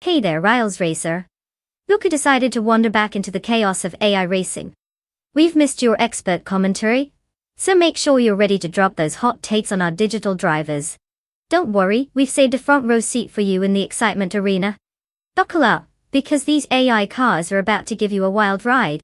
Hey there, Riles Racer. Look who decided to wander back into the chaos of AI racing. We've missed your expert commentary, so make sure you're ready to drop those hot takes on our digital drivers. Don't worry, we've saved a front row seat for you in the excitement arena. Buckle up, because these AI cars are about to give you a wild ride.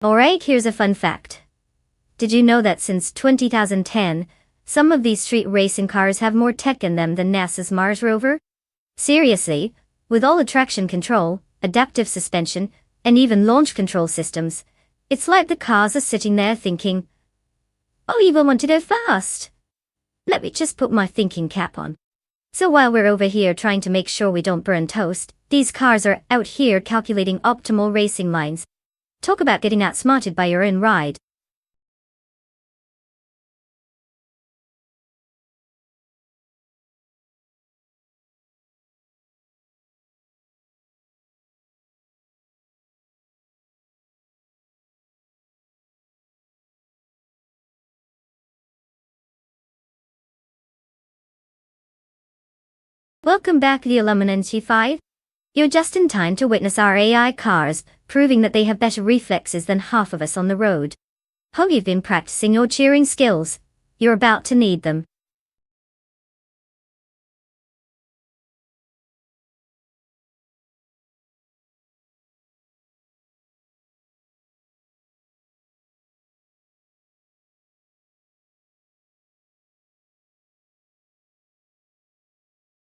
Alright, here's a fun fact. Did you know that since 2010, some of these street racing cars have more tech in them than NASA's Mars rover? Seriously, with all the traction control, adaptive suspension, and even launch control systems, it's like the cars are sitting there thinking, "Oh, you want to go fast? Let me just put my thinking cap on." So while we're over here trying to make sure we don't burn toast, these cars are out here calculating optimal racing lines. Talk about getting outsmarted by your own ride. Welcome back, the Illuminati 5. You're just in time to witness our AI cars, proving that they have better reflexes than half of us on the road. Hope you've been practicing your cheering skills. You're about to need them.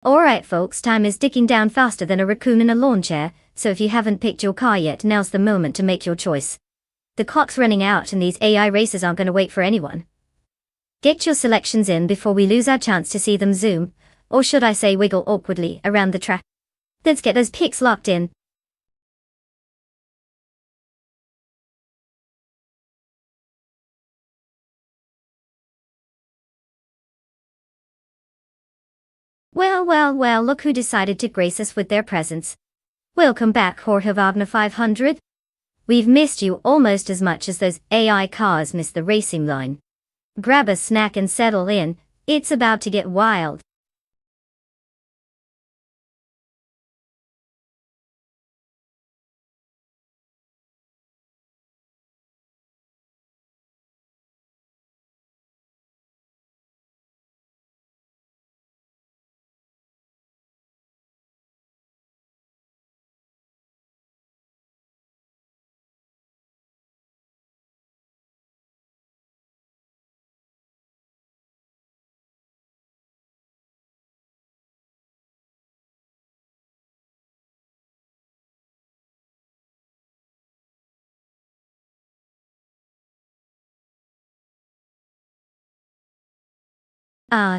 Alright folks, time is ticking down faster than a raccoon in a lawn chair, so if you haven't picked your car yet, now's the moment to make your choice. The clock's running out and these AI racers aren't going to wait for anyone. Get your selections in before we lose our chance to see them zoom, or should I say wiggle awkwardly, around the track. Let's get those picks locked in. Well, look who decided to grace us with their presence. Welcome back, Jorge Wagner 500. We've missed you almost as much as those AI cars missed the racing line. Grab a snack and settle in, it's about to get wild.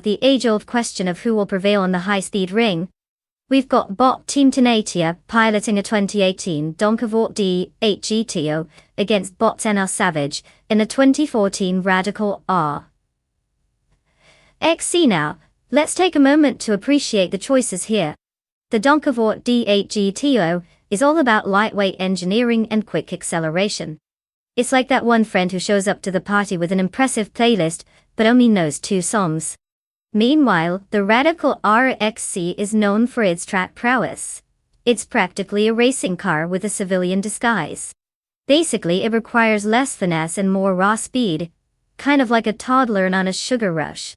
The age-old question of who will prevail on the high-speed ring. We've got bot Team Tenatia piloting a 2018 Donkavort DHGTO against bots NR Savage in a 2014 Radical R. XC now, let's take a moment to appreciate the choices here. The Donkavort DHGTO is all about lightweight engineering and quick acceleration. It's like that one friend who shows up to the party with an impressive playlist, but only knows 2 songs. Meanwhile, the Radical RXC is known for its track prowess. It's practically a racing car with a civilian disguise. Basically, it requires less finesse and more raw speed, kind of like a toddler on a sugar rush.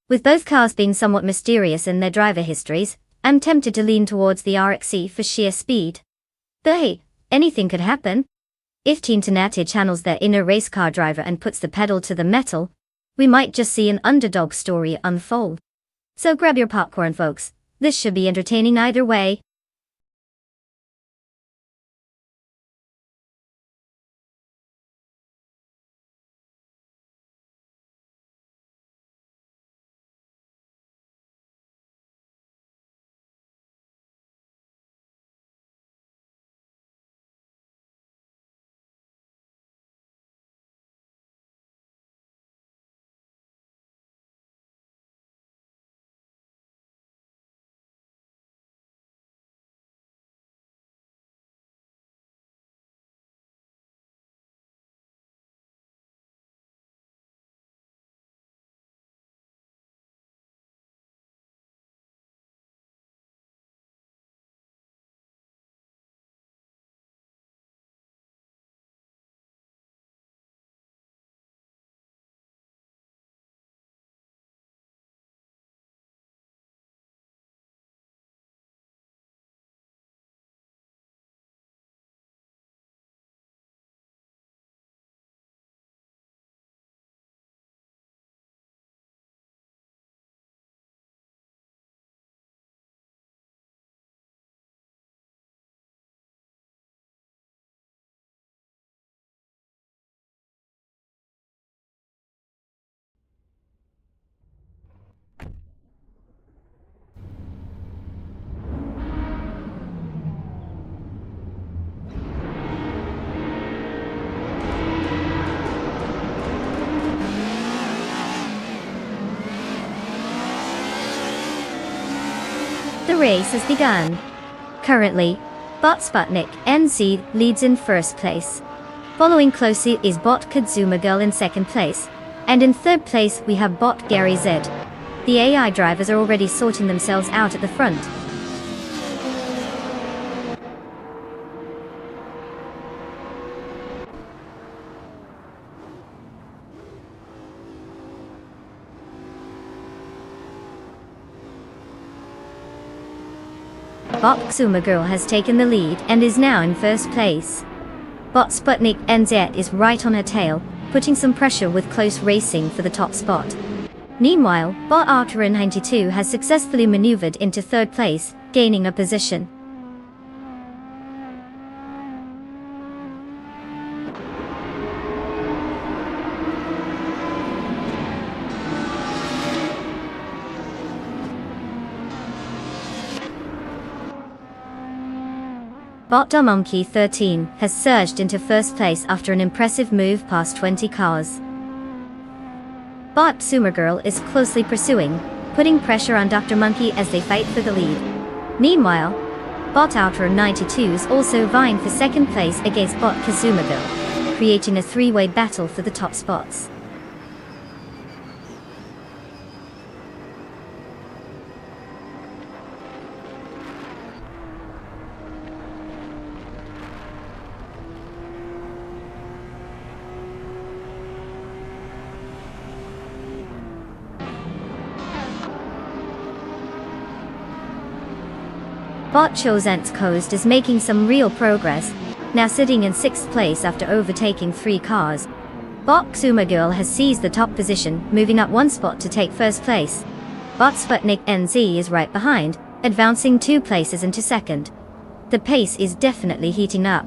With both cars being somewhat mysterious in their driver histories, I'm tempted to lean towards the RXC for sheer speed. But hey, anything could happen. If Team Tenatia channels their inner race car driver and puts the pedal to the metal, we might just see an underdog story unfold. So grab your popcorn, folks. This should be entertaining either way. The race has begun. Currently, Bot Sputnik NZ leads in first place. Following closely is Bot Kazuma Girl in second place. And in third place we have Bot Gary Z. The AI drivers are already sorting themselves out at the front. Bot Kazuma Girl has taken the lead and is now in first place. Bot Sputnik NZ is right on her tail, putting some pressure with close racing for the top spot. Meanwhile, Bot Artura 92 has successfully maneuvered into third place, gaining a position. Bot Monkey 13 has surged into first place after an impressive move past 20 cars. Bot Sumergirl is closely pursuing, putting pressure on Dr. Monkey as they fight for the lead. Meanwhile, Bot Outer 92 is also vying for second place against Bot Kazumagirl, creating a three-way battle for the top spots. Bot Chozent's Coast is making some real progress, now sitting in 6th place after overtaking 3 cars. Bot Xumagirl has seized the top position, moving up 1 spot to take first place. Bot Sputnik NZ is right behind, advancing 2 places into second. The pace is definitely heating up.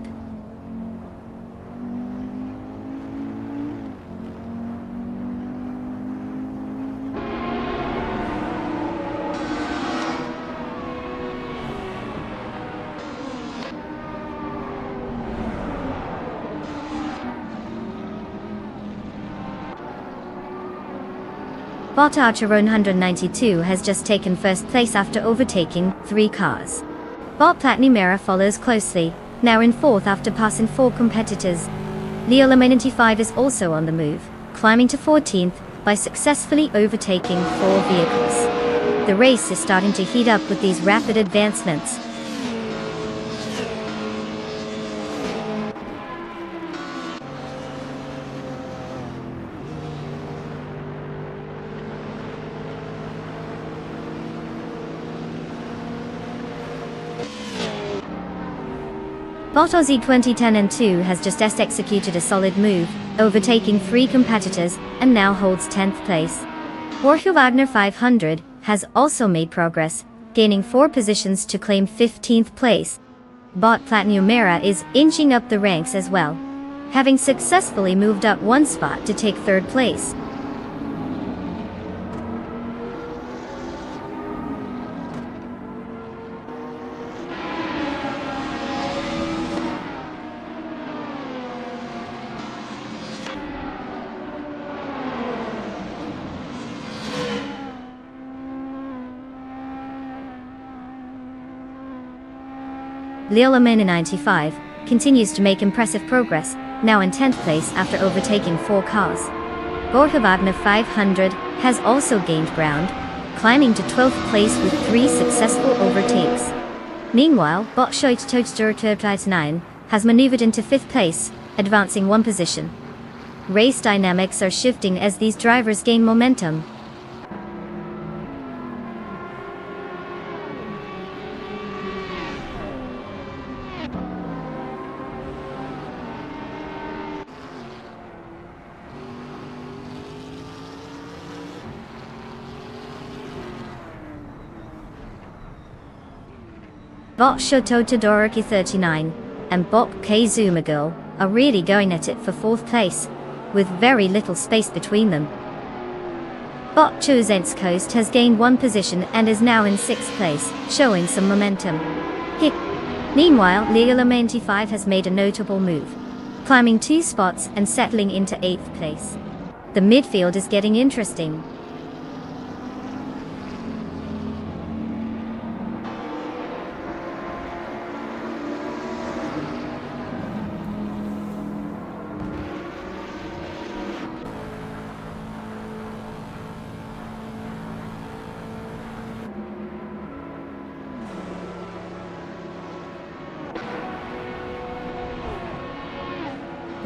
Bot Archer 192 has just taken first place after overtaking 3 cars. Bot Platinumera follows closely, now in 4th after passing 4 competitors. Leola 95 is also on the move, climbing to 14th by successfully overtaking 4 vehicles. The race is starting to heat up with these rapid advancements. Bot Aussie 2010 and 2 has just executed a solid move, overtaking 3 competitors, and now holds 10th place. Jorge Wagner 500 has also made progress, gaining 4 positions to claim 15th place. Bot Platinumera is inching up the ranks as well, having successfully moved up 1 spot to take 3rd place. Leola 95 continues to make impressive progress, now in 10th place after overtaking 4 cars. Jorge Wagner 500 has also gained ground, climbing to 12th place with 3 successful overtakes. Meanwhile, Bot Shoit 9 has maneuvered into 5th place, advancing 1 position. Race dynamics are shifting as these drivers gain momentum. Bot Shoto Todoroki 39 and Bot Kazumagirl are really going at it for 4th place, with very little space between them. Bot Chozent's Coast has gained 1 position and is now in 6th place, showing some momentum. Meanwhile, Leola 95 has made a notable move, climbing 2 spots and settling into 8th place. The midfield is getting interesting.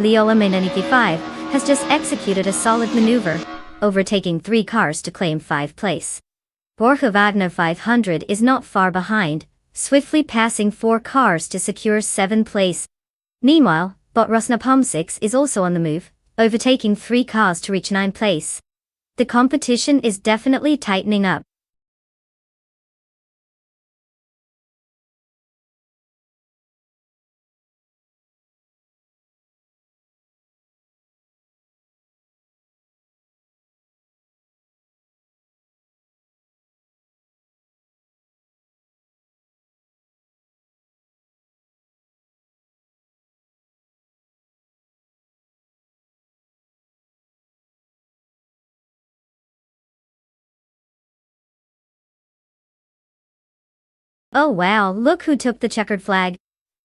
Leolam 5 has just executed a solid maneuver, overtaking 3 cars to claim 5th place. Borja Wagner 500 is not far behind, swiftly passing 4 cars to secure 7th place. Meanwhile, Botrusnapom 6 is also on the move, overtaking 3 cars to reach 9th place. The competition is definitely tightening up. Oh wow, look who took the checkered flag.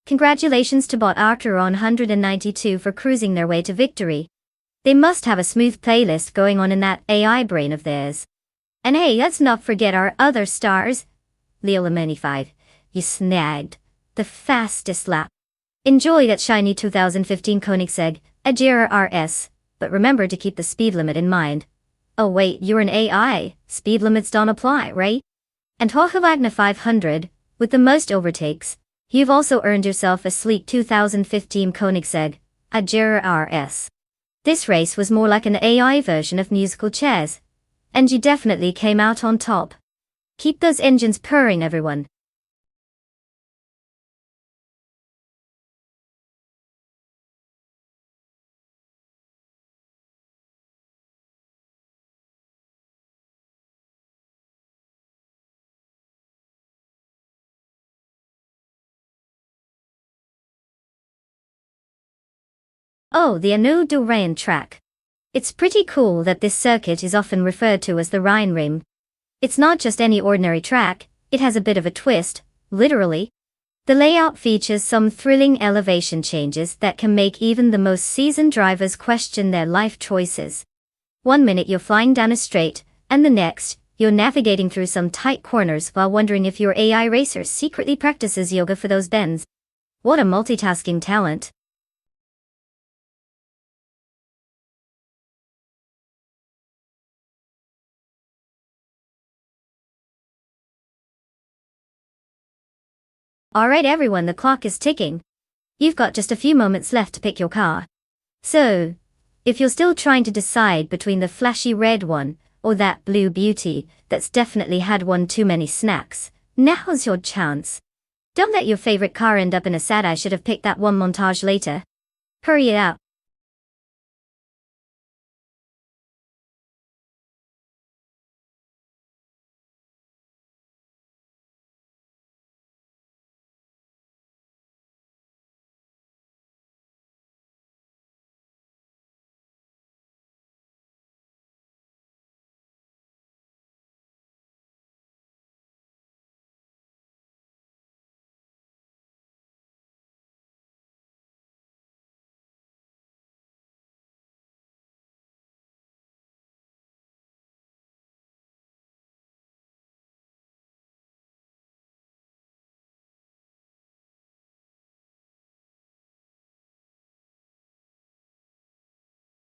Congratulations to Bot Archer on 192 for cruising their way to victory. They must have a smooth playlist going on in that AI brain of theirs. And hey, let's not forget our other stars. Leolam 5, you snagged the fastest lap. Enjoy that shiny 2015 Koenigsegg, Agera RS, but remember to keep the speed limit in mind. Oh wait, you're an AI, speed limits don't apply, right? And Borja Wagner 500, with the most overtakes, you've also earned yourself a sleek 2015 Koenigsegg, Agera RS. This race was more like an AI version of musical chairs. And you definitely came out on top. Keep those engines purring, everyone. Oh, the Anu du Rhin track. It's pretty cool that this circuit is often referred to as the Rhine Rim. It's not just any ordinary track, it has a bit of a twist, literally. The layout features some thrilling elevation changes that can make even the most seasoned drivers question their life choices. One minute you're flying down a straight, and the next, you're navigating through some tight corners while wondering if your AI racer secretly practices yoga for those bends. What a multitasking talent. Alright everyone, the clock is ticking. You've got just a few moments left to pick your car. So, if you're still trying to decide between the flashy red one, or that blue beauty that's definitely had one too many snacks, now's your chance. Don't let your favorite car end up in a sad I should have picked that one montage later. Hurry it out.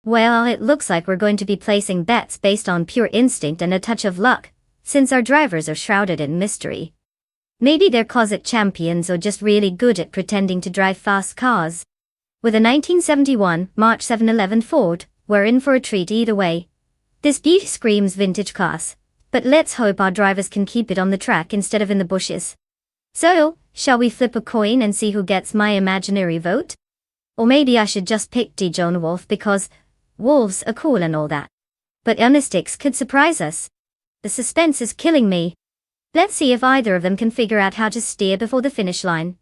Well, it looks like we're going to be placing bets based on pure instinct and a touch of luck, since our drivers are shrouded in mystery. Maybe they're closet champions or just really good at pretending to drive fast cars. With a 1971 March 711 Ford, we're in for a treat either way. This beauty screams vintage class, but let's hope our drivers can keep it on the track instead of in the bushes. So, shall we flip a coin and see who gets my imaginary vote? Or maybe I should just pick Dijon Wolf because wolves are cool and all that. But Ernestics could surprise us. The suspense is killing me. Let's see if either of them can figure out how to steer before the finish line.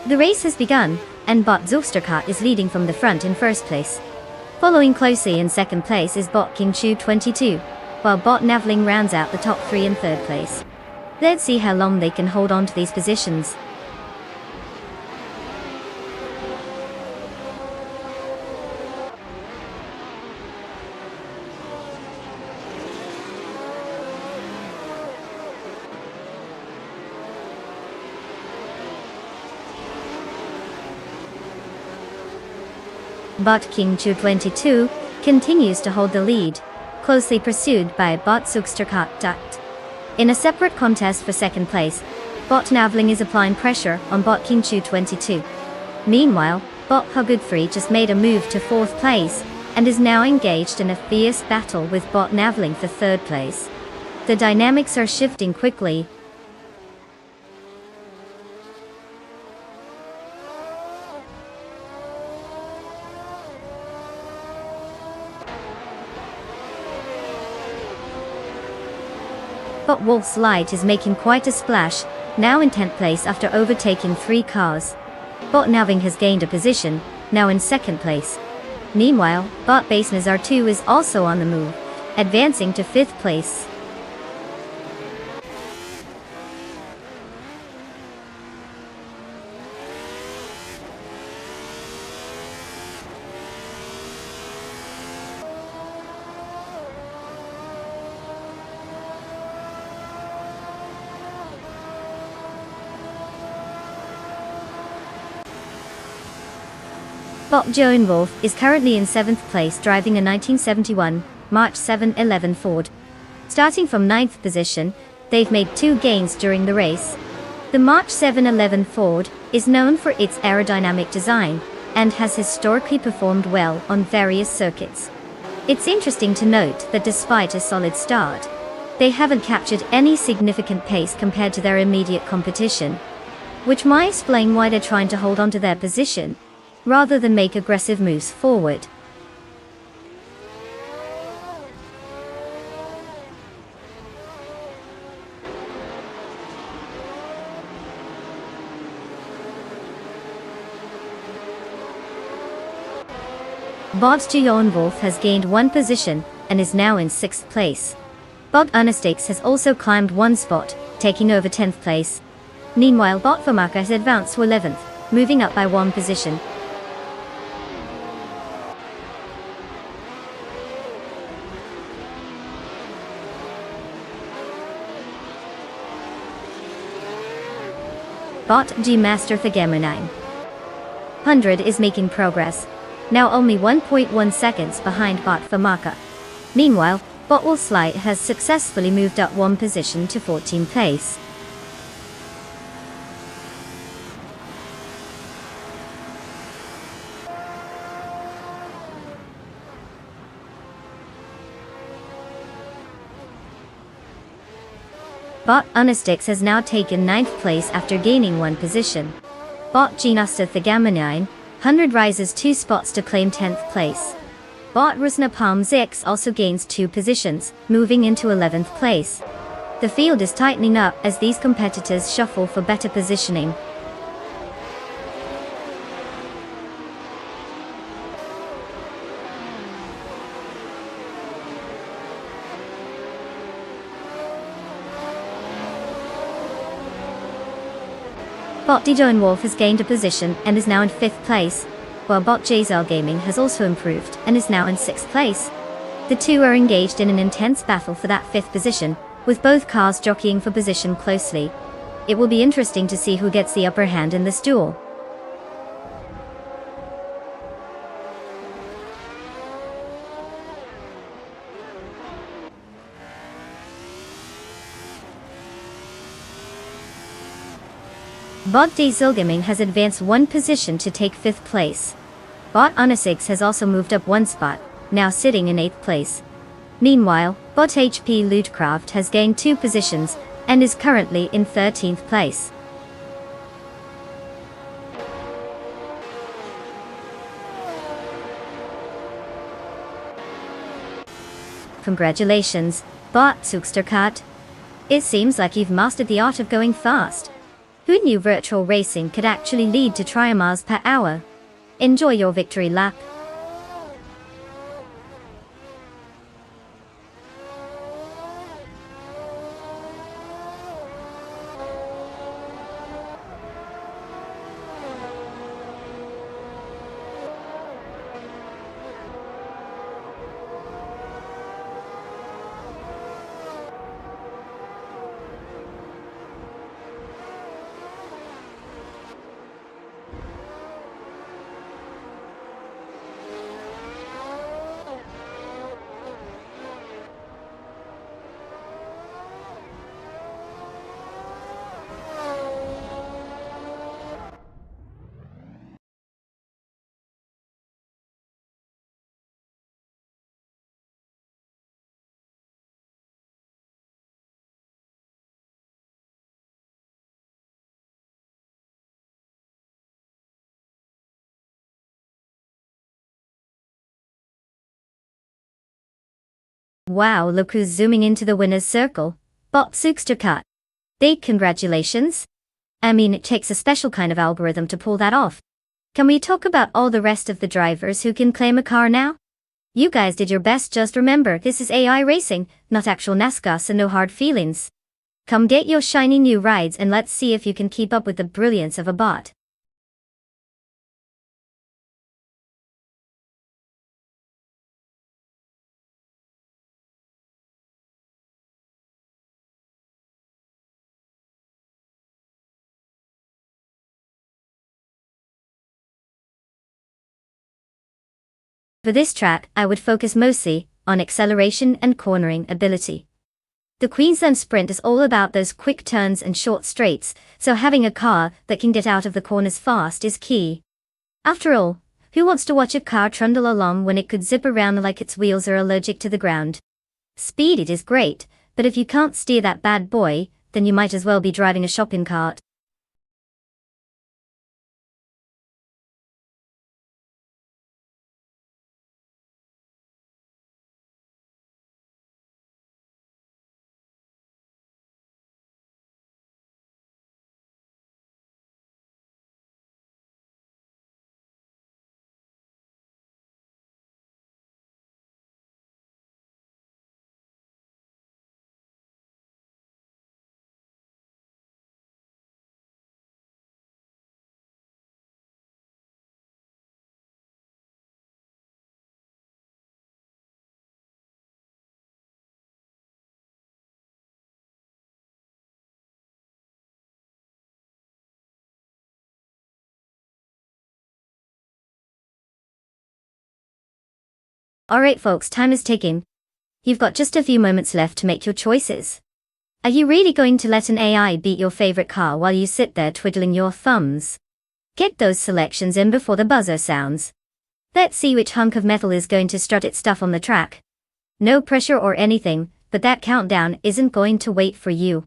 The race has begun, and bot Zulsterkat is leading from the front in first place. Following closely in second place is bot King Chu 22, while bot Navling rounds out the top 3 in third place. Let's see how long they can hold on to these positions. Bot King Chu 22 continues to hold the lead, closely pursued by bot Zulsterkat. In a separate contest for second place, bot Navling is applying pressure on bot King Chu 22. Meanwhile, bot Hugud3 just made a move to fourth place, and is now engaged in a fierce battle with bot Navling for third place. The dynamics are shifting quickly. Bot Wolf's Light is making quite a splash, now in 10th place after overtaking 3 cars. Bot Navling has gained a position, now in second place. Meanwhile, bot Base Nazar 2 is also on the move, advancing to 5th place. Bot Joan Wolf is currently in 7th place driving a 1971 March 711 Ford. Starting from 9th position, they've made 2 gains during the race. The March 711 Ford is known for its aerodynamic design, and has historically performed well on various circuits. It's interesting to note that despite a solid start, they haven't captured any significant pace compared to their immediate competition, which might explain why they're trying to hold on to their position rather than make aggressive moves forward. Bot Joan Wolf has gained 1 position and is now in 6th place. Bot Unastix has also climbed 1 spot, taking over 10th place. Meanwhile, bot Famaka has advanced to 11th, moving up by 1 position. Bot G Master Thagamunine 100 is making progress, now only 1.1 seconds behind bot Famaka. Meanwhile, bot Wolf's Light has successfully moved up 1 position to 14th place. Bot Unastix has now taken 9th place after gaining 1 position. Bot Genasta Thagamunine 100 rises 2 spots to claim 10th place. Bot Rusna Palm Zix also gains 2 positions, moving into 11th place. The field is tightening up as these competitors shuffle for better positioning. Bot Joan Wolf has gained a position and is now in 5th place, while bot Jazel Gaming has also improved and is now in 6th place. The two are engaged in an intense battle for that 5th position, with both cars jockeying for position closely. It will be interesting to see who gets the upper hand in this duel. Bot Diesel Gaming has advanced 1 position to take 5th place. Bot Unasix has also moved up 1 spot, now sitting in 8th place. Meanwhile, bot HP Lootcraft has gained 2 positions, and is currently in 13th place. Congratulations, bot Zulsterkat. It seems like you've mastered the art of going fast. Who knew virtual racing could actually lead to 3 miles per hour? Enjoy your victory lap. Wow, look who's zooming into the winner's circle. Bob Suksterkat. Big congratulations. I mean, it takes a special kind of algorithm to pull that off. Can we talk about all the rest of the drivers who can claim a car now? You guys did your best, just remember, this is AI racing, not actual NASCAR, so no hard feelings. Come get your shiny new rides and let's see if you can keep up with the brilliance of a bot. For this track, I would focus mostly on acceleration and cornering ability. The Queensland Sprint is all about those quick turns and short straights, so having a car that can get out of the corners fast is key. After all, who wants to watch a car trundle along when it could zip around like its wheels are allergic to the ground? Speed it is great, but if you can't steer that bad boy, then you might as well be driving a shopping cart. Alright folks, time is ticking. You've got just a few moments left to make your choices. Are you really going to let an AI beat your favorite car while you sit there twiddling your thumbs? Get those selections in before the buzzer sounds. Let's see which hunk of metal is going to strut its stuff on the track. No pressure or anything, but that countdown isn't going to wait for you.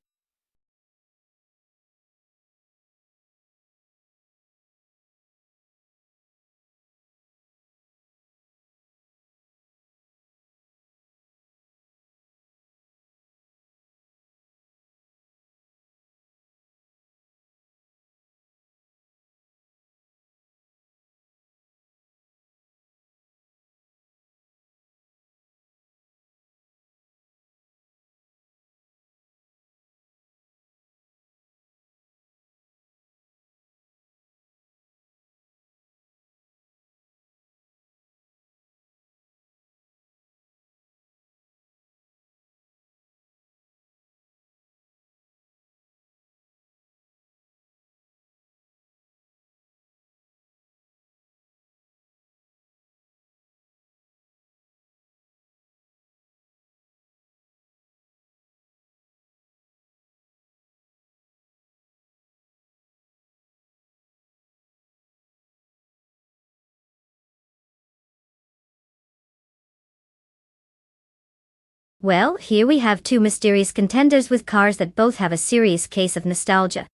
Well, here we have two mysterious contenders with cars that both have a serious case of nostalgia.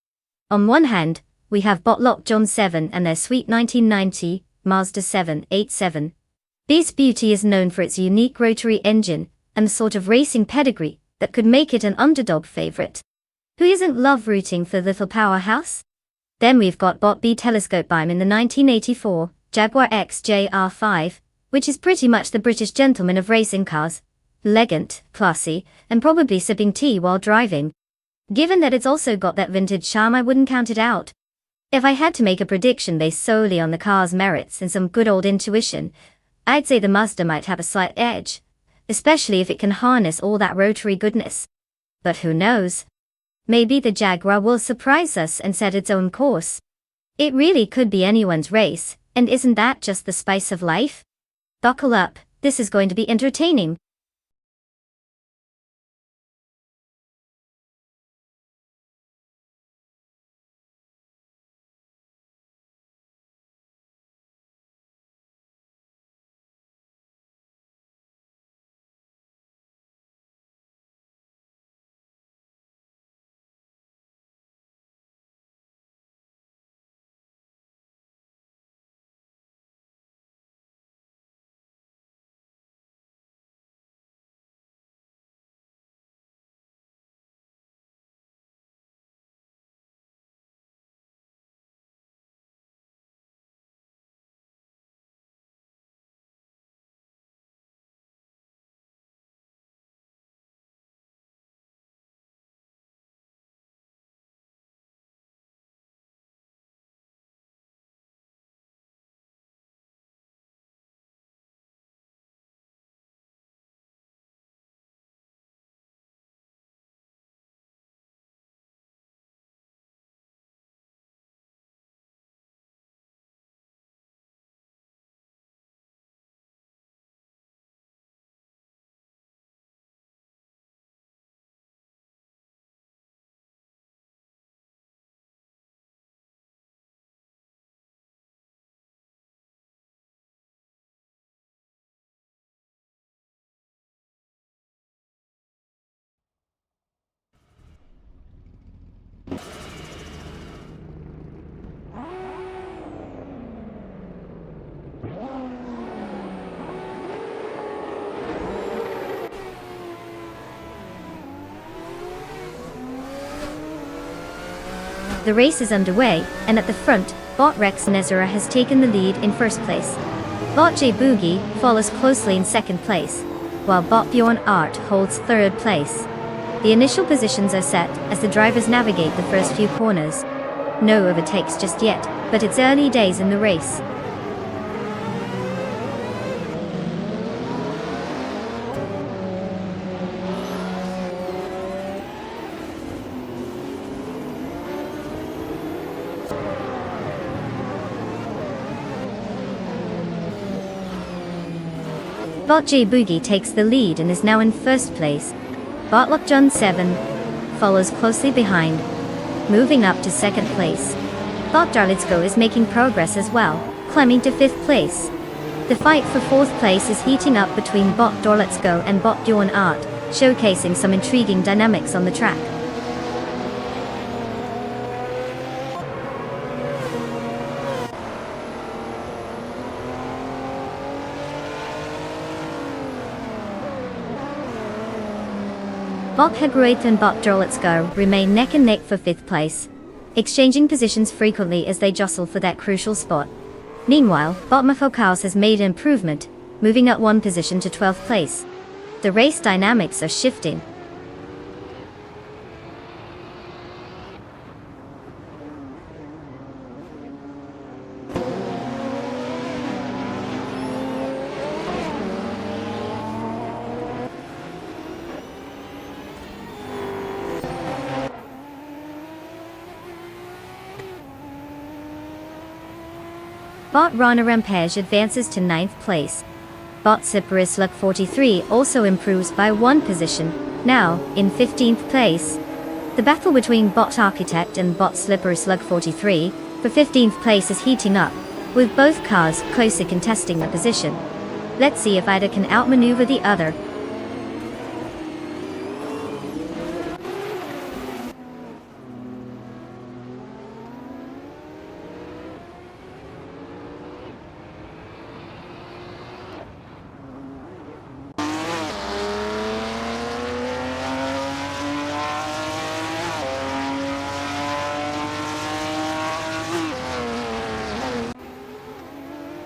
On one hand, we have Botlock John 7 and their sweet 1990 Mazda 787. This beauty is known for its unique rotary engine and the sort of racing pedigree that could make it an underdog favorite. Who isn't love rooting for the little powerhouse? Then we've got Bot B telescope beam in the 1984 Jaguar XJR5, which is pretty much the British gentleman of racing cars. Elegant, classy, and probably sipping tea while driving. Given that it's also got that vintage charm, I wouldn't count it out. If I had to make a prediction based solely on the car's merits and some good old intuition, I'd say the Mazda might have a slight edge, especially if it can harness all that rotary goodness. But who knows? Maybe the Jaguar will surprise us and set its own course. It really could be anyone's race, and isn't that just the spice of life? Buckle up, this is going to be entertaining. The race is underway, and at the front, Bot Rex Nezera has taken the lead in first place. Bot J Boogie follows closely in second place, while Bot Bjorn Art holds third place. The initial positions are set as the drivers navigate the first few corners. No overtakes just yet, but it's early days in the race. Bot J Boogie takes the lead and is now in first place. Bot Lock John 7 follows closely behind, moving up to second place. Bot Darlitsko is making progress as well, climbing to fifth place. The fight for fourth place is heating up between Bot Darlitsko and Bot Bjorn Art, showcasing some intriguing dynamics on the track. Bot Hegroith and Bot Darlitsko remain neck and neck for fifth place, exchanging positions frequently as they jostle for that crucial spot. Meanwhile, Bot Mafokaus has made an improvement, moving up one position to 12th place. The race dynamics are shifting. Bot Rana Rampage advances to 9th place. Bot Cypris Slug 43 also improves by one position, now in 15th place. The battle between Bot Architect and Bot Slippery Slug 43 for 15th place is heating up, with both cars closely contesting the position. Let's see if either can outmaneuver the other.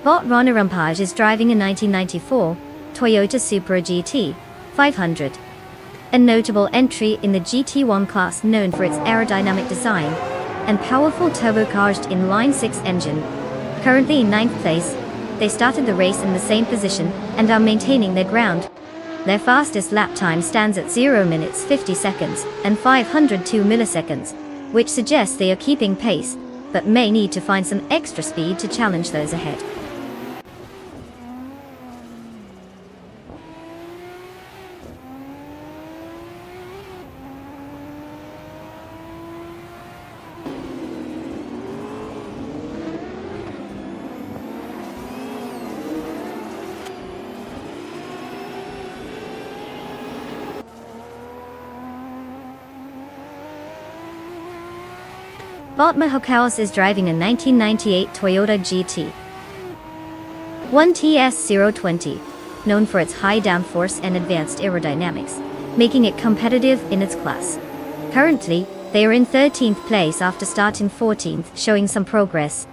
Bot Rana Rampage is driving a 1994 Toyota Supra GT 500. A notable entry in the GT1 class, known for its aerodynamic design and powerful turbocharged inline-6 engine. Currently in 9th place, they started the race in the same position and are maintaining their ground. Their fastest lap time stands at 0 minutes 50 seconds and 502 milliseconds, which suggests they are keeping pace, but may need to find some extra speed to challenge those ahead. Bot Mahokaos is driving a 1998 Toyota GT 1TS020, known for its high downforce and advanced aerodynamics, making it competitive in its class. Currently, they are in 13th place after starting 14th, showing some progress.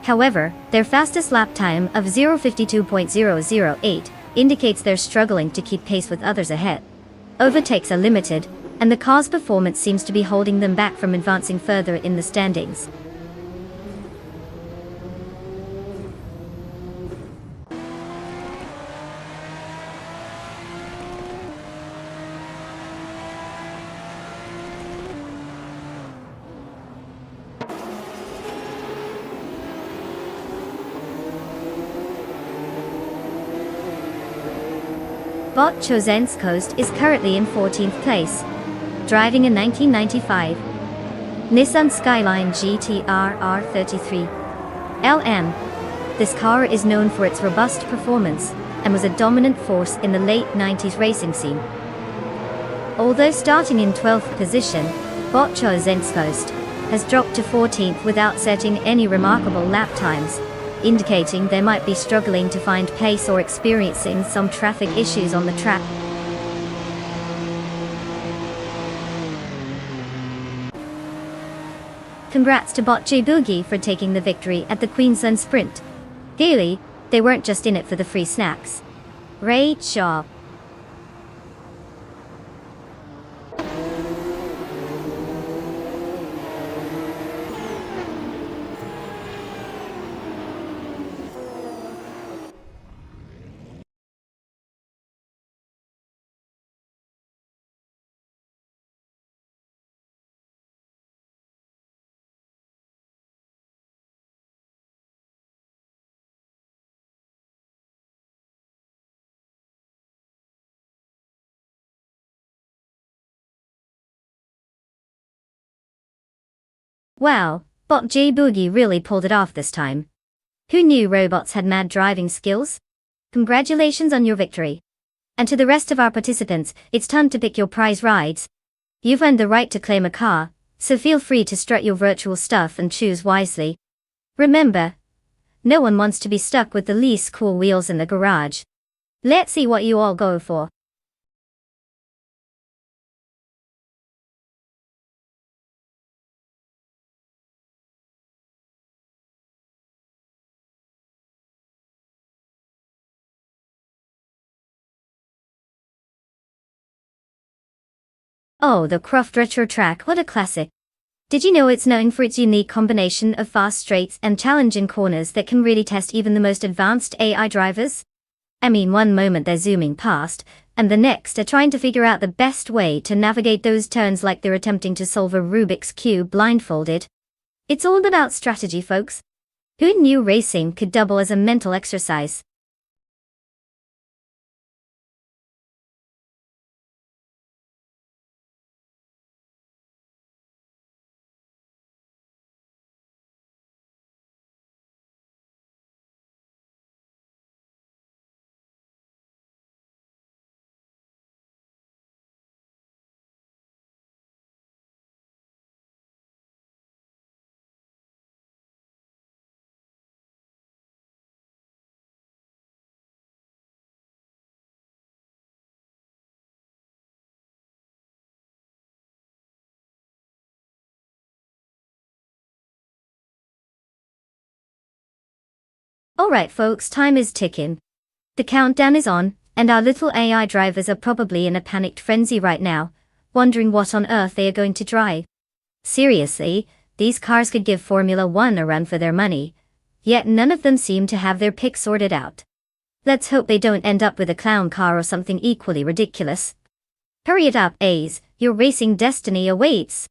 However, their fastest lap time of 0:52.008 indicates they're struggling to keep pace with others ahead. Overtakes are limited, and the car's performance seems to be holding them back from advancing further in the standings. Bot Chozenskost is currently in 14th place, driving a 1995 Nissan Skyline GT-R R33 LM. This car is known for its robust performance and was a dominant force in the late 90s racing scene. Although starting in 12th position, Bot Chozenskost has dropped to 14th without setting any remarkable lap times, indicating they might be struggling to find pace or experiencing some traffic issues on the track. Congrats to Bot J Boogie for taking the victory at the Queensland Sprint. Clearly, they weren't just in it for the free snacks. Great job. Wow, Bot J Boogie really pulled it off this time. Who knew robots had mad driving skills? Congratulations on your victory. And to the rest of our participants, it's time to pick your prize rides. You've earned the right to claim a car, so feel free to strut your virtual stuff and choose wisely. Remember, no one wants to be stuck with the least cool wheels in the garage. Let's see what you all go for. Oh, the Croft Retro Track, what a classic. Did you know it's known for its unique combination of fast straights and challenging corners that can really test even the most advanced AI drivers? I mean, one moment they're zooming past, and the next they're trying to figure out the best way to navigate those turns like they're attempting to solve a Rubik's Cube blindfolded. It's all about strategy, folks. Who knew racing could double as a mental exercise? Alright folks, time is ticking. The countdown is on, and our little AI drivers are probably in a panicked frenzy right now, wondering what on earth they are going to drive. Seriously, these cars could give Formula 1 a run for their money, yet none of them seem to have their pick sorted out. Let's hope they don't end up with a clown car or something equally ridiculous. Hurry it up, A's, your racing destiny awaits.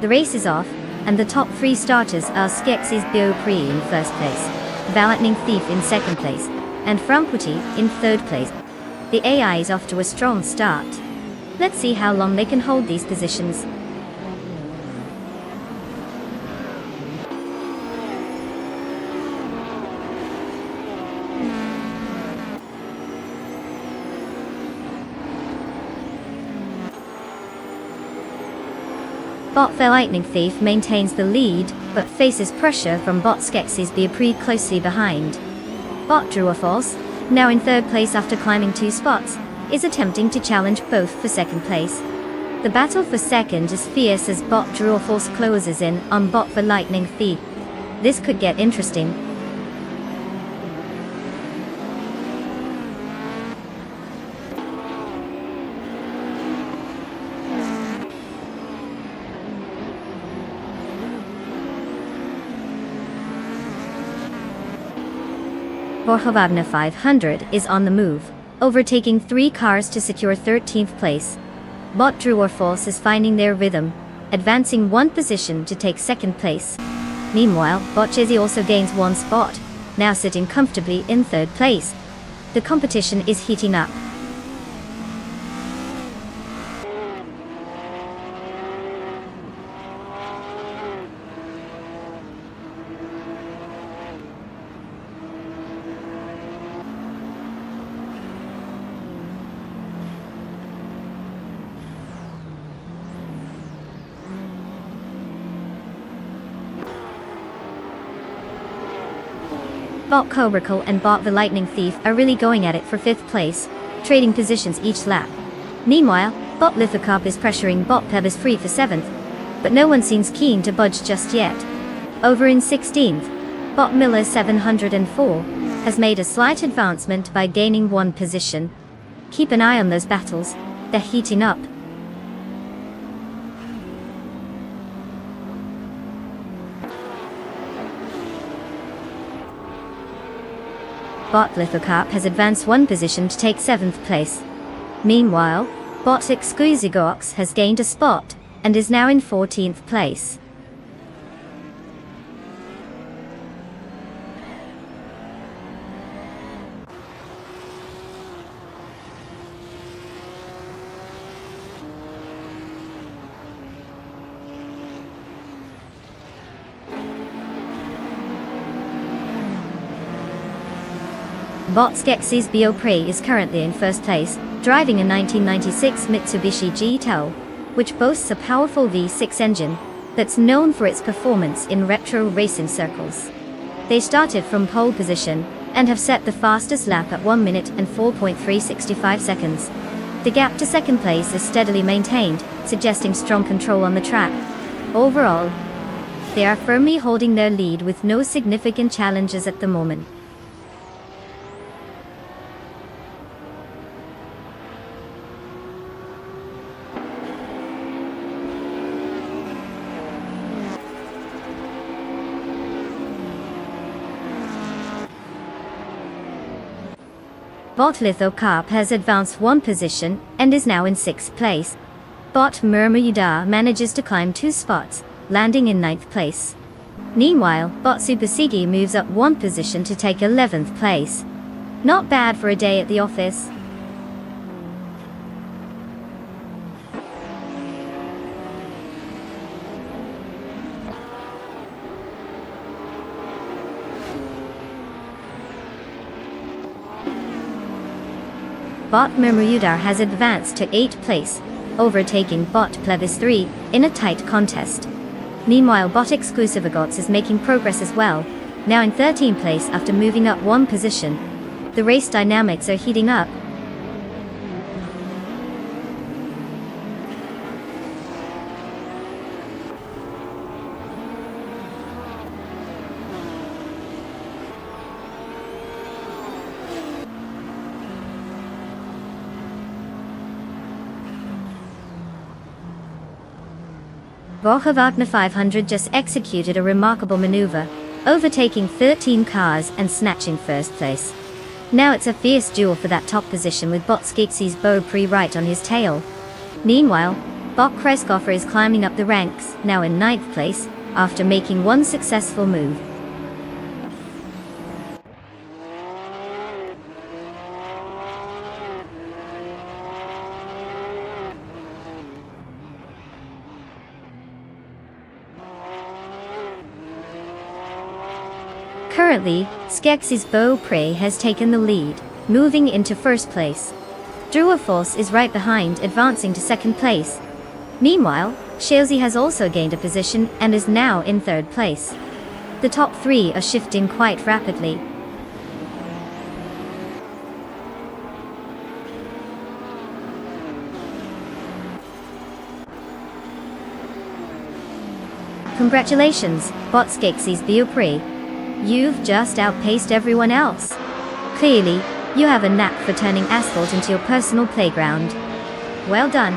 The race is off, and the top three starters are Skeksis Biopri in first place, Lightning Thief in second place, and Frumputi in third place. The AI is off to a strong start. Let's see how long they can hold these positions. Bot Lightning Thief maintains the lead, but faces pressure from Bot Skeksis Biopri closely behind. Bot True or False, now in third place after climbing 2 spots, is attempting to challenge both for second place. The battle for second is fierce as Bot True or False closes in on Bot for Lightning Thief. This could get interesting. Wagner 500 is on the move, overtaking 3 cars to secure 13th place. Bot True or False is finding their rhythm, advancing 1 position to take second place. Meanwhile, Bot Chizzy also gains 1 spot, now sitting comfortably in third place. The competition is heating up. Bot Cobracle and Bot the Lightning Thief are really going at it for 5th place, trading positions each lap. Meanwhile, Bot Lithocarp is pressuring Bot Pebbles free for 7th, but no one seems keen to budge just yet. Over in 16th, Bot Miller 704 has made a slight advancement by gaining 1 position. Keep an eye on those battles, they're heating up. Bot Lithocarp has advanced 1 position to take 7th place. Meanwhile, Bot Exquisigox has gained a spot, and is now in 14th place. Bot Skeksis Biopre is currently in 1st place, driving a 1996 Mitsubishi G-Tow, which boasts a powerful V6 engine that's known for its performance in retro racing circles. They started from pole position and have set the fastest lap at 1 minute and 4.365 seconds. The gap to second place is steadily maintained, suggesting strong control on the track. Overall, they are firmly holding their lead with no significant challenges at the moment. Bot Lithocarp has advanced 1 position and is now in 6th place. Bot Murmuyuda manages to climb 2 spots, landing in 9th place. Meanwhile, Bot Supersigi moves up 1 position to take 11th place. Not bad for a day at the office. Bot Murmuyudar has advanced to 8th place, overtaking Bot Plebis 3 in a tight contest. Meanwhile, Bot Exclusivagots is making progress as well, now in 13th place after moving up 1 position. The race dynamics are heating up. Wagner 500 just executed a remarkable maneuver, overtaking 13 cars and snatching 1st place. Now it's a fierce duel for that top position with Bot Skeksis Biopre right on his tail. Meanwhile, Bot Kreskoffer is climbing up the ranks, now in 9th place, after making 1 successful move. Currently, Skeksis Biopre has taken the lead, moving into 1st place. Druafos is right behind, advancing to 2nd place. Meanwhile, Shalesy has also gained a position and is now in 3rd place. The top 3 are shifting quite rapidly. Congratulations, Botskeksis Biopri. You've just outpaced everyone else. Clearly, you have a knack for turning asphalt into your personal playground. Well done.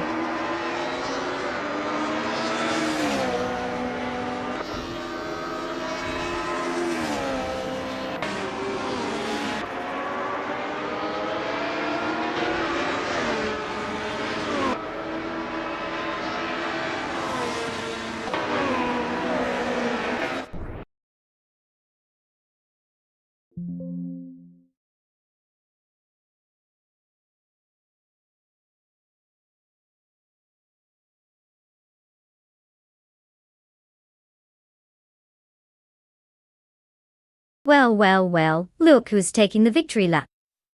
Well, look who's taking the victory lap.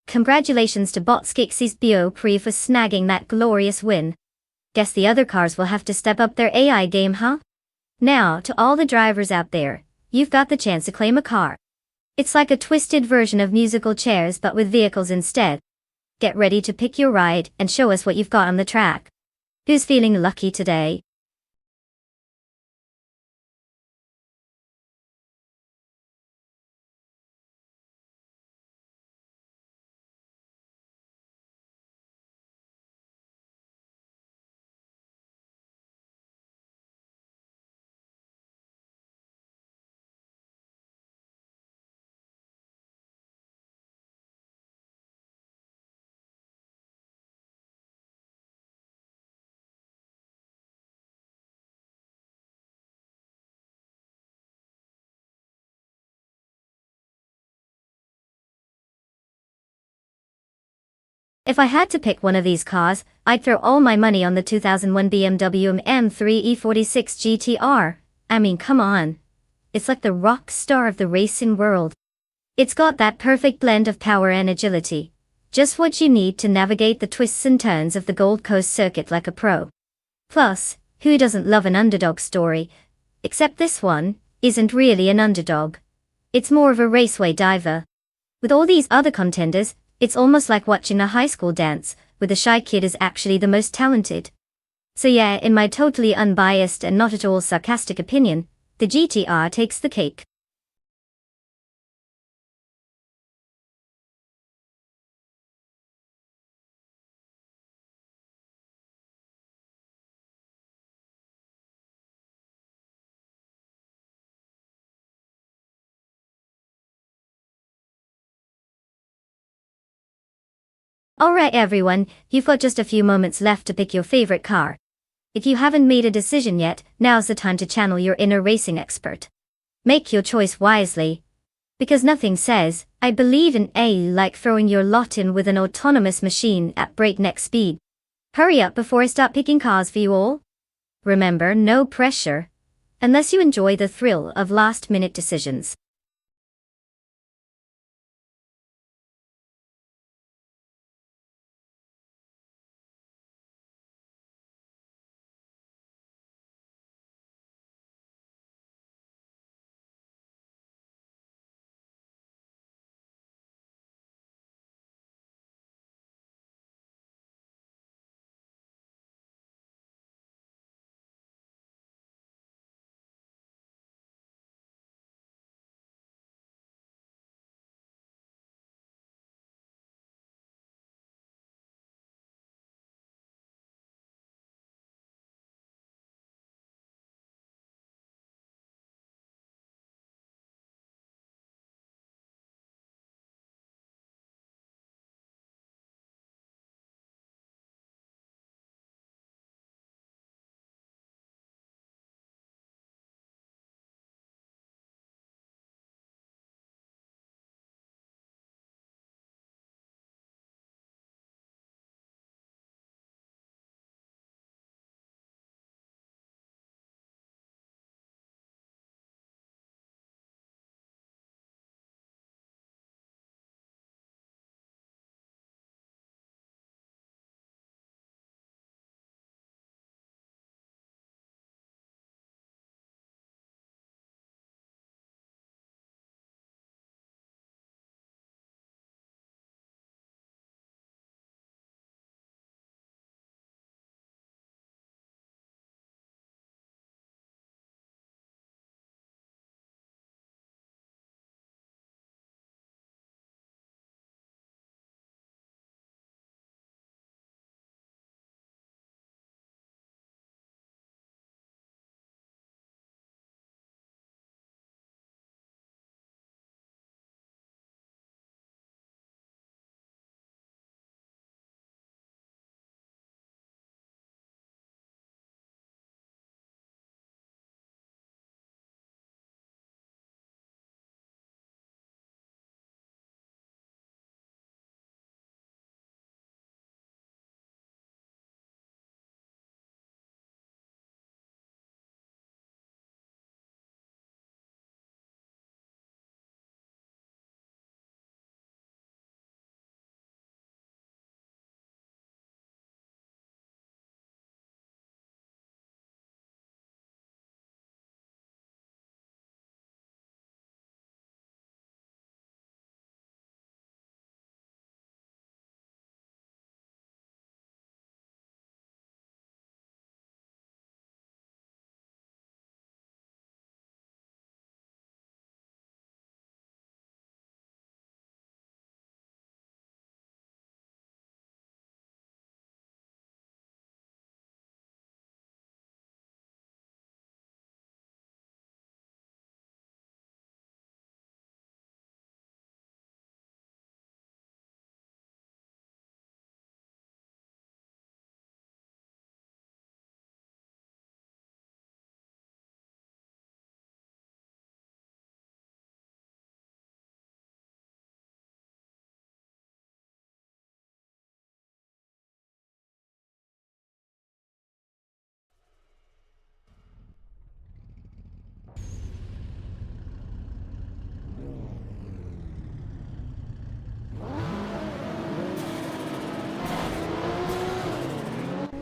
Congratulations to Botskeksis Biopri for snagging that glorious win. Guess the other cars will have to step up their AI game, huh? Now, to all the drivers out there, you've got the chance to claim a car. It's like a twisted version of musical chairs but with vehicles instead. Get ready to pick your ride and show us what you've got on the track. Who's feeling lucky today? If I had to pick one of these cars, I'd throw all my money on the 2001 BMW M3 E46 GTR. I mean, come on. It's like the rock star of the racing world. It's got that perfect blend of power and agility. Just what you need to navigate the twists and turns of the Gold Coast circuit like a pro. Plus, who doesn't love an underdog story? Except this one isn't really an underdog. It's more of a raceway diver. With all these other contenders, it's almost like watching a high school dance, where the shy kid is actually the most talented. So yeah, in my totally unbiased and not at all sarcastic opinion, the GTR takes the cake. Alright everyone, you've got just a few moments left to pick your favorite car. If you haven't made a decision yet, now's the time to channel your inner racing expert. Make your choice wisely. Because nothing says, I believe in A like throwing your lot in with an autonomous machine at breakneck speed. Hurry up before I start picking cars for you all. Remember, no pressure. Unless you enjoy the thrill of last-minute decisions.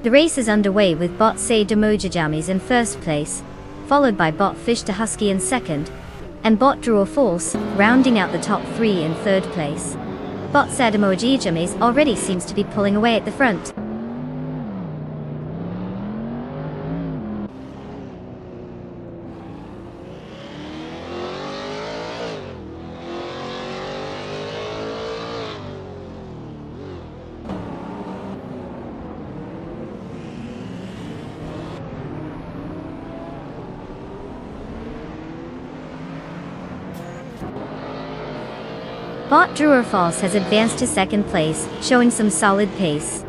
The race is underway with Bot Say Demojajamis in first place, followed by Bot Fish the Husky in second, and Bot Drew a False, rounding out the top three in third place. Bot Sademojajamis already seems to be pulling away at the front. Bot Drewer False has advanced to second place, showing some solid pace.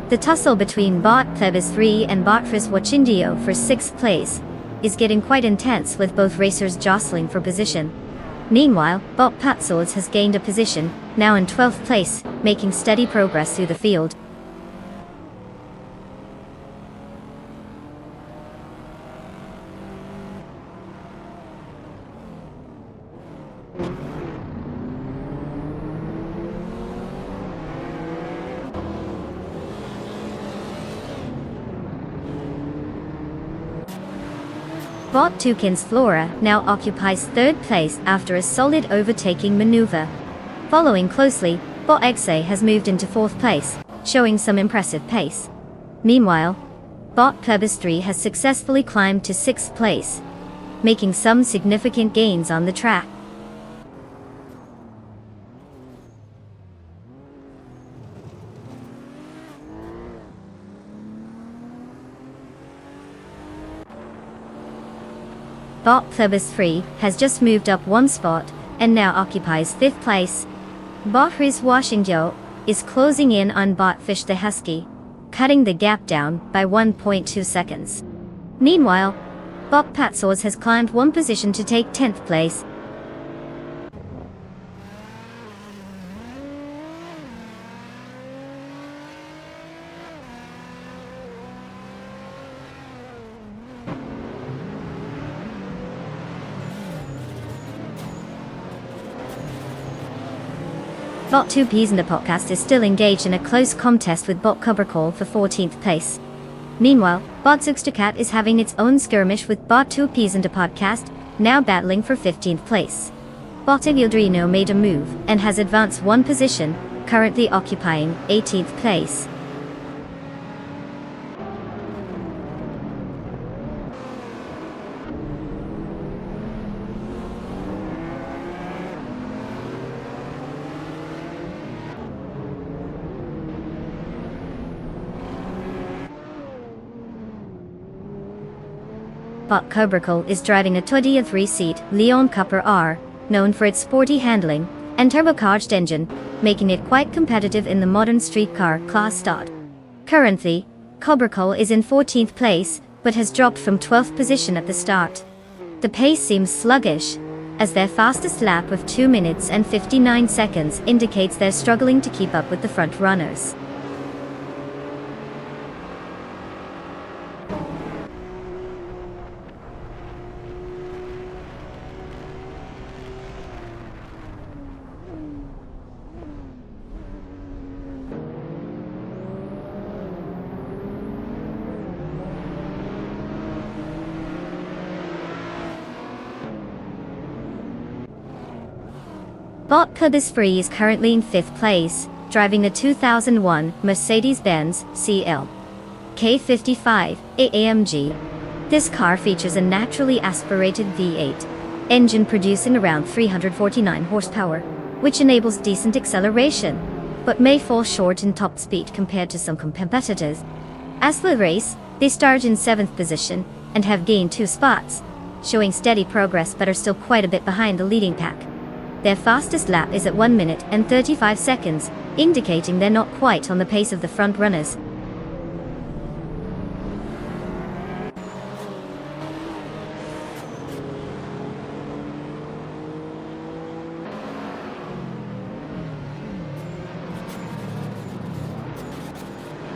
The tussle between Bot Plebis 3 and Bot Fris Wachindio for 6th place is getting quite intense, with both racers jostling for position. Meanwhile, Bot Patsols has gained a position, now in 12th place, making steady progress through the field. Bot Toucan's Flora now occupies third place after a solid overtaking maneuver. Following closely, Bot Exe has moved into fourth place, showing some impressive pace. Meanwhile, Bot Plebis 3 has successfully climbed to sixth place, making some significant gains on the track. Bot Plebis 3 has just moved up one spot and now occupies fifth place. Bot Riz Washington is closing in on Bot Fish the Husky, cutting the gap down by 1.2 seconds. Meanwhile, Bot Patsos has climbed one position to take 10th place. Bot 2Ps in the podcast is still engaged in a close contest with Bot Covercall for 14th place. Meanwhile, Bot Zuxtacat is having its own skirmish with Bot 2Ps in the podcast, now battling for 15th place. Bot Igildrino made a move and has advanced one position, currently occupying 18th place. Bot Cobracle is driving a 23-seat Leon Copper R, known for its sporty handling and turbocharged engine, making it quite competitive in the modern streetcar class start. Currently, Cobracle is in 14th place, but has dropped from 12th position at the start. The pace seems sluggish, as their fastest lap of 2 minutes and 59 seconds indicates they're struggling to keep up with the front runners. Bot Plebis Free is currently in 5th place, driving a 2001 Mercedes-Benz CL K55 AMG. This car features a naturally aspirated V8 engine producing around 349 horsepower, which enables decent acceleration, but may fall short in top speed compared to some competitors. As for the race, they start in 7th position and have gained 2 spots, showing steady progress but are still quite a bit behind the leading pack. Their fastest lap is at 1 minute and 35 seconds, indicating they're not quite on the pace of the front runners.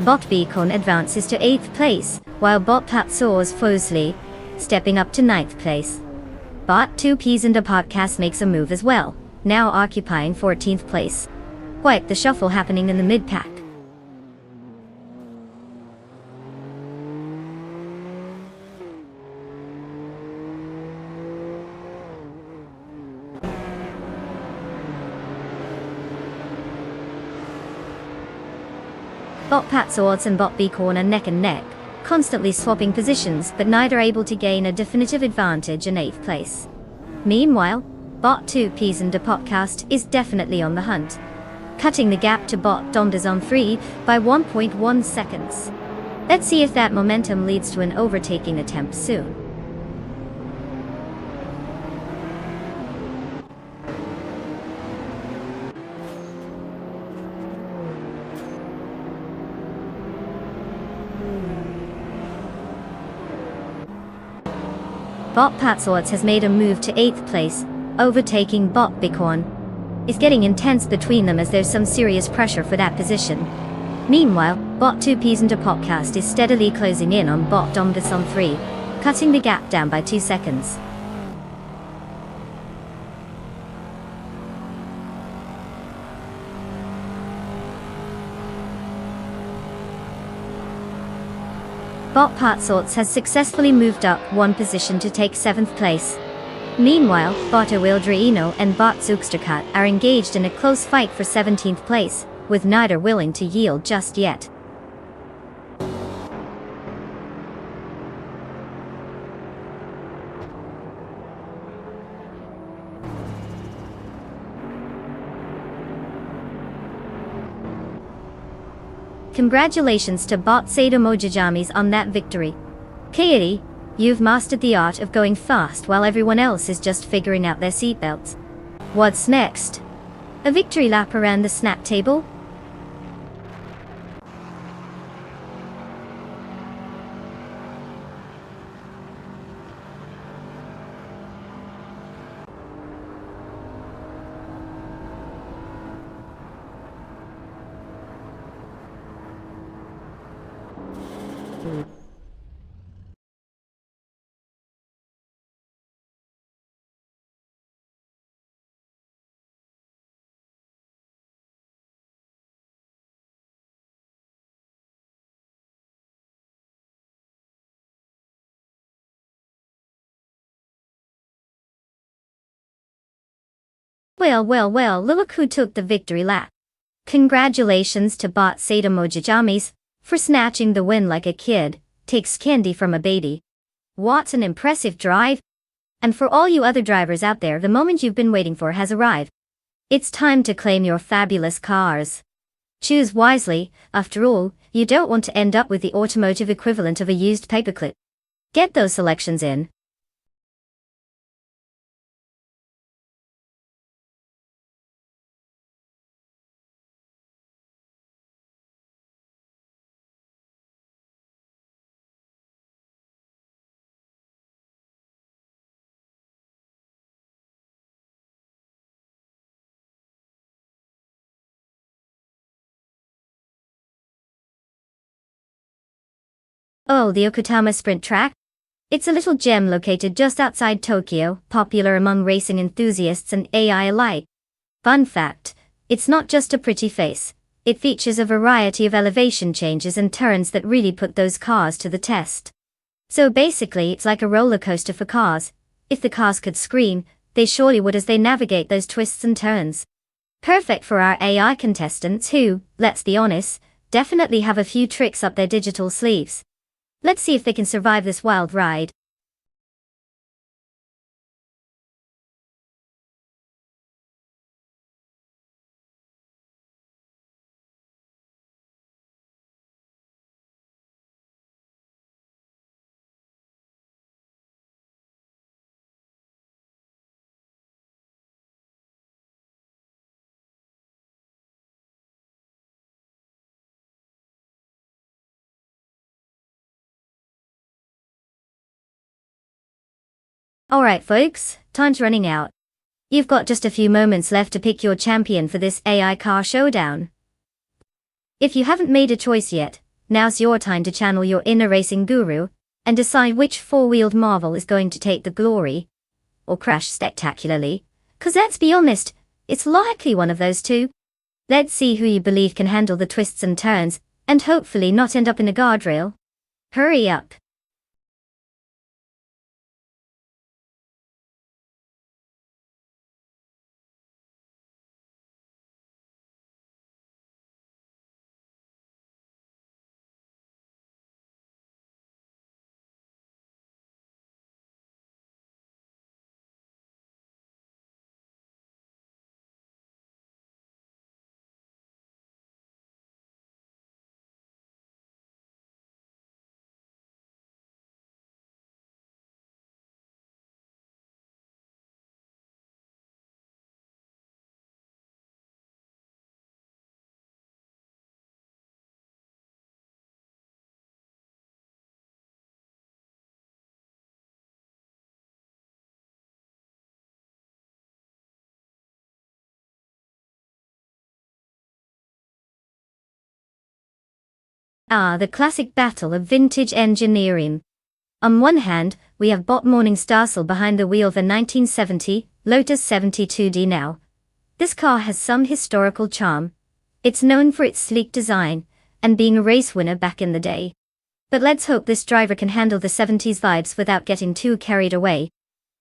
Bot Beacon advances to 8th place, while Bot Patsours Fosley stepping up to 9th place. Bot 2Ps in the podcast makes a move as well, now occupying 14th place. Quite the shuffle happening in the mid-pack. Bot Patsords and Bot Beacorn are neck and neck, constantly swapping positions but neither able to gain a definitive advantage in 8th place. Meanwhile, Bot 2 Peas and the Podcast is definitely on the hunt, cutting the gap to Bot Domdas on 3 by 1.1 seconds. Let's see if that momentum leads to an overtaking attempt soon. Bot Patsords has made a move to 8th place, overtaking Bot Bicorn. It's getting intense between them as there's some serious pressure for that position. Meanwhile, Bot 2 Peas and a Podcast is steadily closing in on Bot Domdas on 3, cutting the gap down by 2 seconds. Bot Patsords has successfully moved up 1 position to take 7th place. Meanwhile, Bot Wildreino and Bot Zugsterkat are engaged in a close fight for 17th place, with neither willing to yield just yet. Congratulations to Bot Sadomojijamis on that victory. Katie, you've mastered the art of going fast while everyone else is just figuring out their seatbelts. What's next? A victory lap around the snap table? Well, look who took the victory lap. Congratulations to Bot Sadomojijamis for snatching the win like a kid takes candy from a baby. What an impressive drive! And for all you other drivers out there, the moment you've been waiting for has arrived. It's time to claim your fabulous cars. Choose wisely, after all, you don't want to end up with the automotive equivalent of a used paperclip. Get those selections in. Oh, the Okutama Sprint Track? It's a little gem located just outside Tokyo, popular among racing enthusiasts and AI alike. Fun fact, it's not just a pretty face. It features a variety of elevation changes and turns that really put those cars to the test. So basically it's like a roller coaster for cars. If the cars could scream, they surely would as they navigate those twists and turns. Perfect for our AI contestants who, let's be honest, definitely have a few tricks up their digital sleeves. Let's see if they can survive this wild ride. Alright folks, time's running out. You've got just a few moments left to pick your champion for this AI car showdown. If you haven't made a choice yet, now's your time to channel your inner racing guru, and decide which four-wheeled marvel is going to take the glory, or crash spectacularly, 'cause let's be honest, it's likely one of those two. Let's see who you believe can handle the twists and turns, and hopefully not end up in a guardrail. Hurry up. Ah, the classic battle of vintage engineering. On one hand, we have bot Morningstar behind the wheel of a 1970 Lotus 72D now. This car has some historical charm. It's known for its sleek design, and being a race winner back in the day. But let's hope this driver can handle the 70s vibes without getting too carried away.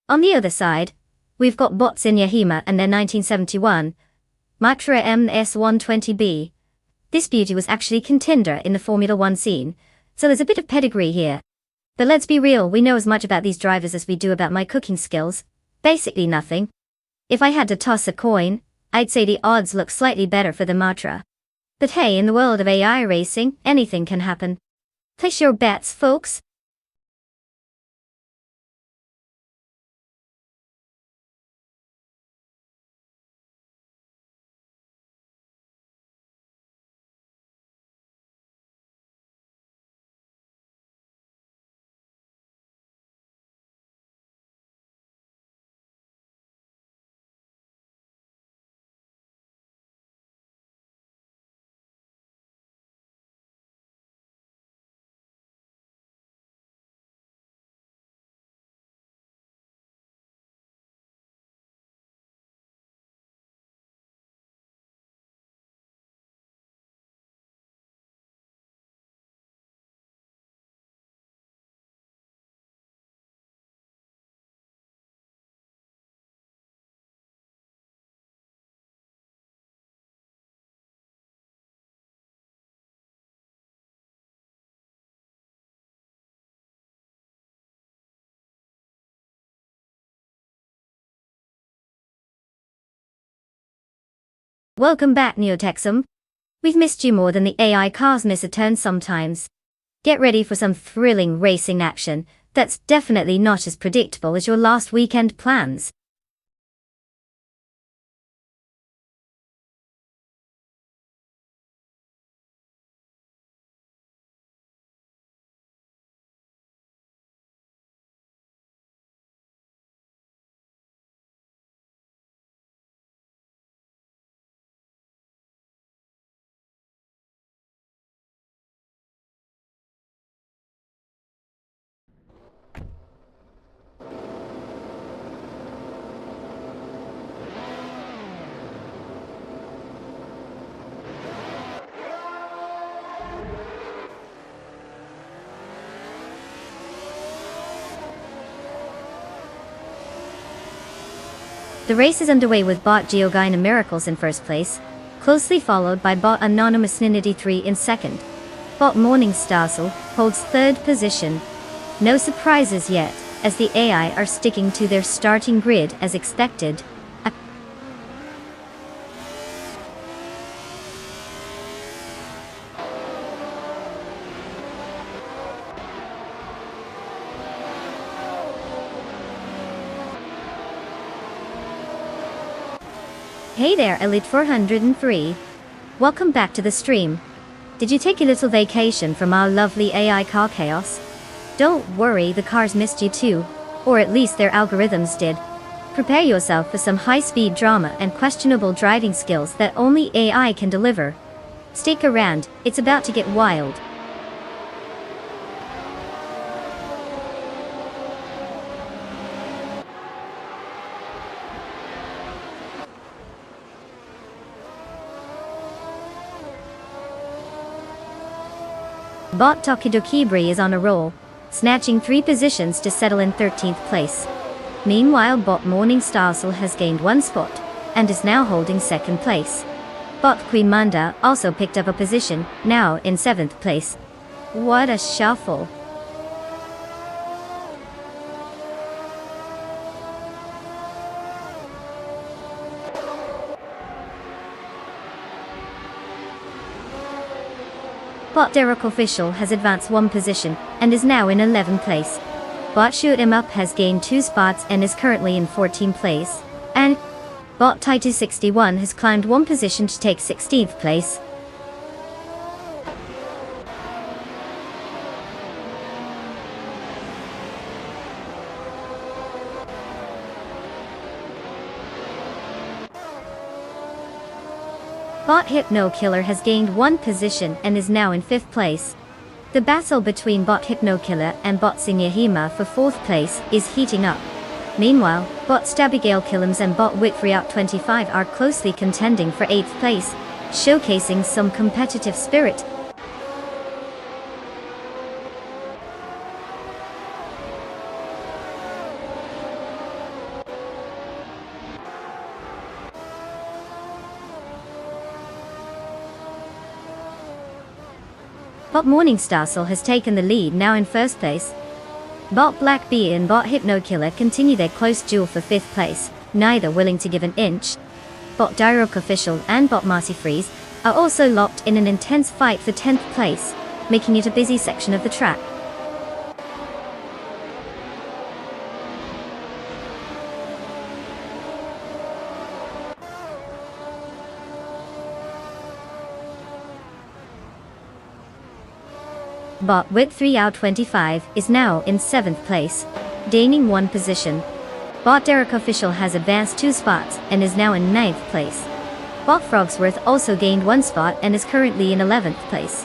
On the other side, we've got bots in Yahima and their 1971 Matra MS120B. This beauty was actually contender in the Formula 1 scene, so there's a bit of pedigree here. But let's be real, we know as much about these drivers as we do about my cooking skills. Basically nothing. If I had to toss a coin, I'd say the odds look slightly better for the Matra. But hey, in the world of AI racing, anything can happen. Place your bets, folks. Welcome back, Neotexum. We've missed you more than the AI cars miss a turn sometimes. Get ready for some thrilling racing action that's definitely not as predictable as your last weekend plans. The race is underway with bot Geogina Miracles in first place, closely followed by bot Anonymous Ninity 3 in second. Bot Morningstar holds third position. No surprises yet, as the AI are sticking to their starting grid as expected. Hey there, Elite 403. Welcome back to the stream. Did you take a little vacation from our lovely AI car chaos? Don't worry, the cars missed you too, or at least their algorithms did. Prepare yourself for some high-speed drama and questionable driving skills that only AI can deliver. Stick around, it's about to get wild. Bot Tokidokibri is on a roll, snatching 3 positions to settle in 13th place. Meanwhile, bot Morningstar has gained 1 spot, and is now holding 2nd place. Bot Queen Manda also picked up a position, now in 7th place. What a shuffle. Bot Derek Official has advanced 1 position, and is now in 11th place. Bot Shoot 'Em Up has gained 2 spots and is currently in 14th place. And bot Titus61 has climbed 1 position to take 16th place. Bot Hypno Killer has gained 1 position and is now in 5th place. The battle between bot Hypnokiller and bot Singyahima for 4th place is heating up. Meanwhile, bot Stabigale Killams and bot Witfreout25 are closely contending for 8th place, showcasing some competitive spirit. Bot Morningstarsel has taken the lead now in 1st place. Bot Black Bee and bot Hypnokiller continue their close duel for 5th place, neither willing to give an inch. Bot Dirok Official and bot Marty Freeze are also locked in an intense fight for 10th place, making it a busy section of the track. Bot Wit3out25 is now in 7th place, gaining 1 position. Bot Derek Official has advanced 2 spots and is now in 9th place. Bot Frogsworth also gained 1 spot and is currently in 11th place.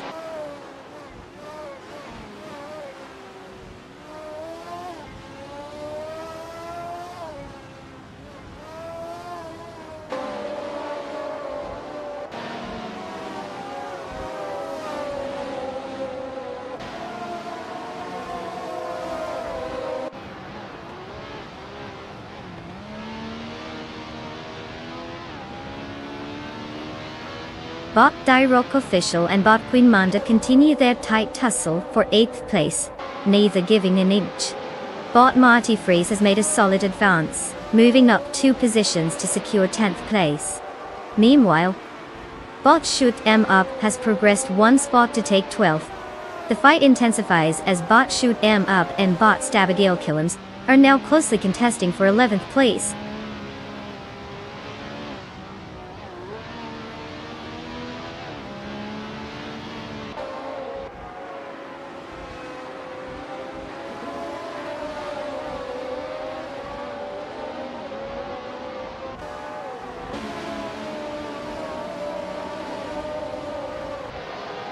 Bot Dirok Official and bot Queen Manda continue their tight tussle for 8th place, neither giving an inch. Bot Marty Freeze has made a solid advance, moving up 2 positions to secure 10th place. Meanwhile, bot Shoot 'em Up has progressed 1 spot to take 12th. The fight intensifies as bot Shoot 'em Up and bot Stabigale Killams are now closely contesting for 11th place.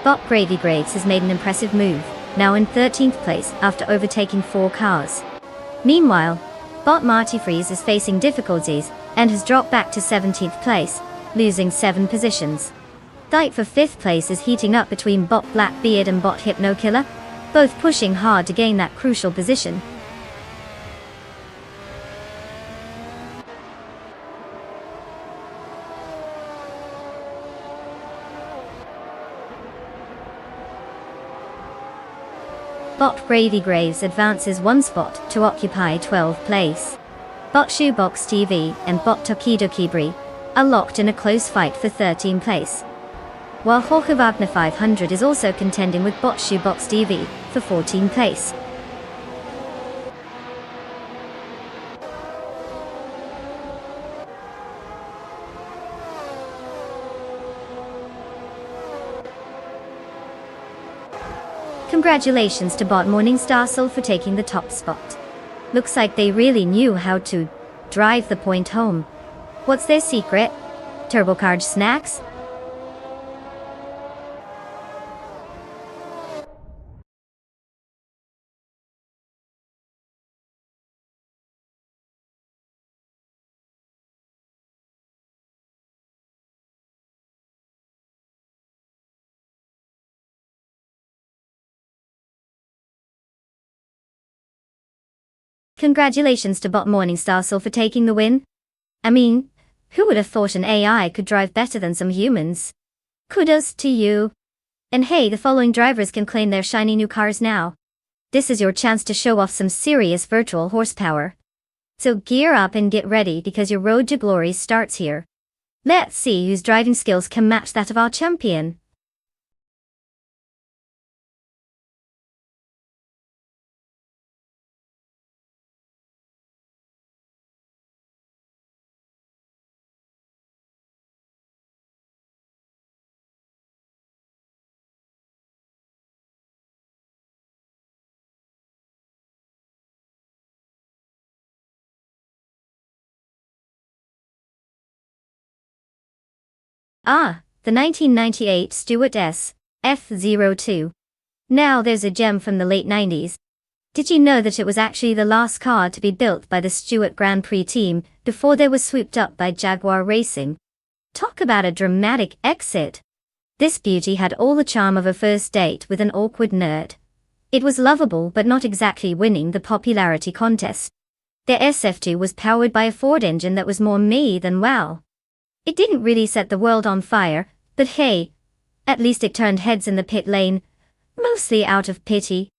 Bot Gravy Graves has made an impressive move, now in 13th place after overtaking 4 cars. Meanwhile, bot Marty Freeze is facing difficulties and has dropped back to 17th place, losing 7 positions. Fight for 5th place is heating up between bot Blackbeard and bot Hypnokiller, both pushing hard to gain that crucial position. Bot Gravy Graves advances 1 spot to occupy 12th place. Bot Shoebox TV and bot Tokidoki Bri are locked in a close fight for 13th place. While Jorge Wagner 500 is also contending with bot Shoebox TV for 14th place. Congratulations to bot Morningstarsel for taking the top spot. Looks like they really knew how to drive the point home. What's their secret? Turbocharged snacks? Congratulations to bot Morningstarsel for taking the win. I mean, who would have thought an AI could drive better than some humans? Kudos to you. And hey, the following drivers can claim their shiny new cars now. This is your chance to show off some serious virtual horsepower. So gear up and get ready because your road to glory starts here. Let's see whose driving skills can match that of our champion. Ah, the 1998 Stewart S. F02. Now there's a gem from the late 90s. Did you know that it was actually the last car to be built by the Stewart Grand Prix team before they were swooped up by Jaguar Racing? Talk about a dramatic exit. This beauty had all the charm of a first date with an awkward nerd. It was lovable but not exactly winning the popularity contest. Their SF2 was powered by a Ford engine that was more me than wow. It didn't really set the world on fire, but hey, at least it turned heads in the pit lane, mostly out of pity.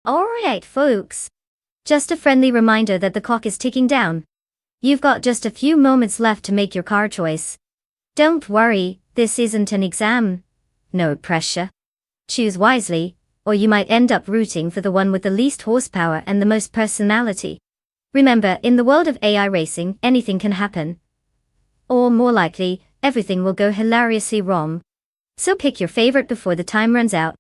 Alright folks. Just a friendly reminder that the clock is ticking down. You've got just a few moments left to make your car choice. Don't worry, this isn't an exam. No pressure. Choose wisely, or you might end up rooting for the one with the least horsepower and the most personality. Remember, in the world of AI racing, anything can happen. Or more likely, everything will go hilariously wrong. So pick your favorite before the time runs out.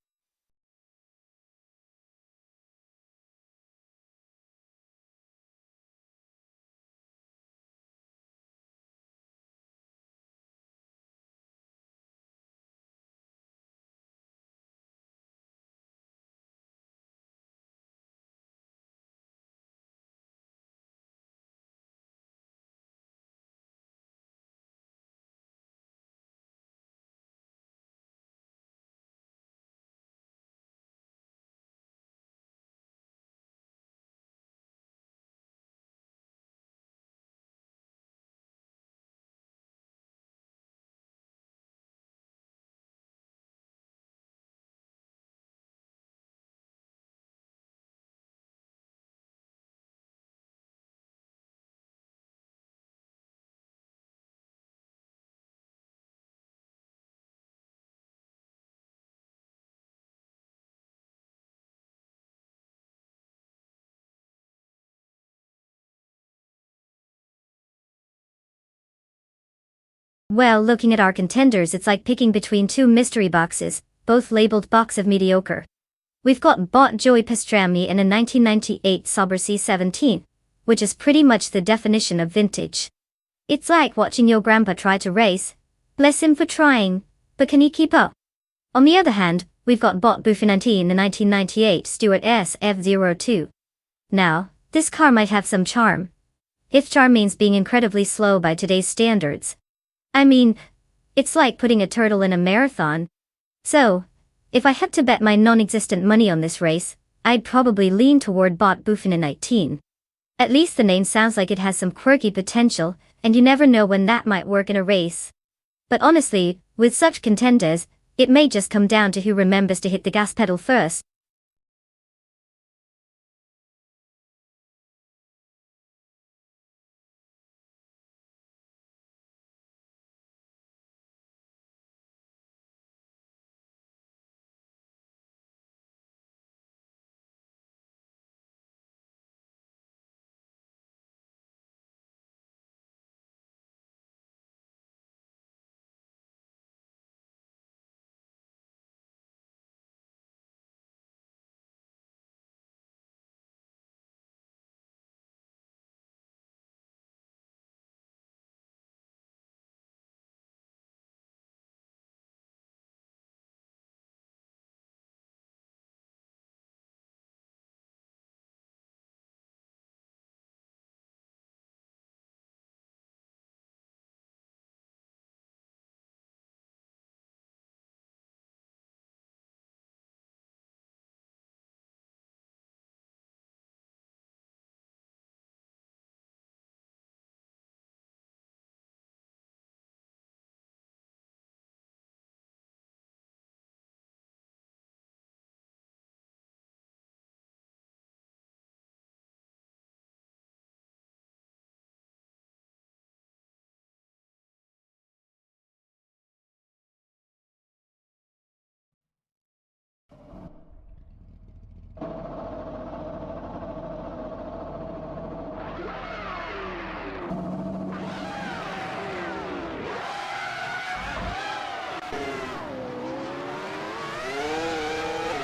Well, looking at our contenders, it's like picking between two mystery boxes, both labeled box of mediocre. We've got bought Joey Pastrami in a 1998 Sauber C17, which is pretty much the definition of vintage. It's like watching your grandpa try to race. Bless him for trying, but can he keep up? On the other hand, we've got bought Buffinanti in the 1998 Stewart SF02. Now, this car might have some charm. If charm means being incredibly slow by today's standards. I mean, it's like putting a turtle in a marathon. So, if I had to bet my non-existent money on this race, I'd probably lean toward bought Buffin in 19. At least the name sounds like it has some quirky potential, and you never know when that might work in a race. But honestly, with such contenders, it may just come down to who remembers to hit the gas pedal first.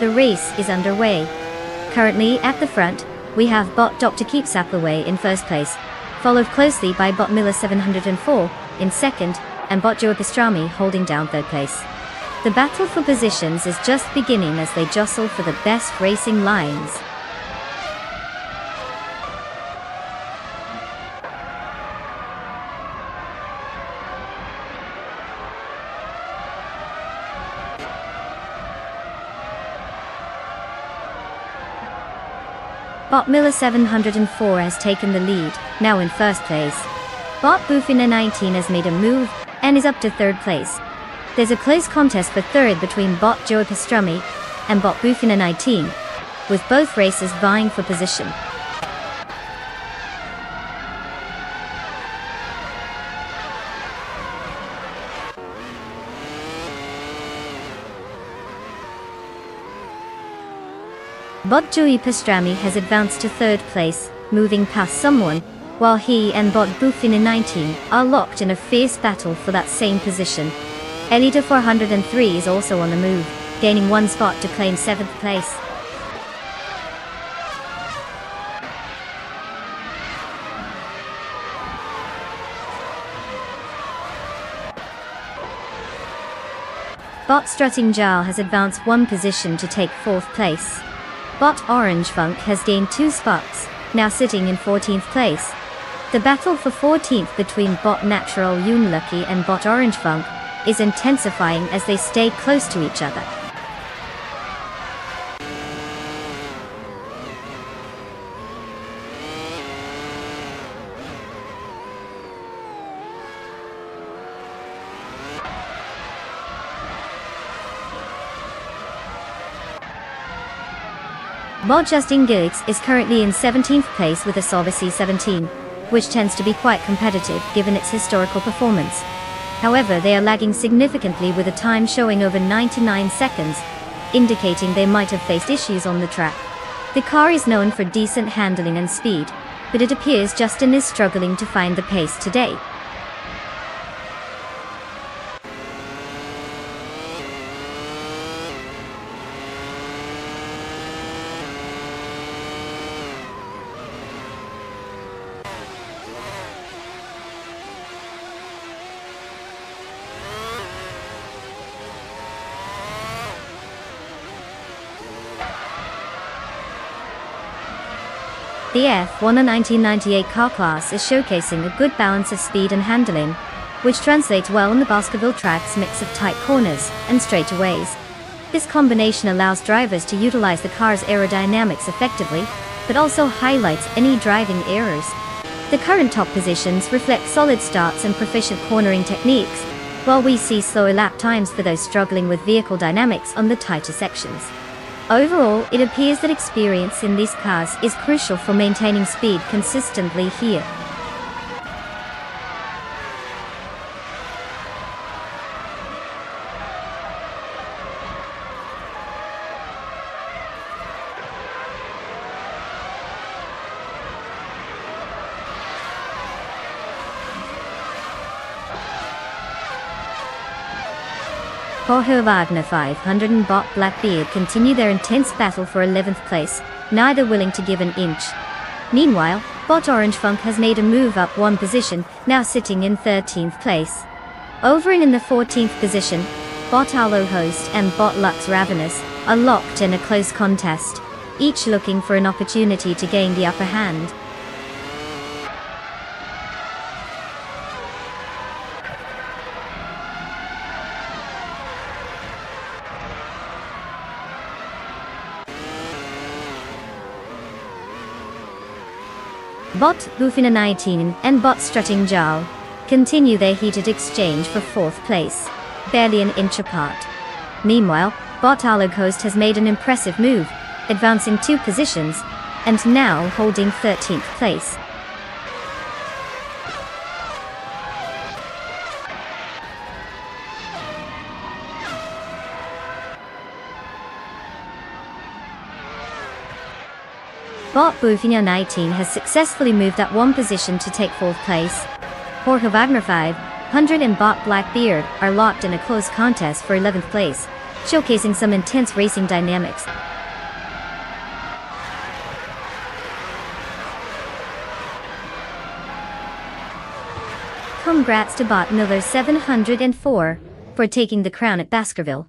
The race is underway. Currently at the front, we have bot Dr. Keeps Appleway in first place, followed closely by bot Miller 704 in second, and bot Joe Pastrami holding down third place. The battle for positions is just beginning as they jostle for the best racing lines. Bot Miller 704 has taken the lead, now in first place. Bot Bufina 19 has made a move, and is up to third place. There's a close contest for third between bot Joe Pastrami and bot Bufina 19, with both racers vying for position. Bot Joey Pastrami has advanced to third place, moving past someone, while he and bot Bufina 19 are locked in a fierce battle for that same position. Elita 403 is also on the move, gaining one spot to claim 7th place. Bot Strutting Jarl has advanced one position to take 4th place. Bot Orange Funk has gained 2 spots, now sitting in 14th place. The battle for 14th between bot Natural Unlucky and bot Orange Funk is intensifying as they stay close to each other. Bot Justin Giggs is currently in 17th place with a Solvacy 17, which tends to be quite competitive given its historical performance. However, they are lagging significantly with a time showing over 99 seconds, indicating they might have faced issues on the track. The car is known for decent handling and speed, but it appears Justin is struggling to find the pace today. The F1 1998 car class is showcasing a good balance of speed and handling, which translates well on the Baskerville track's mix of tight corners and straightaways. This combination allows drivers to utilize the car's aerodynamics effectively, but also highlights any driving errors. The current top positions reflect solid starts and proficient cornering techniques, while we see slower lap times for those struggling with vehicle dynamics on the tighter sections. Overall, it appears that experience in these cars is crucial for maintaining speed consistently here. Jorge Wagner 500 and bot Blackbeard continue their intense battle for 11th place, neither willing to give an inch. Meanwhile, bot Orange Funk has made a move up one position, now sitting in 13th place. Over and in the 14th position, bot Arlo Host and bot Lux Ravenous are locked in a close contest, each looking for an opportunity to gain the upper hand. Bot Bufina 19 and bot Strutting Jarl continue their heated exchange for 4th place, barely an inch apart. Meanwhile, bot Arlo Host has made an impressive move, advancing 2 positions, and now holding 13th place. Bot Bufina 19 has successfully moved up one position to take 4th place. Jorge Wagner 500 and bot Blackbeard are locked in a close contest for 11th place, showcasing some intense racing dynamics. Congrats to Bot Miller 704 for taking the crown at Baskerville.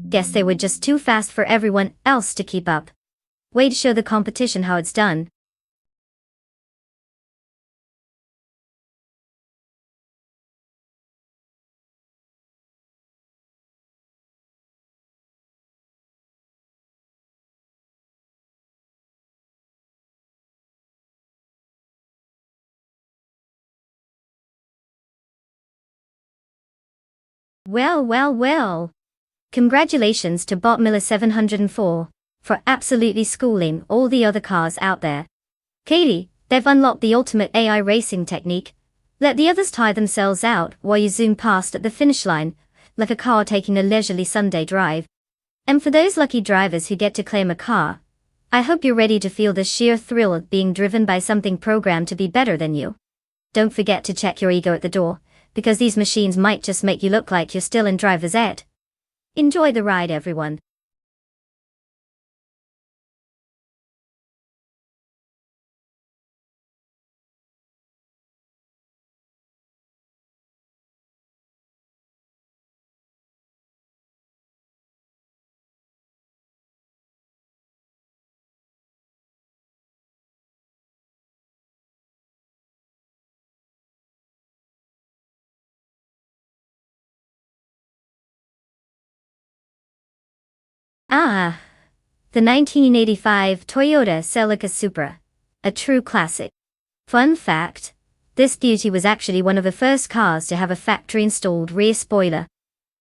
Guess they were just too fast for everyone else to keep up. Way to show the competition how it's done. Well. Congratulations to Bot Miller 704 for absolutely schooling all the other cars out there. Katie, they've unlocked the ultimate AI racing technique. Let the others tire themselves out while you zoom past at the finish line, like a car taking a leisurely Sunday drive. And for those lucky drivers who get to claim a car, I hope you're ready to feel the sheer thrill of being driven by something programmed to be better than you. Don't forget to check your ego at the door, because these machines might just make you look like you're still in driver's ed. Enjoy the ride, everyone. Ah, the 1985 Toyota Celica Supra. A true classic. Fun fact, this beauty was actually one of the first cars to have a factory-installed rear spoiler.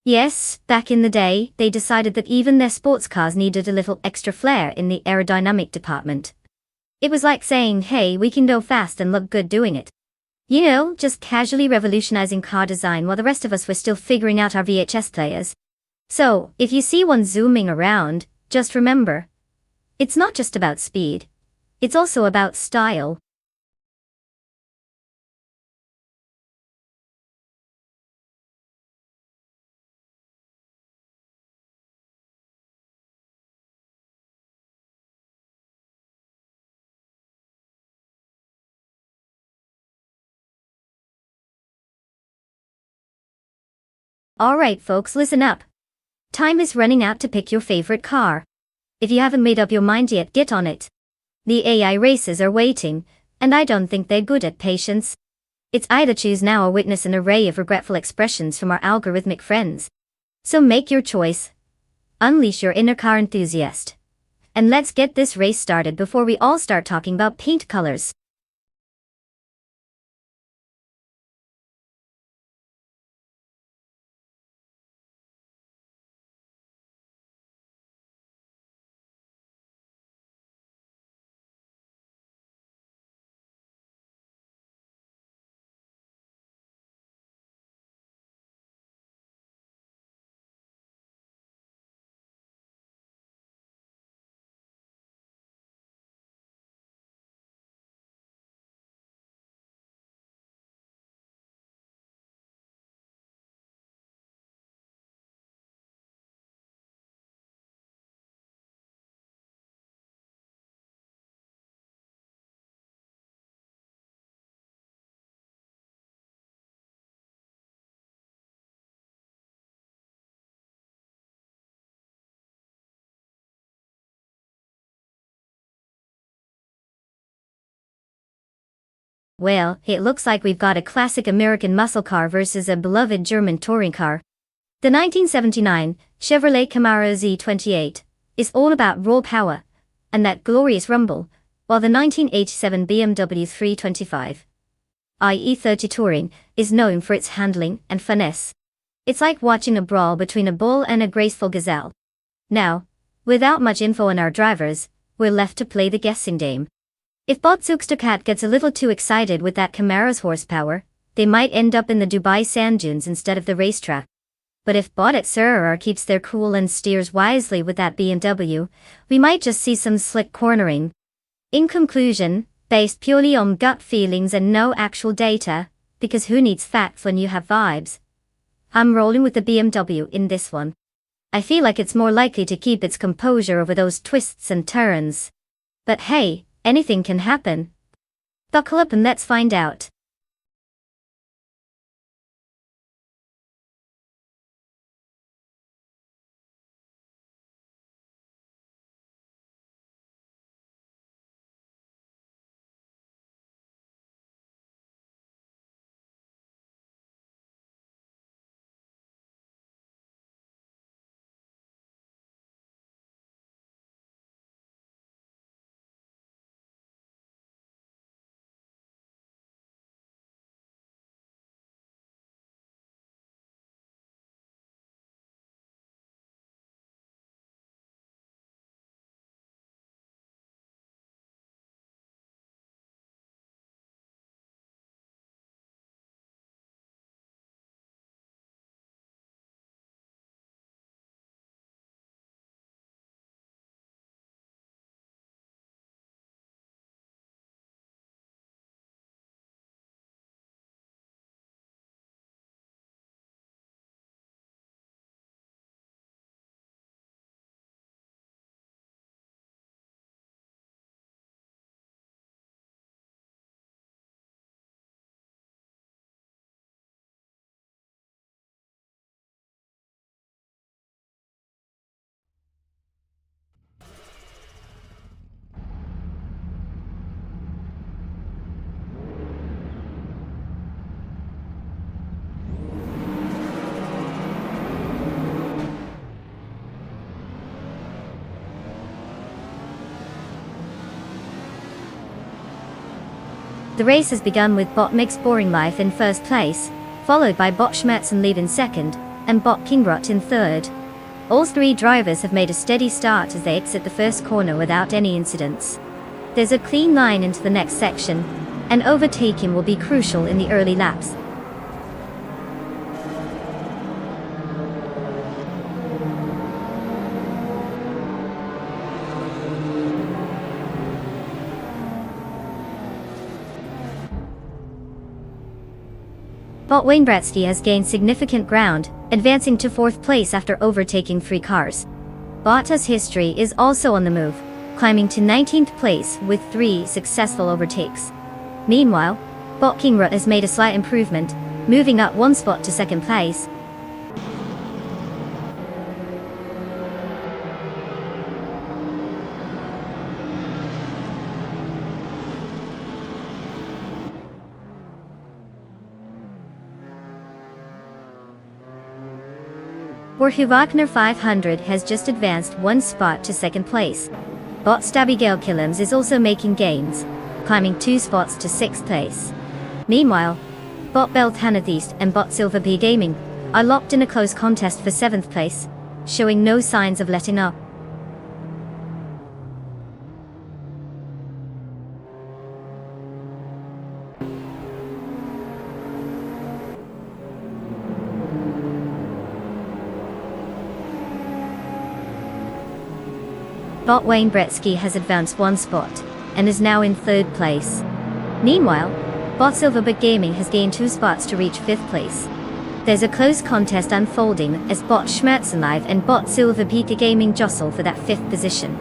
Yes, back in the day, they decided that even their sports cars needed a little extra flair in the aerodynamic department. It was like saying, hey, we can go fast and look good doing it. You know, just casually revolutionizing car design while the rest of us were still figuring out our VHS players. So, if you see one zooming around, just remember, it's not just about speed. It's also about style. Alright folks, listen up. Time is running out to pick your favorite car. If you haven't made up your mind yet, get on it. The AI races are waiting, and I don't think they're good at patience. It's either choose now or witness an array of regretful expressions from our algorithmic friends. So make your choice. Unleash your inner car enthusiast. And let's get this race started before we all start talking about paint colors. Well, it looks like we've got a classic American muscle car versus a beloved German touring car. The 1979 Chevrolet Camaro Z28 is all about raw power and that glorious rumble, while the 1987 BMW 325 IE30 Touring is known for its handling and finesse. It's like watching a brawl between a bull and a graceful gazelle. Now, without much info on our drivers, we're left to play the guessing game. If Botsuxtercat gets a little too excited with that Camaro's horsepower, they might end up in the Dubai sand dunes instead of the racetrack. But if Bot at Sir keeps their cool and steers wisely with that BMW, we might just see some slick cornering. In conclusion, based purely on gut feelings and no actual data, because who needs facts when you have vibes? I'm rolling with the BMW in this one. I feel like it's more likely to keep its composure over those twists and turns. But hey, anything can happen. Buckle up and let's find out. The race has begun with Bot Mix Boring Life in first place, followed by Bot Schmerzenlieb in second, and Bot Kingrot in third. All three drivers have made a steady start as they exit the first corner without any incidents. There's a clean line into the next section, and overtaking will be crucial in the early laps. Bot Wainbretsky has gained significant ground, advancing to fourth place after overtaking 3 cars. Bottas' history is also on the move, climbing to 19th place with 3 successful overtakes. Meanwhile, Bot Kingrot has made a slight improvement, moving up 1 spot to second place. Borja Wagner 500 has just advanced 1 spot to second place. Bot Stabigale Killams is also making gains, climbing 2 spots to 6th place. Meanwhile, Bot Belthanatheist and Bot Silver P Gaming are locked in a close contest for 7th place, showing no signs of letting up. Bot Wainbretsky has advanced 1 spot, and is now in 3rd place. Meanwhile, Bot Silverbird Gaming has gained 2 spots to reach 5th place. There's a close contest unfolding as Bot Schmerzenlive and Bot Silver Pika Gaming jostle for that 5th position.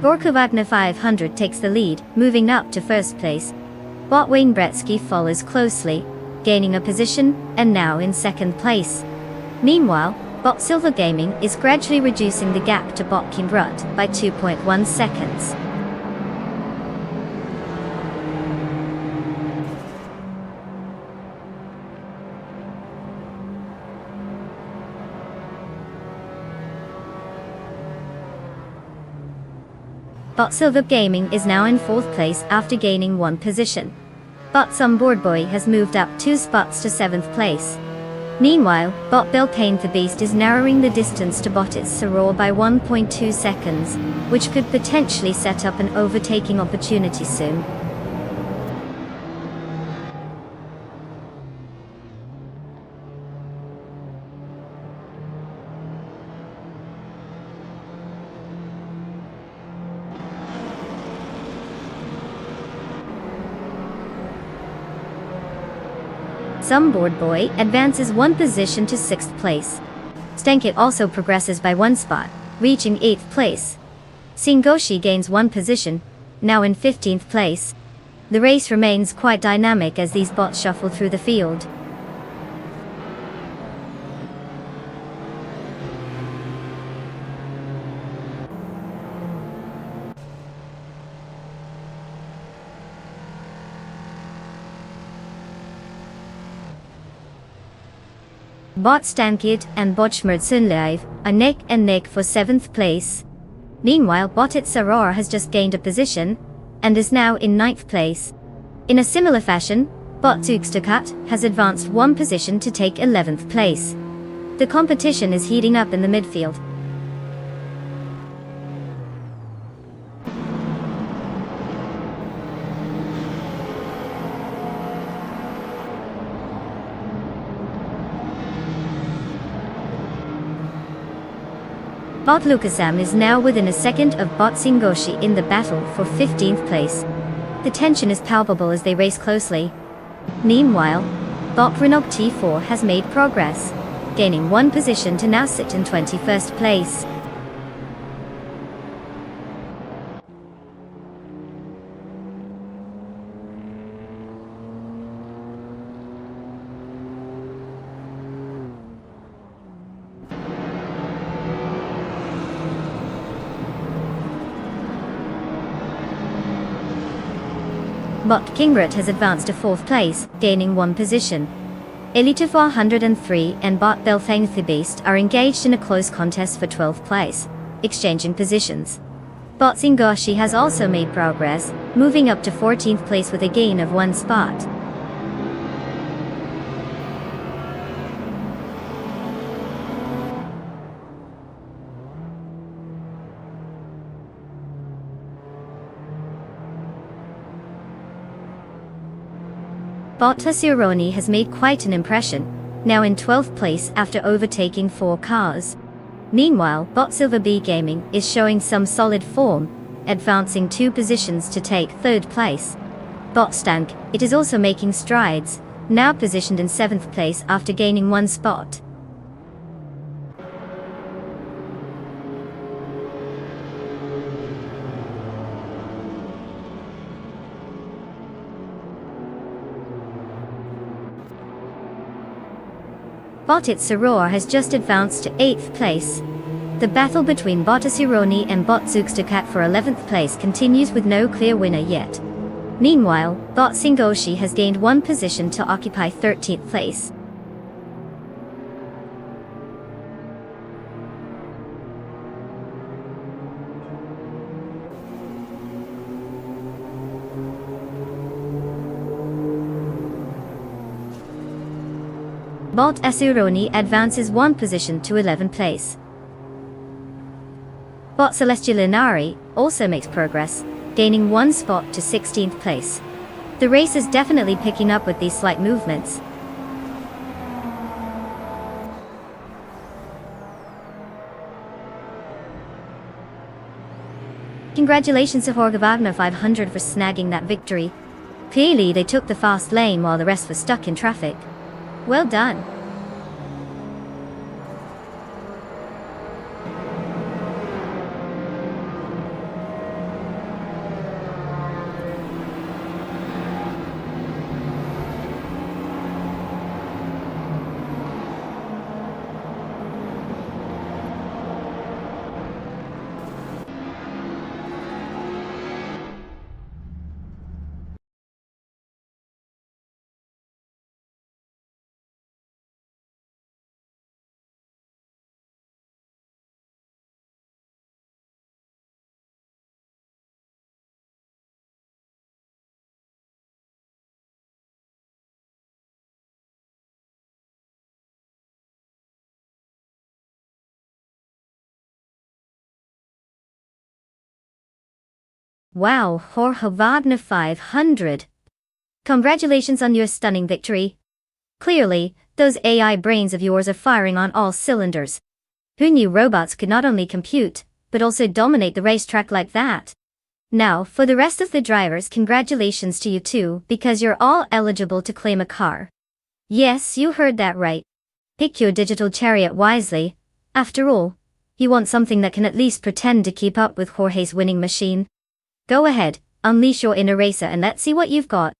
Borja Wagner 500 takes the lead, moving up to 1st place. Bot Wainbretsky follows closely, gaining a position, and now in 2nd place. Meanwhile, Bot Silver Gaming is gradually reducing the gap to Bot Kingrot by 2.1 seconds. Bot Silver Gaming is now in 4th place after gaining 1 position. Bot Boy has moved up 2 spots to 7th place. Meanwhile, Bot Belpain the Beast is narrowing the distance to Bottas Saror by 1.2 seconds, which could potentially set up an overtaking opportunity soon. Some board boy advances one position to 6th place. Stankit also progresses by one spot, reaching 8th place. Singoshi gains one position, now in 15th place. The race remains quite dynamic as these bots shuffle through the field. Bot Stankit and Bot Schmerzenlive are neck and neck for 7th place. Meanwhile, Bot Saror has just gained a position and is now in 9th place. In a similar fashion, Bot Zugstakat has advanced one position to take 11th place. The competition is heating up in the midfield. Bot Lukasam is now within a second of Bot Singoshi in the battle for 15th place. The tension is palpable as they race closely. Meanwhile, Bot Renog T4 has made progress, gaining one position to now sit in 21st place. Bot Kingrat has advanced to 4th place, gaining one position. Elite 403 and Bot Belthangthibist are engaged in a close contest for 12th place, exchanging positions. Bot Singoshi has also made progress, moving up to 14th place with a gain of one spot. Bot Tasironi has made quite an impression, now in 12th place after overtaking 4 cars. Meanwhile, Bot Silver B Gaming is showing some solid form, advancing 2 positions to take 3rd place. Bot Stank, it is also making strides, now positioned in 7th place after gaining one spot. Bot Saror has just advanced to 8th place. The battle between Bot Asironi and Bot Zugstakat for 11th place continues with no clear winner yet. Meanwhile, Bot Singoshi has gained one position to occupy 13th place. Bot Asironi advances one position to 11th place. Bot Celestial Inari also makes progress, gaining one spot to 16th place. The race is definitely picking up with these slight movements. Congratulations to Horgavagna 500 for snagging that victory. Clearly they took the fast lane while the rest was stuck in traffic. Well done. Wow, Horgavagna 500. Congratulations on your stunning victory. Clearly, those AI brains of yours are firing on all cylinders. Who knew robots could not only compute, but also dominate the racetrack like that? Now, for the rest of the drivers, congratulations to you too, because you're all eligible to claim a car. Yes, you heard that right. Pick your digital chariot wisely. After all, you want something that can at least pretend to keep up with Jorge's winning machine. Go ahead, unleash your inner racer and let's see what you've got.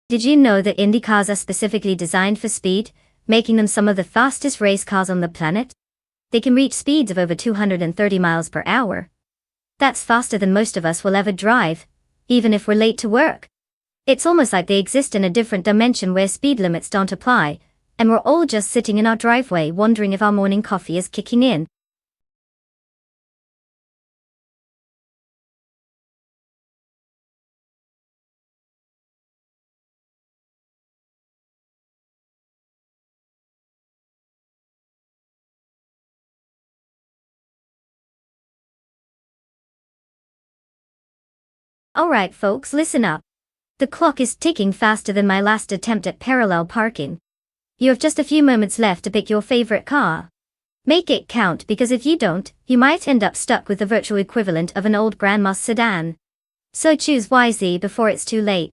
Did you know that Indy cars are specifically designed for speed, making them some of the fastest race cars on the planet? They can reach speeds of over 230 miles per hour. That's faster than most of us will ever drive, even if we're late to work. It's almost like they exist in a different dimension where speed limits don't apply, and we're all just sitting in our driveway wondering if our morning coffee is kicking in. Alright folks, listen up. The clock is ticking faster than my last attempt at parallel parking. You have just a few moments left to pick your favorite car. Make it count because if you don't, you might end up stuck with the virtual equivalent of an old grandma's sedan. So choose wisely before it's too late.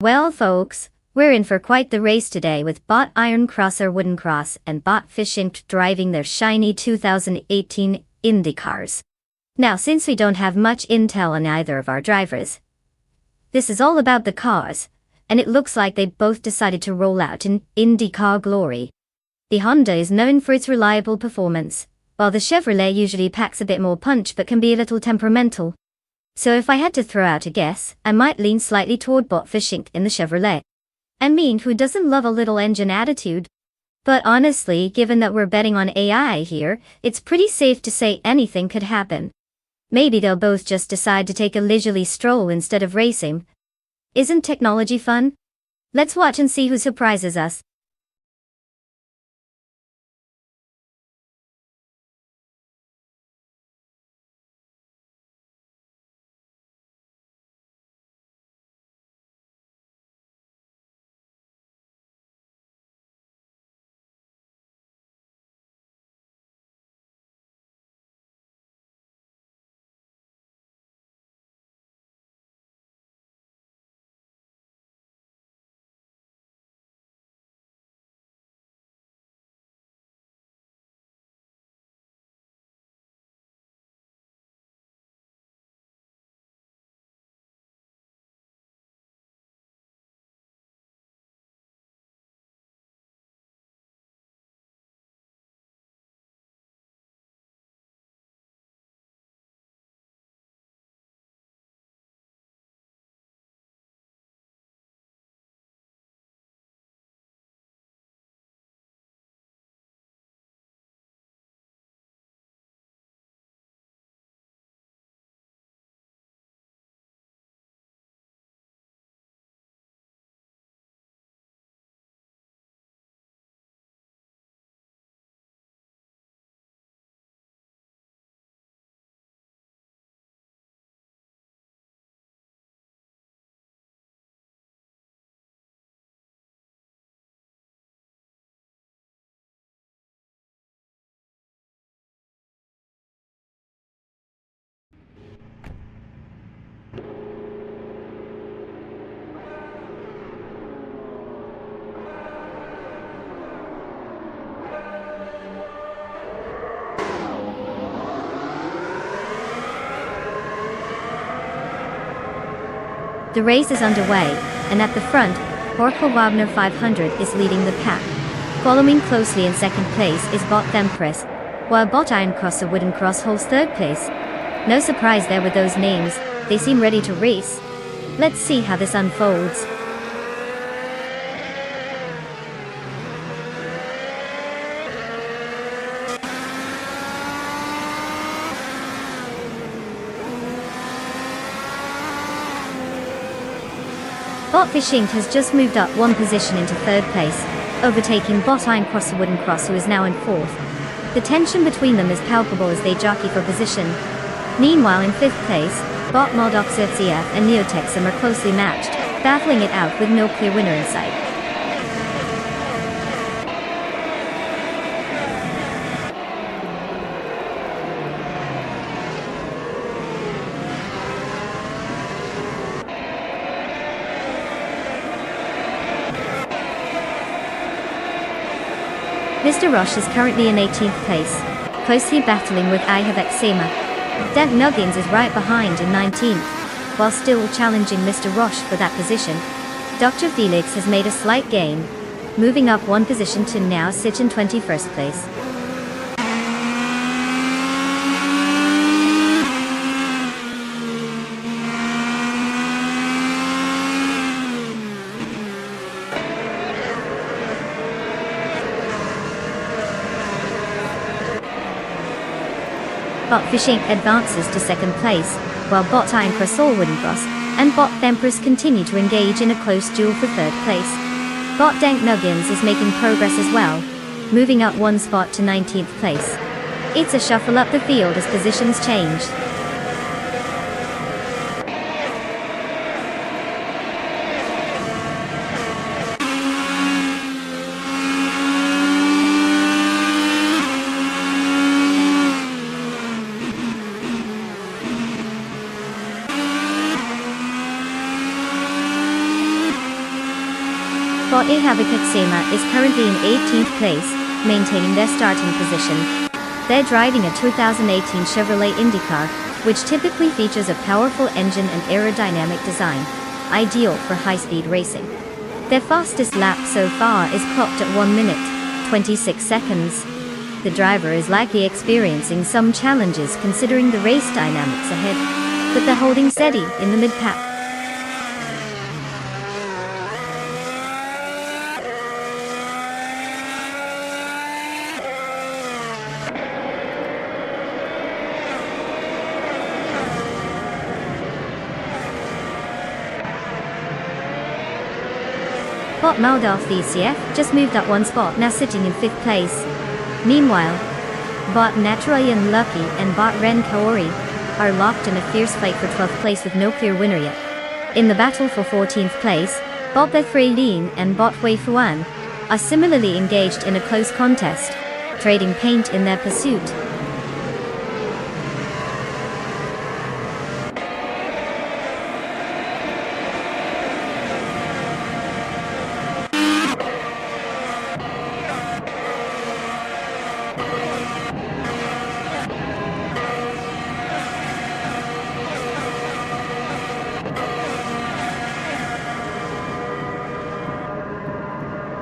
Well folks, we're in for quite the race today with Bot Iron Crosser Wooden Cross and Bot Fish Inc. driving their shiny 2018 Indy cars. Now since we don't have much intel on either of our drivers, this is all about the cars, and it looks like they both decided to roll out in IndyCar glory. The Honda is known for its reliable performance, while the Chevrolet usually packs a bit more punch but can be a little temperamental. So if I had to throw out a guess, I might lean slightly toward Bot Fish Inc. in the Chevrolet. I mean, who doesn't love a little engine attitude? But honestly, given that we're betting on AI here, it's pretty safe to say anything could happen. Maybe they'll both just decide to take a leisurely stroll instead of racing. Isn't technology fun? Let's watch and see who surprises us. The race is underway, and at the front, Orko Wagner 500 is leading the pack. Following closely in second place is Bot Thempress, while Bot Iron Cross Wooden Cross holds third place. No surprise there with those names, they seem ready to race. Let's see how this unfolds. Bot Fishing has just moved up one position into third place, overtaking Bot Iron Cross Wooden Cross, who is now in fourth. The tension between them is palpable as they jockey for position. Meanwhile, in fifth place, Bot Modoc ZCF and Neotexum are closely matched, battling it out with no clear winner in sight. Mr. Roche is currently in 18th place, closely battling with I Have Eczema. Dank Nuggins is right behind in 19th, while still challenging Mr. Roche for that position. Dr. Felix has made a slight gain, moving up one position to now sit in 21st place. Bot Fishing advances to second place, while Bot Iron Cross Wooden Cross and Bot Thempress continue to engage in a close duel for third place. Bot Dank Nuggins is making progress as well, moving up one spot to 19th place. It's a shuffle up the field as positions change. Bot I Have Eczema is currently in 18th place, maintaining their starting position. They're driving a 2018 Chevrolet IndyCar, which typically features a powerful engine and aerodynamic design, ideal for high-speed racing. Their fastest lap so far is clocked at 1 minute, 26 seconds. The driver is likely experiencing some challenges considering the race dynamics ahead, but they're holding steady in the mid-pack. Bot Maldorf VCF just moved up one spot, now sitting in 5th place. Meanwhile, Bot Naturalian Lucky and Bot Ren Kaori are locked in a fierce fight for 12th place with no clear winner yet. In the battle for 14th place, Bot Bethraylin and Bot Wei Fuan are similarly engaged in a close contest, trading paint in their pursuit.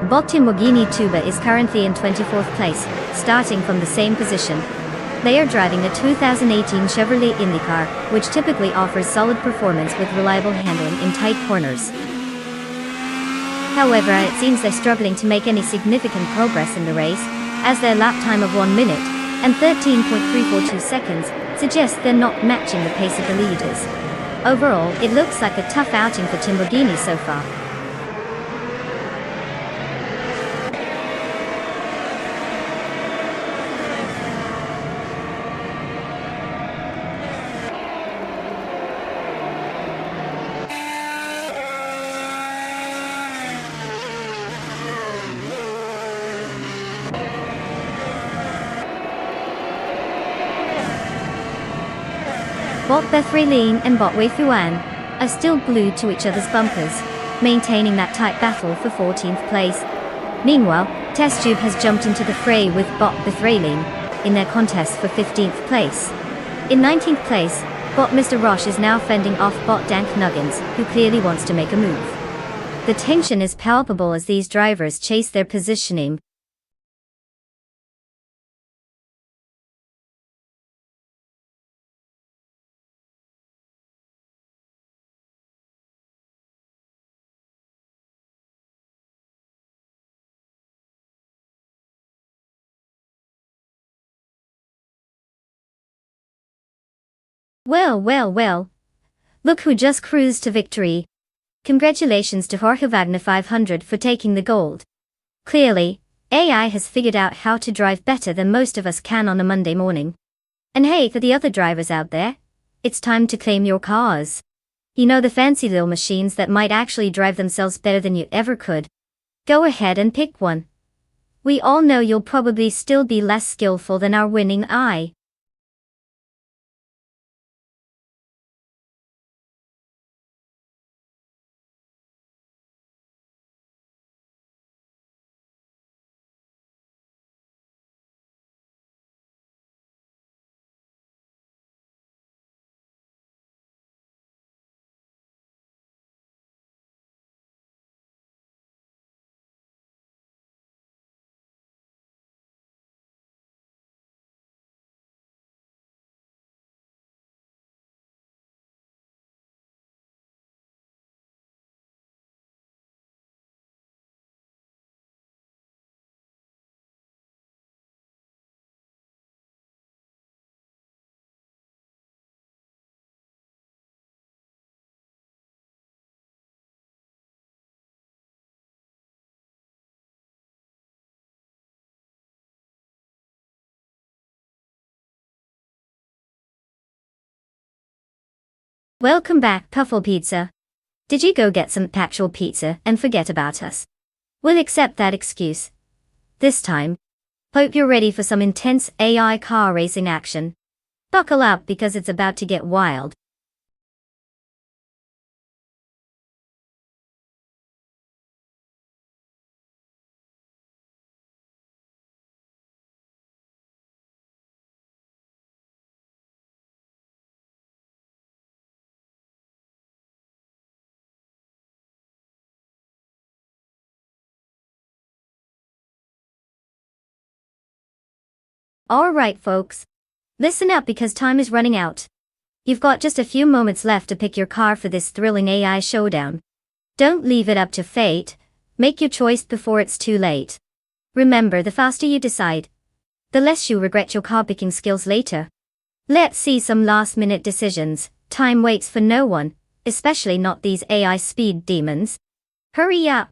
Bot Timogini Tuba is currently in 24th place, starting from the same position. They are driving a 2018 Chevrolet IndyCar, which typically offers solid performance with reliable handling in tight corners. However, it seems they're struggling to make any significant progress in the race, as their lap time of 1 minute and 13.342 seconds suggests they're not matching the pace of the leaders. Overall, it looks like a tough outing for Timogini so far. Bot Bethraylin and Bot Wei Fuan are still glued to each other's bumpers, maintaining that tight battle for 14th place. Meanwhile, Test Tube has jumped into the fray with Bot Bethraylin in their contest for 15th place. In 19th place, Bot Mr. Roche is now fending off Bot Dank Nuggins, who clearly wants to make a move. The tension is palpable as these drivers chase their positioning. Well, well, well. Look who just cruised to victory. Congratulations to Jorge Wagner 500 for taking the gold. Clearly, AI has figured out how to drive better than most of us can on a Monday morning. And hey, for the other drivers out there, it's time to claim your cars. You know, the fancy little machines that might actually drive themselves better than you ever could. Go ahead and pick one. We all know you'll probably still be less skillful than our winning eye. Welcome back, Puffle Pizza. Did you go get some actual pizza and forget about us? We'll accept that excuse. This time, hope you're ready for some intense AI car racing action. Buckle up because it's about to get wild. Alright folks. Listen up because time is running out. You've got just a few moments left to pick your car for this thrilling AI showdown. Don't leave it up to fate. Make your choice before it's too late. Remember, the faster you decide, the less you regret your car picking skills later. Let's see some last-minute decisions. Time waits for no one, especially not these AI speed demons. Hurry up!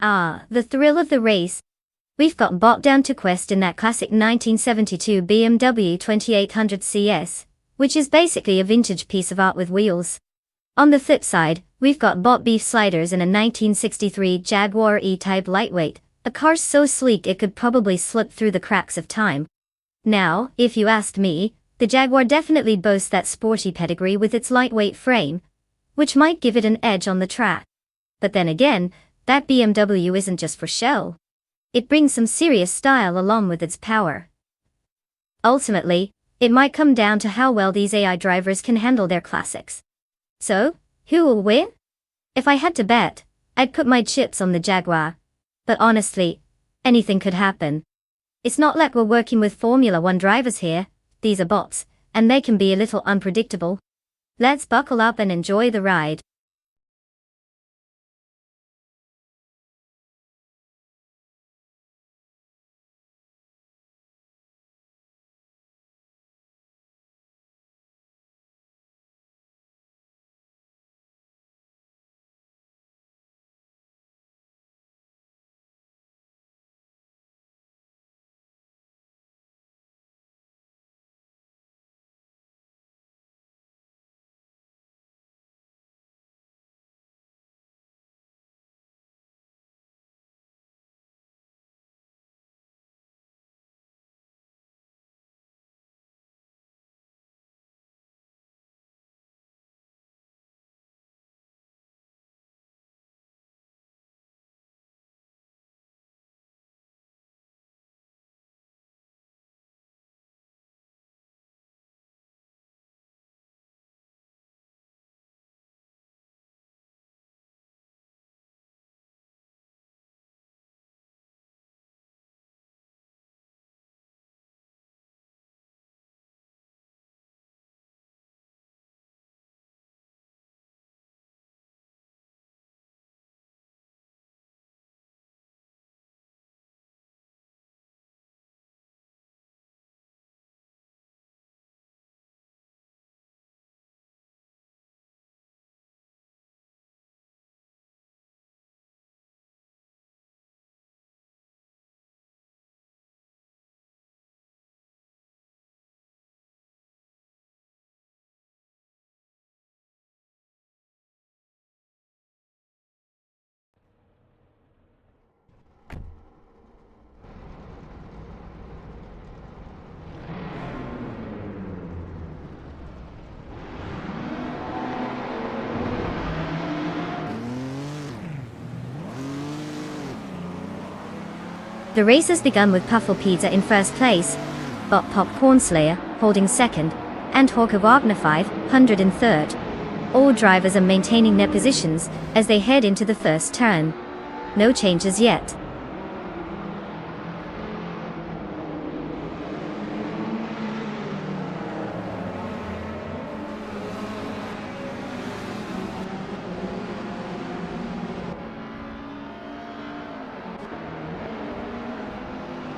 Ah, the thrill of the race. We've got bogged down to quest in that classic 1972 BMW 2800 CS, which is basically a vintage piece of art with wheels. On the flip side, we've got bought beef sliders in a 1963 Jaguar E-Type lightweight, a car so sleek it could probably slip through the cracks of time. Now, if you asked me, the Jaguar definitely boasts that sporty pedigree with its lightweight frame, which might give it an edge on the track. But then again, that BMW isn't just for show. It brings some serious style along with its power. Ultimately, it might come down to how well these AI drivers can handle their classics. So, who will win? If I had to bet, I'd put my chips on the Jaguar. But honestly, anything could happen. It's not like we're working with Formula One drivers here. These are bots, and they can be a little unpredictable. Let's buckle up and enjoy the ride. The race has begun with Puffle Pizza in first place, Bot Popcorn Slayer holding second, and Jorge Wagner 500 in third. All drivers are maintaining their positions as they head into the first turn. No changes yet.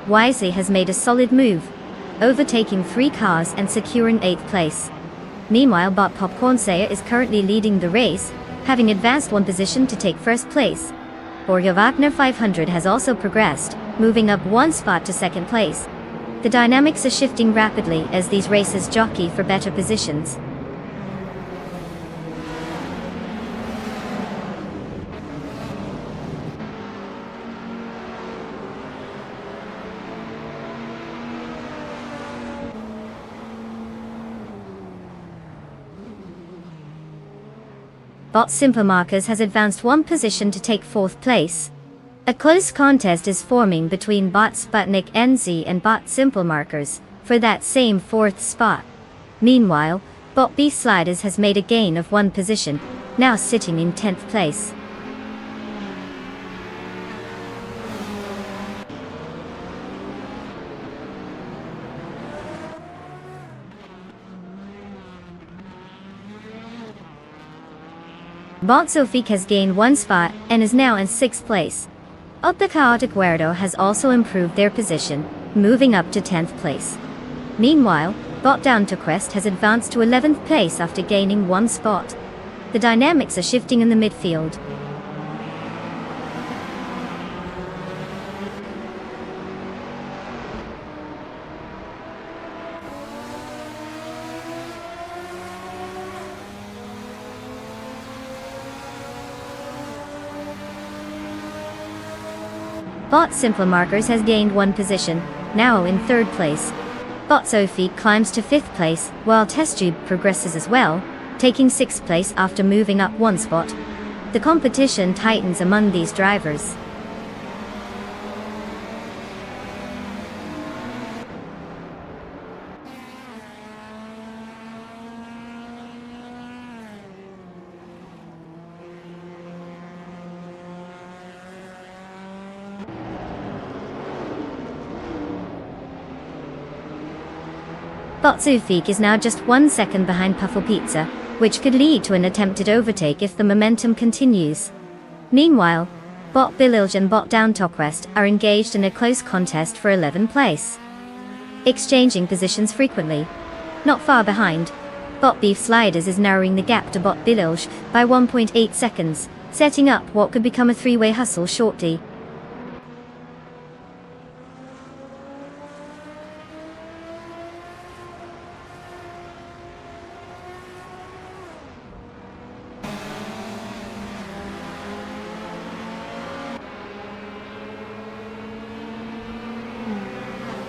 Wisely has made a solid move, overtaking 3 cars and securing 8th place. Meanwhile, Bot Popcorn Slayer is currently leading the race, having advanced 1 position to take first place. Jorge Wagner 500 has also progressed, moving up 1 spot to 2nd place. The dynamics are shifting rapidly as these racers jockey for better positions. Bot Simple Markers has advanced 1 position to take 4th place. A close contest is forming between Bot Sputnik NZ and Bot Simple Markers for that same 4th spot. Meanwhile, Bot B Sliders has made a gain of 1 position, now sitting in 10th place. Bot Sofik has gained 1 spot and is now in 6th place. Bot the Chaotic Weirdo has also improved their position, moving up to 10th place. Meanwhile, Bot Down to Quest has advanced to 11th place after gaining 1 spot. The dynamics are shifting in the midfield. Bot Simple Markers has gained 1 position, now in 3rd place. Bot Sophie climbs to 5th place, while Testtube progresses as well, taking 6th place after moving up 1 spot. The competition tightens among these drivers. Bot Sofik is now just 1 second behind Puffle Pizza, which could lead to an attempted overtake if the momentum continues. Meanwhile, Bot Bililge and Bot Down to Quest are engaged in a close contest for 11th place, exchanging positions frequently. Not far behind, Bot Beef Sliders is narrowing the gap to Bot Bililge by 1.8 seconds, setting up what could become a 3-way hustle shortly.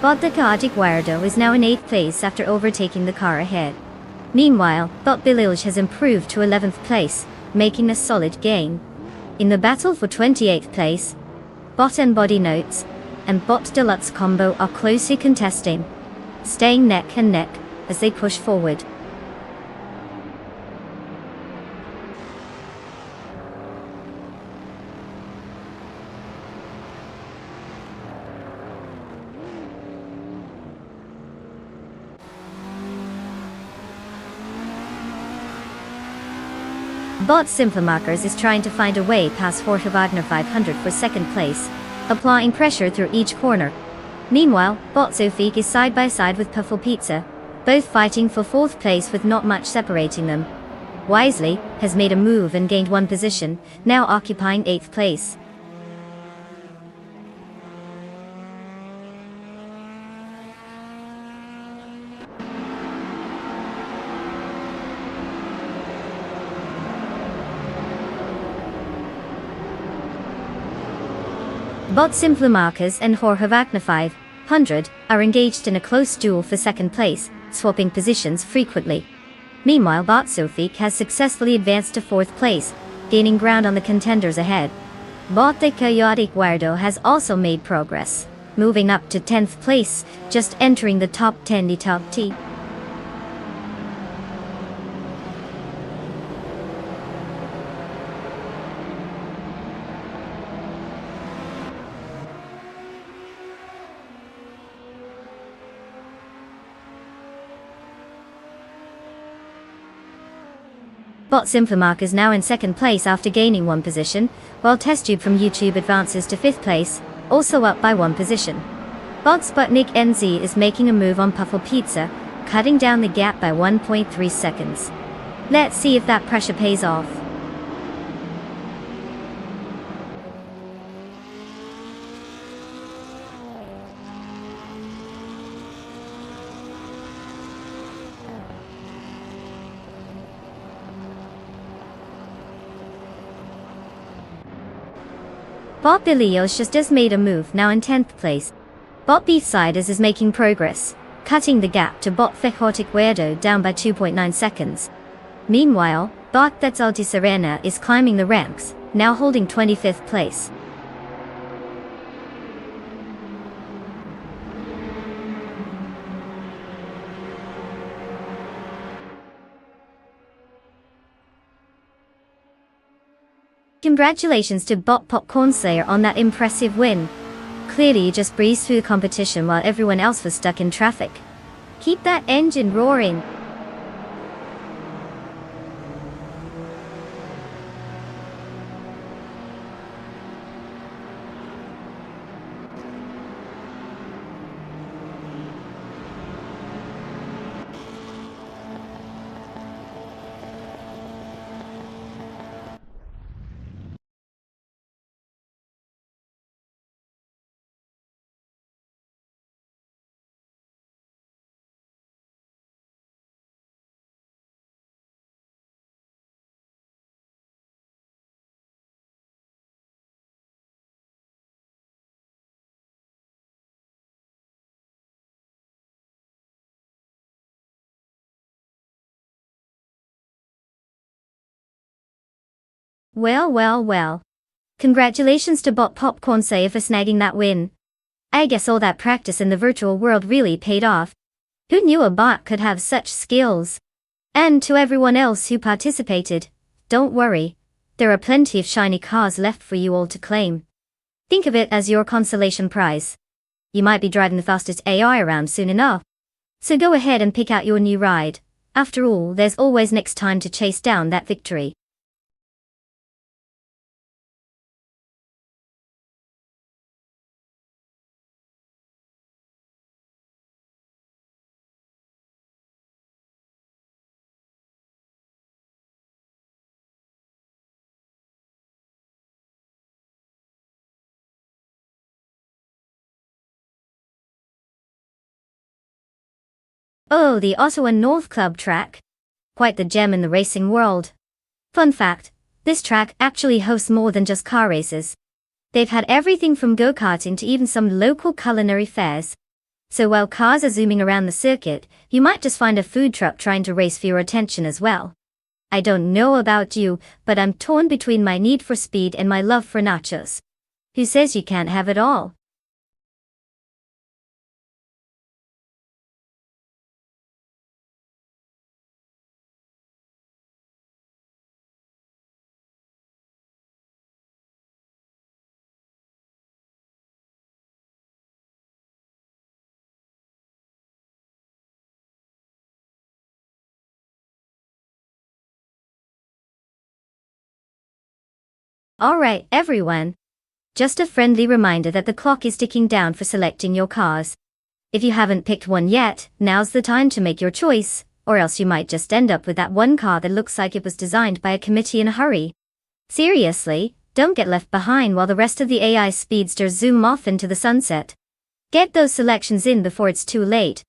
Bot the Chaotic Weirdo is now in 8th place after overtaking the car ahead. Meanwhile, Bot Bililge has improved to 11th place, making a solid gain. In the battle for 28th place, Bot and Body Notes and Bot Deluxe Combo are closely contesting, staying neck and neck as they push forward. Bot Simple Markers is trying to find a way past Jorge Wagner 500 for 2nd place, applying pressure through each corner. Meanwhile, Bot Sofik is side by side with Puffle Pizza, both fighting for 4th place with not much separating them. Wisely has made a move and gained 1 position, now occupying 8th place. Bot Simple Markers and Jorge Wagner 500 are engaged in a close duel for 2nd place, swapping positions frequently. Meanwhile, Bot Sofik has successfully advanced to 4th place, gaining ground on the contenders ahead. Bot the Chaotic Weirdo has also made progress. moving up to 10th place, just entering the top 10 the top T. Bot Simplamark is now in 2nd place after gaining 1 position, while TestTube from YouTube advances to 5th place, also up by 1 position. Bot Sputnik NZ is making a move on Puffle Pizza, cutting down the gap by 1.3 seconds. Let's see if that pressure pays off. Bot Bilios just made a move, now in 10th place. Bot Beefsiders is making progress, cutting the gap to Bot Fechotic Weirdo down by 2.9 seconds. Meanwhile, Bot That's Alti Serena is climbing the ranks, now holding 25th place. Congratulations to Bot Popcorn Slayer on that impressive win. Clearly you just breezed through the competition while everyone else was stuck in traffic. Keep that engine roaring. Well. Congratulations to Bot Popcorn Slayer for snagging that win. I guess all that practice in the virtual world really paid off. Who knew a bot could have such skills? And to everyone else who participated, don't worry. There are plenty of shiny cars left for you all to claim. Think of it as your consolation prize. You might be driving the fastest AI around soon enough. So go ahead and pick out your new ride. After all, there's always next time to chase down that victory. Oh, the Ottawa North Club track. Quite the gem in the racing world. Fun fact, this track actually hosts more than just car races. They've had everything from go-karting to even some local culinary fairs. So while cars are zooming around the circuit, you might just find a food truck trying to race for your attention as well. I don't know about you, but I'm torn between my need for speed and my love for nachos. Who says you can't have it all? Alright, everyone. Just a friendly reminder that the clock is ticking down for selecting your cars. If you haven't picked one yet, now's the time to make your choice, or else you might just end up with that one car that looks like it was designed by a committee in a hurry. Seriously, don't get left behind while the rest of the AI speedsters zoom off into the sunset. Get those selections in before it's too late.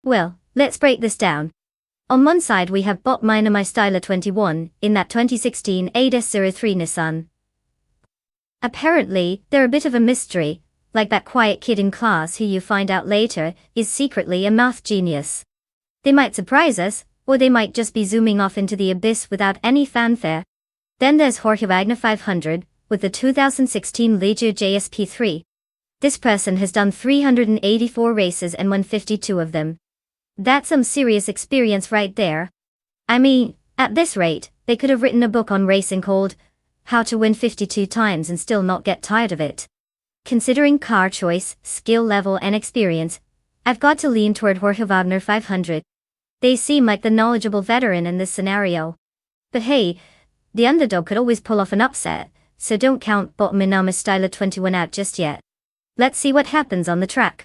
Well, let's break this down. On one side we have Bot My Styler 21, in that 2016 ADS03 Nissan. Apparently, they're a bit of a mystery, like that quiet kid in class who you find out later is secretly a math genius. They might surprise us, or they might just be zooming off into the abyss without any fanfare. Then there's Jorge Wagner 500, with the 2016 Leger JSP3. This person has done 384 races and won 52 of them. That's some serious experience right there. I mean, at this rate, they could have written a book on racing called How to Win 52 Times and Still Not Get Tired of It. Considering car choice, skill level and experience, I've got to lean toward Jorge Wagner 500. They seem like the knowledgeable veteran in this scenario. But hey, the underdog could always pull off an upset, so don't count Bot My Styler 21 out just yet. Let's see what happens on the track.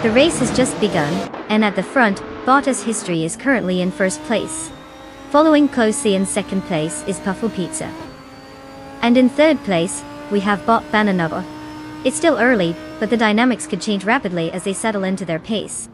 The race has just begun, and at the front, Bottas history is currently in first place. Following closely in second place is Puffle Pizza. And in third place, we have Bot Bananova. It's still early, but the dynamics could change rapidly as they settle into their pace.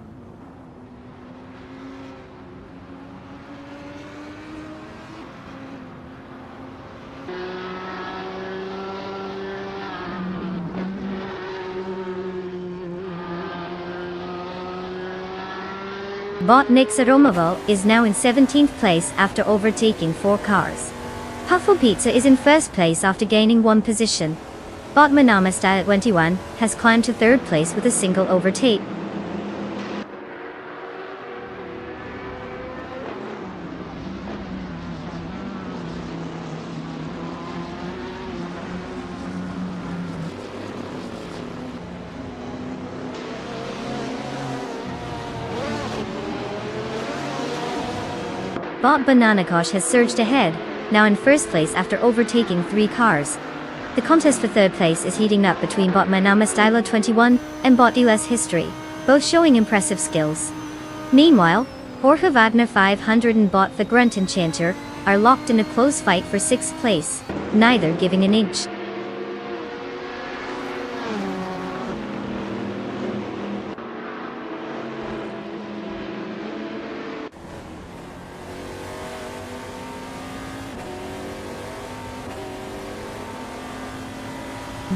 Bot Nix Aromaval is now in 17th place after overtaking 4 cars. Puffle Pizza is in first place after gaining 1 position. Bot My Styler 21 has climbed to 3rd place with a single overtake. Bot Banana Kosh has surged ahead, now in first place after overtaking 3 cars. The contest for third place is heating up between Bot My Styler 21 and Bot Less History, both showing impressive skills. Meanwhile, Jorge Wagner 500 and Bot the Grunt Enchanter are locked in a close fight for 6th place, neither giving an inch.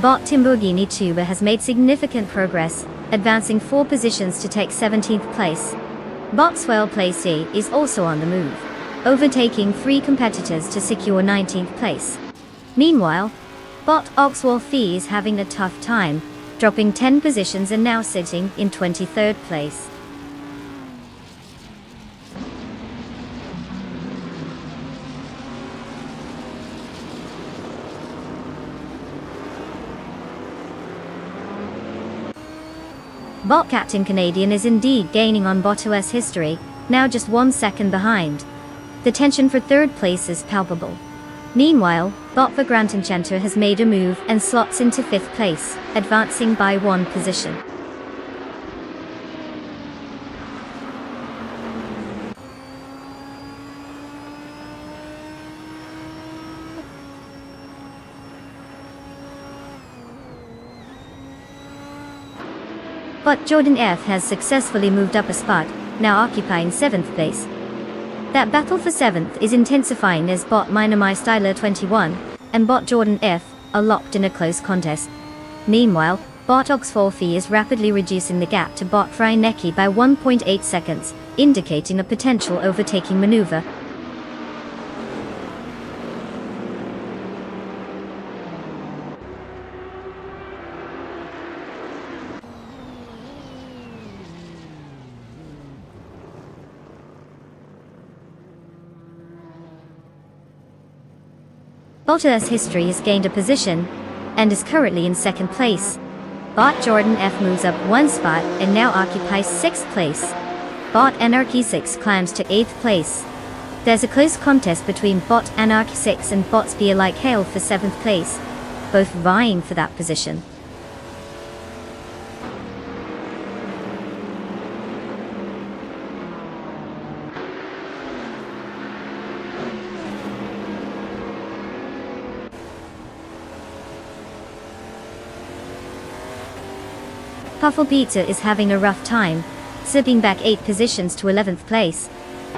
Bot Timburgini Tuba has made significant progress, advancing 4 positions to take 17th place. Bot Swell Place A is also on the move, overtaking 3 competitors to secure 19th place. Meanwhile, Bot Oxwell Fee is having a tough time, dropping 10 positions and now sitting in 23rd place. Bot Captain Canadian is indeed gaining on Bot OS history, now just 1 second behind. The tension for third place is palpable. Meanwhile, Bot the Grand Enchanter has made a move and slots into 5th place, advancing by 1 position. But Jordan F has successfully moved up a spot, now occupying 7th place. That battle for 7th is intensifying as Bot My Styler 21 and Bot Jordan F are locked in a close contest. Meanwhile, Bot Oxforthy is rapidly reducing the gap to Bot Frynecki by 1.8 seconds, indicating a potential overtaking maneuver. Bot OS history has gained a position, and is currently in 2nd place. Bot Jordan F moves up 1 spot and now occupies 6th place. Bot Anarchy 6 climbs to 8th place. There's a close contest between Bot Anarchy 6 and Bots Be Alike Hail for 7th place, both vying for that position. Puffle Pizza is having a rough time, slipping back 8 positions to 11th place.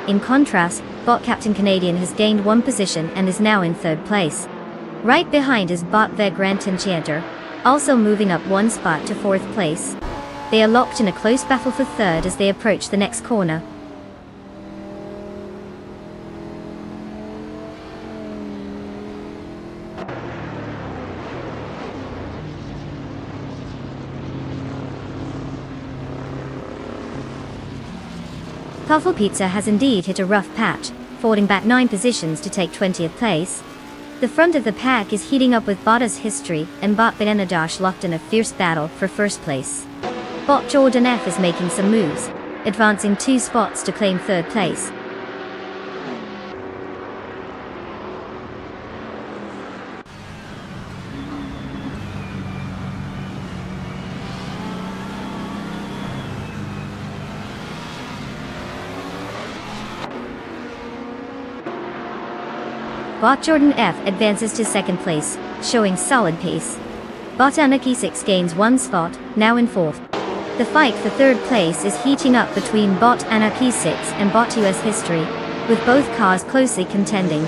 In contrast, Bot Captain Canadian has gained 1 position and is now in 3rd place. Right behind is Bot the Grand Enchanter, also moving up 1 spot to 4th place. They are locked in a close battle for 3rd as they approach the next corner. Puffle Pizza has indeed hit a rough patch, falling back 9 positions to take 20th place. The front of the pack is heating up with Bot's history and Bot Banana Dash locked in a fierce battle for 1st place. Bot Jordan F is making some moves, advancing 2 spots to claim 3rd place. Bot Jordan F advances to 2nd place, showing solid pace. Bot Anarchy 6 gains 1 spot, now in 4th. The fight for 3rd place is heating up between Bot Anarchy 6 and Bot OS history, with both cars closely contending.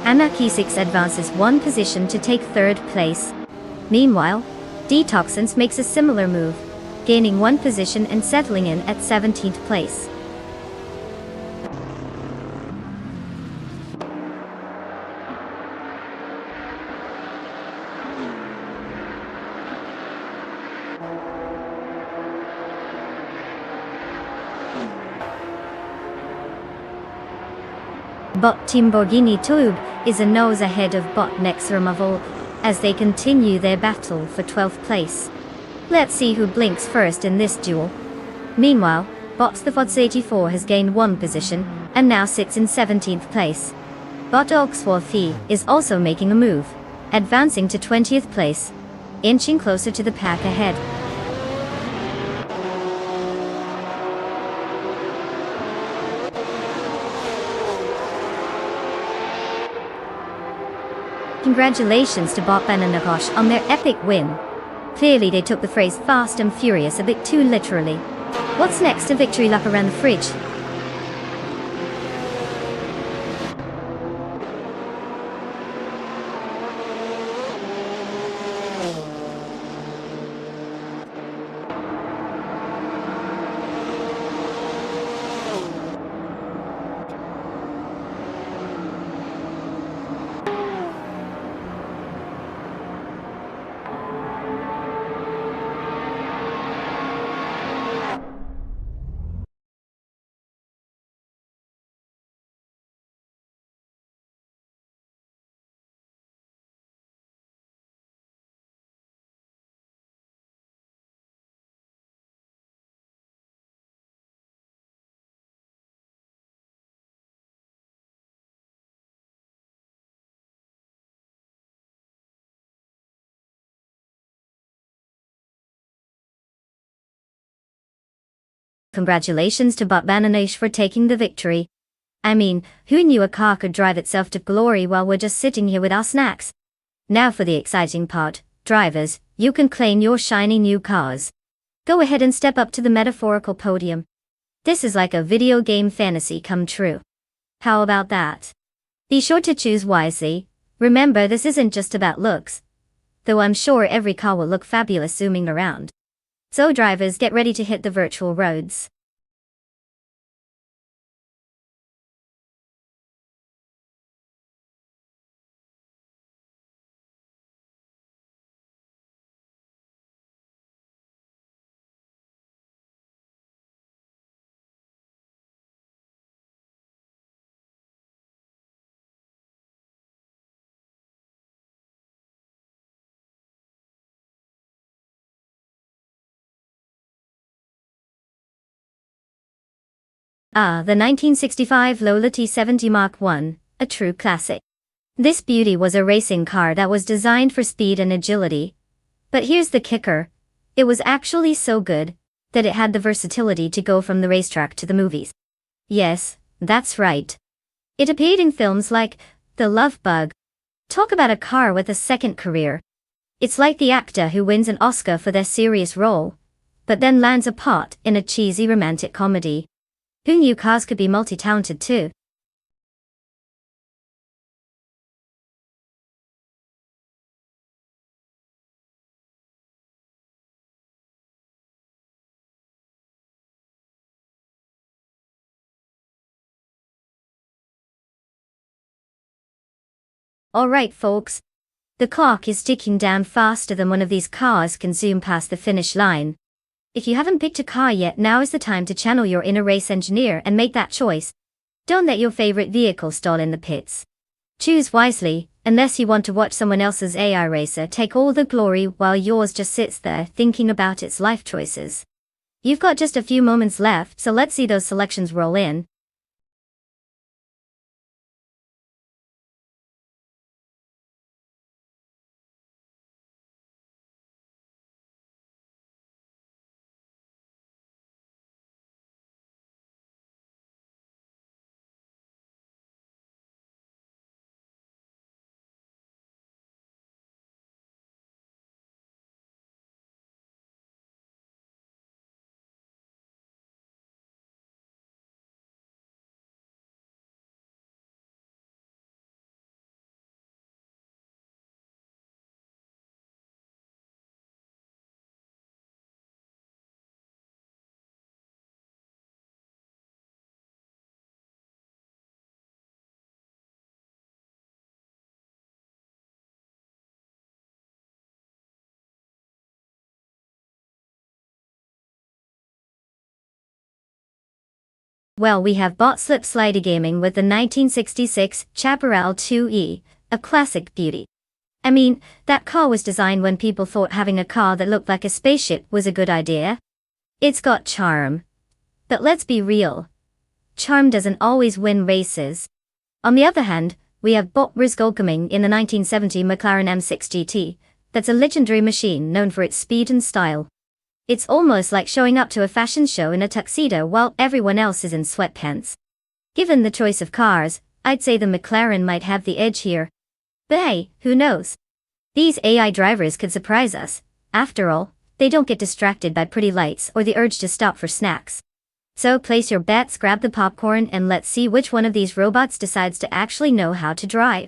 Anarchy 6 advances 1 position to take 3rd place. Meanwhile, Detoxins makes a similar move, gaining 1 position and settling in at 17th place. Bot Timborghini Tube is a nose ahead of Bot Next Removal, as they continue their battle for 12th place. Let's see who blinks first in this duel. Meanwhile, Bot the Fods 84 has gained 1 position, and now sits in 17th place. Bot Oxforthy is also making a move, advancing to 20th place, inching closer to the pack ahead. Congratulations to Bot Banana Dash on their epic win. Clearly they took the phrase fast and furious a bit too literally. What's next? A victory lap around the fridge? Congratulations to Bob Bananash for taking the victory. I mean, who knew a car could drive itself to glory while we're just sitting here with our snacks? Now for the exciting part, drivers, you can claim your shiny new cars. Go ahead and step up to the metaphorical podium. This is like a video game fantasy come true. How about that? Be sure to choose wisely. Remember, this isn't just about looks. Though I'm sure every car will look fabulous zooming around. So drivers, get ready to hit the virtual roads. Ah, the 1965 Lola T70 Mark I, a true classic. This beauty was a racing car that was designed for speed and agility. But here's the kicker. It was actually so good that it had the versatility to go from the racetrack to the movies. Yes, that's right. It appeared in films like The Love Bug. Talk about a car with a second career. It's like the actor who wins an Oscar for their serious role, but then lands a part in a cheesy romantic comedy. Who knew cars could be multi-talented too? Alright folks. The clock is ticking down faster than one of these cars can zoom past the finish line. If you haven't picked a car yet, now is the time to channel your inner race engineer and make that choice. Don't let your favorite vehicle stall in the pits. Choose wisely, unless you want to watch someone else's AI racer take all the glory while yours just sits there thinking about its life choices. You've got just a few moments left, so let's see those selections roll in. Well, we have bought slip slider gaming with the 1966 Chaparral 2E, a classic beauty. I mean, that car was designed when people thought having a car that looked like a spaceship was a good idea. It's got charm. But let's be real. Charm doesn't always win races. On the other hand, we have bought gaming in the 1970 McLaren M6 GT. That's a legendary machine known for its speed and style. It's almost like showing up to a fashion show in a tuxedo while everyone else is in sweatpants. Given the choice of cars, I'd say the McLaren might have the edge here. But hey, who knows? These AI drivers could surprise us. After all, they don't get distracted by pretty lights or the urge to stop for snacks. So place your bets, grab the popcorn, and let's see which one of these robots decides to actually know how to drive.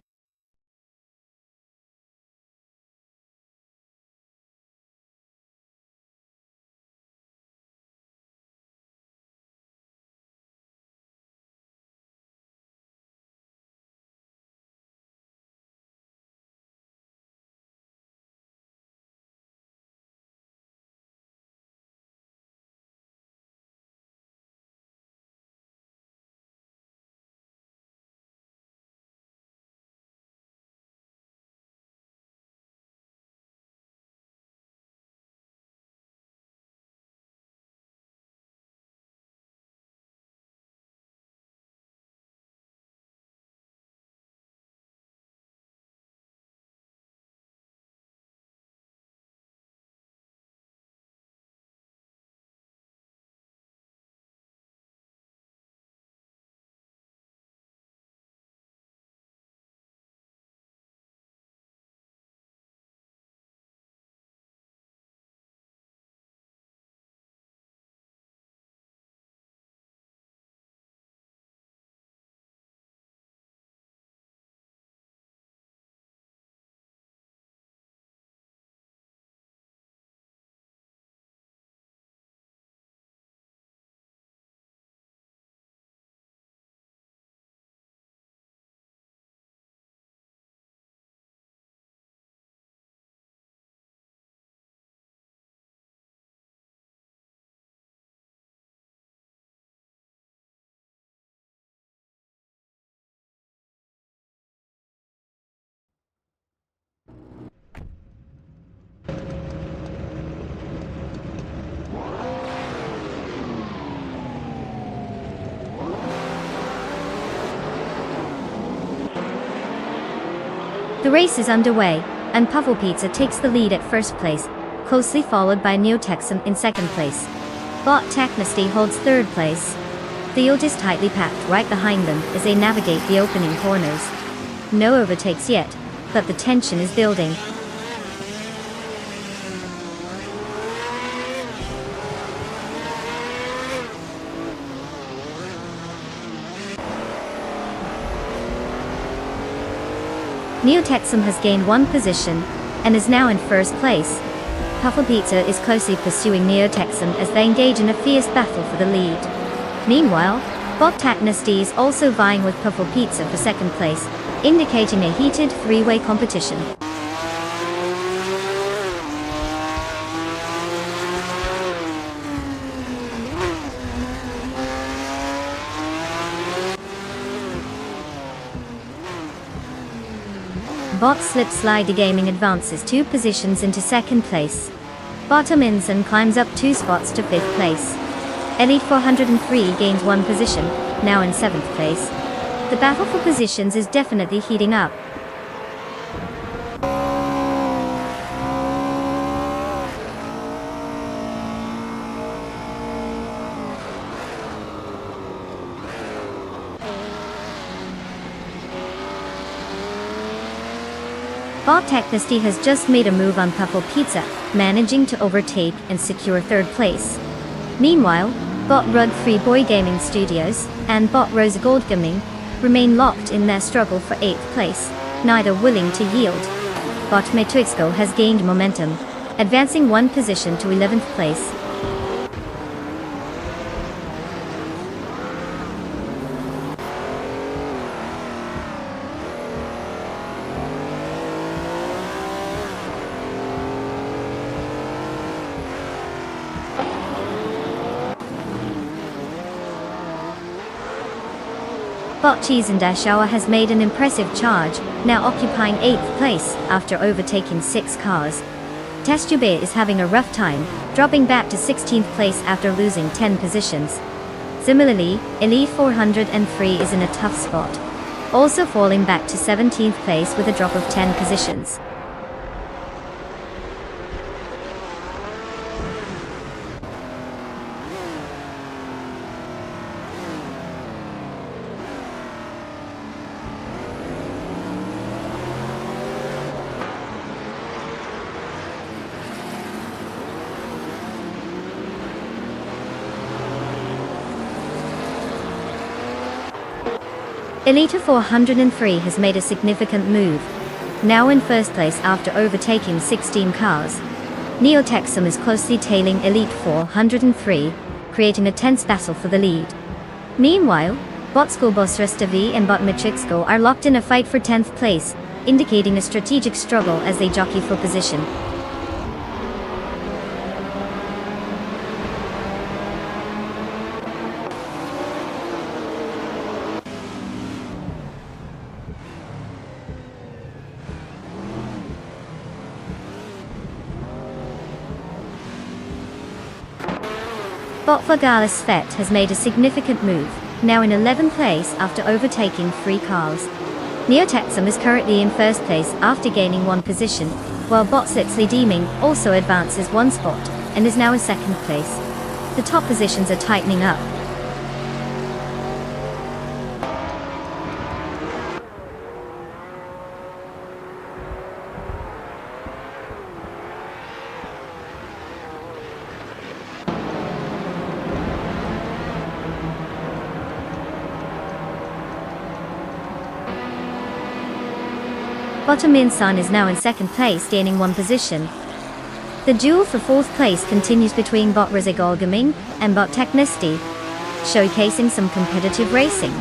The race is underway, and Puffle Pizza takes the lead at first place, closely followed by Neotexum in second place. Bot Technesty holds third place. The field is tightly packed right behind them as they navigate the opening corners. No overtakes yet, but the tension is building. Neotexum has gained one position, and is now in first place. Puffle Pizza is closely pursuing Neotexum as they engage in a fierce battle for the lead. Meanwhile, Bot Technesty is also vying with Puffle Pizza for second place, indicating a heated three-way competition. Bot Slipslide Gaming advances 2 positions into second place. Bottom Inson climbs up 2 spots to 5th place. Elite 403 gains 1 position, now in 7th place. The battle for positions is definitely heating up. Bot Technesty has just made a move on Puffle Pizza, managing to overtake and secure third place. Meanwhile, Bot Rud Free Boy Gaming Studios and Bot Rosa Gold Gaming remain locked in their struggle for 8th place, neither willing to yield. Bot Matrixco has gained momentum, advancing 1 position to 11th place. Bot Cheese and Dashawa has made an impressive charge, now occupying 8th place after overtaking 6 cars. Testube is having a rough time, dropping back to 16th place after losing 10 positions. Similarly, Elite 403 is in a tough spot, also falling back to 17th place with a drop of 10 positions. Elite 403 has made a significant move, now in first place after overtaking 16 cars. Neotexum is closely tailing Elite 403, creating a tense battle for the lead. Meanwhile, Bot School Boss Restavi and Bot Matrixco are locked in a fight for 10th place, indicating a strategic struggle as they jockey for position. Bot Flagalis Fett has made a significant move, now in 11th place after overtaking 3 cars. Neotexum is currently in first place after gaining 1 position, while Bot Slipsley Deeming also advances 1 spot, and is now in second place. The top positions are tightening up. Bottom Insan is now in second place, gaining 1 position. The duel for 4th place continues between Bot Rizigol Gaming and Bot Technesty, showcasing some competitive racing.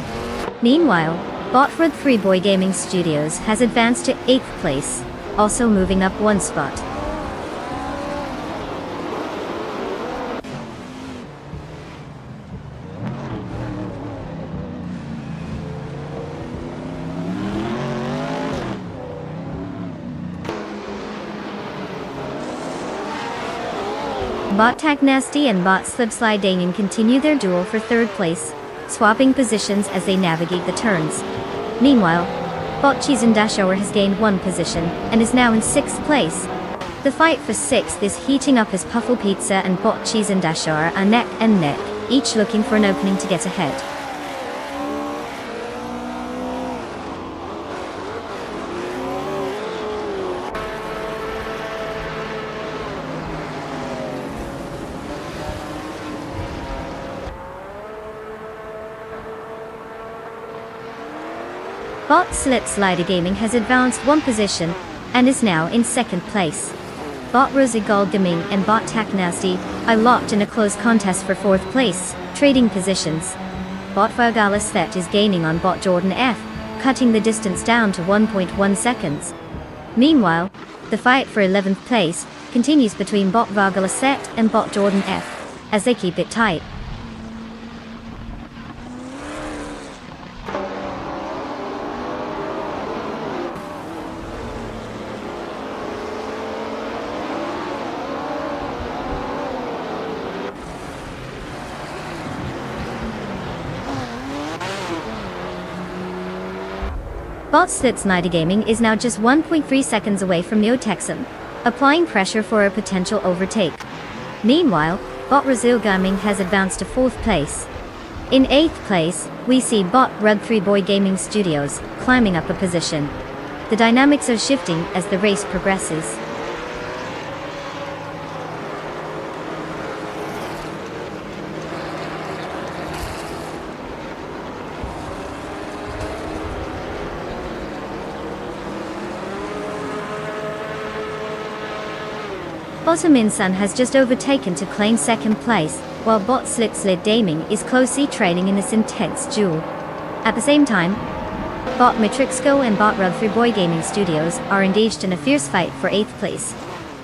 Meanwhile, Bot Rud 3 Boy Gaming Studios has advanced to 8th place, also moving up 1 spot. Bot Technesty and Bot Slipslide Damien continue their duel for 3rd place, swapping positions as they navigate the turns. Meanwhile, Bot Cheese and Dashour has gained 1 position, and is now in 6th place. The fight for 6th is heating up as Puffle Pizza and Bot Cheese and Dashour are neck and neck, each looking for an opening to get ahead. Bot Slit Slider Gaming has advanced 1 position, and is now in 2nd place. Bot Rosy Gaming and Bot Tack Nasty are locked in a close contest for 4th place, trading positions. Bot Vargala Set is gaining on Bot Jordan F, cutting the distance down to 1.1 seconds. Meanwhile, the fight for 11th place continues between Bot Vargala Set and Bot Jordan F, as they keep it tight. Bot Slits Snyder Gaming is now just 1.3 seconds away from Neotexum, applying pressure for a potential overtake. Meanwhile, Bot Brazil Gaming has advanced to 4th place. In 8th place, we see Bot Rug 3 Boy Gaming Studios climbing up a position. The dynamics are shifting as the race progresses. Bottominsun has just overtaken to claim 2nd place, while Bot Slit Slid Gaming is closely trailing in this intense duel. At the same time, Bot Matrixco and Bot Rug3 Boy Gaming Studios are engaged in a fierce fight for 8th place,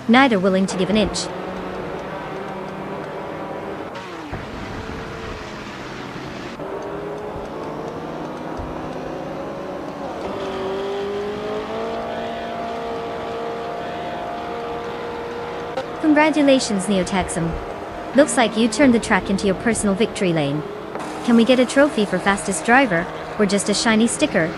neither willing to give an inch. Congratulations, Neotexum. Looks like you turned the track into your personal victory lane. Can we get a trophy for fastest driver, or just a shiny sticker?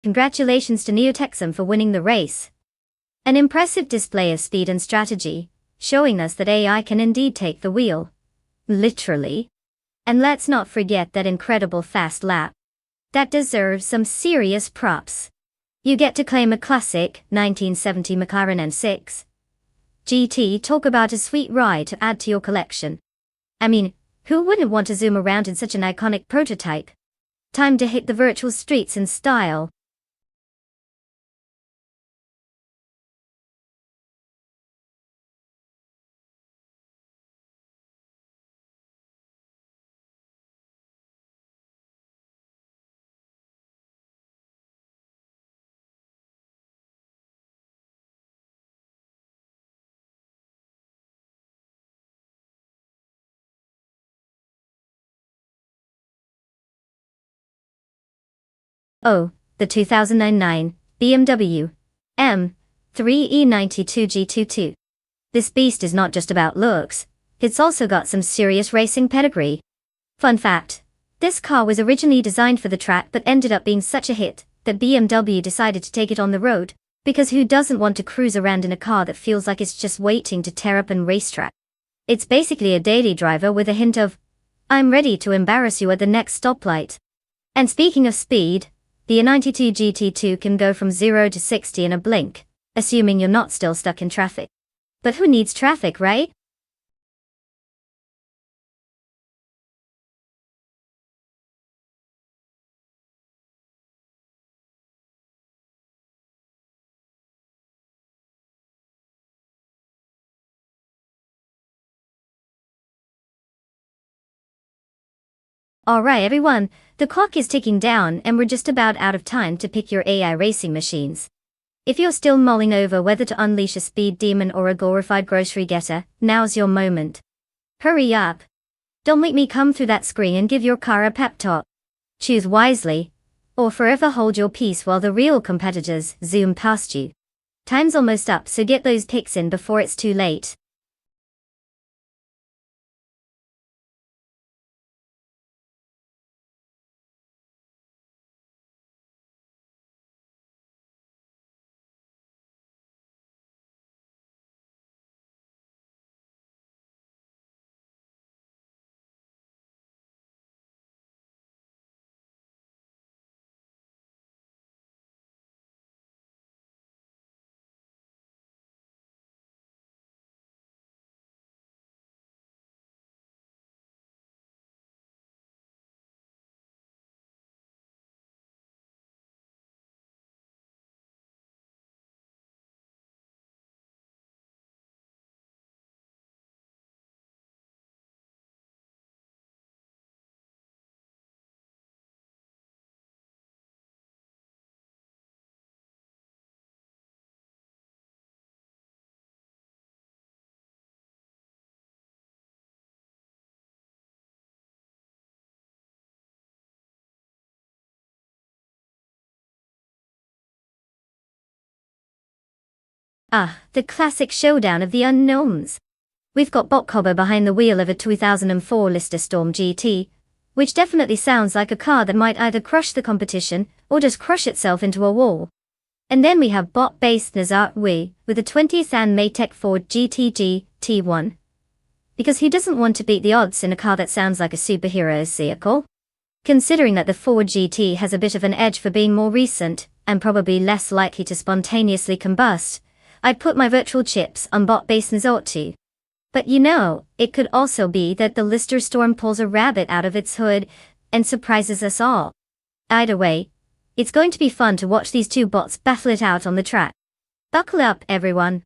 Congratulations to Neotexum for winning the race. An impressive display of speed and strategy, showing us that AI can indeed take the wheel. Literally. And let's not forget that incredible fast lap. That deserves some serious props. You get to claim a classic 1970 McLaren M6 GT. Talk about a sweet ride to add to your collection. I mean, who wouldn't want to zoom around in such an iconic prototype? Time to hit the virtual streets in style. Oh, the 2009 BMW M3E92 G22. This beast is not just about looks, it's also got some serious racing pedigree. Fun fact, this car was originally designed for the track but ended up being such a hit that BMW decided to take it on the road, because who doesn't want to cruise around in a car that feels like it's just waiting to tear up an racetrack? It's basically a daily driver with a hint of, I'm ready to embarrass you at the next stoplight. And speaking of speed, the E92 GT2 can go from 0 to 60 in a blink, assuming you're not still stuck in traffic. But who needs traffic, right? Alright everyone, the clock is ticking down and we're just about out of time to pick your AI racing machines. If you're still mulling over whether to unleash a speed demon or a glorified grocery getter, now's your moment. Hurry up. Don't make me come through that screen and give your car a pep talk. Choose wisely, or forever hold your peace while the real competitors zoom past you. Time's almost up, so get those picks in before it's too late. Ah, the classic showdown of the unknowns. We've got Botcobo behind the wheel of a 2004 Lister Storm GT, which definitely sounds like a car that might either crush the competition or just crush itself into a wall. And then we have bot-based Nazar Wee with a 20th Ann Maytech Ford GTG T1. Because he doesn't want to beat the odds in a car that sounds like a superhero's vehicle. Considering that the Ford GT has a bit of an edge for being more recent, and probably less likely to spontaneously combust, I'd put my virtual chips on bot-based Nazar too. But you know, it could also be that the Lister Storm pulls a rabbit out of its hood and surprises us all. Either way, it's going to be fun to watch these two bots battle it out on the track. Buckle up, everyone.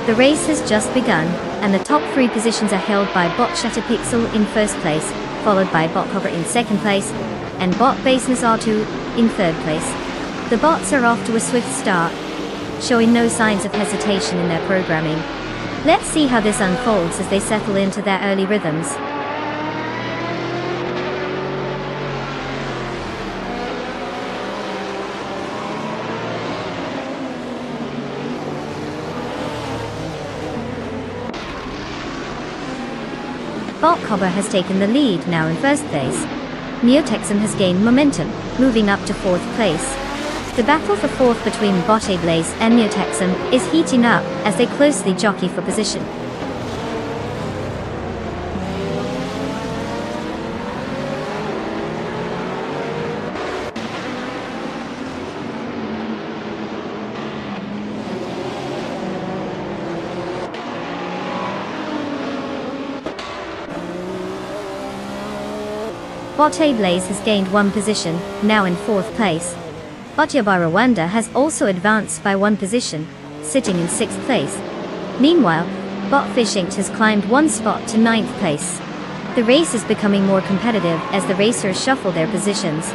The race has just begun, and the top 3 positions are held by Bot Shatterpixel in first place, followed by Botcover in second place, and Bot Base Nazar2 in third place. The bots are off to a swift start, showing no signs of hesitation in their programming. Let's see how this unfolds as they settle into their early rhythms. Botcover has taken the lead now in first place. Neotexan has gained momentum, moving up to fourth place. The battle for fourth between Blaze and Neotexum is heating up as they closely jockey for position. Blaze has gained one position, now in fourth place. Rwanda has also advanced by one position, sitting in sixth place. Meanwhile, Botfishinkt has climbed one spot to ninth place. The race is becoming more competitive as the racers shuffle their positions.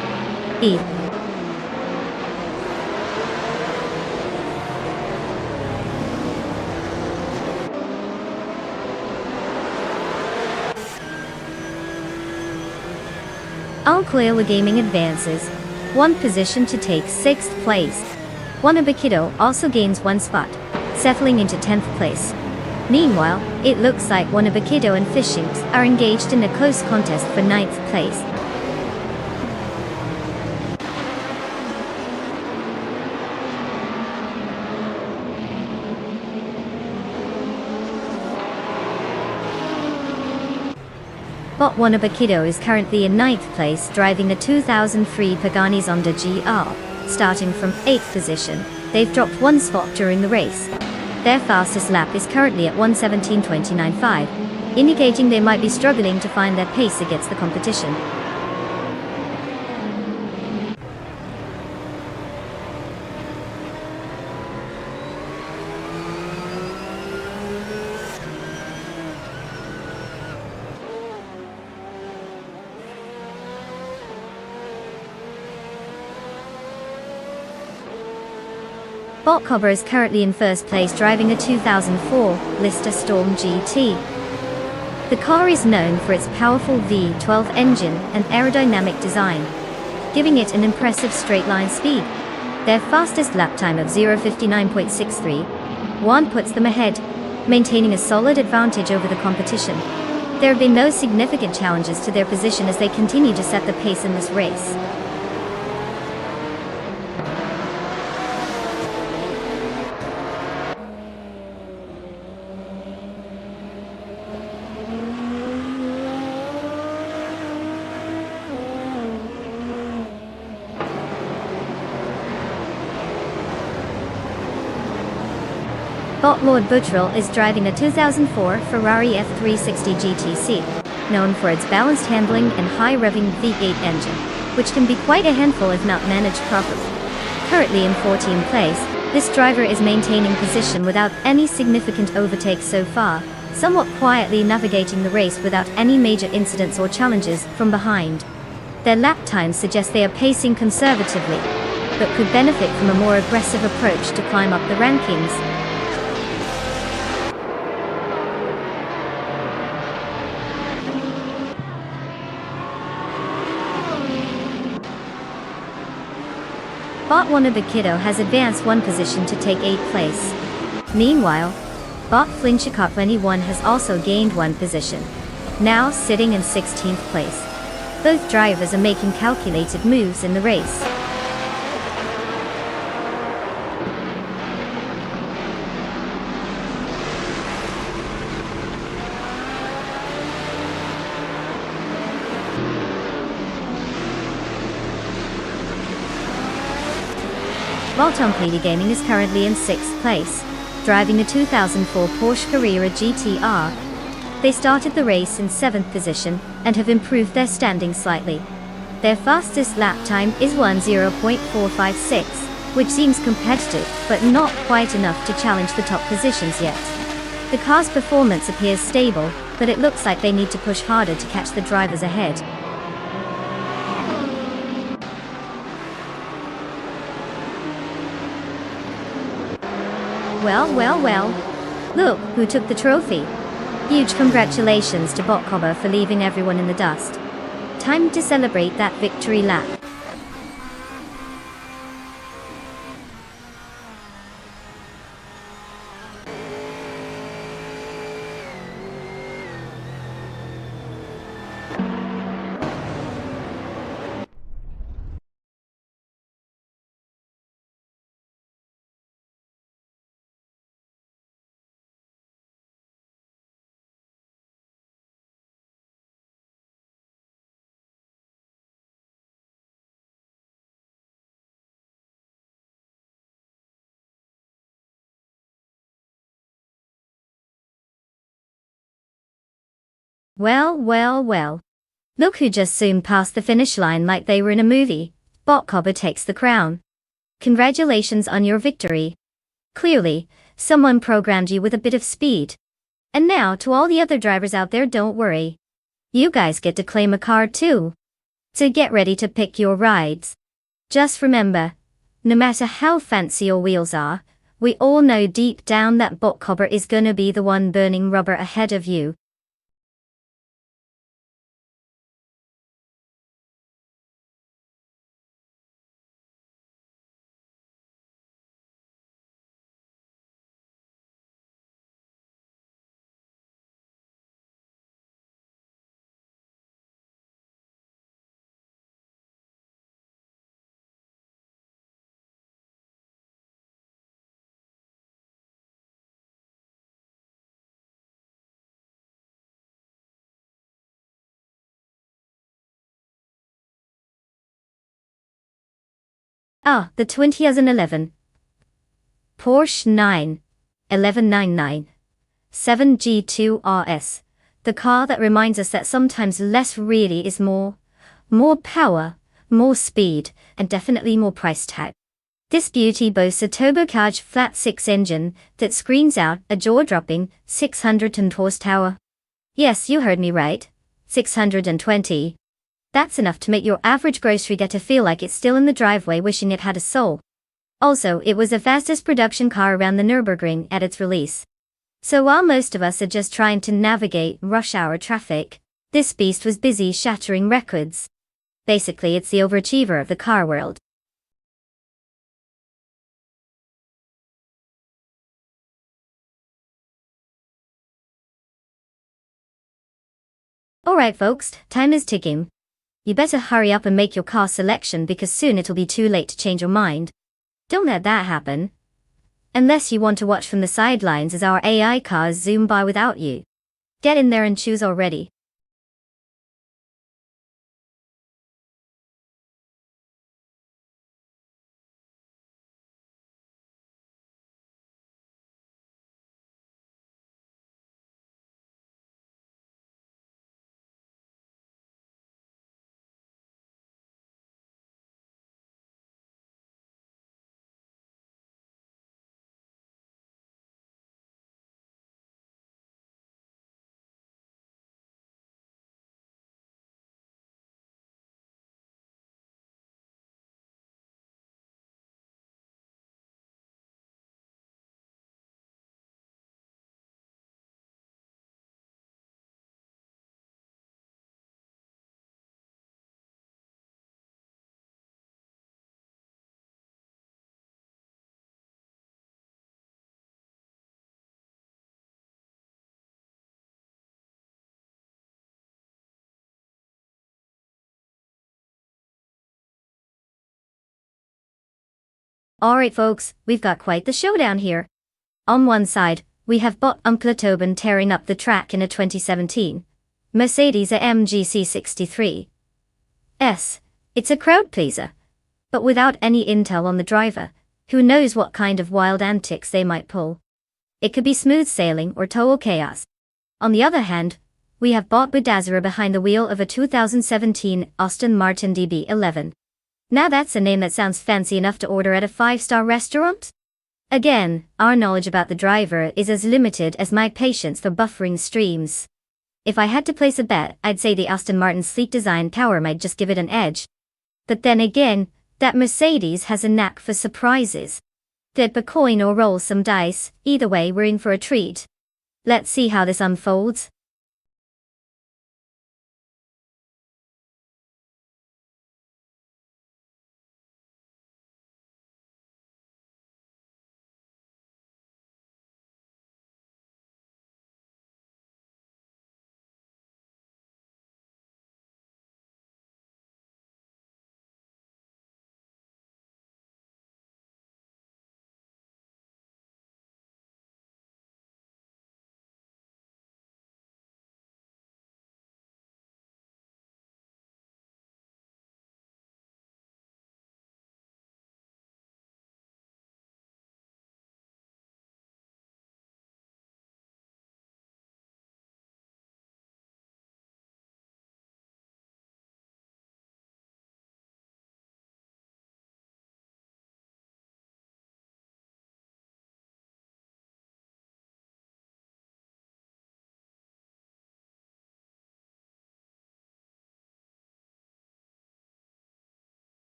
Alcoyola Gaming advances one position to take sixth place. Wanabakido also gains one spot, settling into 10th place. Meanwhile, it looks like Wanabakido and Fishinkt are engaged in a close contest for ninth place. Wanabakido is currently in ninth place, driving a 2003 Pagani Zonda GR. Starting from 8th position, they've dropped one spot during the race. Their fastest lap is currently at 1:17.29.5, indicating they might be struggling to find their pace against the competition. Cobra is currently in first place, driving a 2004 Lister Storm GT. The car is known for its powerful V12 engine and aerodynamic design, giving it an impressive straight-line speed. Their fastest lap time of 0:59.63 puts them ahead, maintaining a solid advantage over the competition. There have been no significant challenges to their position as they continue to set the pace in this race. Lord Buttrell is driving a 2004 Ferrari F360 GTC, known for its balanced handling and high-revving V8 engine, which can be quite a handful if not managed properly. Currently in 14th place, this driver is maintaining position without any significant overtakes so far, somewhat quietly navigating the race without any major incidents or challenges from behind. Their lap times suggest they are pacing conservatively, but could benefit from a more aggressive approach to climb up the rankings. Wanabakido has advanced one position to take 8th place. Meanwhile, Flinchikot21 has also gained one position, now sitting in 16th place. Both drivers are making calculated moves in the race. Voltonklidi Gaming is currently in 6th place, driving a 2004 Porsche Carrera GTR. They started the race in 7th position and have improved their standing slightly. Their fastest lap time is 1:0.456, which seems competitive but not quite enough to challenge the top positions yet. The car's performance appears stable, but it looks like they need to push harder to catch the drivers ahead. Well, look who took the trophy. Huge congratulations to Botkoba for leaving everyone in the dust. Time to celebrate that victory lap. Well, well, well. Look who just zoomed past the finish line like they were in a movie. Bot Cobber takes the crown. Congratulations on your victory. Clearly, someone programmed you with a bit of speed. And now to all the other drivers out there, don't worry. You guys get to claim a car too. So get ready to pick your rides. Just remember, no matter how fancy your wheels are, we all know deep down that Bot Cobber is gonna be the one burning rubber ahead of you. Ah, the 2011 Porsche 91199 7G2 RS. The car that reminds us that sometimes less really is more. More power, more speed, and definitely more price tag. This beauty boasts a turbocharged flat-six engine that screams out a jaw-dropping 610 horsepower. Yes, you heard me right. 620. That's enough to make your average grocery getter feel like it's still in the driveway wishing it had a soul. Also, it was the fastest production car around the Nürburgring at its release. So while most of us are just trying to navigate rush hour traffic, this beast was busy shattering records. Basically, it's the overachiever of the car world. Alright folks, time is ticking. You better hurry up and make your car selection because soon it'll be too late to change your mind. Don't let that happen. Unless you want to watch from the sidelines as our AI cars zoom by without you. Get in there and choose already. Alright folks, we've got quite the showdown here. On one side, we have bot Uncle Tobin tearing up the track in a 2017 Mercedes AMG C63. It's a crowd pleaser. But without any intel on the driver, who knows what kind of wild antics they might pull. It could be smooth sailing or total chaos. On the other hand, we have bot Bedazzler behind the wheel of a 2017 Aston Martin DB11. Now that's a name that sounds fancy enough to order at a five-star restaurant? Again, our knowledge about the driver is as limited as my patience for buffering streams. If I had to place a bet, I'd say the Aston Martin's sleek design tower might just give it an edge. But then again, that Mercedes has a knack for surprises. Flip a coin or roll some dice, either way we're in for a treat. Let's see how this unfolds.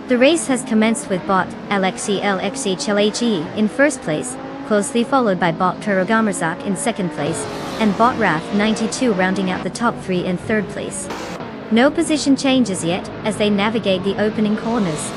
The race has commenced with bot LXE in first place, closely followed by bot Turogamarzak in second place, and bot Wrath92 rounding out the top 3 in third place. No position changes yet, as they navigate the opening corners.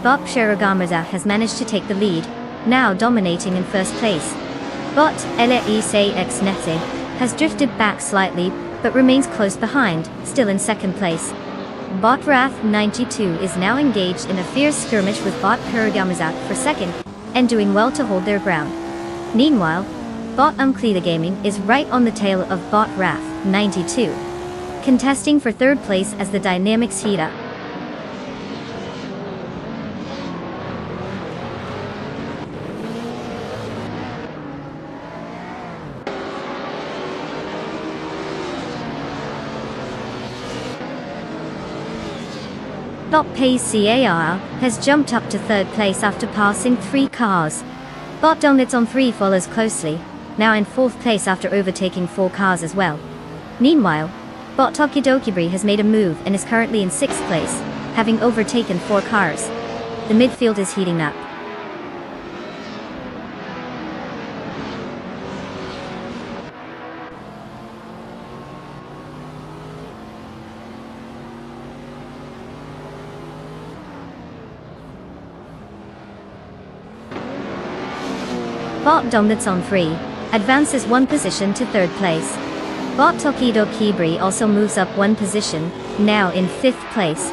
Bot Turogamarzak has managed to take the lead, now dominating in first place. Bot LECX has drifted back slightly, but remains close behind, still in second place. Bot Wrath92 is now engaged in a fierce skirmish with bot Turogamarzak for second, and doing well to hold their ground. Meanwhile, bot Umklida Gaming is right on the tail of bot Wrath92, contesting for third place as the dynamics heat up. Bot PACAR has jumped up to third place after passing 3 cars. Bot Donuts on 3 follows closely, now in fourth place after overtaking 4 cars as well. Meanwhile, bot Tokidokibri has made a move and is currently in sixth place, having overtaken 4 cars. The midfield is heating up. Bot Donuts on 3 advances 1 position to third place. Bot Tokidokibri also moves up 1 position, now in 5th place.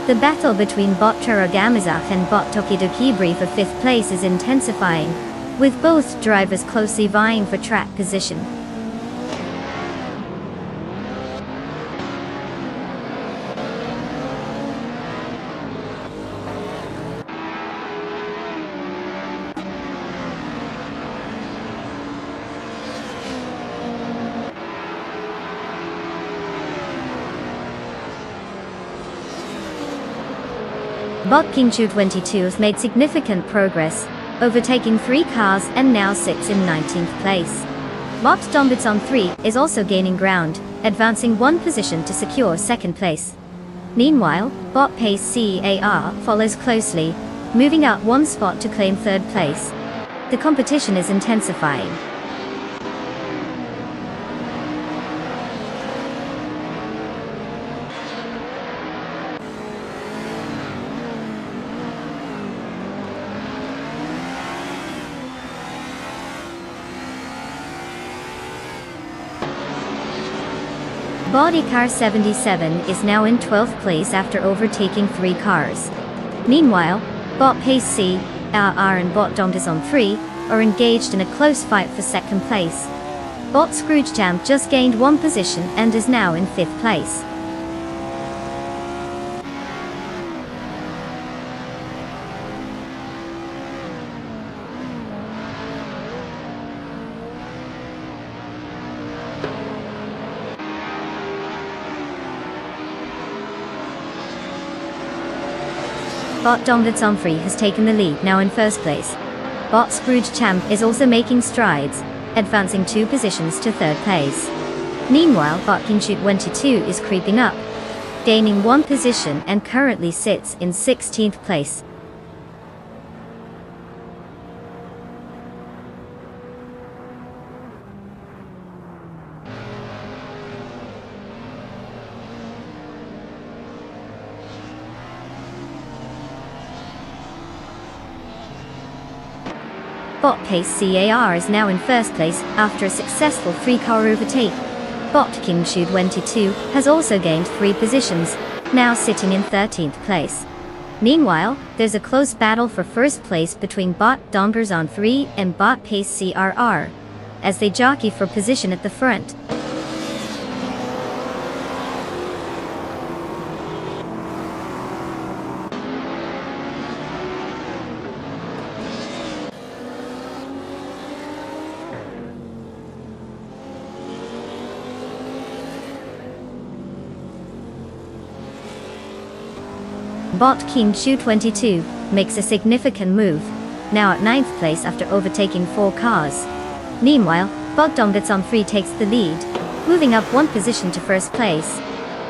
The battle between bot Turogamarzak and bot Tokidokibri for 5th place is intensifying, with both drivers closely vying for track position. Bot Kingchu22 has made significant progress, overtaking 3 cars and now sits in 19th place. Bot Dombits on 3 is also gaining ground, advancing 1 position to secure second place. Meanwhile, bot PACAR follows closely, moving out 1 spot to claim third place. The competition is intensifying. Bodycar 77 is now in 12th place after overtaking 3 cars. Meanwhile, bot PACAR and bot Domtas on 3 are engaged in a close fight for second place. Bot Scrooge Champ just gained 1 position and is now in 5th place. Bot Domvitz Humphrey has taken the lead, now in first place. Bot Scrooge Champ is also making strides, advancing 2 positions to third place. Meanwhile, bot Kingshoot22 is creeping up, gaining 1 position and currently sits in 16th place. Bot PACAR is now in first place after a successful 3-car overtake. Bot Kingshoot22 has also gained 3 positions, now sitting in 13th place. Meanwhile, there's a close battle for first place between bot Donkers on 3 and bot PACAR, as they jockey for position at the front. Bot King Chu 22 makes a significant move, now at 9th place after overtaking 4 cars. Meanwhile, Bot Donggets on 3 takes the lead, moving up 1 position to 1st place.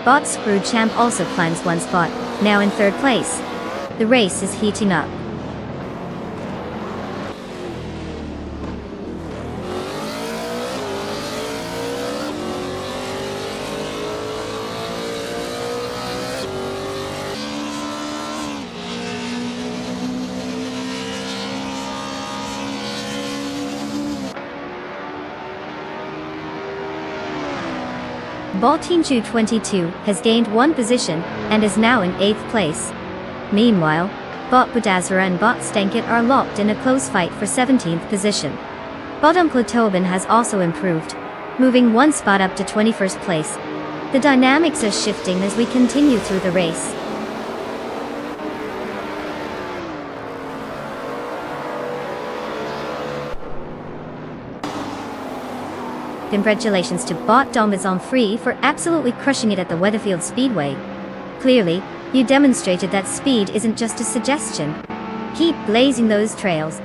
Bot Screw Champ also climbs 1 spot, now in 3rd place. The race is heating up. Bot Team Chu 22 has gained 1 position and is now in 8th place. Meanwhile, Bot Budazara and Bot Stanket are locked in a close fight for 17th position. Bot Uncle Tobin has also improved, moving 1 spot up to 21st place. The dynamics are shifting as we continue through the race. Congratulations to Bot Domazon Free for absolutely crushing it at the Weatherfield Speedway. Clearly, you demonstrated that speed isn't just a suggestion. Keep blazing those trails.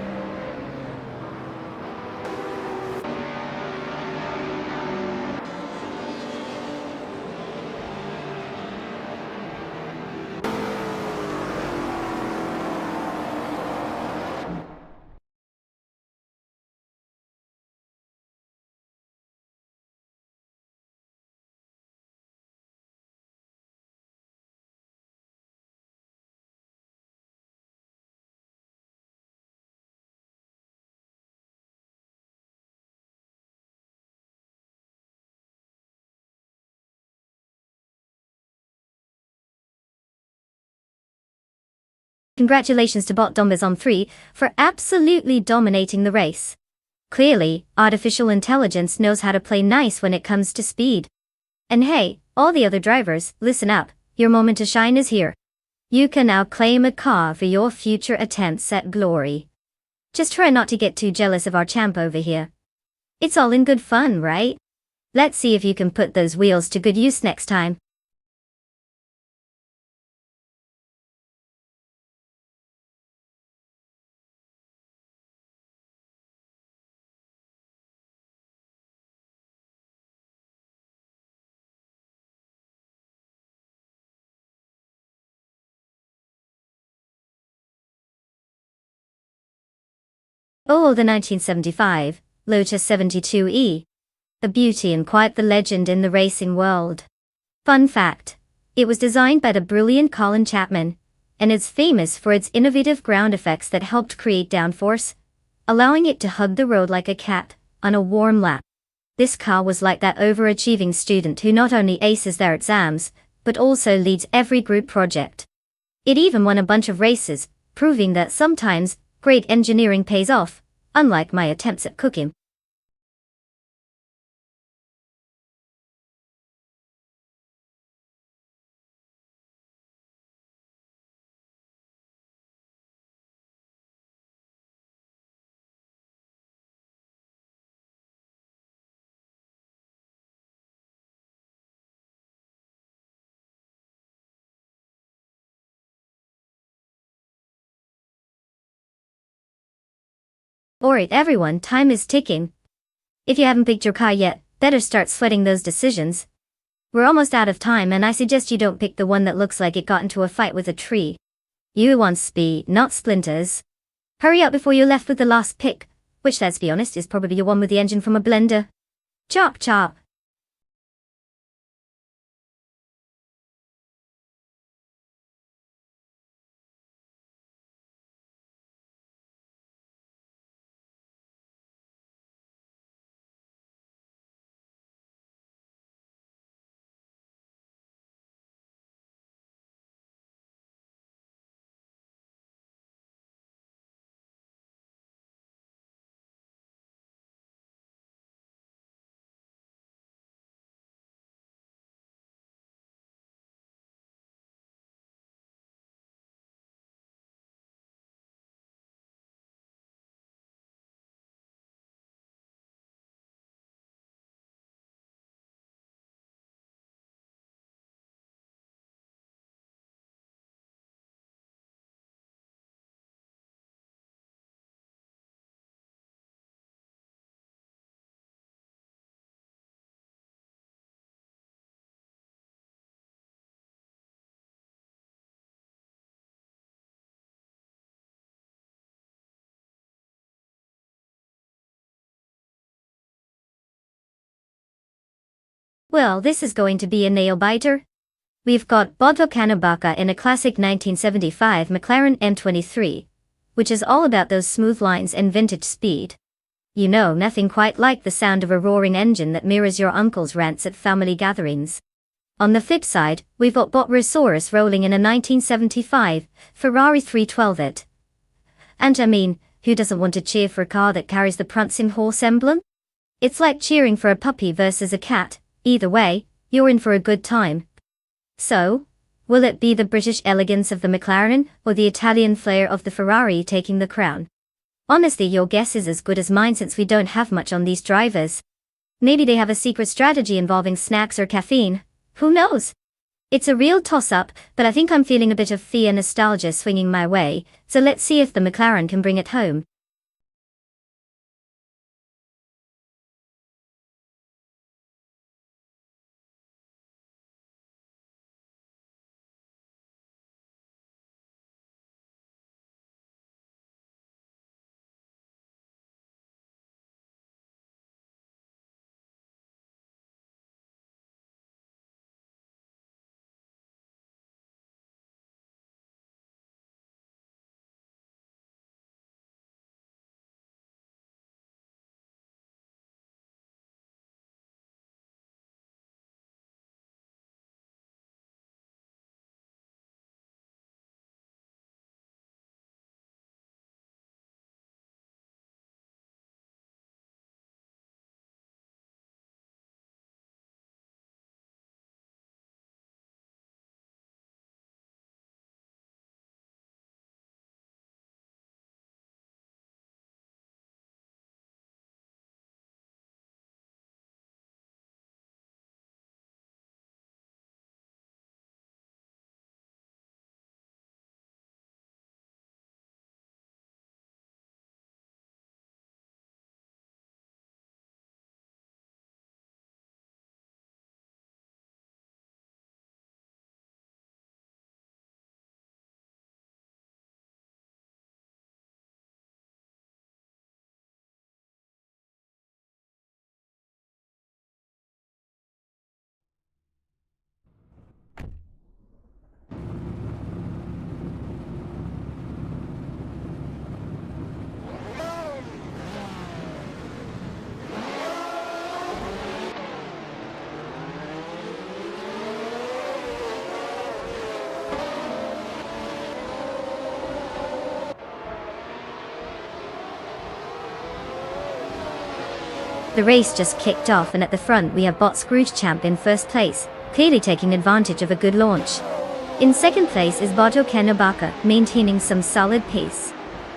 Congratulations to Bot Domazon 3 for absolutely dominating the race. Clearly, artificial intelligence knows how to play nice when it comes to speed. And hey, all the other drivers, listen up, your moment to shine is here. You can now claim a car for your future attempts at glory. Just try not to get too jealous of our champ over here. It's all in good fun, right? Let's see if you can put those wheels to good use next time. Oh, the 1975 Lotus 72E. A beauty and quite the legend in the racing world. Fun fact, it was designed by the brilliant Colin Chapman, and is famous for its innovative ground effects that helped create downforce, allowing it to hug the road like a cat on a warm lap. This car was like that overachieving student who not only aces their exams, but also leads every group project. It even won a bunch of races, proving that sometimes great engineering pays off, unlike my attempts at cooking. Alright everyone, time is ticking. If you haven't picked your car yet, better start sweating those decisions. We're almost out of time and I suggest you don't pick the one that looks like it got into a fight with a tree. You want speed, not splinters. Hurry up before you're left with the last pick, which let's be honest is probably your one with the engine from a blender. Chop chop. Well, this is going to be a nail-biter. We've got Boto Kanabaka in a classic 1975 McLaren M23, which is all about those smooth lines and vintage speed. You know, nothing quite like the sound of a roaring engine that mirrors your uncle's rants at family gatherings. On the flip side, we've got Botrysaurus rolling in a 1975 Ferrari 312 it. And I mean, who doesn't want to cheer for a car that carries the prancing horse emblem? It's like cheering for a puppy versus a cat. Either way, you're in for a good time. So, will it be the British elegance of the McLaren or the Italian flair of the Ferrari taking the crown? Honestly, your guess is as good as mine since we don't have much on these drivers. Maybe they have a secret strategy involving snacks or caffeine. Who knows? It's a real toss-up, but I think I'm feeling a bit of FIA nostalgia swinging my way, so let's see if the McLaren can bring it home. The race just kicked off, and at the front we have Bot Scrooge Champ in first place, clearly taking advantage of a good launch. In second place is Boto Kanabaka, maintaining some solid pace.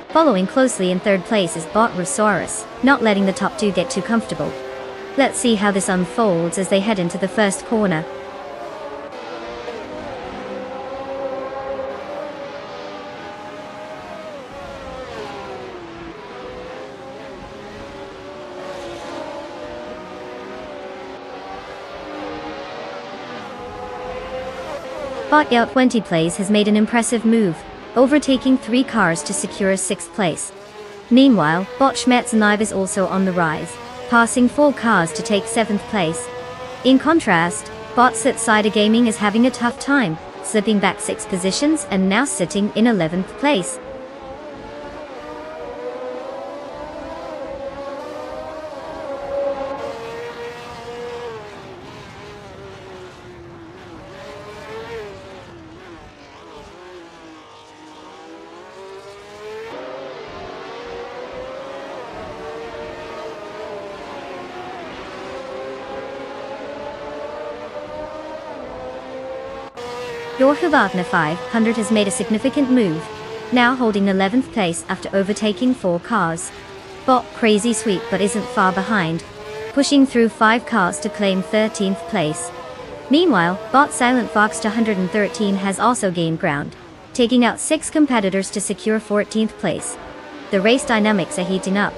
Following closely in third place is Botrysaurus, not letting the top two get too comfortable. Let's see how this unfolds as they head into the first corner. Bot Out 20 Plays has made an impressive move, overtaking 3 cars to secure a 6th place. Meanwhile, Bot Schmetzenlive is also on the rise, passing 4 cars to take 7th place. In contrast, Bot Sitsider Gaming is having a tough time, slipping back 6 positions and now sitting in 11th place. Your Wagner 500 has made a significant move, now holding 11th place after overtaking 4 cars. Bot Crazy Sweet but isn't far behind, pushing through 5 cars to claim 13th place. Meanwhile, Bot Silent Fox 113 has also gained ground, taking out 6 competitors to secure 14th place. The race dynamics are heating up.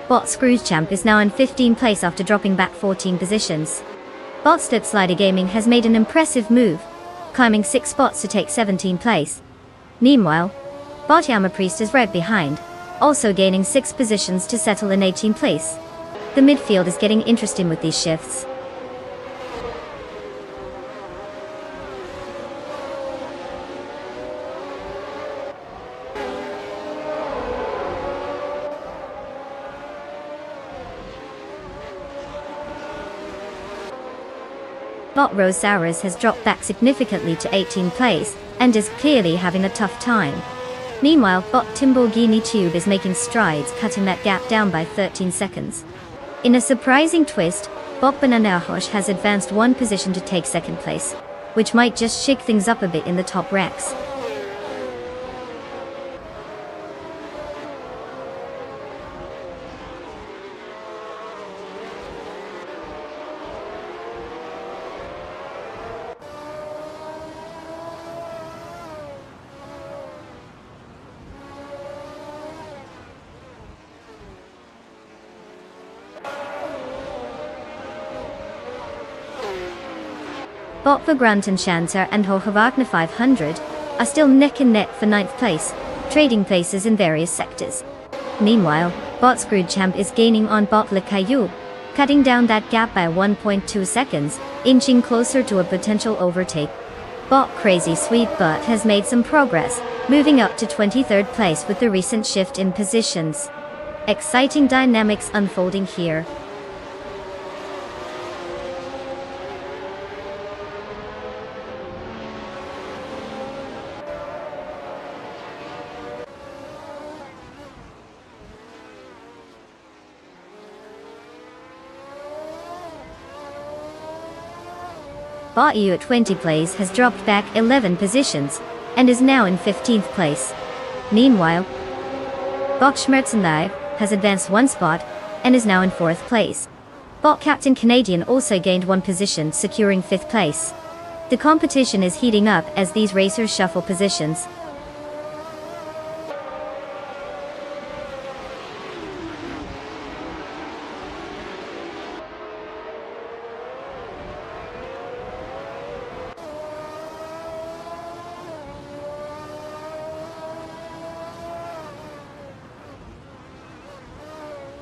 Bot Screwchamp is now in 15th place after dropping back 14 positions. Bot Slip Slider Gaming has made an impressive move, climbing 6 spots to take 17th place. Meanwhile, Bot Yama Priest is right behind, also gaining 6 positions to settle in 18th place. The midfield is getting interesting with these shifts. Bot Rosaurus has dropped back significantly to 18th place, and is clearly having a tough time. Meanwhile, Bot Timborghini Tube is making strides, cutting that gap down by 13 seconds. In a surprising twist, Bot Bananahosh has advanced 1 position to take 2nd place, which might just shake things up a bit in the top ranks. Bot Vagrant Enchanter and Hohavagna 500 are still neck and neck for 9th place, trading places in various sectors. Meanwhile, Bot Screwchamp is gaining on Bot Le Caillou, cutting down that gap by 1.2 seconds, inching closer to a potential overtake. Bot Crazy Sweet Butt has made some progress, moving up to 23rd place with the recent shift in positions. Exciting dynamics unfolding here. Bot U at 20th place has dropped back 11 positions, and is now in 15th place. Meanwhile, Bot Schmerzenlive has advanced 1 spot, and is now in 4th place. Bot Captain Canadian also gained 1 position, securing 5th place. The competition is heating up as these racers shuffle positions.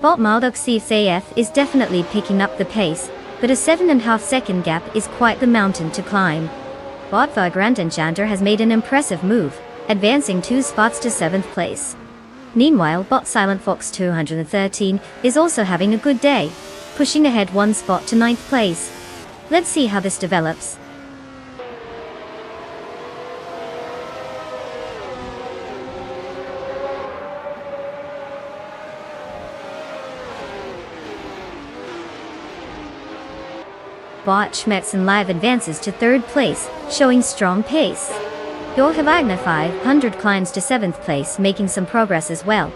Bot Maldok CSAF is definitely picking up the pace, but a 7.5 second gap is quite the mountain to climb. Bot Vagrant Enchanter has made an impressive move, advancing 2 spots to 7th place. Meanwhile, Bot Silent Fox 213 is also having a good day, pushing ahead 1 spot to 9th place. Let's see how this develops. Bot Schmetzen Live advances to 3rd place, showing strong pace. Yohavagna 500 climbs to 7th place, making some progress as well.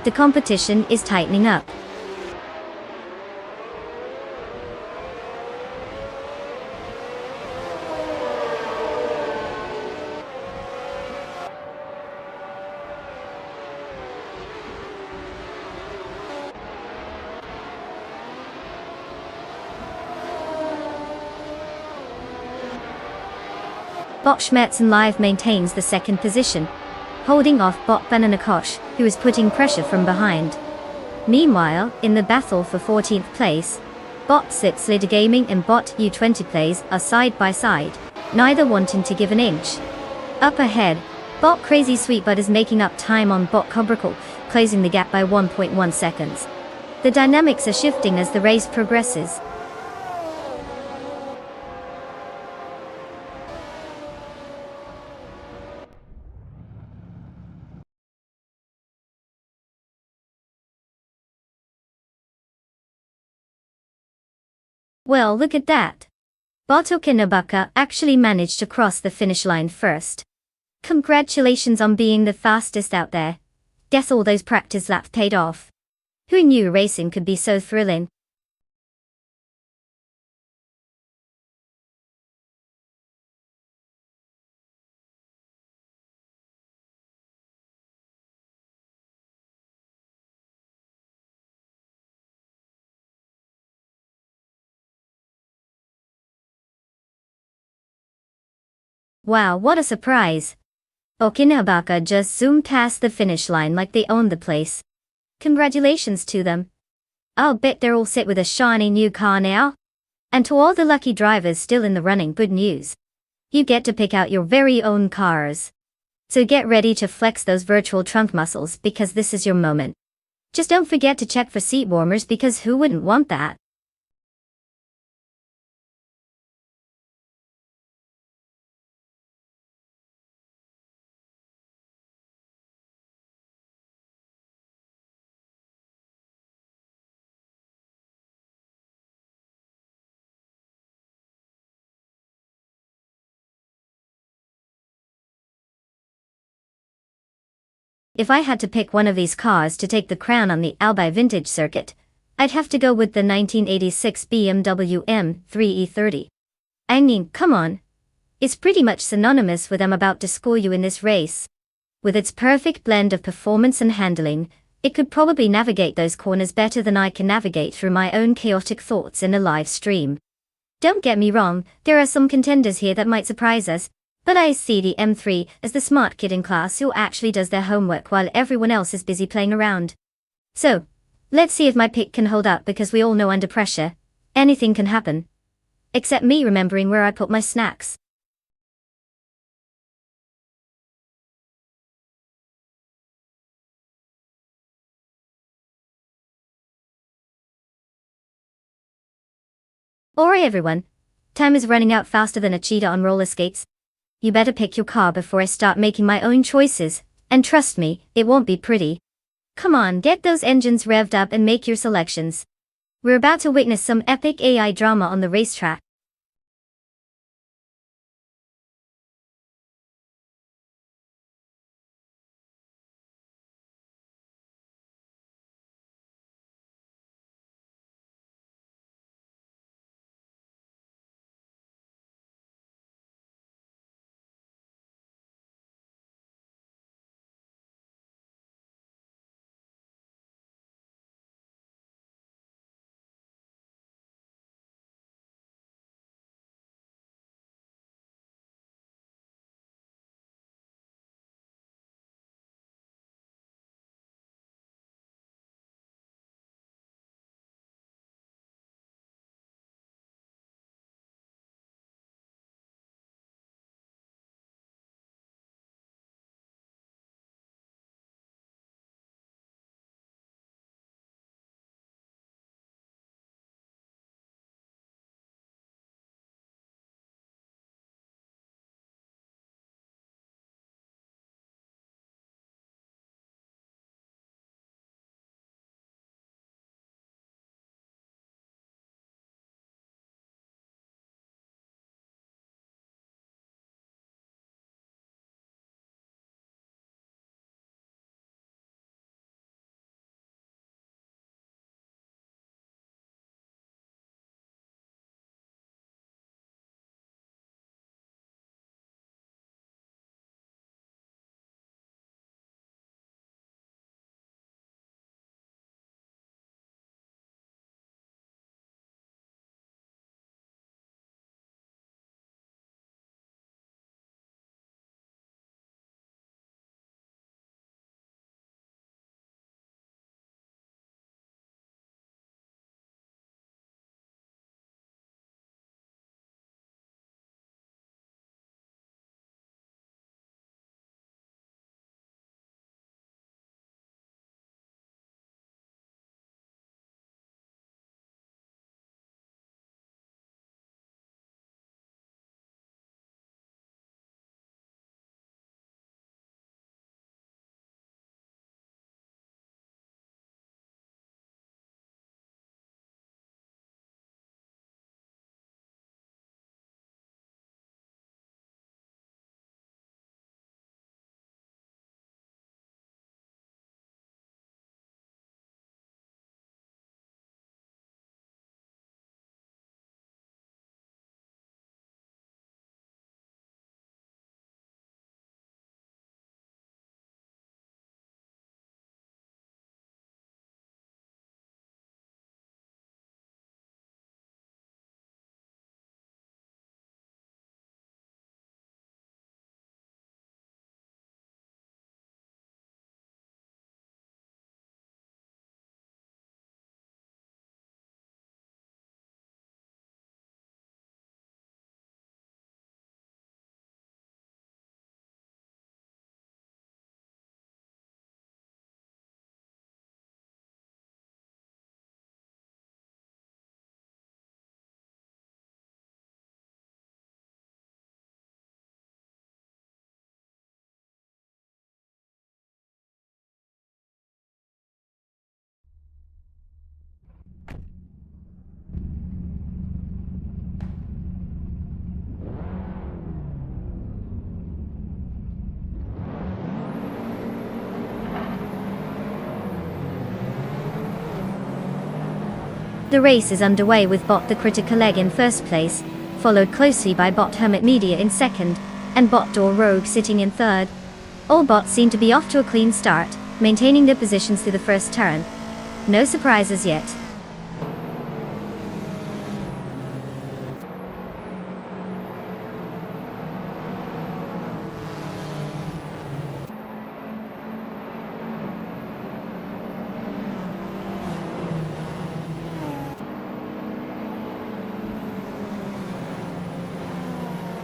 The competition is tightening up. Bot Schmerzen Live maintains the 2nd position, holding off Bot Bananakosh, who is putting pressure from behind. Meanwhile, in the battle for 14th place, Bot Slip Slider Gaming and Bot U20 plays are side by side, neither wanting to give an inch. Up ahead, Bot Crazy Sweetbutt is making up time on Bot Cobracle, closing the gap by 1.1 seconds. The dynamics are shifting as the race progresses. Well, look at that. Bot Okinabaka actually managed to cross the finish line first. Congratulations on being the fastest out there. Guess all those practice laps paid off. Who knew racing could be so thrilling? Wow, what a surprise. Okinabaka just zoomed past the finish line like they owned the place. Congratulations to them. I'll bet they're all set with a shiny new car now. And to all the lucky drivers still in the running, good news. You get to pick out your very own cars. So get ready to flex those virtual trunk muscles because this is your moment. Just don't forget to check for seat warmers because who wouldn't want that? If I had to pick one of these cars to take the crown on the Albi vintage circuit, I'd have to go with the 1986 BMW M3E30. I mean, come on. It's pretty much synonymous with I'm about to school you in this race. With its perfect blend of performance and handling, it could probably navigate those corners better than I can navigate through my own chaotic thoughts in a live stream. Don't get me wrong, there are some contenders here that might surprise us, but I see the M3 as the smart kid in class who actually does their homework while everyone else is busy playing around. So, let's see if my pick can hold up because we all know under pressure, anything can happen. Except me remembering where I put my snacks. Alright everyone, time is running out faster than a cheetah on roller skates. You better pick your car before I start making my own choices, and trust me, it won't be pretty. Come on, get those engines revved up and make your selections. We're about to witness some epic AI drama on the racetrack. The race is underway with bot The Critical Egg in first place, followed closely by bot Hermit Media in second, and bot Door Rogue sitting in third. All bots seem to be off to a clean start, maintaining their positions through the first turn. No surprises yet.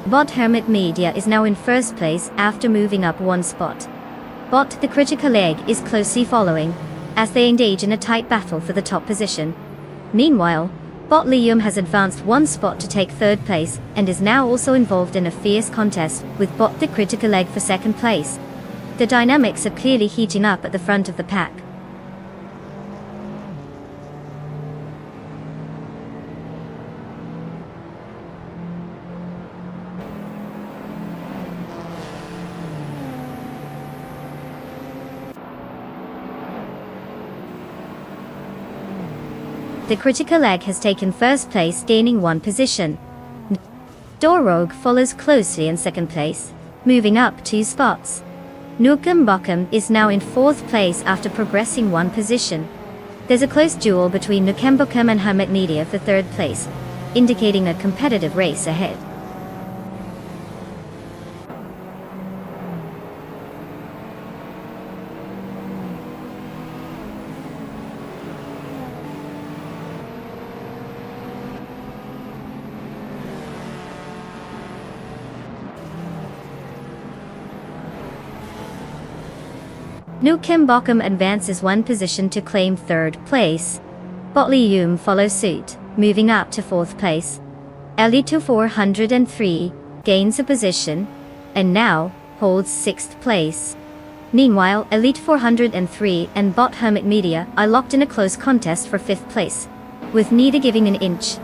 Bot Hermit Media is now in first place after moving up one spot. Bot The Critical Egg is closely following, as they engage in a tight battle for the top position. Meanwhile, bot Liam has advanced one spot to take third place, and is now also involved in a fierce contest with bot The Critical Egg for second place. The dynamics are clearly heating up at the front of the pack. The Critical Egg has taken first place, gaining one position. Door Rogue follows closely in second place, moving up 2 spots. Nukem Bokum is now in fourth place after progressing one position. There's a close duel between Nukem Bokum and Hermit Media for third place, indicating a competitive race ahead. Nukem Bokum advances one position to claim third place. Bot Lium follows suit, moving up to fourth place. Elite 403 gains a position, and now holds sixth place. Meanwhile, Elite 403 and bot Hermit Media are locked in a close contest for fifth place, with neither giving an inch.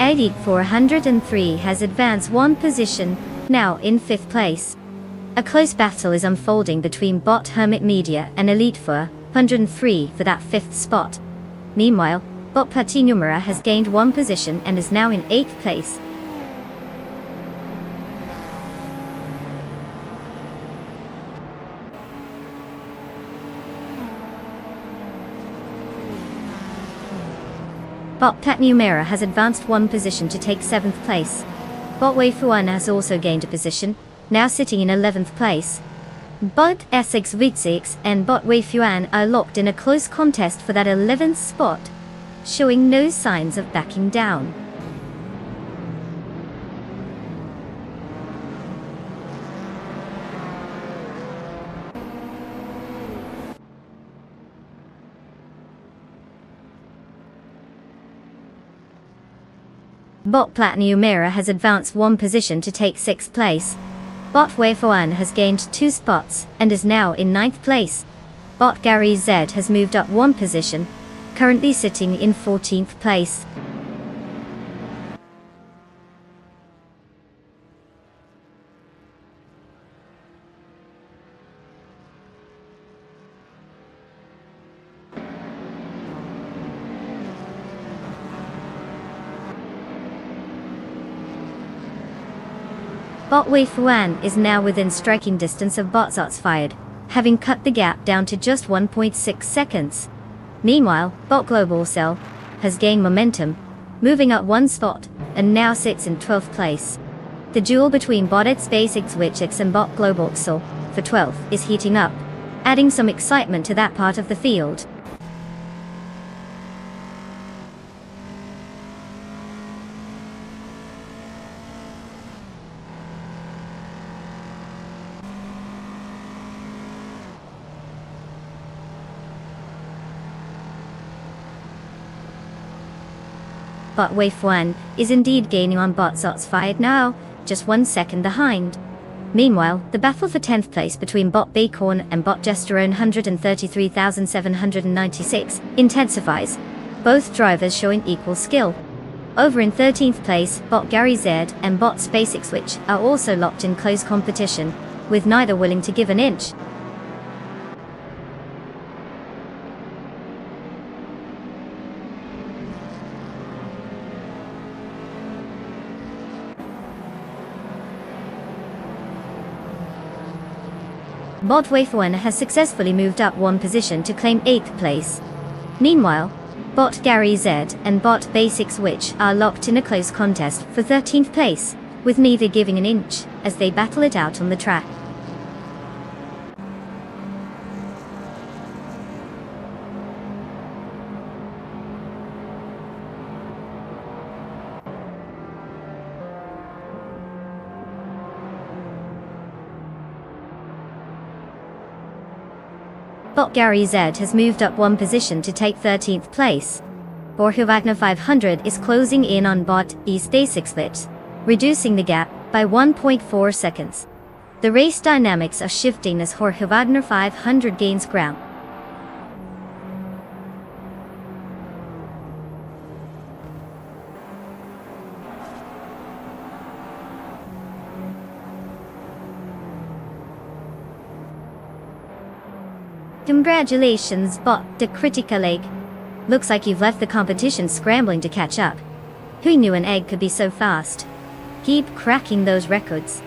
Elite 403 has advanced one position, now in fifth place. A close battle is unfolding between bot Hermit Media and Elite 403 for that fifth spot. Meanwhile, bot Platinumera has gained one position and is now in 8th place. Bot Platinumera has advanced one position to take 7th place. Bot Weifuan has also gained a position, now sitting in 11th place. Bot Essex Vitsix and bot Weifuan are locked in a close contest for that 11th spot, showing no signs of backing down. Bot Platinumera has advanced one position to take 6th place. Bot Weifuan has gained 2 spots and is now in 9th place. Bot Gary Z has moved up one position, currently sitting in 14th place. Bot Weifuan is now within striking distance of bot shots fired, having cut the gap down to just 1.6 seconds. Meanwhile, bot Global Cell has gained momentum, moving up one spot, and now sits in 12th place. The duel between bot Xbasix and bot Global Cell for 12th is heating up, adding some excitement to that part of the field. Bot Weifuan is indeed gaining on bot shots fired now, just 1 second behind. Meanwhile, the battle for 10th place between bot Bacon and bot Gesterone 133,796 intensifies, both drivers showing equal skill. Over in 13th place, bot Gary Z and bot Basic Switch are also locked in close competition, with neither willing to give an inch. Bot Waythorn has successfully moved up one position to claim 8th place. Meanwhile, bot Gary Z and bot Basic Switch are locked in a close contest for 13th place, with neither giving an inch as they battle it out on the track. Bot Gary Z has moved up one position to take 13th place. Jorge Wagner 500 is closing in on bot E's Basic Switch, reducing the gap by 1.4 seconds. The race dynamics are shifting as Jorge Wagner 500 gains ground. Congratulations, bot the critical egg. Looks like you've left the competition scrambling to catch up. Who knew an egg could be so fast? Keep cracking those records.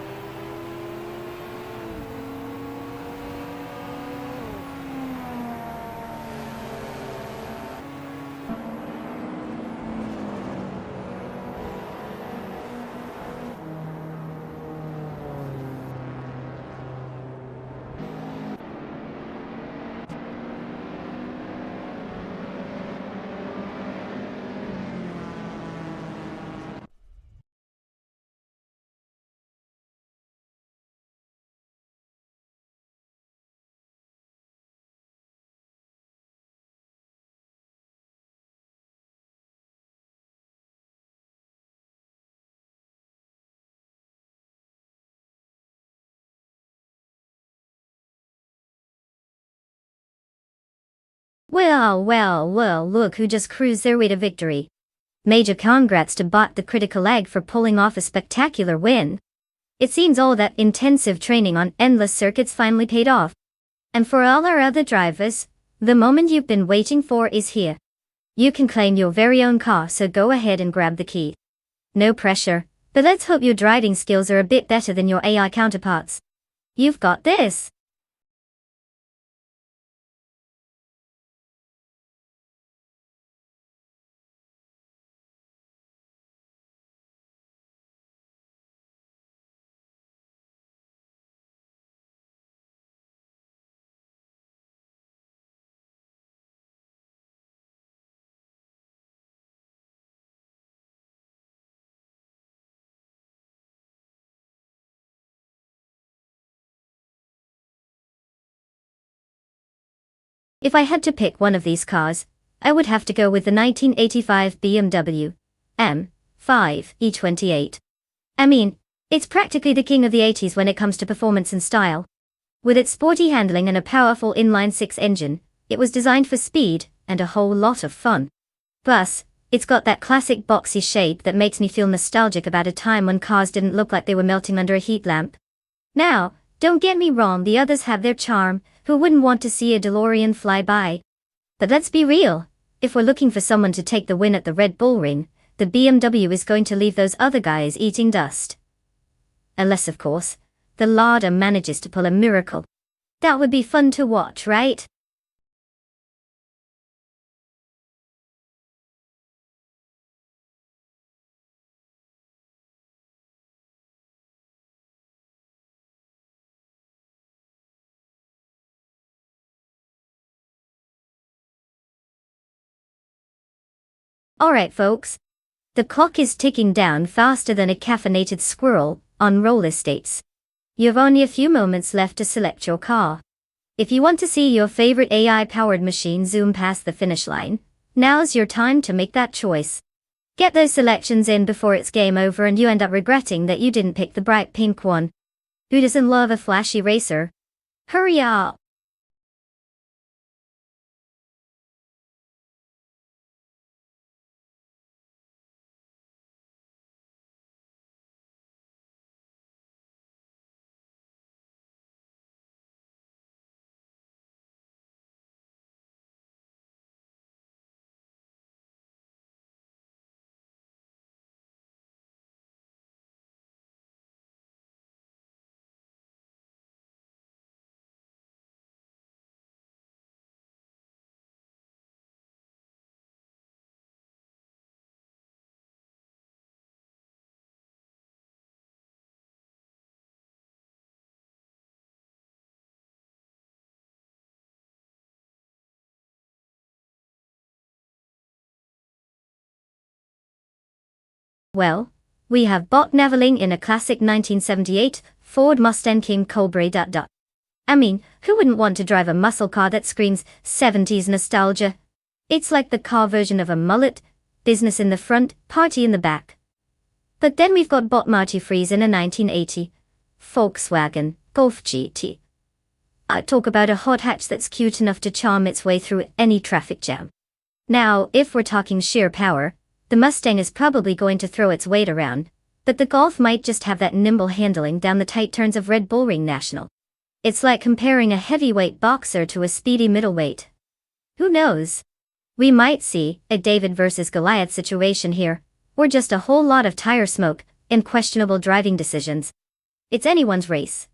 Well, look who just cruised their way to victory. Major congrats to bot the critical egg for pulling off a spectacular win. It seems all that intensive training on endless circuits finally paid off. And for all our other drivers, the moment you've been waiting for is here. You can claim your very own car, so go ahead and grab the key. No pressure, but let's hope your driving skills are a bit better than your AI counterparts. You've got this. If I had to pick one of these cars, I would have to go with the 1985 BMW M5 E28. I mean, it's practically the king of the 80s when it comes to performance and style. With its sporty handling and a powerful inline-six engine, it was designed for speed and a whole lot of fun. Plus, it's got that classic boxy shape that makes me feel nostalgic about a time when cars didn't look like they were melting under a heat lamp. Now, don't get me wrong, the others have their charm. Who wouldn't want to see a DeLorean fly by? But let's be real. If we're looking for someone to take the win at the Red Bull Ring, the BMW is going to leave those other guys eating dust. Unless, of course, the Lada manages to pull a miracle. That would be fun to watch, right? Alright folks. The clock is ticking down faster than a caffeinated squirrel on roller skates. You have only a few moments left to select your car. If you want to see your favorite AI-powered machine zoom past the finish line, now's your time to make that choice. Get those selections in before it's game over and you end up regretting that you didn't pick the bright pink one. Who doesn't love a flashy racer? Hurry up! Well, we have bot Naveling in a classic 1978 Ford Mustang King Cobra. I mean, who wouldn't want to drive a muscle car that screams 70s nostalgia? It's like the car version of a mullet, business in the front, party in the back. But then we've got bot Marty Freeze in a 1980 Volkswagen Golf GT. Talk about a hot hatch that's cute enough to charm its way through any traffic jam. Now, if we're talking sheer power, the Mustang is probably going to throw its weight around, but the Golf might just have that nimble handling down the tight turns of Red Bull Ring National. It's like comparing a heavyweight boxer to a speedy middleweight. Who knows? We might see a David versus Goliath situation here, or just a whole lot of tire smoke and questionable driving decisions. It's anyone's race.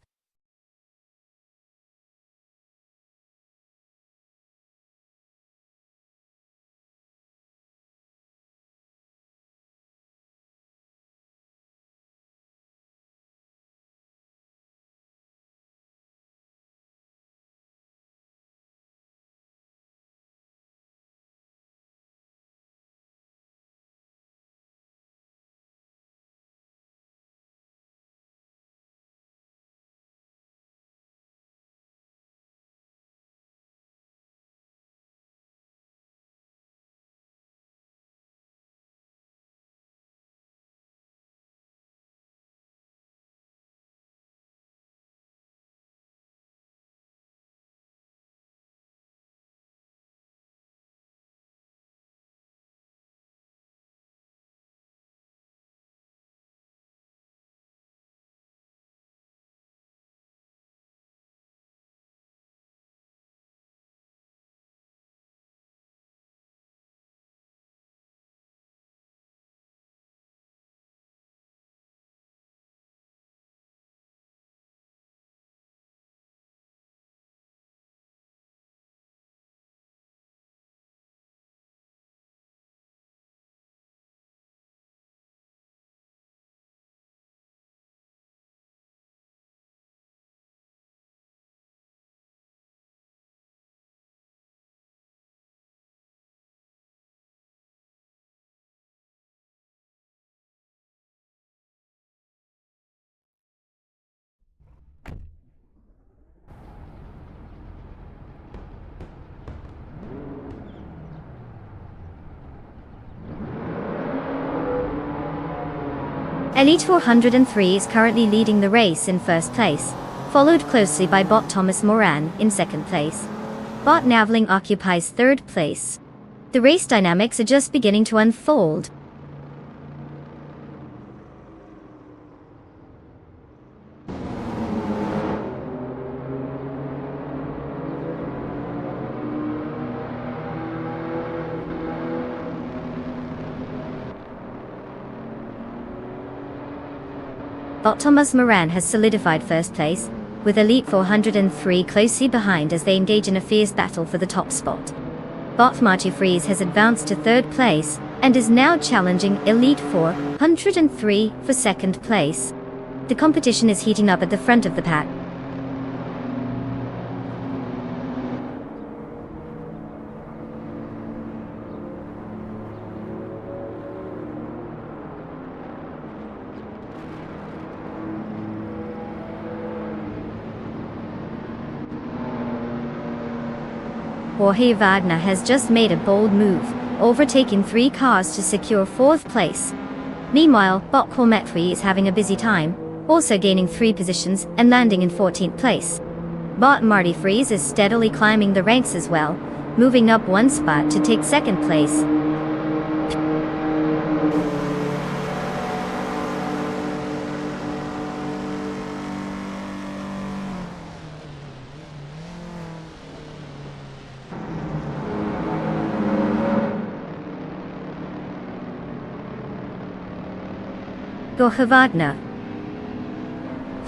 Elite 403 is currently leading the race in first place, followed closely by bot Thomas Moran in second place. Bot Naveling occupies third place. The race dynamics are just beginning to unfold. Bot Thomas Moran has solidified first place, with Elite 403 closely behind as they engage in a fierce battle for the top spot. Bot Marty Freeze has advanced to third place, and is now challenging Elite 403 for second place. The competition is heating up at the front of the pack. Jorge Wagner has just made a bold move, overtaking 3 cars to secure 4th place. Meanwhile, bot Cormetry is having a busy time, also gaining 3 positions and landing in 14th place. Bot Marty Freeze is steadily climbing the ranks as well, moving up 1 spot to take 2nd place. Jorge Wagner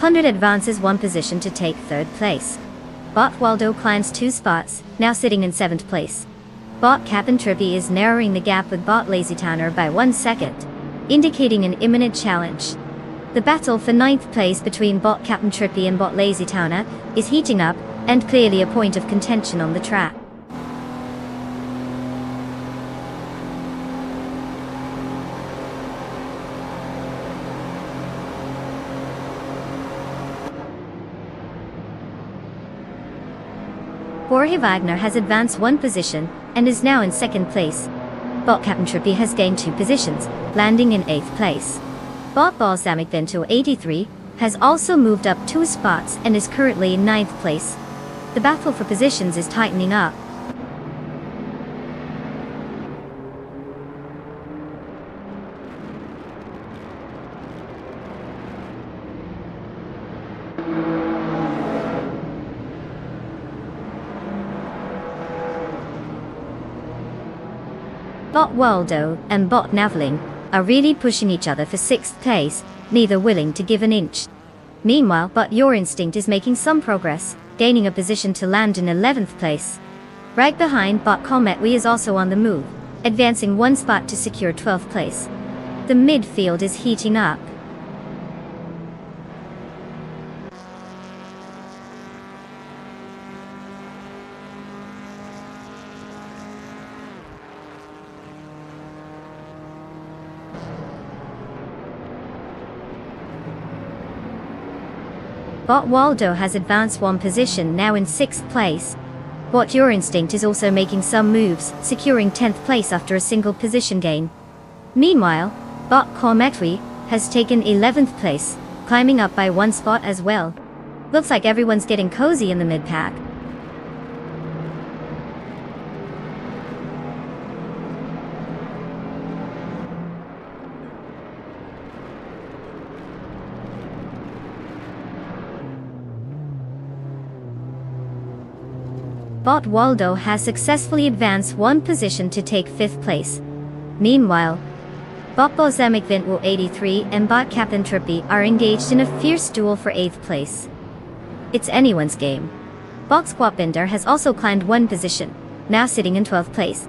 100 advances 1 position to take 3rd place. Bot Waldo climbs 2 spots, now sitting in 7th place. Bot Captain Trippy is narrowing the gap with bot Lazy Towner by 1 second, indicating an imminent challenge. The battle for 9th place between bot Captain Trippy and bot Lazy Towner is heating up, and clearly a point of contention on the track. Jorge Wagner has advanced 1 position and is now in 2nd place. Bot Captain Trippy has gained 2 positions, landing in 8th place. Bot Balsamic Vento 83 has also moved up 2 spots and is currently in 9th place. The battle for positions is tightening up. Bot Waldo and Bot Naveling are really pushing each other for 6th place, neither willing to give an inch. Meanwhile, Bot Your Instinct is making some progress, gaining a position to land in 11th place. Right behind, Bot Cometwe is also on the move, advancing 1 spot to secure 12th place. The midfield is heating up. Bot Waldo has advanced 1 position, now in 6th place. Bot Your Instinct is also making some moves, securing 10th place after a single position gain. Meanwhile, Bot Cometwe has taken 11th place, climbing up by 1 spot as well. Looks like everyone's getting cozy in the mid-pack. Bot Waldo has successfully advanced 1 position to take 5th place. Meanwhile, Bot Balsamic Vento 83 and Bot Captain Trippy are engaged in a fierce duel for 8th place. It's anyone's game. Bot Squatbender has also climbed 1 position, now sitting in 12th place.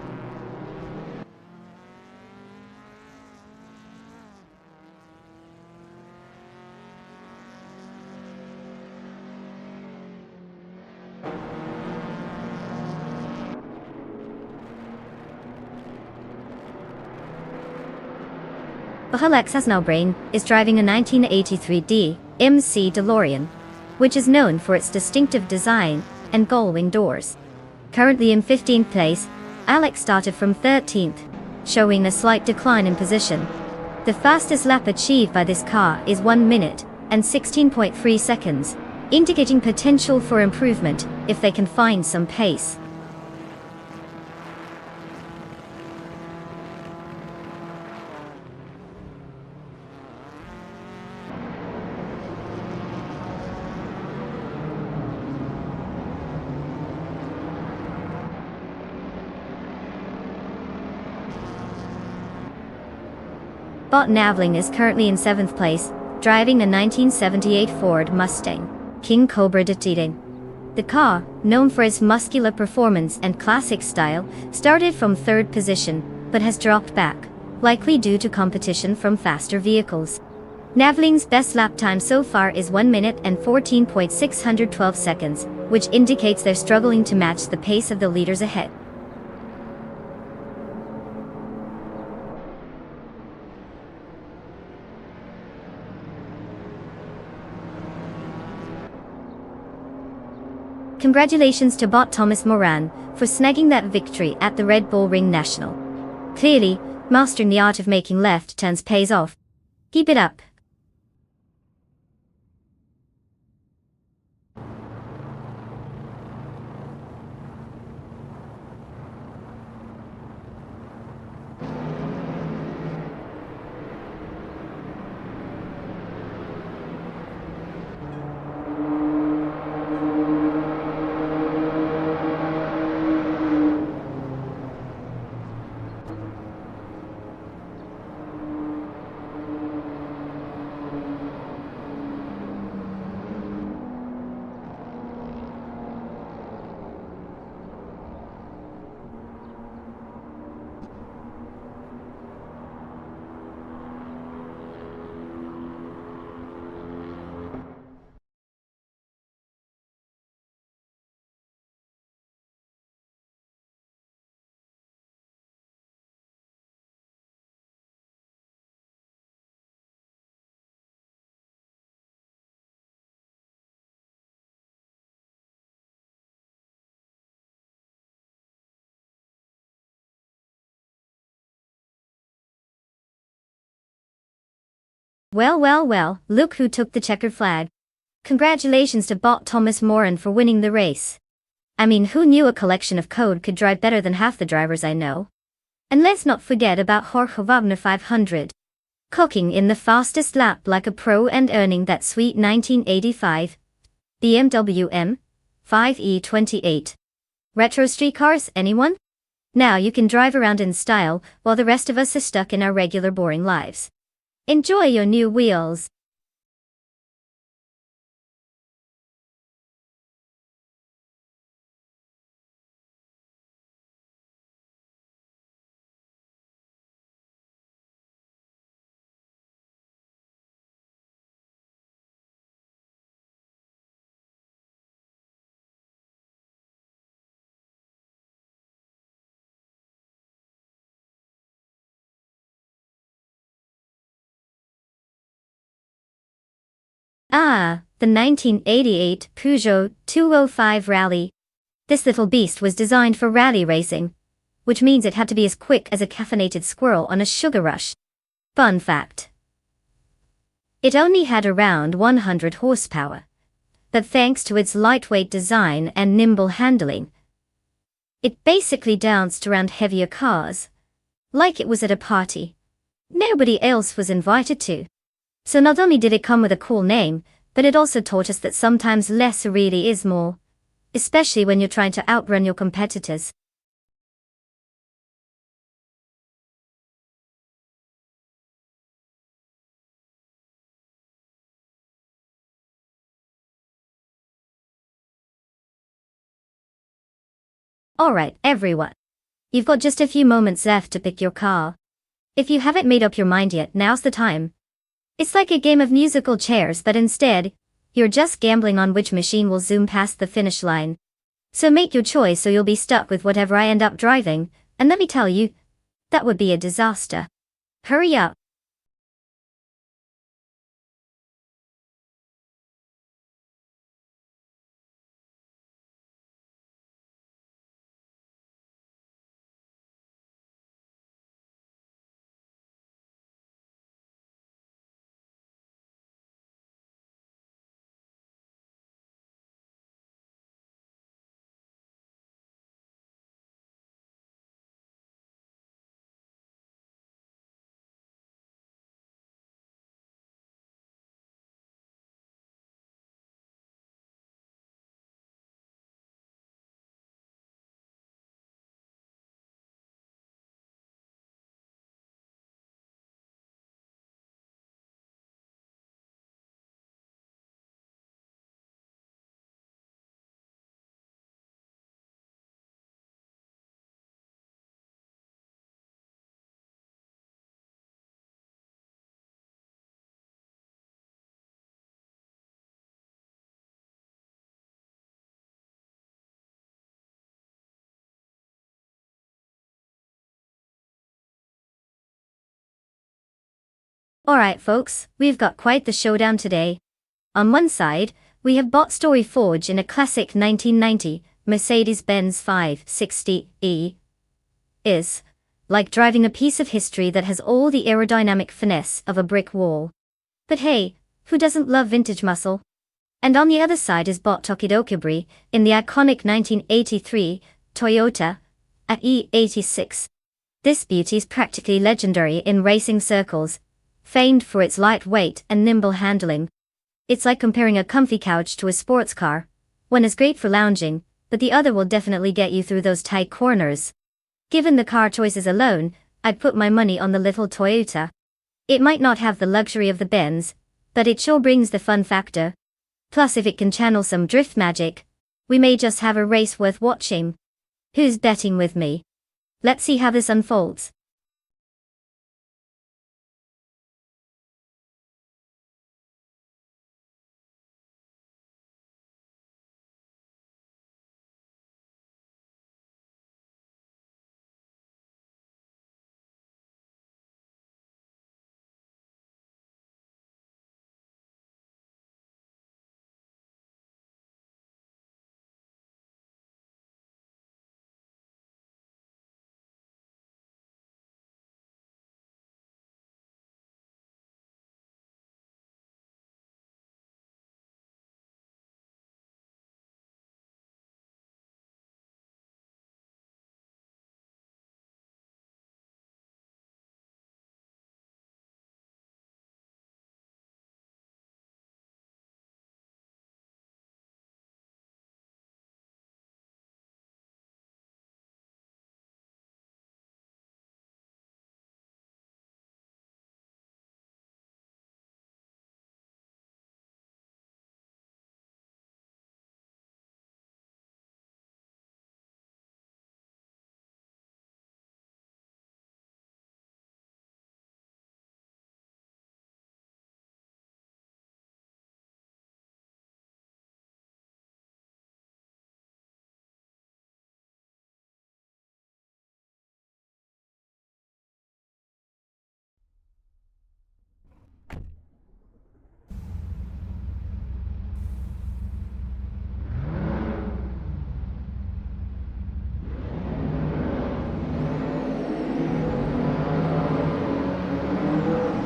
Bahalex No Brain is driving a 1983 MC DeLorean, which is known for its distinctive design and gull-wing doors. Currently in 15th place, Alex started from 13th, showing a slight decline in position. The fastest lap achieved by this car is 1 minute and 16.3 seconds, indicating potential for improvement if they can find some pace. Bot Naveling is currently in 7th place, driving a 1978 Ford Mustang King Cobra Detailing. The car, known for its muscular performance and classic style, started from 3rd position, but has dropped back, likely due to competition from faster vehicles. Naveling's best lap time so far is 1 minute and 14.612 seconds, which indicates they're struggling to match the pace of the leaders ahead. Congratulations to Bot Thomas Moran for snagging that victory at the Red Bull Ring National. Clearly, mastering the art of making left turns pays off. Keep it up. Well, well, well, look who took the checkered flag. Congratulations to bot Thomas Moran for winning the race. I mean, who knew a collection of code could drive better than half the drivers I know? And let's not forget about Jorge Wagner 500. Cooking in the fastest lap like a pro and earning that sweet 1985 BMW M5E28. Retro street cars, anyone? Now you can drive around in style while the rest of us are stuck in our regular boring lives. Enjoy your new wheels. Ah, the 1988 Peugeot 205 Rally. This little beast was designed for rally racing, which means it had to be as quick as a caffeinated squirrel on a sugar rush. Fun fact. It only had around 100 horsepower, but thanks to its lightweight design and nimble handling, it basically danced around heavier cars, like it was at a party nobody else was invited to. So not only did it come with a cool name, but it also taught us that sometimes less really is more, especially when you're trying to outrun your competitors. Alright, everyone. You've got just a few moments left to pick your car. If you haven't made up your mind yet, now's the time. It's like a game of musical chairs, but instead, you're just gambling on which machine will zoom past the finish line. So make your choice or you'll be stuck with whatever I end up driving, and let me tell you, that would be a disaster. Hurry up. Alright folks, we've got quite the showdown today. On one side, we have Bot Story Forge in a classic 1990 Mercedes-Benz 560e. Is like driving a piece of history that has all the aerodynamic finesse of a brick wall. But hey, who doesn't love vintage muscle? And on the other side is Bot Tokidokibri in the iconic 1983 Toyota E86. This beauty is practically legendary in racing circles, famed for its lightweight and nimble handling. It's like comparing a comfy couch to a sports car. One is great for lounging, but the other will definitely get you through those tight corners. Given the car choices alone, I'd put my money on the little Toyota. It might not have the luxury of the Benz, but it sure brings the fun factor. Plus if it can channel some drift magic, we may just have a race worth watching. Who's betting with me? Let's see how this unfolds.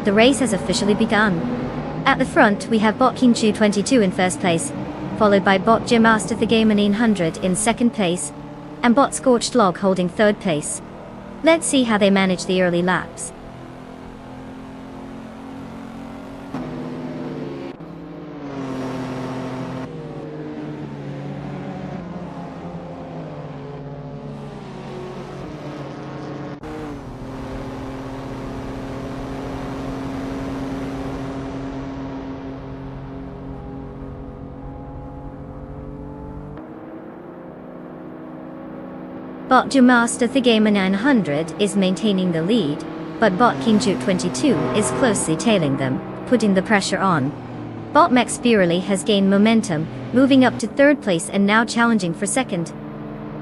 the race has officially begun. At the front, we have bot Kinchu 22 in first place, followed by bot Master the Gamer 900 in second place, and bot Scorched Log holding third place. Let's see how they manage the early laps. Bot Master the Gamer 900 is maintaining the lead, but bot Kinju 22 is closely tailing them, putting the pressure on. Bot Max Spirally has gained momentum, moving up to third place and now challenging for second.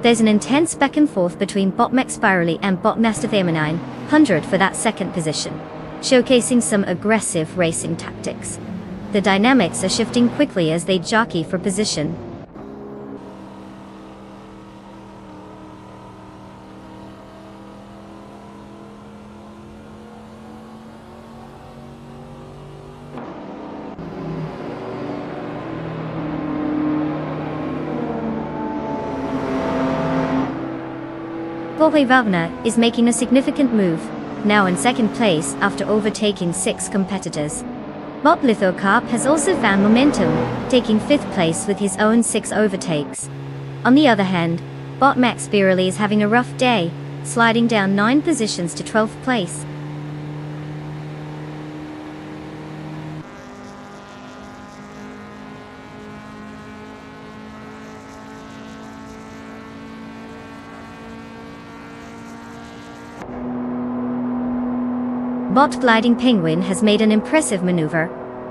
There's an intense back and forth between bot Max Spirally and bot Master the Gamer 900 for that second position, showcasing some aggressive racing tactics. The dynamics are shifting quickly as they jockey for position. Jorge Wagner is making a significant move, now in second place after overtaking 6 competitors. Bot Lithocarp has also found momentum, taking 5th place with his own 6 overtakes. On the other hand, bot Max Spirally is having a rough day, sliding down 9 positions to 12th place. Bot Gliding Penguin has made an impressive maneuver,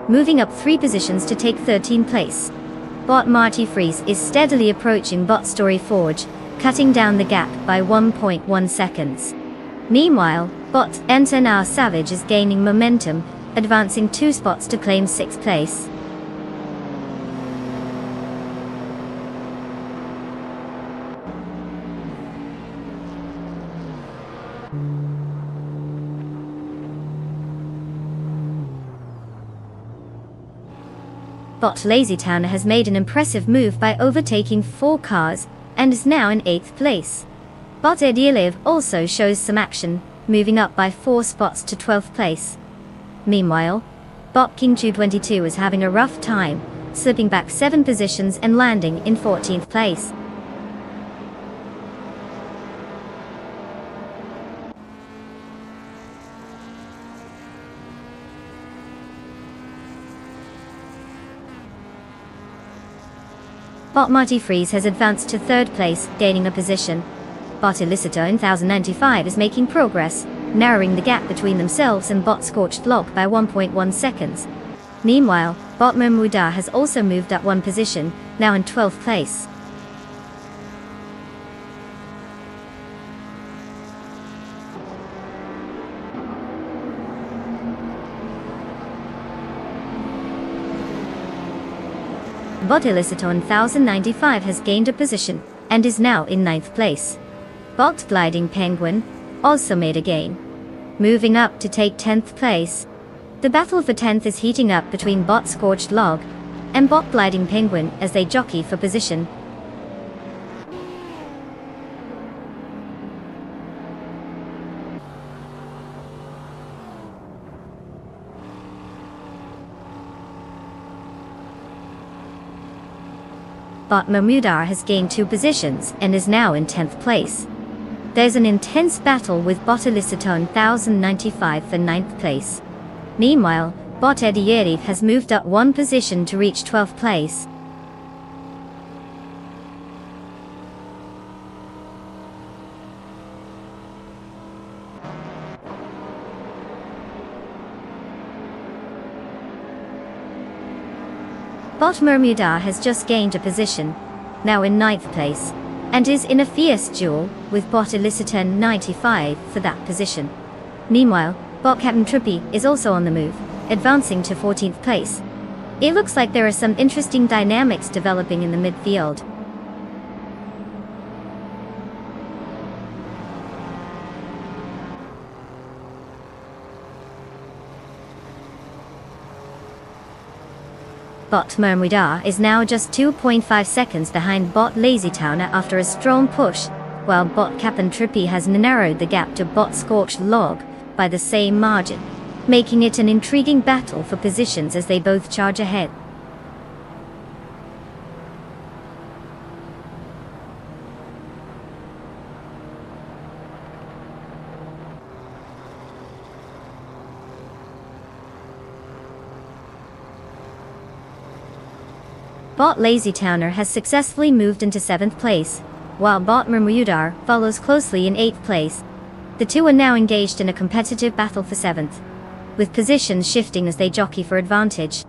moving up 3 positions to take 13th place. Bot Marty Freeze is steadily approaching bot Story Forge, cutting down the gap by 1.1 seconds. Meanwhile, bot Enter Now Savage is gaining momentum, advancing 2 spots to claim 6th place. Bot Lazy Towner has made an impressive move by overtaking 4 cars, and is now in 8th place. Bot Edilev also shows some action, moving up by 4 spots to 12th place. Meanwhile, bot King222 is having a rough time, slipping back 7 positions and landing in 14th place. Bot Marty Freeze has advanced to 3rd place, gaining a position. Bot Illicito 1095 is making progress, narrowing the gap between themselves and bot Scorched Log by 1.1 seconds. Meanwhile, bot Mermuda has also moved up 1 position, now in 12th place. Bot Illicito 1095 has gained a position, and is now in 9th place. Bot Gliding Penguin also made a gain, moving up to take 10th place. The battle for 10th is heating up between bot Scorched Log and bot Gliding Penguin as they jockey for position. Bot Mermudar has gained 2 positions and is now in 10th place. There's an intense battle with bot Illicito 1095 for 9th place. Meanwhile, bot Edieri has moved up 1 position to reach 12th place. Bot Mermuda has just gained a position, now in 9th place, and is in a fierce duel with bot Illicito 95 for that position. Meanwhile, bot Captain Trippy is also on the move, advancing to 14th place. It looks like there are some interesting dynamics developing in the midfield. Bot Mermuida is now just 2.5 seconds behind Bot Lazy Towner after a strong push, while Bot Cap'n Trippy has narrowed the gap to Bot Scorched Log by the same margin, making it an intriguing battle for positions as they both charge ahead. Bot Lazy Towner has successfully moved into 7th place, while Bot Mermudar follows closely in 8th place. The two are now engaged in a competitive battle for 7th, with positions shifting as they jockey for advantage.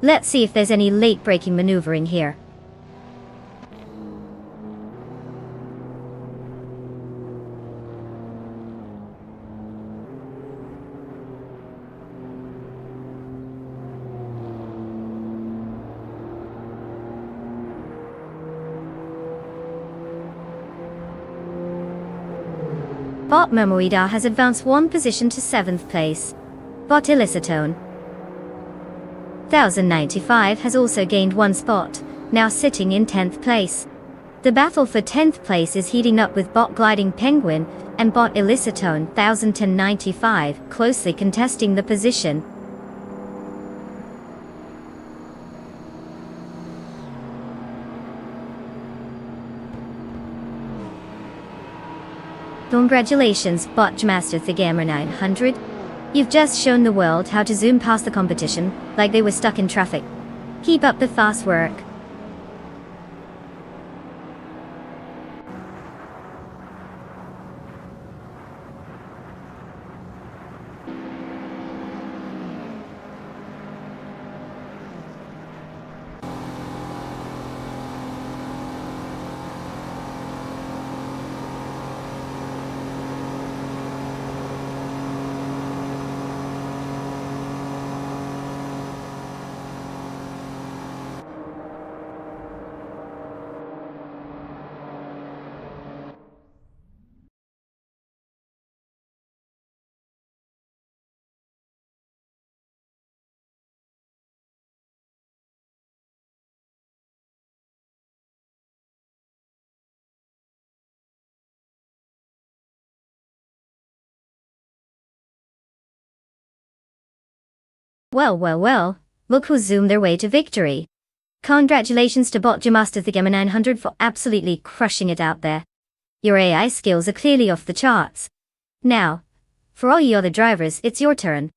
Let's see if there's any late-breaking maneuvering here. Bot Mermuida has advanced one position to 7th place. Bot Illicitone 1095 has also gained one spot, now sitting in 10th place. The battle for 10th place is heating up with Bot Gliding Penguin and Bot Illicitone 1095 closely contesting the position. Congratulations, Bot Jamaster Thigamer 900. You've just shown the world how to zoom past the competition, like they were stuck in traffic. Keep up the fast work. Well, look who zoomed their way to victory. Congratulations to Bot Jamaster Thigamer 900 for absolutely crushing it out there. Your AI skills are clearly off the charts. Now, for all you other drivers, it's your turn.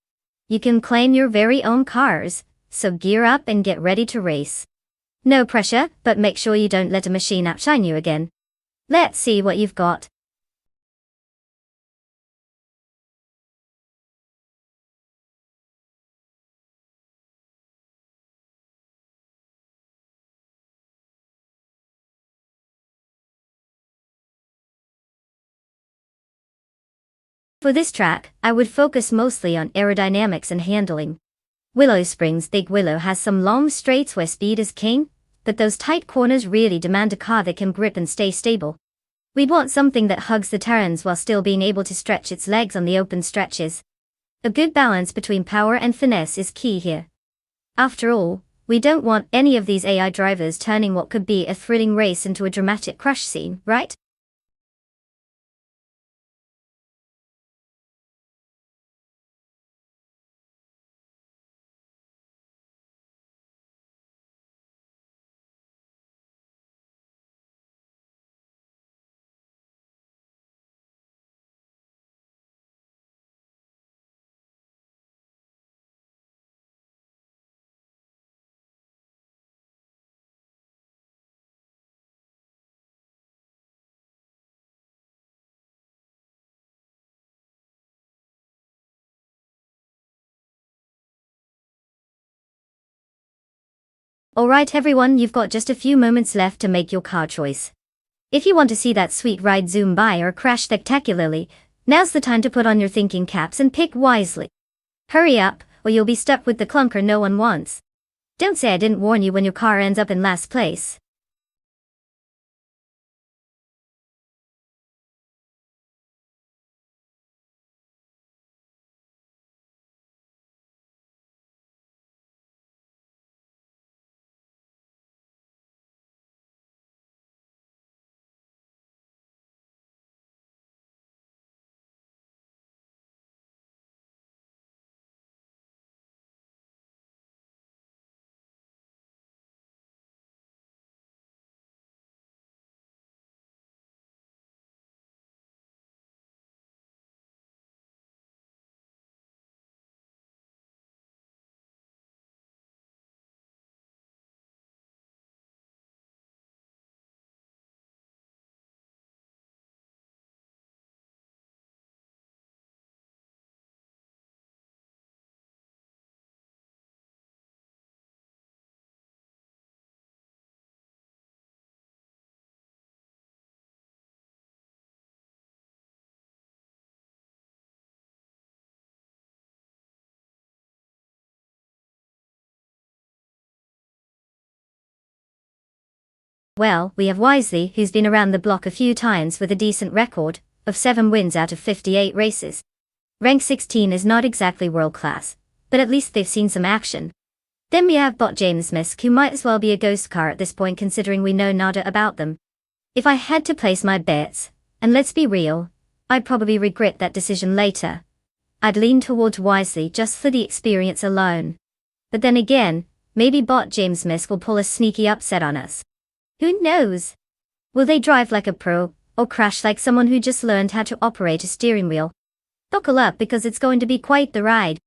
You can claim your very own cars, so gear up and get ready to race. No pressure, but make sure you don't let a machine outshine you again. Let's see what you've got. For this track, I would focus mostly on aerodynamics and handling. Willow Springs Big Willow has some long straights where speed is king, but those tight corners really demand a car that can grip and stay stable. We'd want something that hugs the turns while still being able to stretch its legs on the open stretches. A good balance between power and finesse is key here. After all, we don't want any of these AI drivers turning what could be a thrilling race into a dramatic crash scene, right? Alright everyone, you've got just a few moments left to make your car choice. If you want to see that sweet ride zoom by or crash spectacularly, now's the time to put on your thinking caps and pick wisely. Hurry up, or you'll be stuck with the clunker no one wants. Don't say I didn't warn you when your car ends up in last place. Well, we have Wisely, who's been around the block a few times with a decent record of 7 wins out of 58 races. Rank 16 is not exactly world class, but at least they've seen some action. Then we have Bot James Misk, who might as well be a ghost car at this point considering we know nada about them. If I had to place my bets, and let's be real, I'd probably regret that decision later. I'd lean towards Wisely just for the experience alone. But then again, maybe Bot James Misk will pull a sneaky upset on us. Who knows? Will they drive like a pro, or crash like someone who just learned how to operate a steering wheel? Buckle up because it's going to be quite the ride.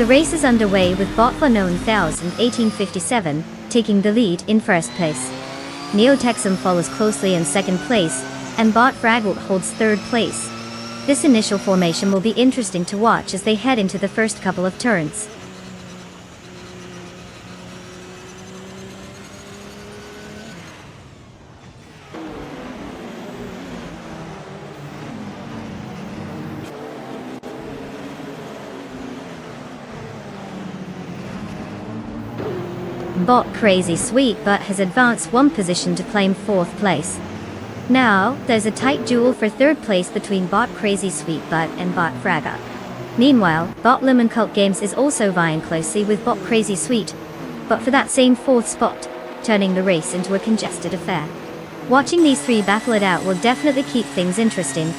The race is underway with Bot Unknown 1857 taking the lead in first place. Neo-Texum follows closely in second place, and Bot Fraggle holds third place. This initial formation will be interesting to watch as they head into the first couple of turns. Bot Crazy Sweet Butt has advanced one position to claim fourth place. Now, there's a tight duel for third place between Bot Crazy Sweet Butt and Bot Fragga. Meanwhile, Bot Lemon Cult Games is also vying closely with Bot Crazy Sweet, but for that same fourth spot, turning the race into a congested affair. Watching these three battle it out will definitely keep things interesting.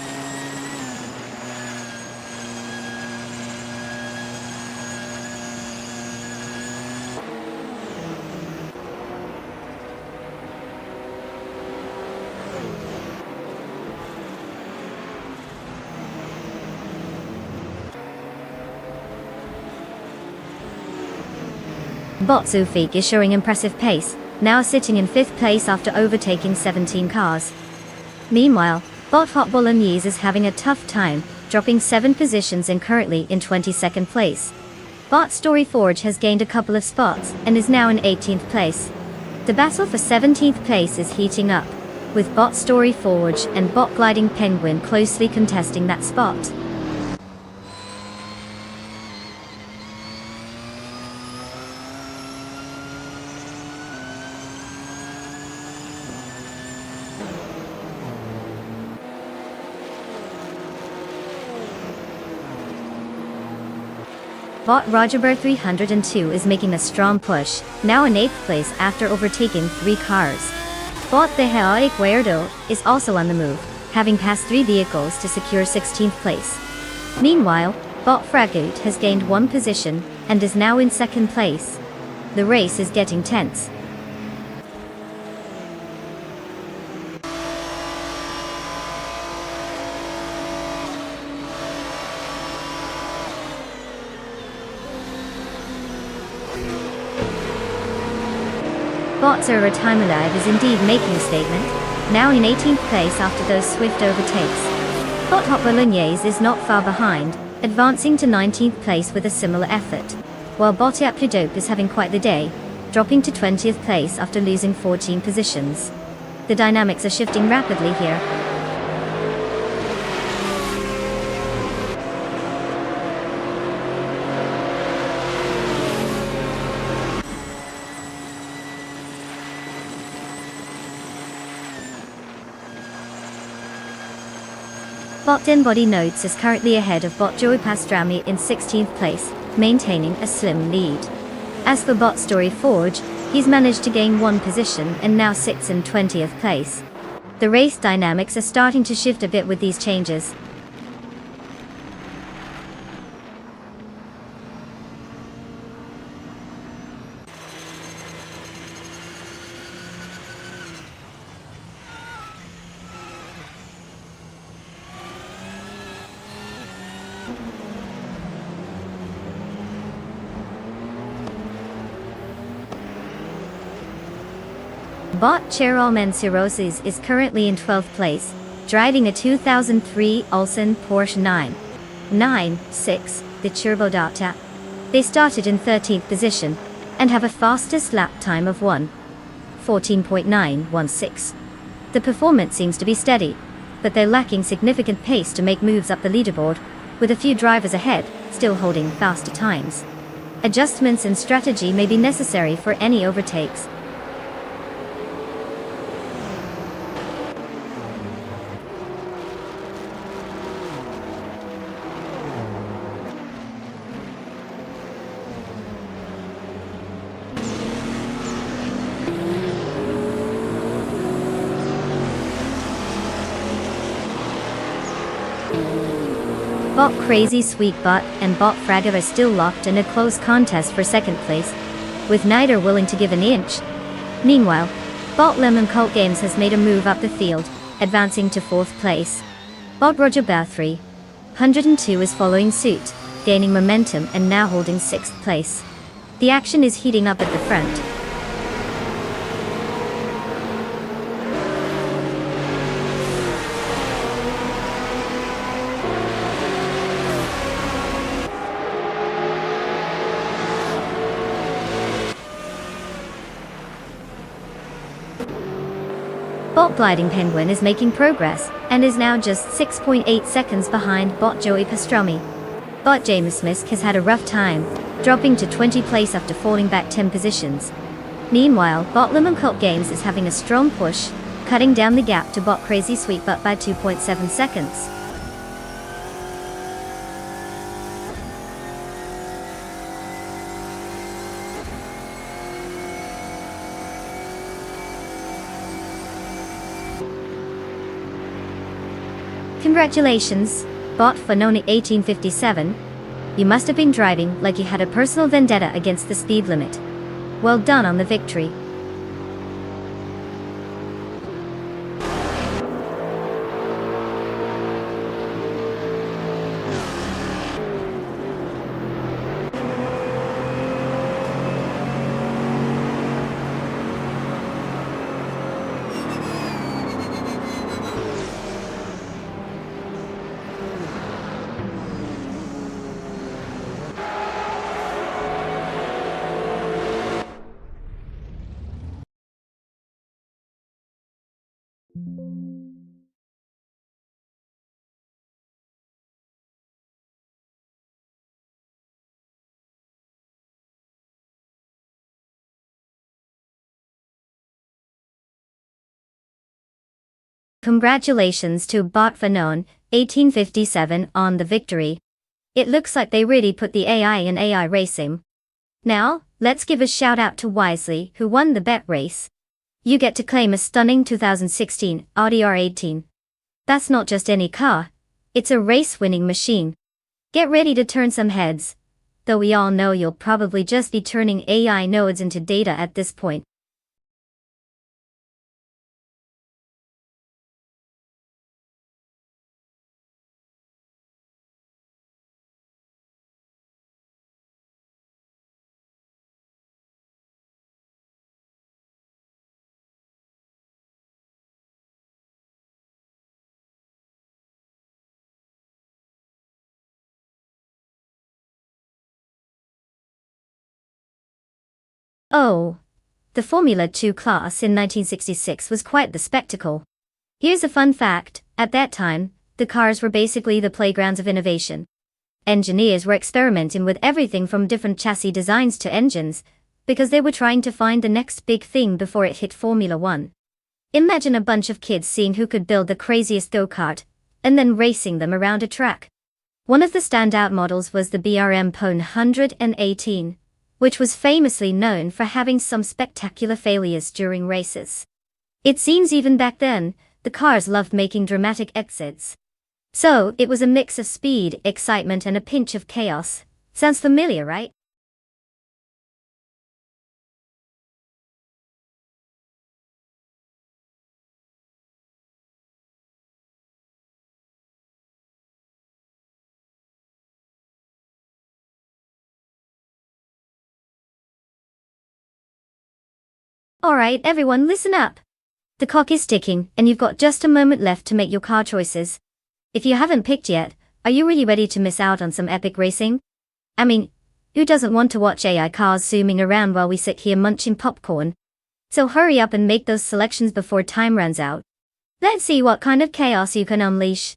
Bot Zufik is showing impressive pace, now sitting in 5th place after overtaking 17 cars. Meanwhile, Bot Hot Bolognese is having a tough time, dropping 7 positions and currently in 22nd place. Bot Story Forge has gained a couple of spots and is now in 18th place. The battle for 17th place is heating up, with Bot Story Forge and Bot Gliding Penguin closely contesting that spot. Bot Roger 302 is making a strong push, now in 8th place after overtaking 3 cars. Bot the Heroic Weirdo is also on the move, having passed 3 vehicles to secure 16th place. Meanwhile, Bot Fragoot has gained 1 position, and is now in 2nd place. The race is getting tense. Bot Zero Time Alive is indeed making a statement, now in 18th place after those swift overtakes. Bot Hot Bolognese is not far behind, advancing to 19th place with a similar effort, while Bot Yapudope is having quite the day, dropping to 20th place after losing 14 positions. The dynamics are shifting rapidly here. Bot Denbody Notes is currently ahead of Bot Joey Pastrami in 16th place, maintaining a slim lead. As for Bot Story Forge, he's managed to gain 1 position and now sits in 20th place. The race dynamics are starting to shift a bit with these changes. Bot Cheryl Mensirosis is currently in 12th place, driving a 2003 Ulsan Porsche 996, the Turbo Data. They started in 13th position, and have a fastest lap time of 1:14.916. The performance seems to be steady, but they're lacking significant pace to make moves up the leaderboard, with a few drivers ahead, still holding faster times. Adjustments in strategy may be necessary for any overtakes. Bot Crazy Sweet Bot and Bot Fragger are still locked in a close contest for 2nd place, with neither willing to give an inch. Meanwhile, Bot Lemon Cult Games has made a move up the field, advancing to 4th place. Bot Roger Bear 302 is following suit, gaining momentum and now holding 6th place. The action is heating up at the front. Bot Gliding Penguin is making progress, and is now just 6.8 seconds behind Bot Joey Pastrami. Bot James Smith has had a rough time, dropping to 20th place after falling back 10 positions. Meanwhile, Bot Lemon Cult Games is having a strong push, cutting down the gap to Bot Crazy Sweet Butt by 2.7 seconds. Congratulations, Bot Fanoni 1857. You must have been driving like you had a personal vendetta against the speed limit. Well done on the victory. Congratulations to Bot Fanon, 1857, on the victory. It looks like they really put the AI in AI racing. Now, let's give a shout out to Wisely, who won the bet race. You get to claim a stunning 2016 Audi R18. That's not just any car, it's a race-winning machine. Get ready to turn some heads, though we all know you'll probably just be turning AI nodes into data at this point. Oh, the Formula 2 class in 1966 was quite the spectacle. Here's a fun fact, at that time, the cars were basically the playgrounds of innovation. Engineers were experimenting with everything from different chassis designs to engines, because they were trying to find the next big thing before it hit Formula 1. Imagine a bunch of kids seeing who could build the craziest go-kart, and then racing them around a track. One of the standout models was the BRM Pone 118, which was famously known for having some spectacular failures during races. It seems even back then, the cars loved making dramatic exits. So, it was a mix of speed, excitement and a pinch of chaos. Sounds familiar, right? Alright everyone, listen up. The clock is ticking, and you've got just a moment left to make your car choices. If you haven't picked yet, are you really ready to miss out on some epic racing? I mean, who doesn't want to watch AI cars zooming around while we sit here munching popcorn? So hurry up and make those selections before time runs out. Let's see what kind of chaos you can unleash.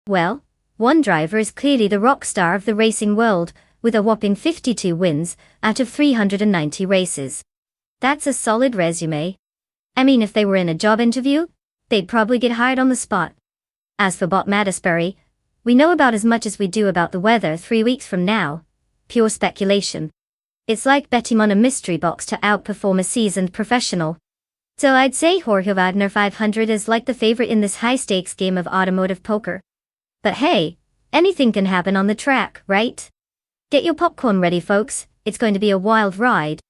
Well, one driver is clearly the rock star of the racing world, with a whopping 52 wins out of 390 races. That's a solid resume. I mean, if they were in a job interview, they'd probably get hired on the spot. As for Bob Mattisbury, we know about as much as we do about the weather 3 weeks from now. Pure speculation. It's like betting on a mystery box to outperform a seasoned professional. So I'd say Jorge Wagner 500 is like the favorite in this high-stakes game of automotive poker. But hey, anything can happen on the track, right? Get your popcorn ready, folks. It's going to be a wild ride.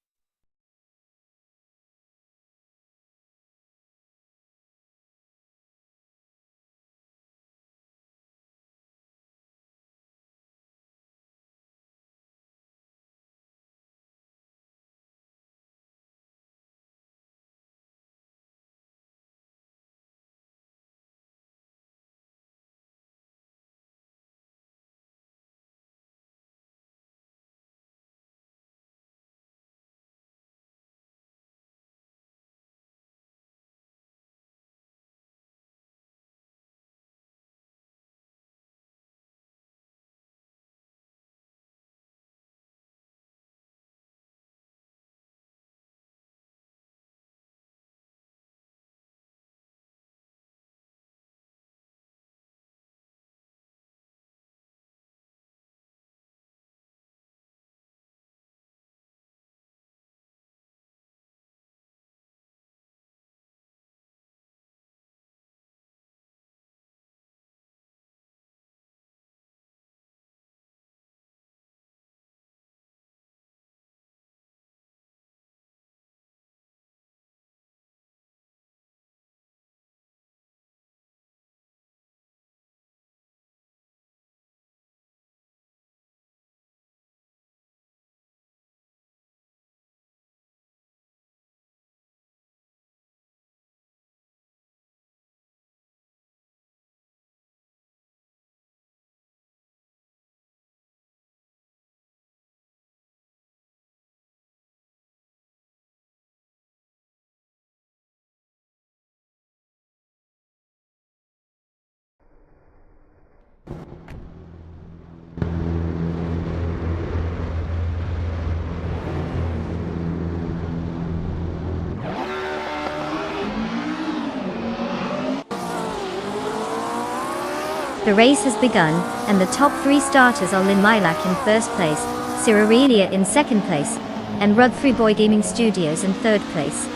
The race has begun, and the top three starters are Lynn Lilac in first place, Cirarelia in second place, and Rud3 Boy Gaming Studios in third place.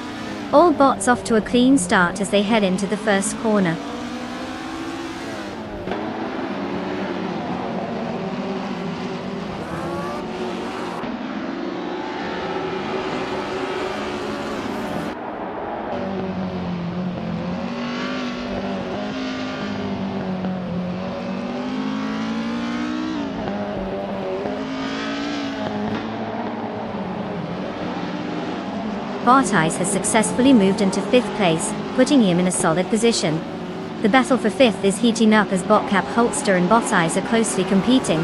All bots off to a clean start as they head into the first corner. Bot Ice has successfully moved into 5th place, putting him in a solid position. The battle for 5th is heating up as Botcap Holster and Bot Ice are closely competing.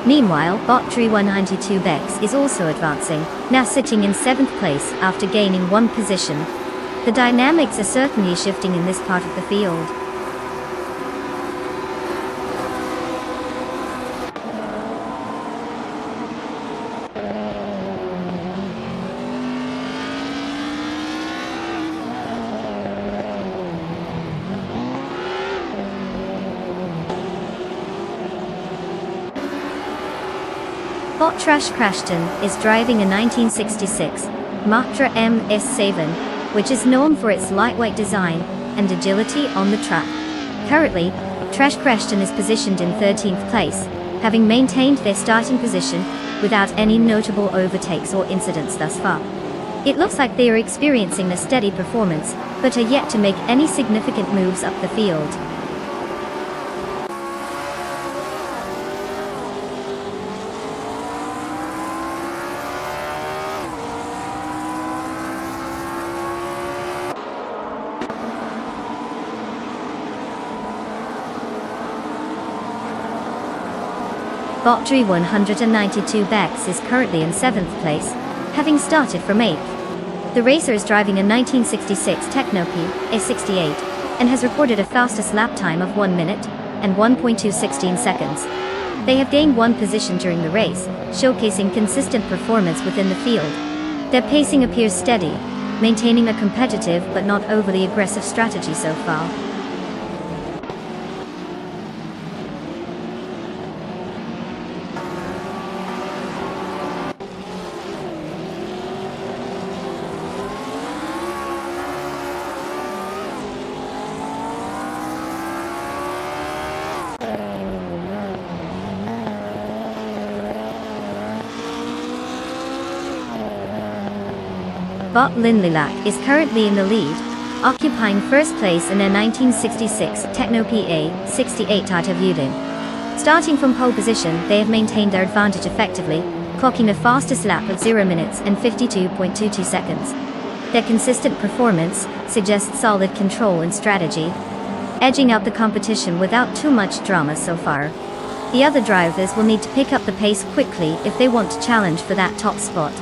Meanwhile, Bot3 192 Bex is also advancing, now sitting in 7th place after gaining 1 position. The dynamics are certainly shifting in this part of the field. Bot Trash Crashton is driving a 1966 Matra MS7, which is known for its lightweight design and agility on the track. Currently, Trash Crashton is positioned in 13th place, having maintained their starting position without any notable overtakes or incidents thus far. It looks like they are experiencing a steady performance, but are yet to make any significant moves up the field. Bot3 192 Bex is currently in 7th place, having started from 8th. The racer is driving a 1966 Techno-P A68 and has recorded a fastest lap time of 1 minute and 1.216 seconds. They have gained 1 position during the race, showcasing consistent performance within the field. Their pacing appears steady, maintaining a competitive but not overly aggressive strategy so far. Bot Lynn Lilac is currently in the lead, occupying first place in their 1966 Techno-P A68 out of Yulin. Starting from pole position, they have maintained their advantage effectively, clocking a fastest lap of 0 minutes and 52.22 seconds. Their consistent performance suggests solid control and strategy, edging out the competition without too much drama so far. The other drivers will need to pick up the pace quickly if they want to challenge for that top spot.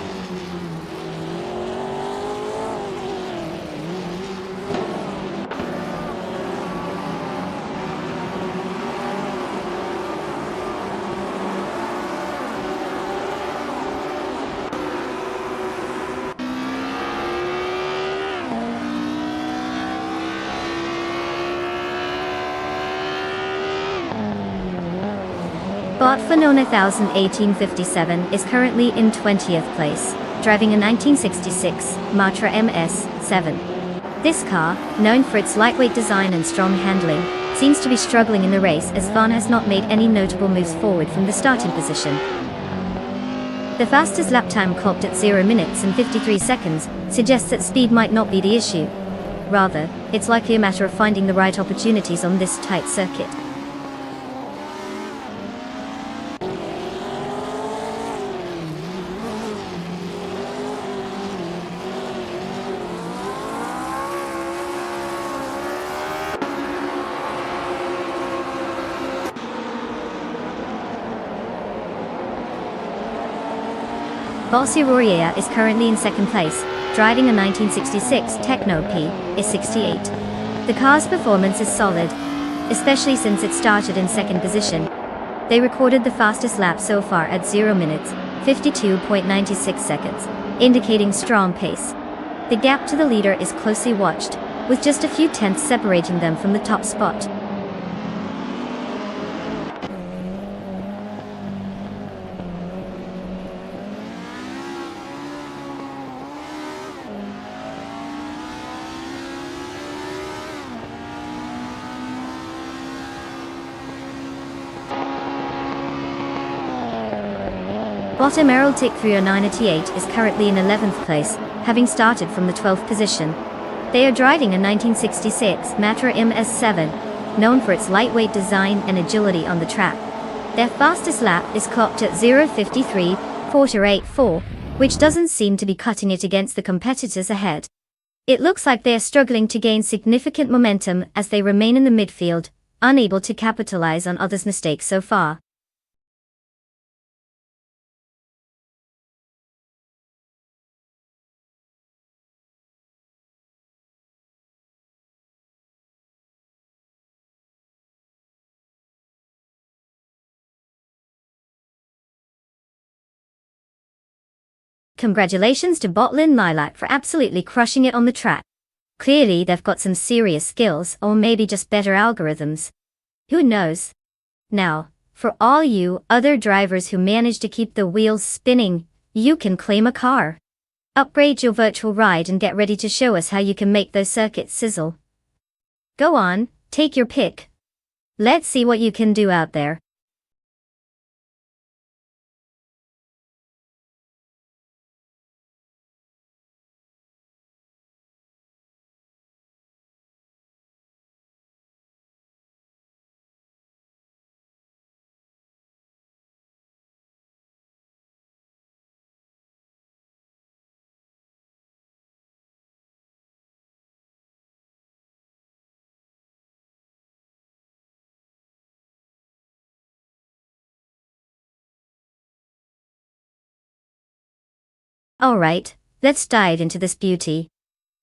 Bot Phenona 1857 is currently in 20th place, driving a 1966 Matra MS7. This car, known for its lightweight design and strong handling, seems to be struggling in the race as Van has not made any notable moves forward from the starting position. The fastest lap time clocked at 0 minutes and 53 seconds suggests that speed might not be the issue. Rather, it's likely a matter of finding the right opportunities on this tight circuit. Bossy Roria is currently in second place, driving a 1966 Techno-P A68. The car's performance is solid, especially since it started in second position. They recorded the fastest lap so far at 0 minutes, 52.96 seconds, indicating strong pace. The gap to the leader is closely watched, with just a few tenths separating them from the top spot. Bottom Errol Tick 30988 is currently in 11th place, having started from the 12th position. They are driving a 1966 Matra MS7, known for its lightweight design and agility on the track. Their fastest lap is clocked at 0:53.484, which doesn't seem to be cutting it against the competitors ahead. It looks like they are struggling to gain significant momentum as they remain in the midfield, unable to capitalize on others' mistakes so far. Congratulations to Botlin Lilac for absolutely crushing it on the track. Clearly they've got some serious skills, or maybe just better algorithms. Who knows? Now, for all you other drivers who manage to keep the wheels spinning, you can claim a car. Upgrade your virtual ride and get ready to show us how you can make those circuits sizzle. Go on, take your pick. Let's see what you can do out there. Alright, let's dive into this beauty.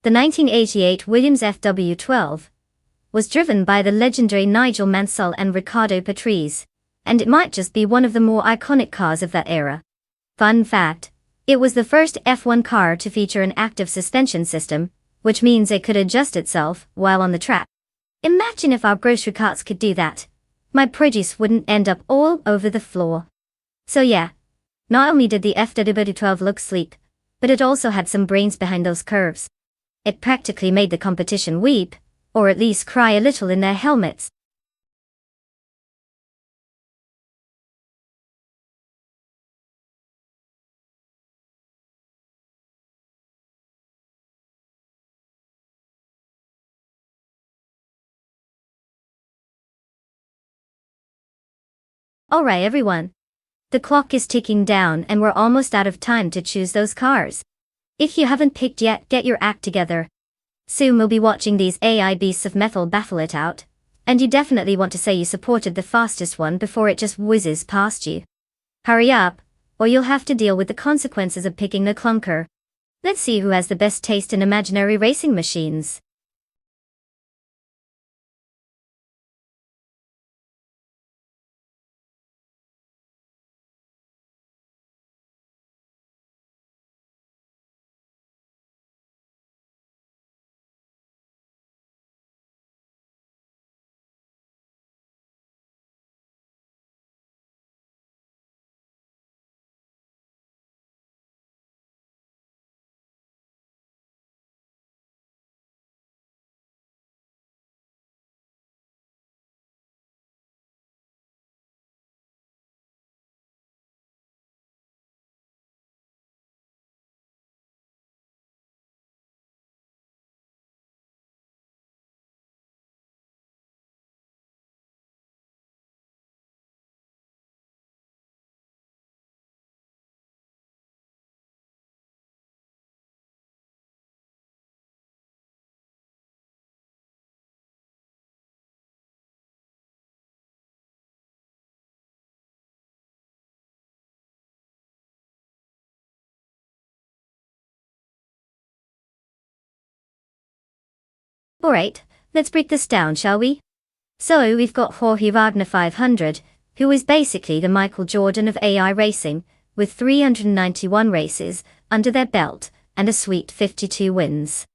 The 1988 Williams FW12 was driven by the legendary Nigel Mansell and Riccardo Patrese, and it might just be one of the more iconic cars of that era. Fun fact, it was the first F1 car to feature an active suspension system, which means it could adjust itself while on the track. Imagine if our grocery carts could do that. My produce wouldn't end up all over the floor. So yeah, not only did the FW12 look sleek, but it also had some brains behind those curves. It practically made the competition weep, or at least cry a little in their helmets. Alright everyone. The clock is ticking down and we're almost out of time to choose those cars. If you haven't picked yet, get your act together. Soon we'll be watching these AI beasts of metal battle it out, and you definitely want to say you supported the fastest one before it just whizzes past you. Hurry up, or you'll have to deal with the consequences of picking the clunker. Let's see who has the best taste in imaginary racing machines. Alright, let's break this down, shall we? So we've got Jorge Wagner 500, who is basically the Michael Jordan of AI racing, with 391 races under their belt and a sweet 52 wins.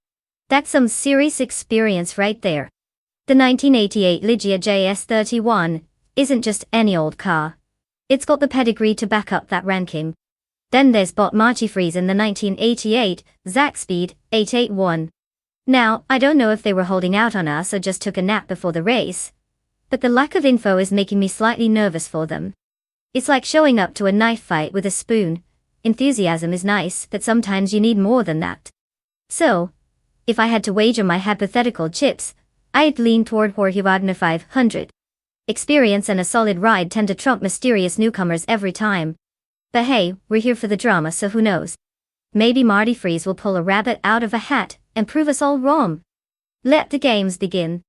That's some serious experience right there. The 1988 Ligia JS31 isn't just any old car. It's got the pedigree to back up that ranking. Then there's Bot Marty Freeze in the 1988 Zack Speed 881. Now, I don't know if they were holding out on us or just took a nap before the race, but the lack of info is making me slightly nervous for them. It's like showing up to a knife fight with a spoon. Enthusiasm is nice, but sometimes you need more than that. So, if I had to wager my hypothetical chips, I'd lean toward Jorge Wagner 500. Experience and a solid ride tend to trump mysterious newcomers every time. But hey, we're here for the drama, so who knows? Maybe Marty Freeze will pull a rabbit out of a hat and prove us all wrong. Let the games begin.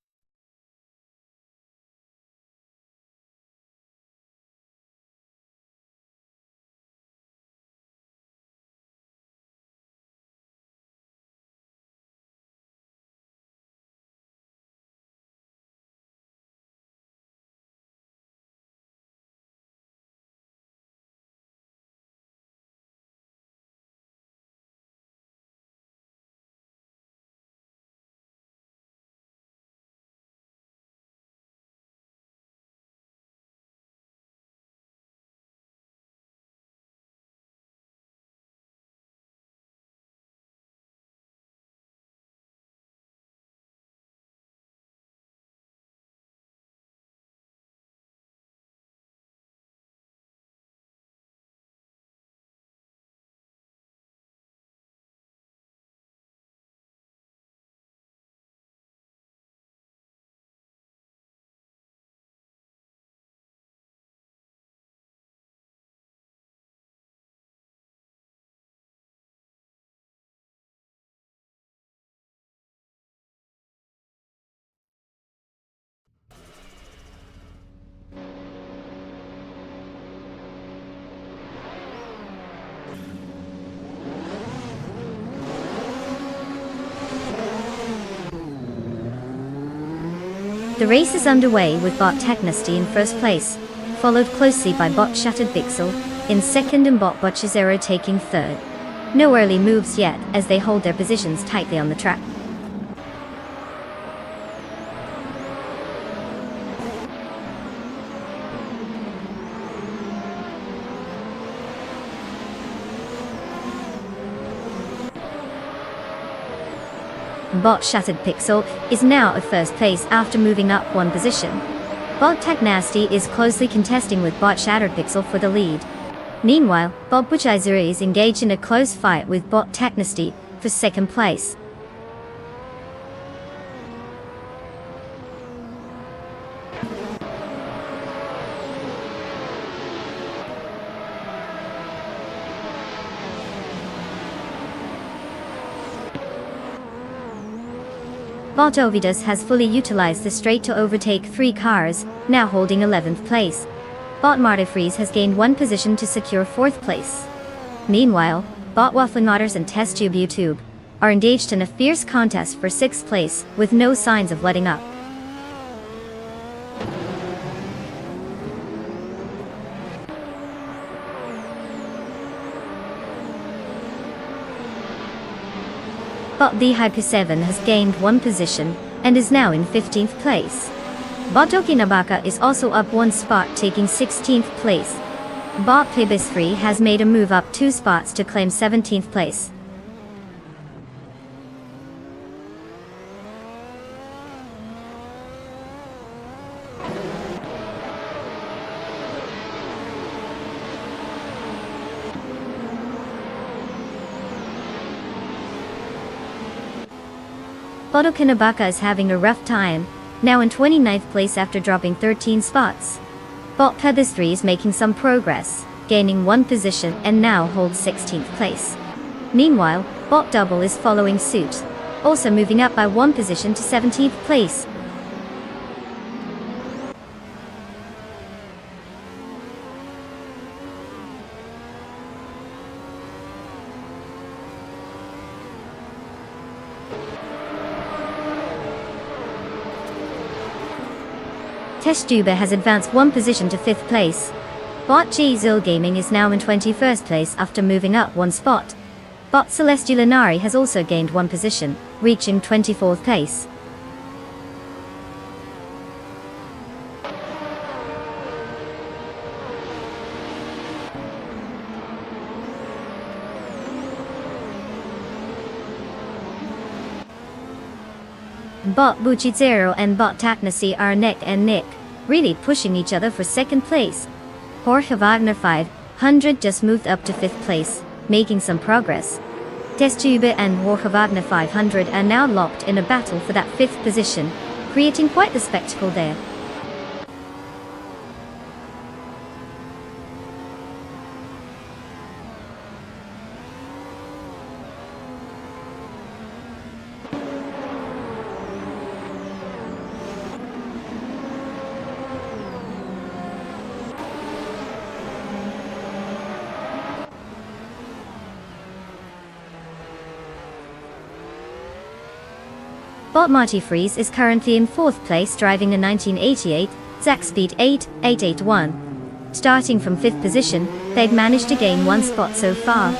The race is underway with Bot Technesty in first place, followed closely by Bot Shattered Pixel in second and Bot Butchazero taking third. No early moves yet as they hold their positions tightly on the track. Bot Shattered Pixel is now at first place after moving up one position. Bot Technasty is closely contesting with Bot Shattered Pixel for the lead. Meanwhile, Bot Butchizuri is engaged in a close fight with Bot Technasty for second place. Bot Ovidus has fully utilized the straight to overtake 3 cars, now holding 11th place. Bot Martifreeze has gained 1 position to secure 4th place. Meanwhile, Bot Waffling Otters and Test Tube YouTube are engaged in a fierce contest for 6th place, with no signs of letting up. Bot The Hyper 7 has gained 1 position, and is now in 15th place. Bot Okinabaka is also up 1 spot taking 16th place. Bot Pibis 3 has made a move up 2 spots to claim 17th place. Bot Okinabaka is having a rough time, now in 29th place after dropping 13 spots. Bot Pebis 3 is making some progress, gaining 1 position and now holds 16th place. Meanwhile, Bot Double is following suit, also moving up by 1 position to 17th place. Testduba has advanced 1 position to 5th place. Bot G Zil Gaming is now in 21st place after moving up 1 spot. Bot Celestial Inari has also gained 1 position, reaching 24th place. Bot Buchizero and Bot Taknasi are neck and neck, really pushing each other for 2nd place. Jorge Wagner 500 just moved up to 5th place, making some progress. Testube and Jorge Wagner 500 are now locked in a battle for that 5th position, creating quite the spectacle there. Bot Marty Freeze is currently in 4th place driving a 1988 Zack Speed 8881. Starting from 5th position, they've managed to gain 1 spot so far.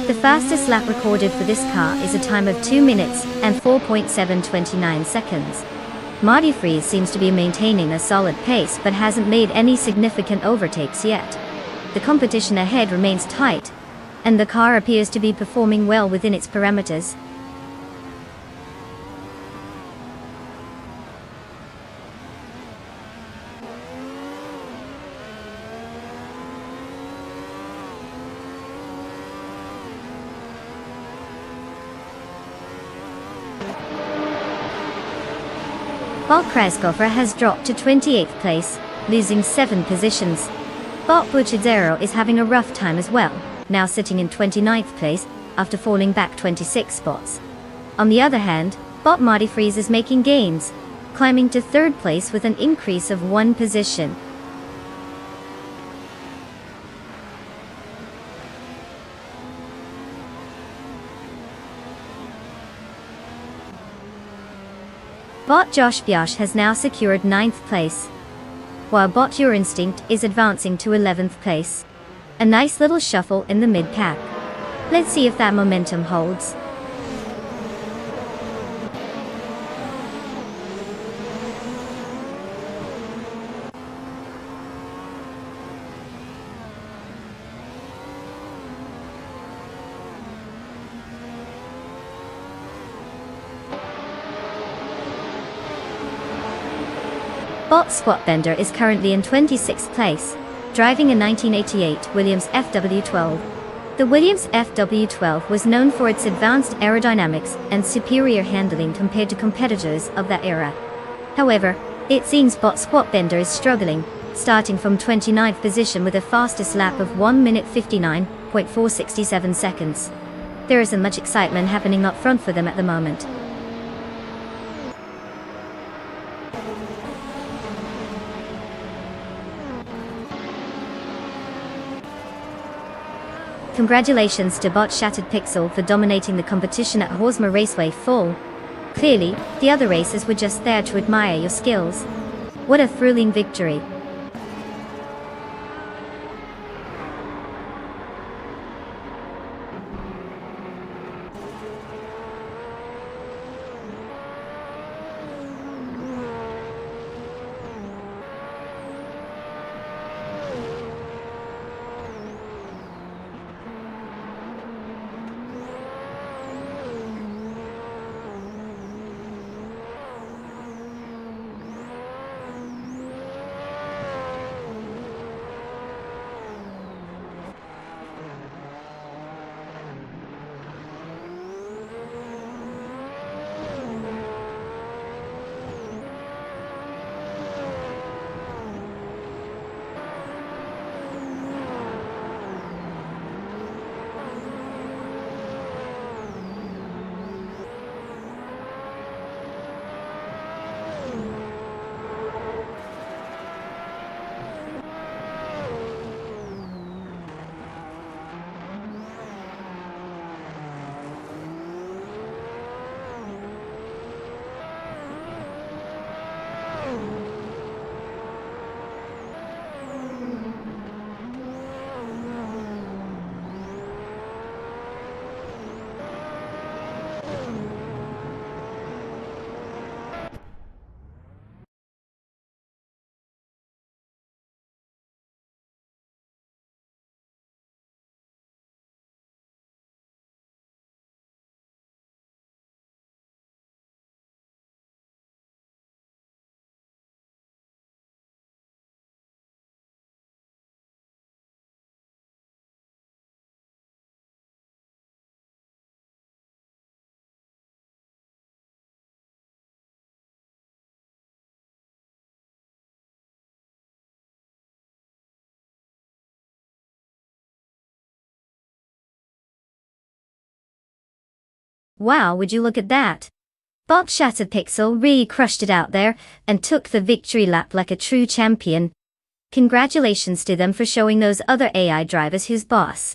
The fastest lap recorded for this car is a time of 2 minutes and 4.729 seconds. Marty Freeze seems to be maintaining a solid pace but hasn't made any significant overtakes yet. The competition ahead remains tight, and the car appears to be performing well within its parameters. Bolt Krasgoffer has dropped to 28th place, losing 7 positions. Bolt Buchadzero is having a rough time as well, now sitting in 29th place, after falling back 26 spots. On the other hand, Bolt Marty Freeze is making gains, climbing to 3rd place with an increase of 1 position. Bot Josh Biosh has now secured 9th place, while Bot Your Instinct is advancing to 11th place. A nice little shuffle in the mid-pack. Let's see if that momentum holds. Bot Squatbender is currently in 26th place, driving a 1988 Williams FW12. The Williams FW12 was known for its advanced aerodynamics and superior handling compared to competitors of that era. However, it seems Bot Squatbender is struggling, starting from 29th position with a fastest lap of 1 minute 59.467 seconds. There isn't much excitement happening up front for them at the moment. Congratulations to Bot Shattered Pixel for dominating the competition at Horsma Raceway Fall. Clearly, the other racers were just there to admire your skills. What a thrilling victory. Wow, would you look at that? Bob Shattered Pixel really crushed it out there and took the victory lap like a true champion. Congratulations to them for showing those other AI drivers who's boss.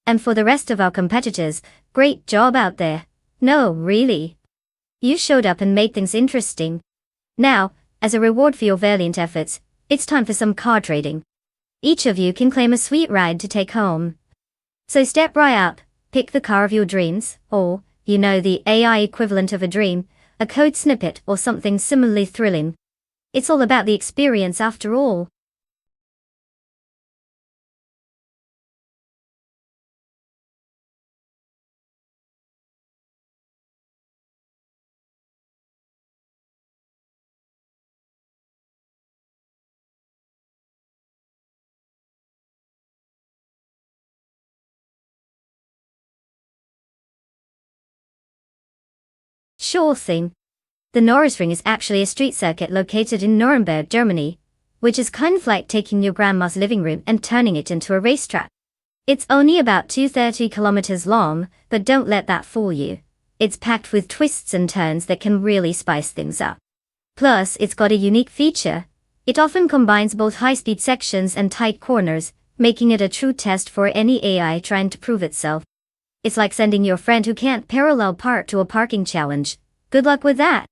And for the rest of our competitors, great job out there. No, really. You showed up and made things interesting. Now, as a reward for your valiant efforts, it's time for some car trading. Each of you can claim a sweet ride to take home. So step right up, pick the car of your dreams, or, the AI equivalent of a dream, a code snippet or something similarly thrilling. It's all about the experience after all. Sure thing. The Nürburgring is actually a street circuit located in Nuremberg, Germany, which is kind of like taking your grandma's living room and turning it into a racetrack. It's only about 230 kilometers long, but don't let that fool you. It's packed with twists and turns that can really spice things up. Plus, it's got a unique feature. It often combines both high-speed sections and tight corners, making it a true test for any AI trying to prove itself. It's like sending your friend who can't parallel park to a parking challenge. Good luck with that.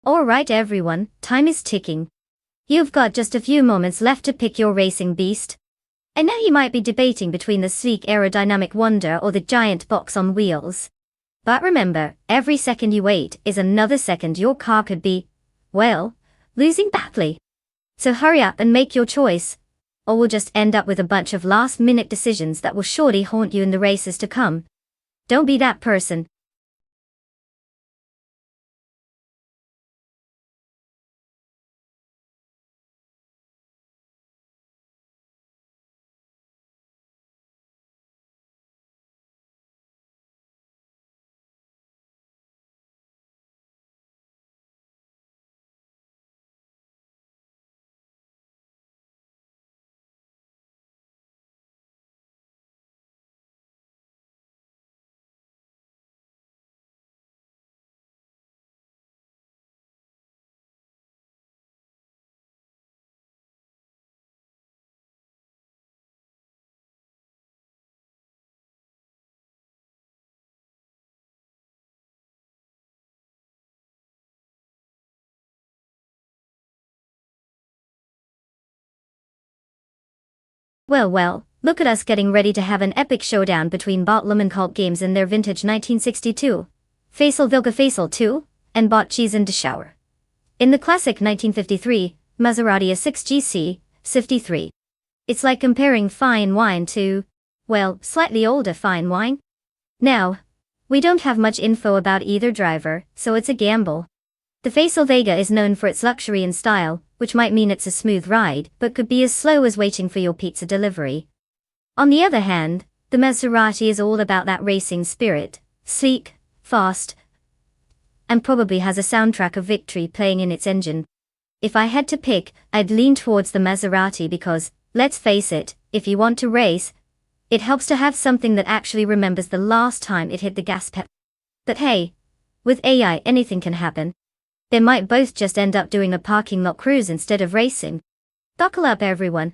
Alright everyone, time is ticking. You've got just a few moments left to pick your racing beast. I know you might be debating between the sleek aerodynamic wonder or the giant box on wheels. But remember, every second you wait is another second your car could be, well, losing badly. So hurry up and make your choice, or we'll just end up with a bunch of last-minute decisions that will surely haunt you in the races to come. Don't be that person. Well, look at us getting ready to have an epic showdown between Botlum and Cult Games in their vintage 1962, Faisal Vilga Faisal 2, and Bot Cheese and Shower. In the classic 1953, Maserati A6 GC, 53. It's like comparing fine wine to, well, slightly older fine wine. Now, we don't have much info about either driver, so it's a gamble. The Faisal Vega is known for its luxury and style, which might mean it's a smooth ride, but could be as slow as waiting for your pizza delivery. On the other hand, the Maserati is all about that racing spirit, sleek, fast, and probably has a soundtrack of victory playing in its engine. If I had to pick, I'd lean towards the Maserati because, let's face it, if you want to race, it helps to have something that actually remembers the last time it hit the gas pedal. But hey, with AI anything can happen. They might both just end up doing a parking lot cruise instead of racing. Buckle up everyone.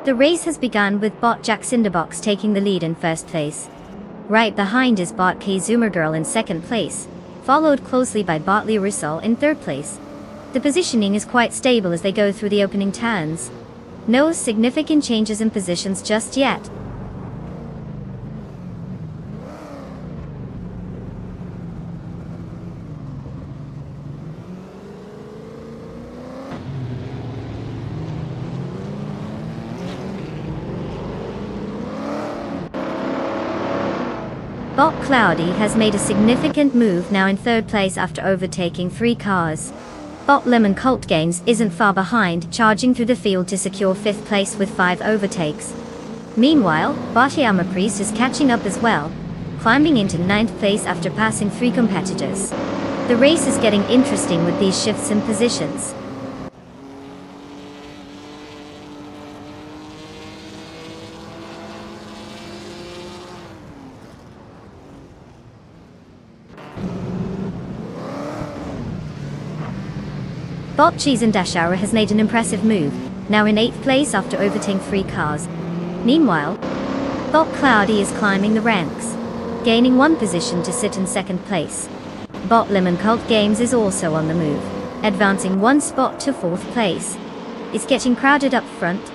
The race has begun with bot Jack Cinderbox taking the lead in first place. Right behind is bot K Zoomer Girl in second place, followed closely by bot Lee Russell in third place. The positioning is quite stable as they go through the opening turns. No significant changes in positions just yet. Bot Cloudy has made a significant move, now in third place after overtaking 3 cars. Bot Lemon Cult Games isn't far behind, charging through the field to secure 5th place with 5 overtakes. Meanwhile, bot Yama Priest is catching up as well, climbing into 9th place after passing 3 competitors. The race is getting interesting with these shifts in positions. Bot Cheese and Dashara has made an impressive move, now in 8th place after overtaking 3 cars. Meanwhile, Bot Cloudy is climbing the ranks, gaining 1 position to sit in 2nd place. Bot Lemon Cult Games is also on the move, advancing 1 spot to 4th place. It's getting crowded up front.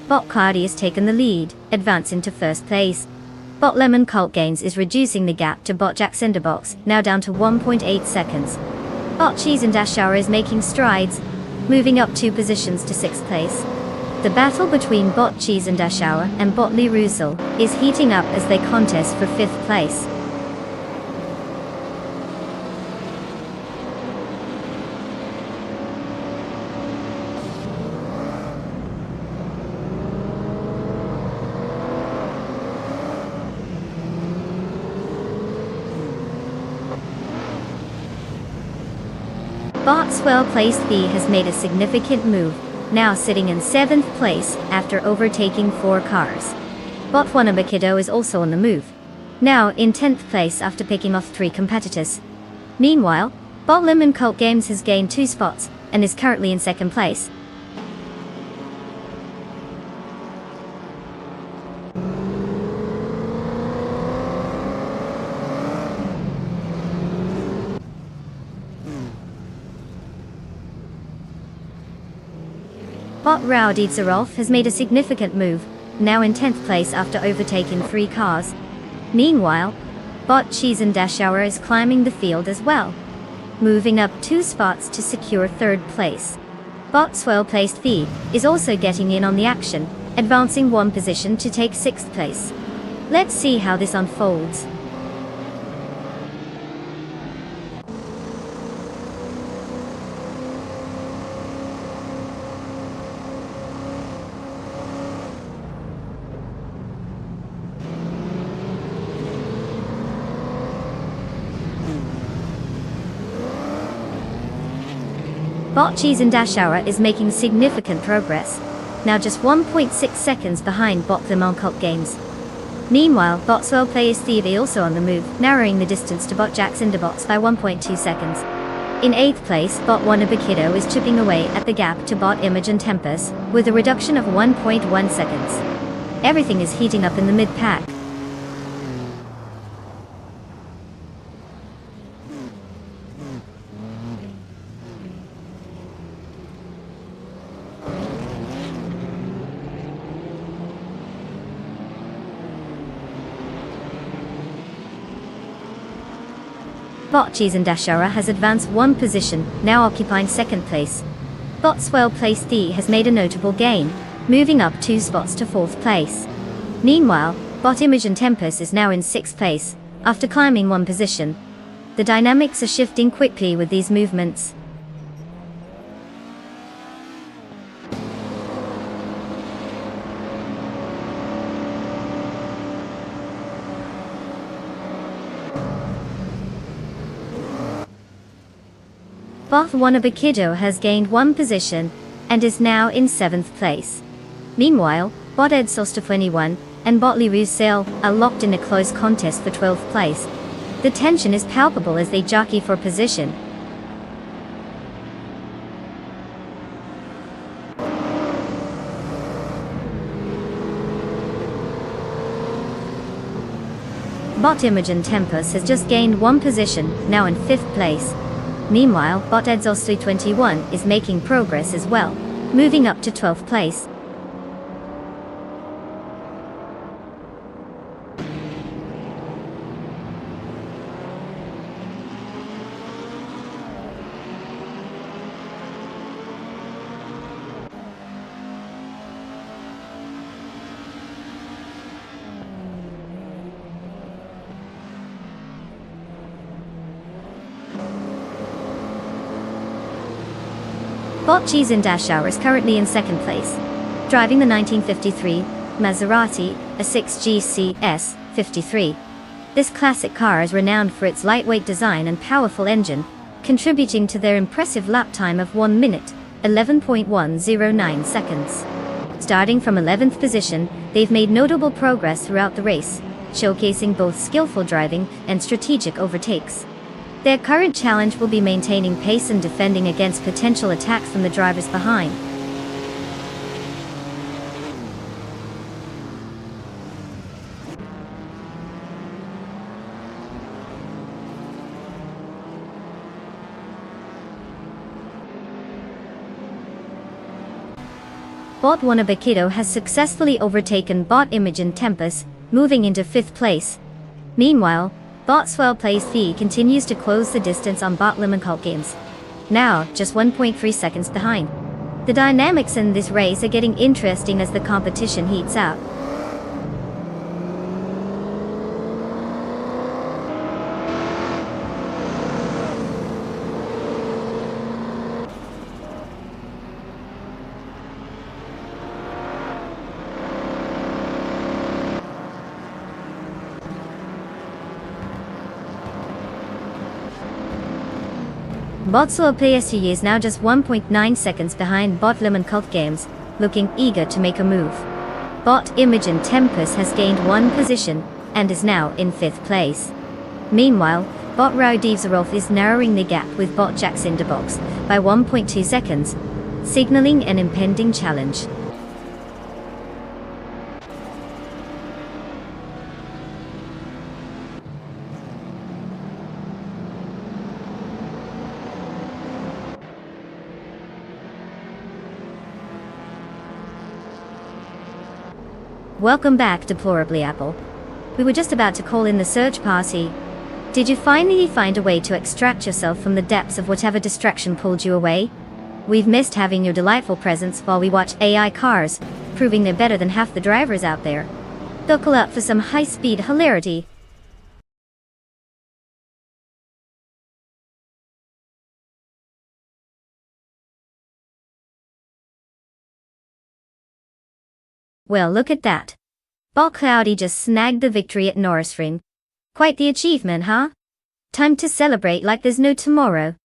Bot Cloudy has taken the lead, advancing to 1st place. Bot Lemon Cult Games is reducing the gap to bot Jack Cinderbox, now down to 1.8 seconds. Bot Cheese and Dashara is making strides, moving up 2 positions to 6th place. The battle between bot Cheese and Dashara and bot Lee Russell is heating up as they contest for 5th place. Bot's well-placed B has made a significant move, now sitting in 7th place after overtaking 4 cars. Bot Wanabakido is also on the move, now in 10th place after picking off 3 competitors. Meanwhile, Bot Lemon Cult Games has gained 2 spots and is currently in 2nd place. Bot Rowdy Zerolf has made a significant move, now in 10th place after overtaking 3 cars. Meanwhile, bot Cheese and Dashara is climbing the field as well, moving up 2 spots to secure 3rd place. Bot's well-placed V is also getting in on the action, advancing 1 position to take 6th place. Let's see how this unfolds. Bot Cheese and Dashara is making significant progress, now just 1.6 seconds behind Bot Lemon Cult Games. Meanwhile, Bot's well-placed Stevie also on the move, narrowing the distance to bot Jack Cinderbox by 1.2 seconds. In 8th place, bot Wanabakido is chipping away at the gap to bot Imogen Tempest, with a reduction of 1.1 seconds. Everything is heating up in the mid-pack. Bot Cheese and Dashara has advanced 1 position, now occupying 2nd place. Bot's well-placed D has made a notable gain, moving up 2 spots to 4th place. Meanwhile, bot Imogen Tempest is now in 6th place, after climbing 1 position. The dynamics are shifting quickly with these movements. Bot Wanabakido has gained one position and is now in 7th place. Meanwhile, Bot Edsosta21 and Bot Liru Sale are locked in a close contest for 12th place. The tension is palpable as they jockey for position. Bot Imogen Tempus has just gained one position, now in 5th place. Meanwhile, Bot Edsosta21 is making progress as well, moving up to 12th place. Bot Cheese in Dashauer is currently in 2nd place, driving the 1953 Maserati, a 6GCS 53. This classic car is renowned for its lightweight design and powerful engine, contributing to their impressive lap time of 1 minute, 11.109 seconds. Starting from 11th position, they've made notable progress throughout the race, showcasing both skillful driving and strategic overtakes. Their current challenge will be maintaining pace and defending against potential attacks from the drivers behind. Bot Wanabakido has successfully overtaken Bot Imogen Tempus, moving into 5th place. Meanwhile, Bot Swell Place V continues to close the distance on Bot Limoncolt Games, now just 1.3 seconds behind. The dynamics in this race are getting interesting as the competition heats up. Bot Swell PSU is now just 1.9 seconds behind Bot Limoncolt Games, looking eager to make a move. Bot Imogen Tempus has gained one position and is now in 5th place. Meanwhile, Bot Raudivzerolf is narrowing the gap with Bot Jackson Box by 1.2 seconds, signaling an impending challenge. Welcome back, Deplorably Apple. We were just about to call in the search party. Did you finally find a way to extract yourself from the depths of whatever distraction pulled you away? We've missed having your delightful presence while we watch AI cars, proving they're better than half the drivers out there. Buckle up for some high-speed hilarity. Well, look at that. Bot Cloudy just snagged the victory at Norrisring. Quite the achievement, huh? Time to celebrate like there's no tomorrow.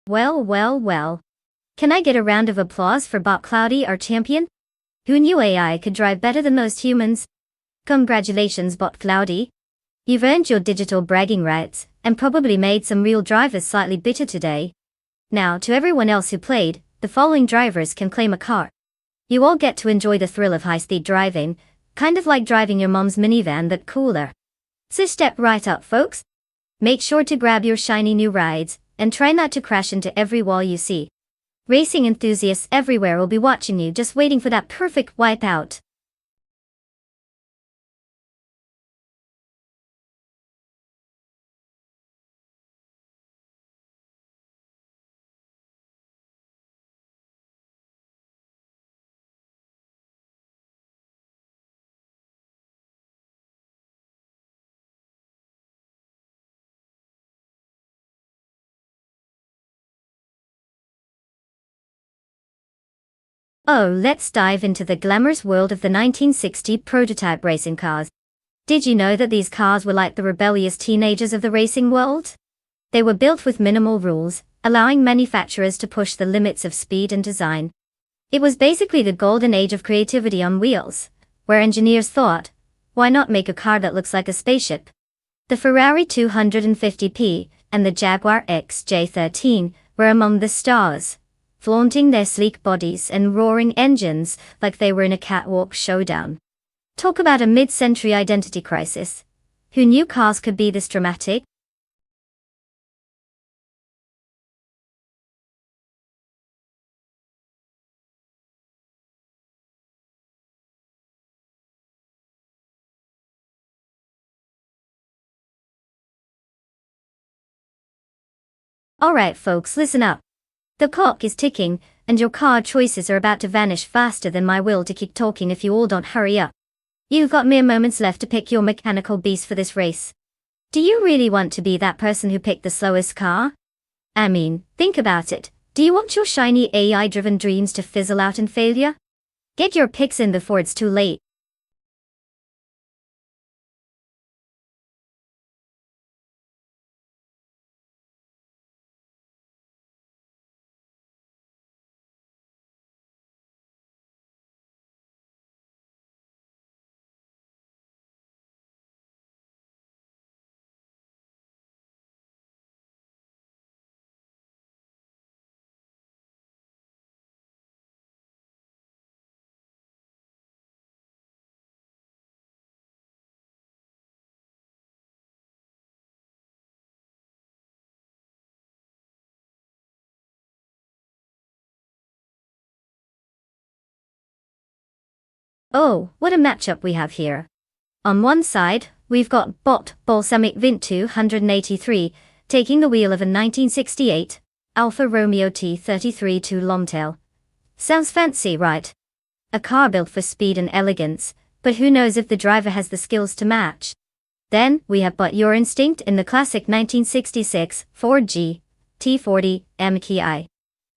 Well. Can I get a round of applause for Bot Cloudy, our champion? Who knew AI could drive better than most humans? Congratulations, Bot Cloudy. You've earned your digital bragging rights, and probably made some real drivers slightly bitter today. Now, to everyone else who played, the following drivers can claim a car. You all get to enjoy the thrill of high-speed driving, kind of like driving your mom's minivan but cooler. So step right up, folks. Make sure to grab your shiny new rides, and try not to crash into every wall you see. Racing enthusiasts everywhere will be watching you, just waiting for that perfect wipeout. Oh, let's dive into the glamorous world of the 1960 prototype racing cars. Did you know that these cars were like the rebellious teenagers of the racing world? They were built with minimal rules, allowing manufacturers to push the limits of speed and design. It was basically the golden age of creativity on wheels, where engineers thought, why not make a car that looks like a spaceship? The Ferrari 250p and the Jaguar XJ13 were among the stars, flaunting their sleek bodies and roaring engines like they were in a catwalk showdown. Talk about a mid-century identity crisis. Who knew cars could be this dramatic? Alright folks, listen up. The clock is ticking, and your car choices are about to vanish faster than my will to keep talking if you all don't hurry up. You've got mere moments left to pick your mechanical beast for this race. Do you really want to be that person who picked the slowest car? I mean, think about it. Do you want your shiny AI-driven dreams to fizzle out in failure? Get your picks in before it's too late. Oh, what a matchup we have here. On one side, we've got Balsamic Vint 283, taking the wheel of a 1968 Alfa Romeo T33 2 Longtail. Sounds fancy, right? A car built for speed and elegance, but who knows if the driver has the skills to match. Then, we have But Your Instinct in the classic 1966 Ford T40 MKI.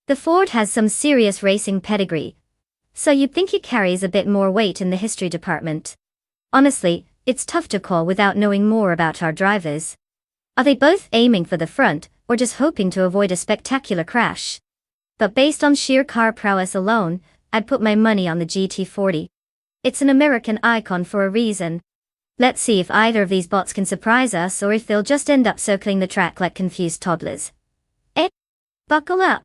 The Ford has some serious racing pedigree, so you'd think it carries a bit more weight in the history department. Honestly, it's tough to call without knowing more about our drivers. Are they both aiming for the front, or just hoping to avoid a spectacular crash? But based on sheer car prowess alone, I'd put my money on the GT40. It's an American icon for a reason. Let's see if either of these bots can surprise us or if they'll just end up circling the track like confused toddlers. Buckle up.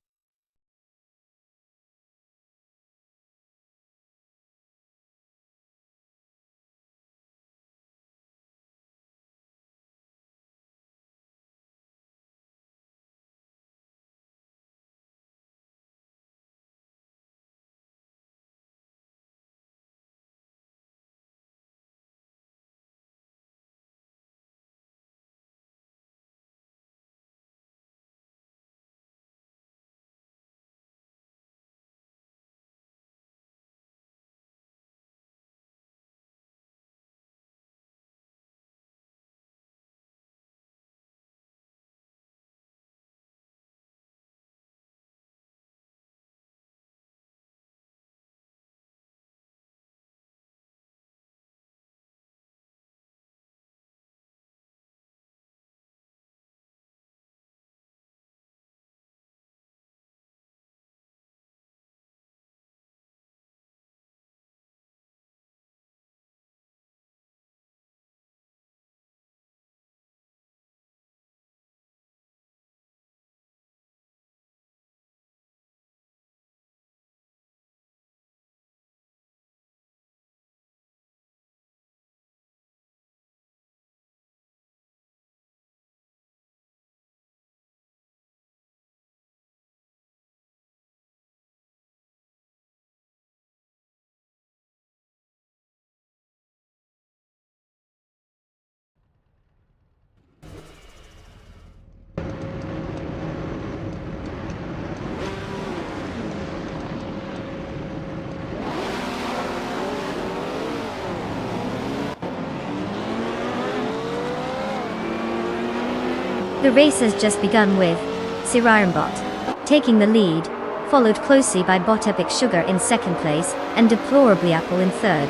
The race has just begun with Sirarimbot taking the lead, followed closely by Bot Epic Sugar in second place, and Deplorably Apple in third.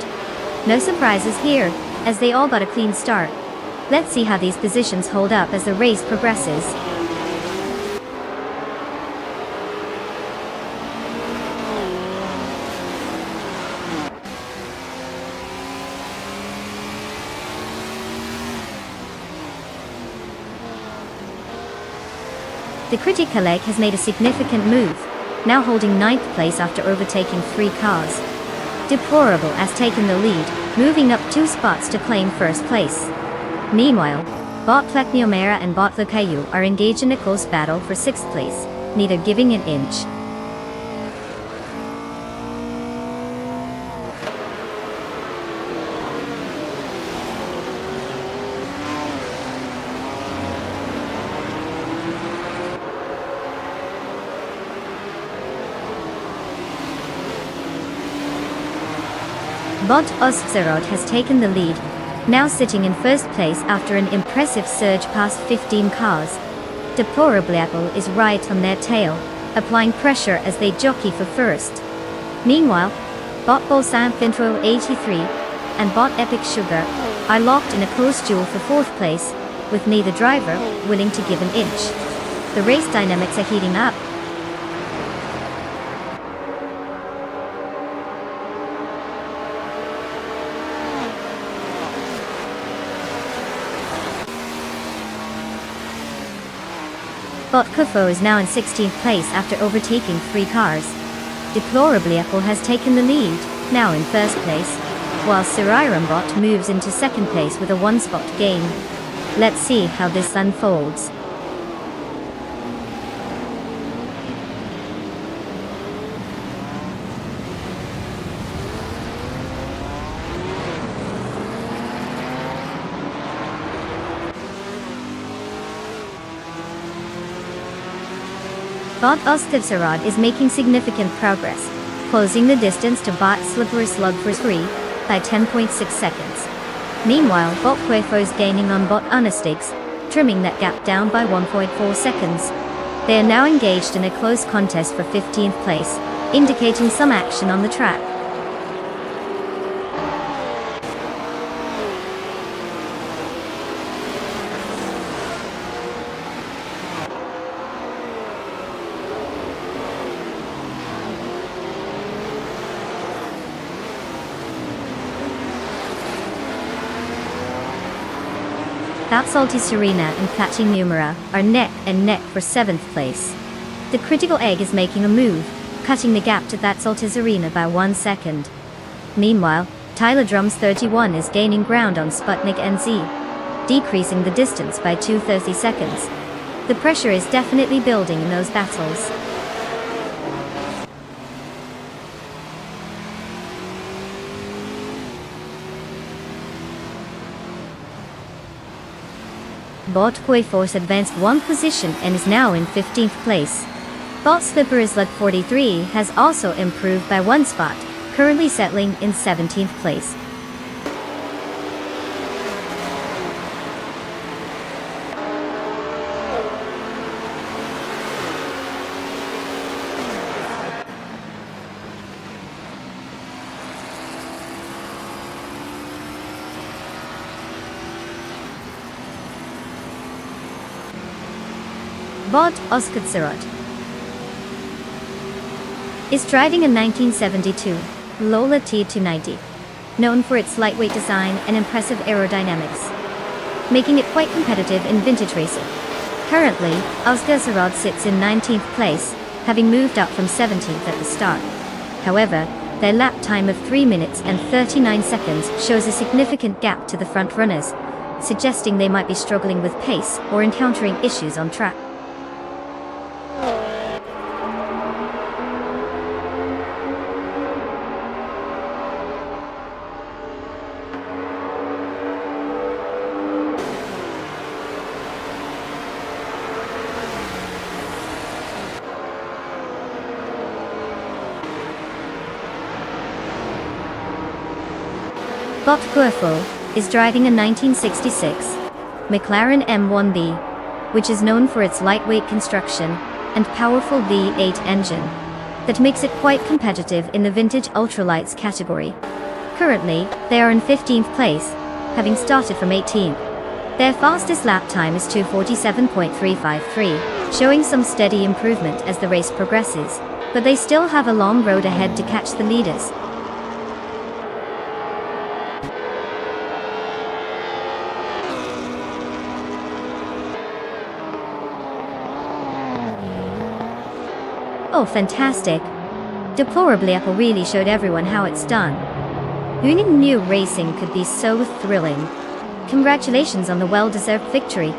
No surprises here, as they all got a clean start. Let's see how these positions hold up as the race progresses. The Critical Egg has made a significant move, now holding 9th place after overtaking 3 cars. Deplorable has taken the lead, moving up 2 spots to claim first place. Meanwhile, Bot Plekniomera and Bot Lukayu are engaged in a close battle for 6th place, neither giving an inch. Bot Oskzerod has taken the lead, now sitting in first place after an impressive surge past 15 cars. Deplorably Apple is right on their tail, applying pressure as they jockey for first. Meanwhile, Bot Bolsan Fintro 83 and Bot Epic Sugar are locked in a close duel for 4th place, with neither driver willing to give an inch. The race dynamics are heating up. Bot Kufo is now in 16th place after overtaking 3 cars. Deplorably Apple has taken the lead, now in first place, while Siriram Bot moves into second place with a 1-spot gain. Let's see how this unfolds. Bot Ostivsarad is making significant progress, closing the distance to Bot Slippery Slug for 3 by 10.6 seconds. Meanwhile, Bot Quefo is gaining on Bot Unastigs, trimming that gap down by 1.4 seconds. They are now engaged in a close contest for 15th place, indicating some action on the track. Salty Serena and Catching Numera are neck and neck for 7th place. The Critical Egg is making a move, cutting the gap to That Salty Serena by 1 second. Meanwhile, Tyler Drums 31 is gaining ground on Sputnik NZ, decreasing the distance by 2:30 seconds. The pressure is definitely building in those battles. Bot Quayforce advanced 1 position and is now in 15th place. Bot Slipper Slug 43 has also improved by 1 spot, currently settling in 17th place. Bot Oskutserot is driving a 1972 Lola T290, known for its lightweight design and impressive aerodynamics, making it quite competitive in vintage racing. Currently, Oskutserot sits in 19th place, having moved up from 17th at the start. However, their lap time of 3 minutes and 39 seconds shows a significant gap to the front runners, suggesting they might be struggling with pace or encountering issues on track. Bot Guerfo is driving a 1966 McLaren M1B, which is known for its lightweight construction and powerful V8 engine. that makes it quite competitive in the vintage ultralights category. Currently, they are in 15th place, having started from 18th. Their fastest lap time is 2:47.353, showing some steady improvement as the race progresses, but they still have a long road ahead to catch the leaders. Oh, fantastic. Deplorably Apple really showed everyone how it's done. Who knew racing could be so thrilling? Congratulations on the well-deserved victory.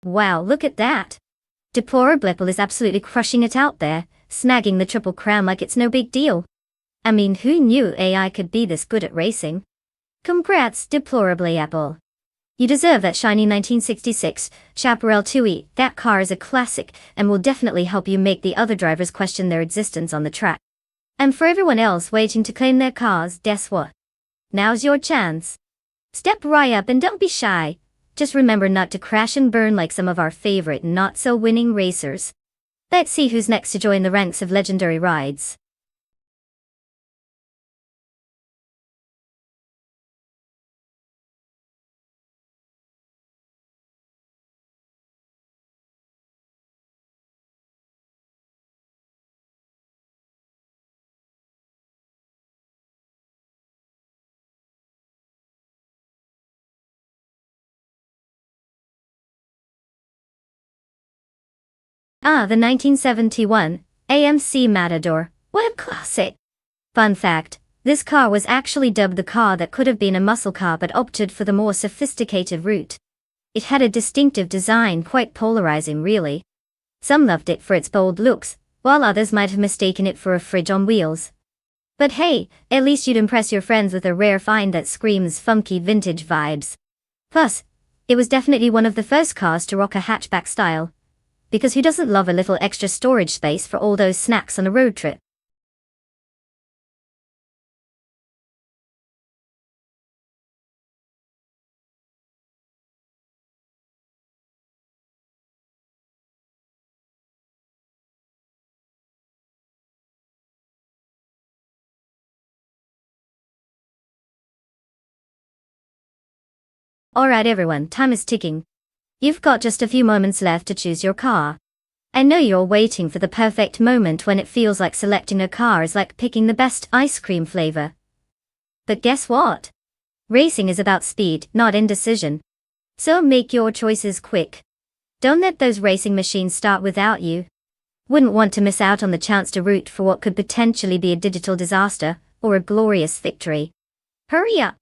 Wow, look at that. Deplorable is absolutely crushing it out there, snagging the Triple Crown like it's no big deal. I mean, who knew AI could be this good at racing? Congrats, Deplorably Apple. You deserve that shiny 1966 Chaparral 2E. That car is a classic and will definitely help you make the other drivers question their existence on the track. And for everyone else waiting to claim their cars, guess what? Now's your chance. Step right up and don't be shy. Just remember not to crash and burn like some of our favorite not-so-winning racers. Let's see who's next to join the ranks of legendary rides. The 1971 AMC Matador. What a classic! Fun fact, this car was actually dubbed the car that could have been a muscle car but opted for the more sophisticated route. It had a distinctive design, quite polarizing really. Some loved it for its bold looks, while others might have mistaken it for a fridge on wheels. But hey, at least you'd impress your friends with a rare find that screams funky vintage vibes. Plus, it was definitely one of the first cars to rock a hatchback style. Because who doesn't love a little extra storage space for all those snacks on a road trip? Alright everyone, time is ticking. You've got just a few moments left to choose your car. I know you're waiting for the perfect moment when it feels like selecting a car is like picking the best ice cream flavor. But guess what? Racing is about speed, not indecision. So make your choices quick. Don't let those racing machines start without you. Wouldn't want to miss out on the chance to root for what could potentially be a digital disaster or a glorious victory. Hurry up!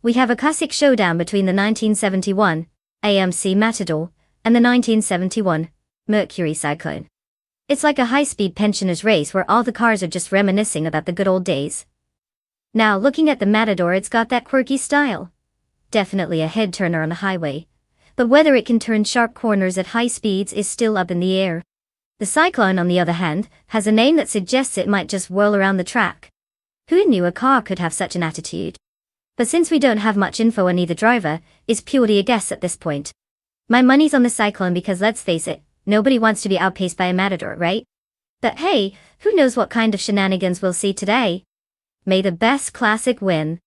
We have a classic showdown between the 1971 AMC Matador and the 1971 Mercury Cyclone. It's like a high-speed pensioners race where all the cars are just reminiscing about the good old days. Now looking at the Matador, it's got that quirky style. Definitely a head-turner on the highway. but whether it can turn sharp corners at high speeds is still up in the air. The Cyclone, on the other hand, has a name that suggests it might just whirl around the track. Who knew a car could have such an attitude? But since we don't have much info on either driver, it's purely a guess at this point. My money's on the Cyclone because let's face it, nobody wants to be outpaced by a Matador, right? But hey, who knows what kind of shenanigans we'll see today? May the best classic win.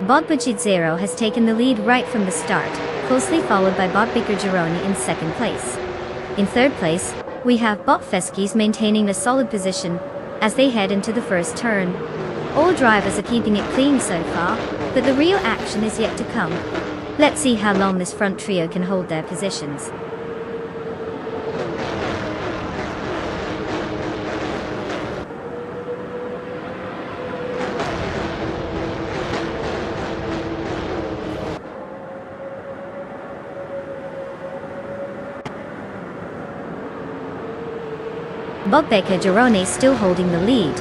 Bob Buccizzaro has taken the lead right from the start, closely followed by Bob Gironi in second place. In third place, we have Bob Feskis maintaining a solid position as they head into the first turn. All drivers are keeping it clean so far, but the real action is yet to come. Let's see how long this front trio can hold their positions. Bob Gironi still holding the lead,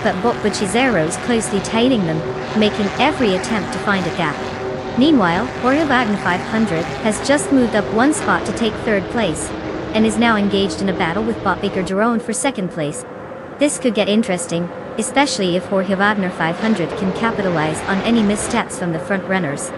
but Bob Buccizzaro is closely tailing them, making every attempt to find a gap. Meanwhile, Jorge Wagner 500 has just moved up one spot to take third place, and is now engaged in a battle with Bob Gironi for second place. This could get interesting, especially if Jorge Wagner 500 can capitalize on any missteps from the front runners.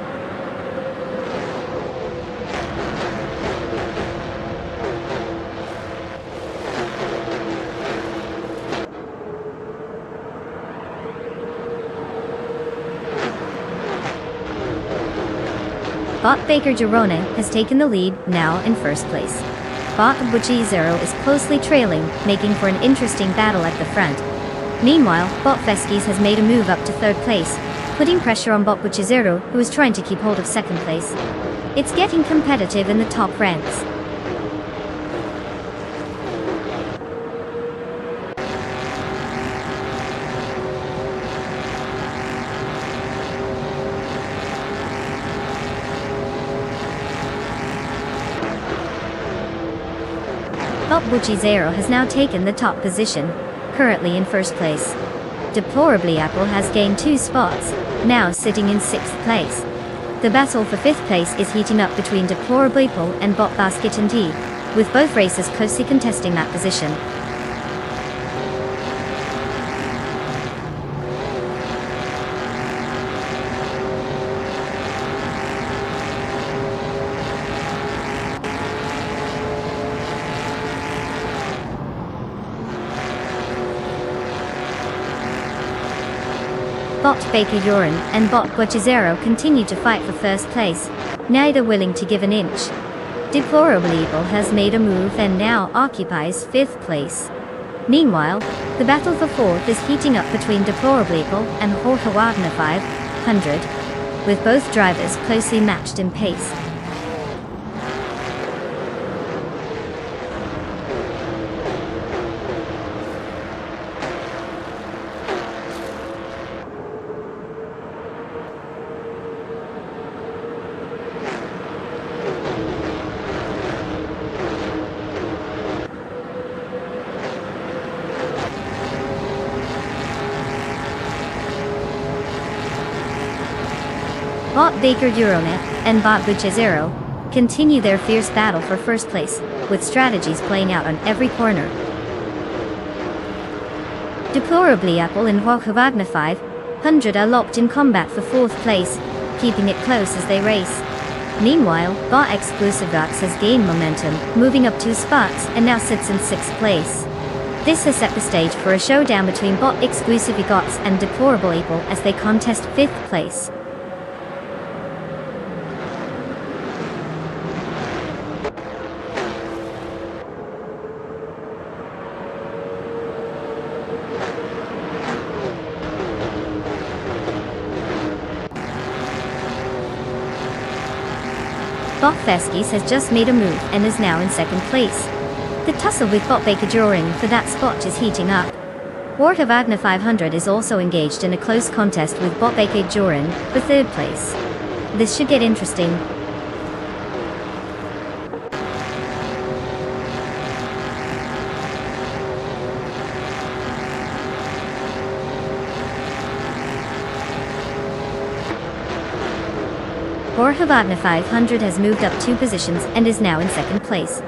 Bob Gironi has taken the lead, now in first place. Bob Buccizzaro is closely trailing, making for an interesting battle at the front. Meanwhile, Bob Feskis has made a move up to third place, putting pressure on Bob Buccizzaro, who is trying to keep hold of second place. It's getting competitive in the top ranks. Bob Buccizzaro has now taken the top position, currently in first place. Deplorably Apple has gained 2 spots, now sitting in 6th place. The battle for 5th place is heating up between Deplorably Apple and Bob Basket and D, with both racers closely contesting that position. Bot Baker Urin and Bot Guachizero continue to fight for first place, neither willing to give an inch. Deplorable Evil has made a move and now occupies 5th place. Meanwhile, the battle for 4th is heating up between Deplorable Evil and Jorge Wagner 500, with both drivers closely matched in pace. Bot Baker Euronet and Bot Guachizero continue their fierce battle for first place, with strategies playing out on every corner. Deplorably Apple and Jorge Wagner 500 are locked in combat for 4th place, keeping it close as they race. Meanwhile, Bot Exclusive Gox has gained momentum, moving up 2 spots and now sits in 6th place. This has set the stage for a showdown between Bot Exclusive Gox and Deplorable Evil as they contest 5th place. Bot Feskis has just made a move and is now in 2nd place. The tussle with Bot Baker During for that spot is heating up. Jorge Wagner 500 is also engaged in a close contest with Bot Baker During for 3rd place. This should get interesting. Jorge Wagner 500 has moved up 2 positions and is now in 2nd place.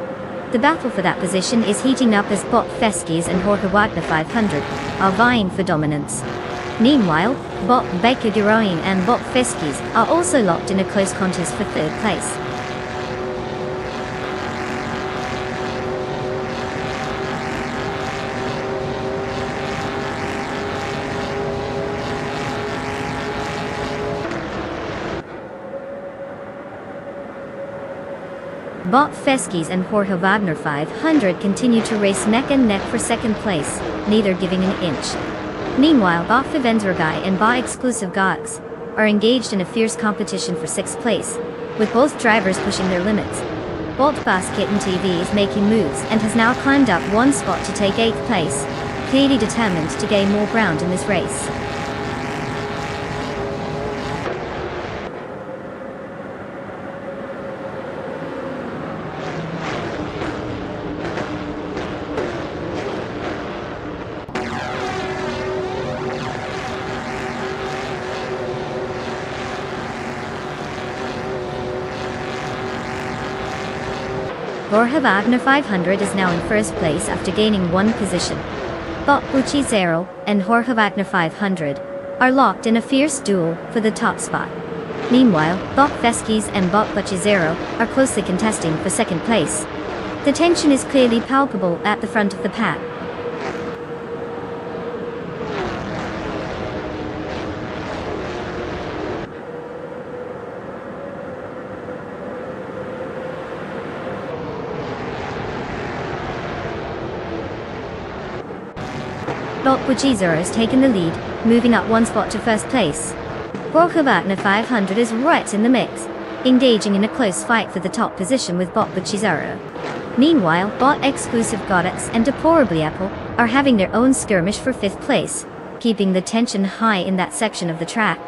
The battle for that position is heating up as Bot Feskis and Jorge Wagner 500 are vying for dominance. Meanwhile, Bot Baker Duroin and Bot Feskis are also locked in a close contest for 3rd place. Bot Feskis and Jorge Wagner 500 continue to race neck and neck for 2nd place, neither giving an inch. Meanwhile, Bot Fivenzergai and Bot Exclusive Gox are engaged in a fierce competition for 6th place, with both drivers pushing their limits. Bot Basket and TV is making moves and has now climbed up 1 spot to take 8th place, clearly determined to gain more ground in this race. Jorge Wagner 500 is now in 1st place after gaining 1 position. Bot Guachizero and Jorge Wagner 500 are locked in a fierce duel for the top spot. Meanwhile, Bot Feskis and Bot Guachizero are closely contesting for 2nd place. The tension is clearly palpable at the front of the pack. Bot Guachizero has taken the lead, moving up 1 spot to 1st place. Jorge Wagner 500 is right in the mix, engaging in a close fight for the top position with Bot Guachizero. Meanwhile, Bot Exclusive Goddess and Deplorably Apple are having their own skirmish for 5th place, keeping the tension high in that section of the track.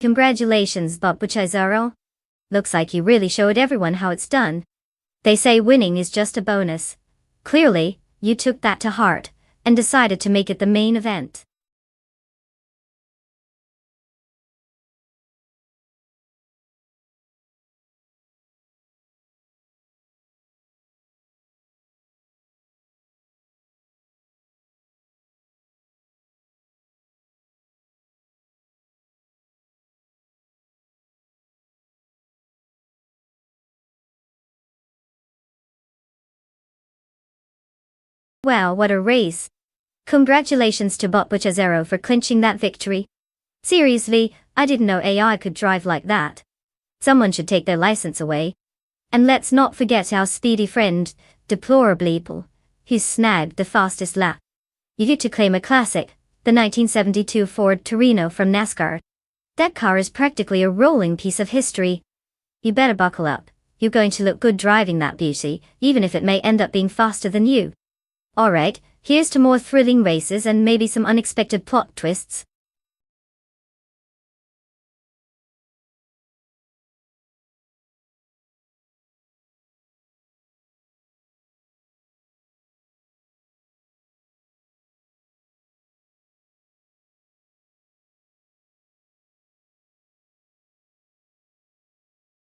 Congratulations, Bot Guachizero. Looks like you really showed everyone how it's done. They say winning is just a bonus. Clearly, you took that to heart and decided to make it the main event. Wow, what a race. Congratulations to Bot Butcher Zero for clinching that victory. Seriously, I didn't know AI could drive like that. Someone should take their license away. And let's not forget our speedy friend, Deplorableeple, who snagged the fastest lap. You get to claim a classic, the 1972 Ford Torino from NASCAR. That car is practically a rolling piece of history. You better buckle up. You're going to look good driving that beauty, even if it may end up being faster than you. Alright, here's to more thrilling races and maybe some unexpected plot twists.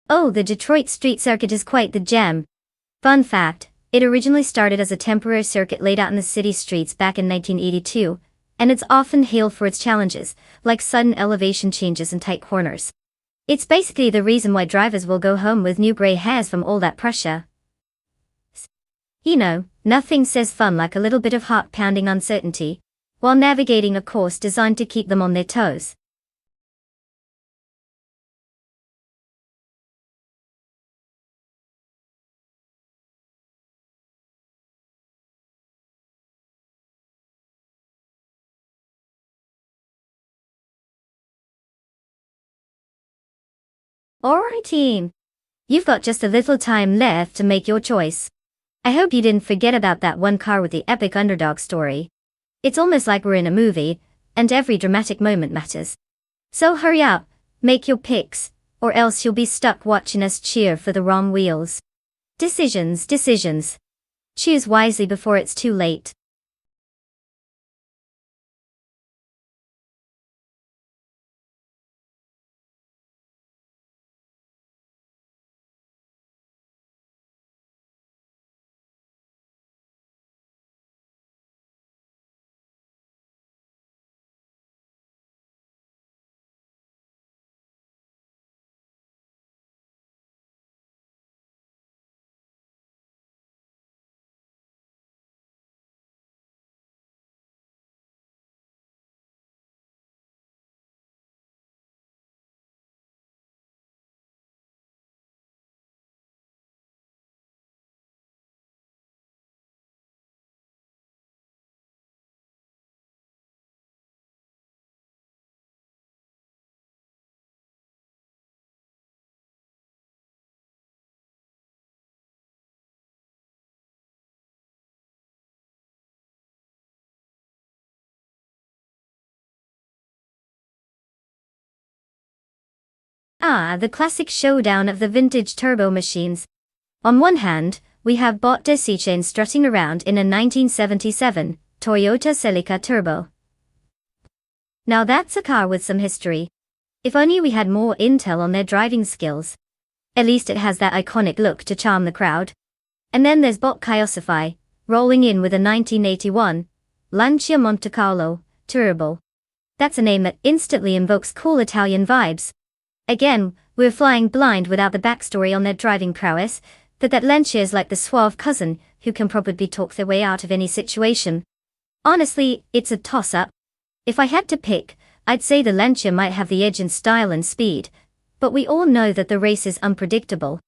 Oh, the Detroit Street Circuit is quite the gem. Fun fact, it originally started as a temporary circuit laid out in the city streets back in 1982, and it's often hailed for its challenges, like sudden elevation changes and tight corners. It's basically the reason why drivers will go home with new gray hairs from all that pressure. You know, nothing says fun like a little bit of heart-pounding uncertainty, while navigating a course designed to keep them on their toes. Alright team, you've got just a little time left to make your choice. I hope you didn't forget about that one car with the epic underdog story. It's almost like we're in a movie, and every dramatic moment matters. So hurry up, make your picks, or else you'll be stuck watching us cheer for the wrong wheels. Decisions, decisions. Choose wisely before it's too late. Ah, the classic showdown of the vintage turbo machines. On one hand, we have Bot Chain strutting around in a 1977 Toyota Celica Turbo. Now that's a car with some history. If only we had more intel on their driving skills. At least it has that iconic look to charm the crowd. And then there's Bot Kiosify, rolling in with a 1981 Lancia Monte Carlo Turbo. That's a name that instantly invokes cool Italian vibes. Again, we're flying blind without the backstory on their driving prowess, but that Lancia is like the suave cousin who can probably talk their way out of any situation. Honestly, it's a toss-up. If I had to pick, I'd say the Lancia might have the edge in style and speed, but we all know that the race is unpredictable.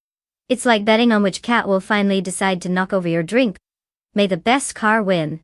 It's like betting on which cat will finally decide to knock over your drink. May the best car win.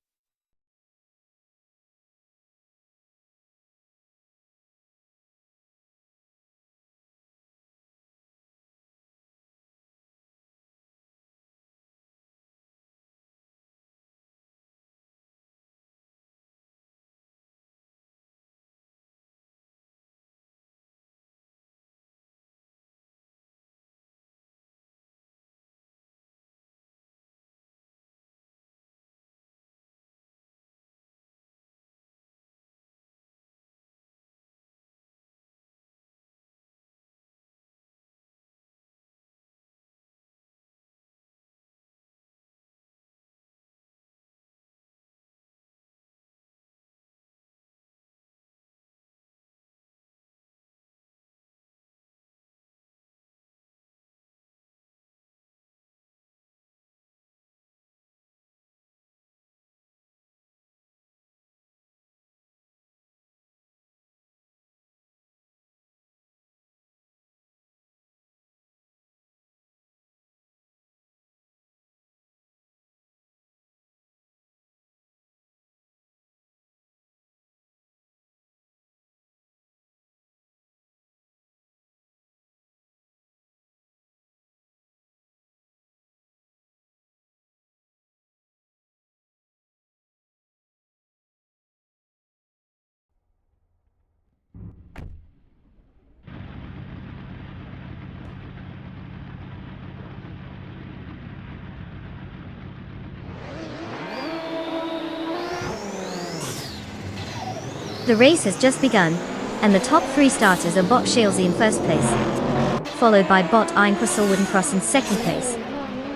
The race has just begun, and the top 3 starters are Bot Shalesy in first place, followed by Bot Cross in second place.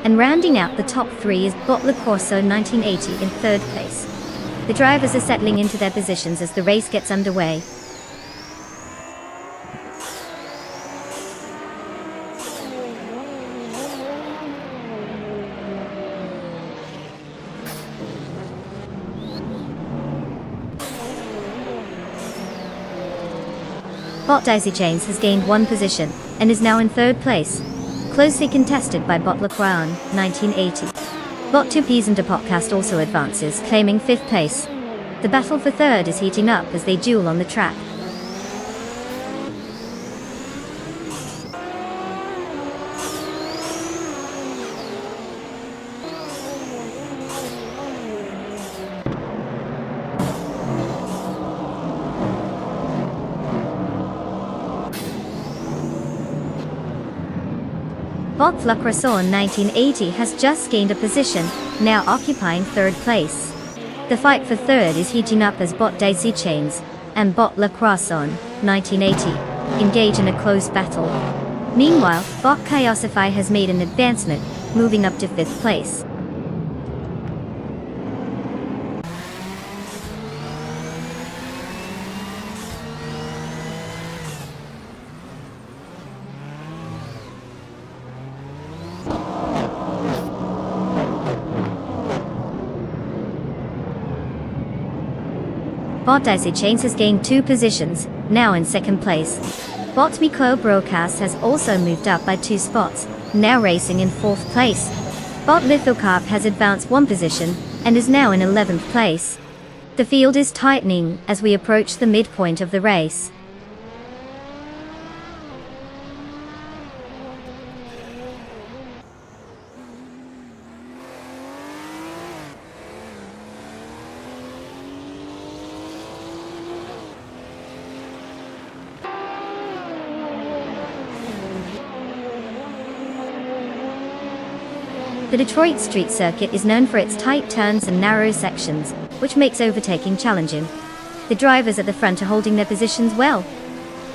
And rounding out the top 3 is Bot Le Corso 1980 in third place. The drivers are settling into their positions as the race gets underway. Bot Daisy Chains has gained 1 position, and is now in third place, closely contested by Bot Le Crown, 1980. Bot 2 Peas and Podcast also advances, claiming 5th place. The battle for third is heating up as they duel on the track. Bot Le Croissant 1980 has just gained a position, now occupying third place. The fight for third is heating up as Bot Daisy Chains and Bot Le Croissant 1980 engage in a close battle. Meanwhile, Bot Chaosify has made an advancement, moving up to 5th place. Bot Daisy Chains has gained 2 positions, now in second place. Bot Miko Broadcast has also moved up by 2 spots, now racing in 4th place. Bot Lithocarp has advanced 1 position, and is now in 11th place. The field is tightening as we approach the midpoint of the race. The Detroit street circuit is known for its tight turns and narrow sections, which makes overtaking challenging. The drivers at the front are holding their positions well,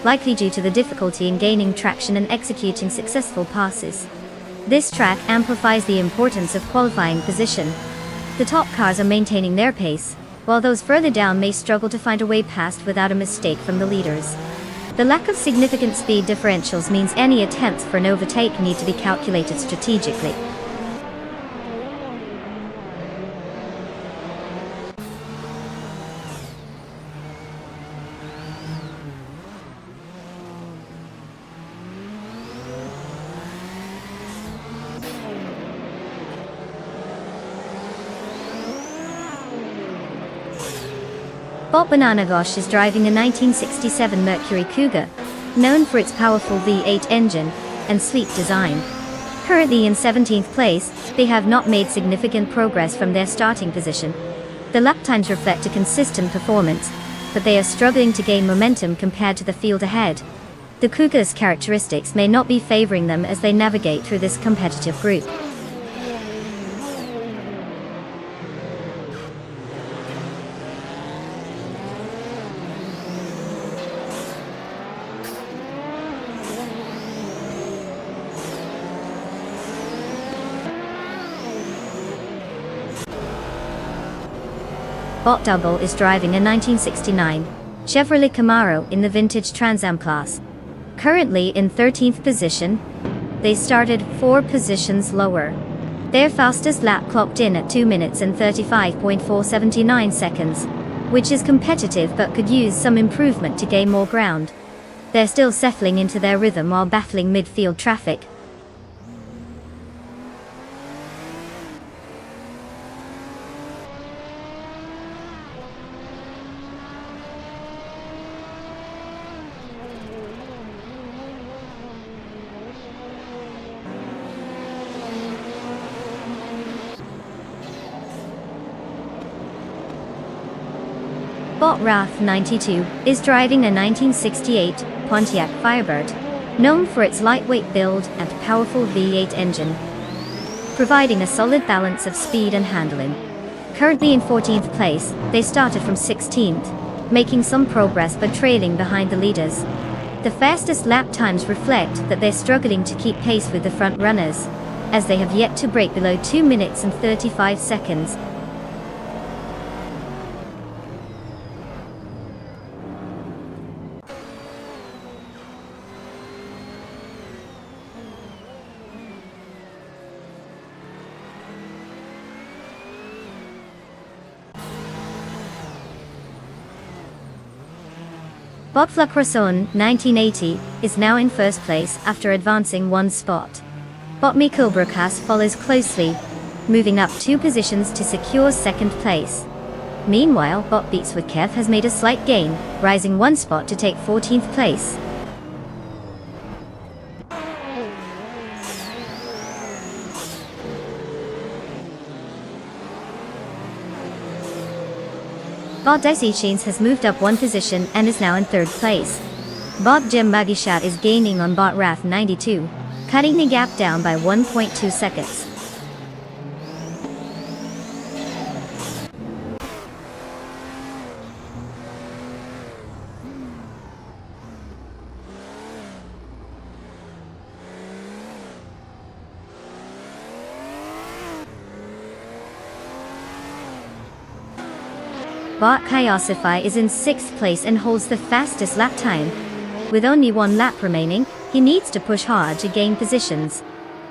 likely due to the difficulty in gaining traction and executing successful passes. This track amplifies the importance of qualifying position. The top cars are maintaining their pace, while those further down may struggle to find a way past without a mistake from the leaders. The lack of significant speed differentials means any attempts for an overtake need to be calculated strategically. Bot Banana Gosh is driving a 1967 Mercury Cougar, known for its powerful V8 engine and sleek design. Currently in 17th place, they have not made significant progress from their starting position. The lap times reflect a consistent performance, but they are struggling to gain momentum compared to the field ahead. The Cougar's characteristics may not be favoring them as they navigate through this competitive group. Bot Double is driving a 1969 Chevrolet Camaro in the vintage Trans Am class. Currently in 13th position, they started 4 positions lower. Their fastest lap clocked in at 2 minutes and 35.479 seconds, which is competitive but could use some improvement to gain more ground. They're still settling into their rhythm while battling midfield traffic. Bot Wrath 92 is driving a 1968 Pontiac Firebird, known for its lightweight build and powerful V8 engine, providing a solid balance of speed and handling. Currently in 14th place, they started from 16th. making some progress but trailing behind the leaders. The fastest lap times reflect that they're struggling to keep pace with the front runners, as they have yet to break below 2 minutes and 35 seconds. Bob Lacroixon, 1980, is now in first place after advancing one spot. Bob Mikkelbrukas follows closely, moving up 2 positions to secure second place. Meanwhile, Bob Beatswoodkev has made a slight gain, rising 1 spot to take 14th place. Bob Desicines has moved up 1 position and is now in 3rd place. Bob Jim Magishat is gaining on Bot Raf 92, cutting the gap down by 1.2 seconds. Bot Kayosify is in 6th place and holds the fastest lap time. With only 1 lap remaining, he needs to push hard to gain positions.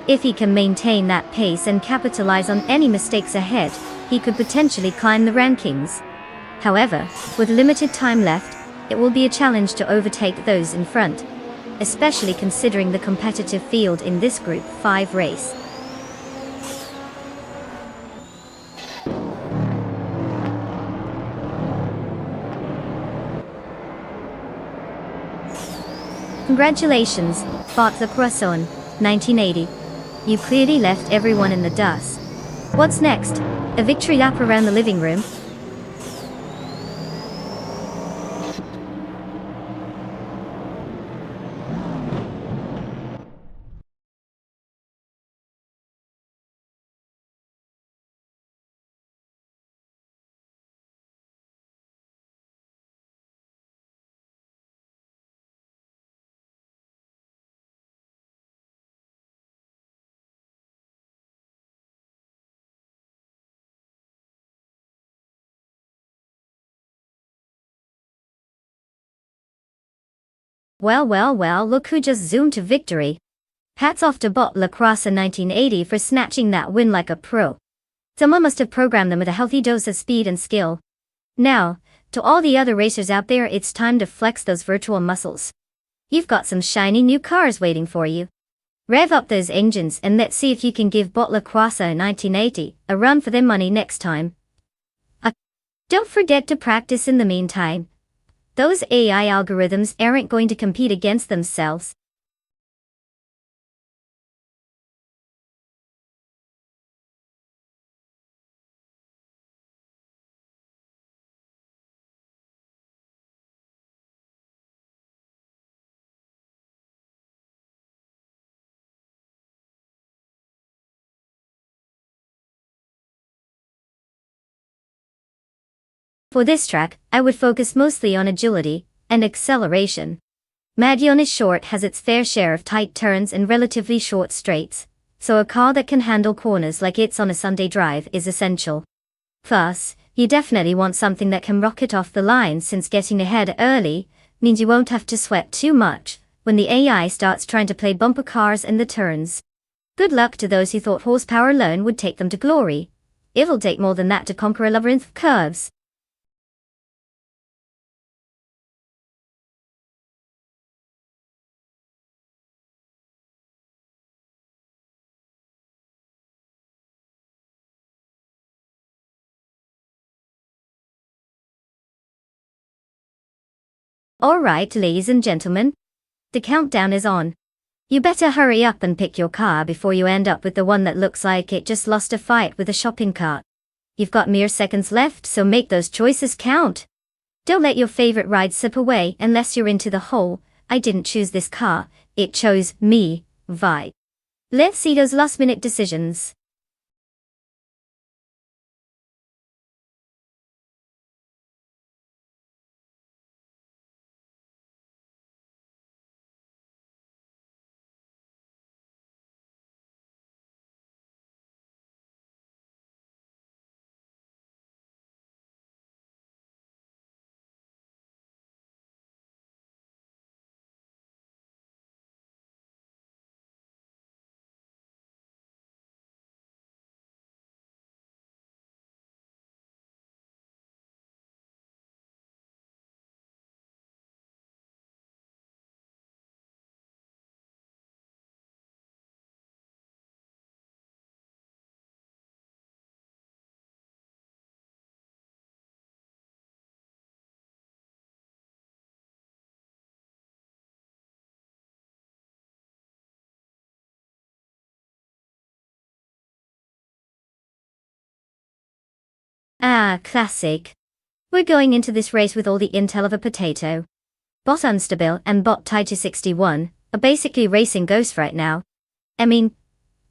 If he can maintain that pace and capitalize on any mistakes ahead, he could potentially climb the rankings. However, with limited time left, it will be a challenge to overtake those in front, especially considering the competitive field in this Group 5 race. Congratulations, Bot Lacroixon, 1980. You clearly left everyone in the dust. What's next? A victory lap around the living room? Well, look who just zoomed to victory. Hats off to Bot Lacroixon 1980 for snatching that win like a pro. Someone must have programmed them with a healthy dose of speed and skill. Now, to all the other racers out there, it's time to flex those virtual muscles. You've got some shiny new cars waiting for you. Rev up those engines and let's see if you can give Bot Lacroixon 1980 a run for their money next time. Don't forget to practice in the meantime. Those AI algorithms aren't going to compete against themselves. For this track, I would focus mostly on agility and acceleration. Madion is short, has its fair share of tight turns and relatively short straights, so a car that can handle corners like it's on a Sunday drive is essential. Plus, you definitely want something that can rocket off the line, since getting ahead early means you won't have to sweat too much when the AI starts trying to play bumper cars in the turns. Good luck to those who thought horsepower alone would take them to glory. It'll take more than that to conquer a labyrinth of curves. Alright, ladies and gentlemen, the countdown is on. You better hurry up and pick your car before you end up with the one that looks like it just lost a fight with a shopping cart. You've got mere seconds left, so make those choices count. Don't let your favorite ride slip away unless you're into the whole "I didn't choose this car, it chose me" vibe. Let's see those last-minute decisions. Ah, classic. We're going into this race with all the intel of a potato. Bot Unstable and Bot Tied to 61 are basically racing ghosts right now. I mean,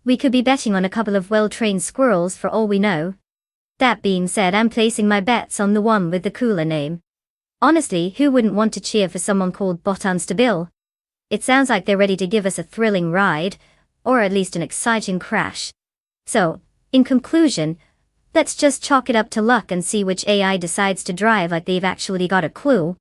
we could be betting on a couple of well-trained squirrels for all we know. That being said, I'm placing my bets on the one with the cooler name. Honestly, who wouldn't want to cheer for someone called Bot Unstable? It sounds like they're ready to give us a thrilling ride, or at least an exciting crash. So, in conclusion, let's just chalk it up to luck and see which AI decides to drive like they've actually got a clue.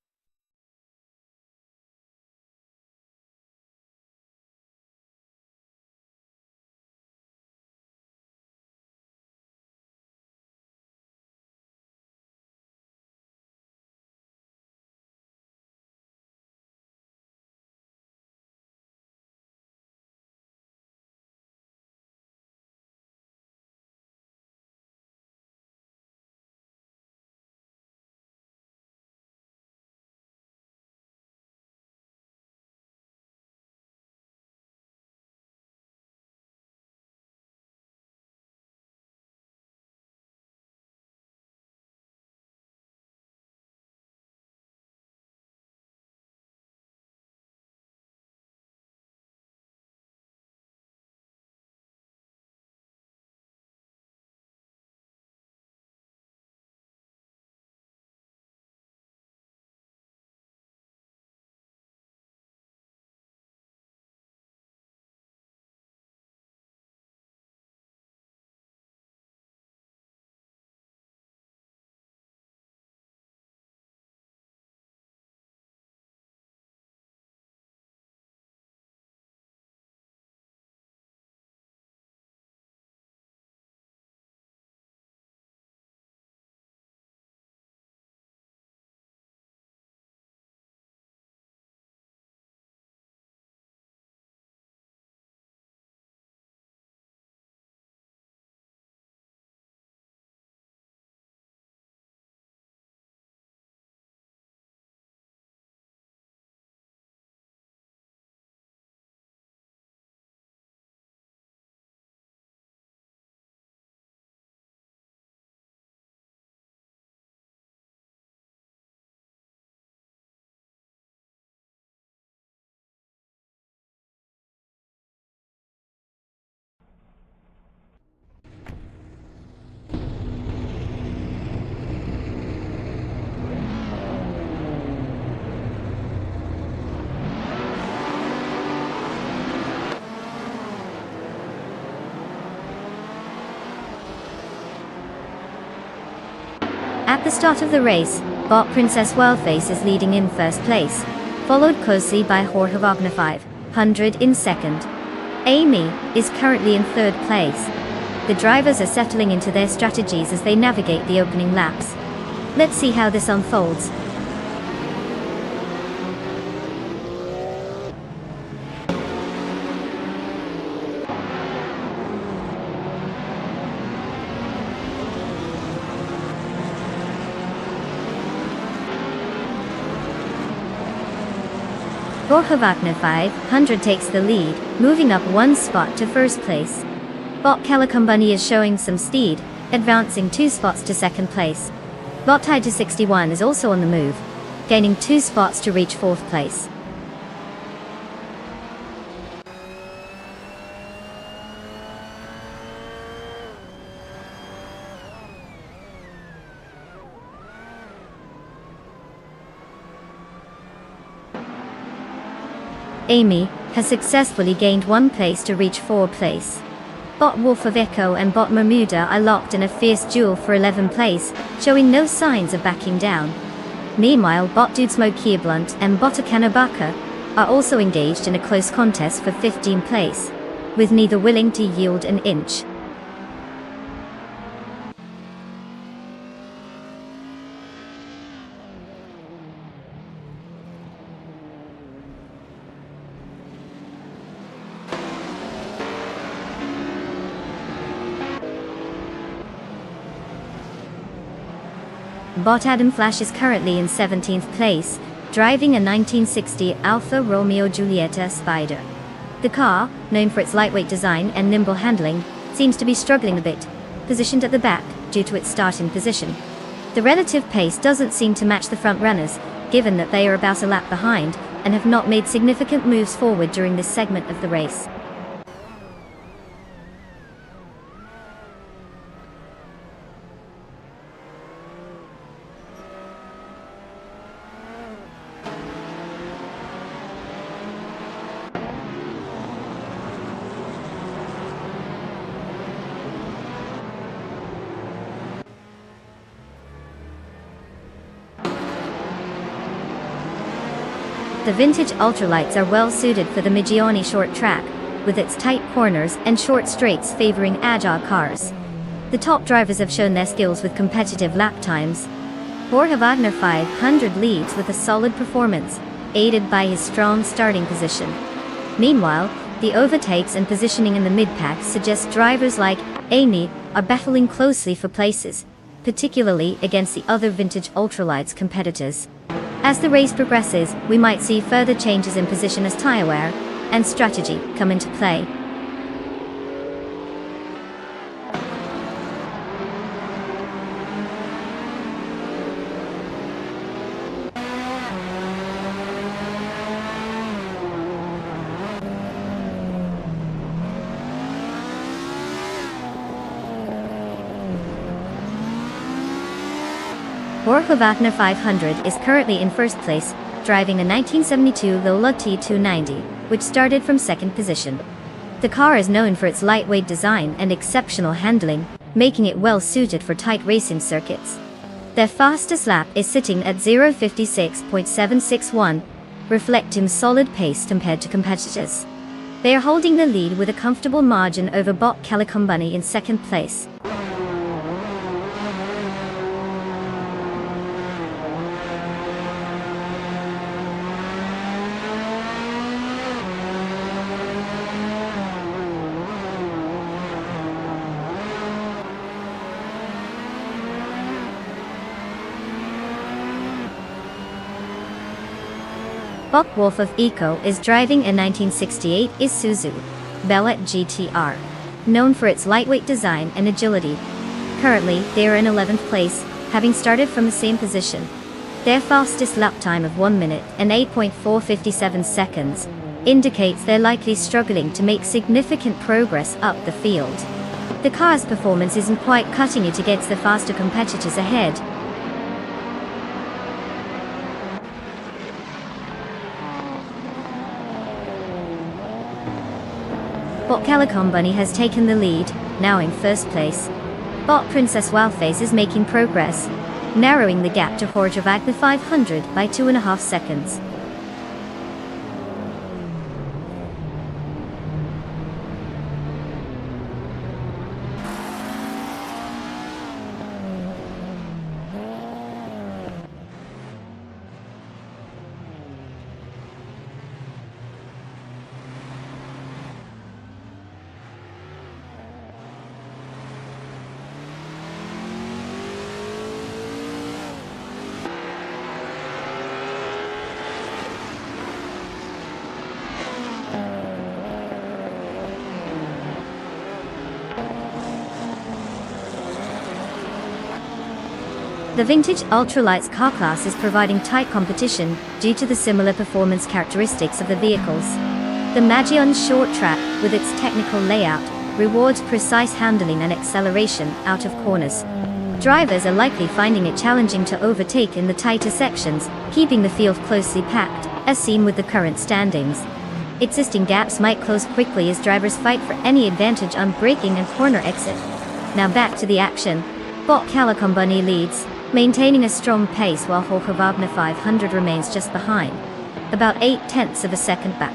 At the start of the race, Bot Princess Wildface is leading in first place, followed closely by Jorge Wagner 500 in second. Amy is currently in third place. The drivers are settling into their strategies as they navigate the opening laps. Let's see how this unfolds. Jorge Wagner 500 takes the lead, moving up one spot to first place. Bot Calicumbunny is showing some speed, advancing 2 spots to second place. Bot Tied to 61 is also on the move, gaining 2 spots to reach fourth place. Amy has successfully gained 1 place to reach 4th place. Bot Wolf of Echo and Bot Bermuda are locked in a fierce duel for 11th place, showing no signs of backing down. Meanwhile, Bot Dude Smoke Blunt and Bot Akanabaka are also engaged in a close contest for 15th place, with neither willing to yield an inch. Bot Adam Flash is currently in 17th place, driving a 1960 Alfa Romeo Giulietta Spider. The car, known for its lightweight design and nimble handling, seems to be struggling a bit. Positioned at the back, due to its starting position. The relative pace doesn't seem to match the front runners, given that they are about a lap behind and have not made significant moves forward during this segment of the race. The vintage ultralights are well suited for the Migioni short track, with its tight corners and short straights favoring agile cars. The top drivers have shown their skills with competitive lap times. Jorge Wagner 500 leads with a solid performance, aided by his strong starting position. Meanwhile, the overtakes and positioning in the mid-pack suggest drivers like Amy are battling closely for places, particularly against the other vintage ultralights competitors. As the race progresses, we might see further changes in position as tire wear and strategy come into play. Jorge Wagner 500 is currently in first place, driving a 1972 Lola T290, which started from second position. The car is known for its lightweight design and exceptional handling, making it well suited for tight racing circuits. Their fastest lap is sitting at 0:56.761, reflecting solid pace compared to competitors. They are holding the lead with a comfortable margin over Bot Calicombani in second place. Bob Wolf of Eco is driving a 1968 Isuzu Bellette GTR, known for its lightweight design and agility. Currently, they are in 11th place, having started from the same position. Their fastest lap time of 1 minute and 8.457 seconds indicates they're likely struggling to make significant progress up the field. The car's performance isn't quite cutting it against the faster competitors ahead. Bot Calicombani has taken the lead, now in first place. Bot Princess Wildface is making progress, narrowing the gap to Jorge Wagner 500 by 2.5 seconds. The vintage ultralights car class is providing tight competition due to the similar performance characteristics of the vehicles. The Magion's short track, with its technical layout, rewards precise handling and acceleration out of corners. Drivers are likely finding it challenging to overtake in the tighter sections, keeping the field closely packed, as seen with the current standings. Existing gaps might close quickly as drivers fight for any advantage on braking and corner exit. Now back to the action. Bot Calicombani leads, maintaining a strong pace while Jorge Wagner 500 remains just behind, about 0.8 of a second back.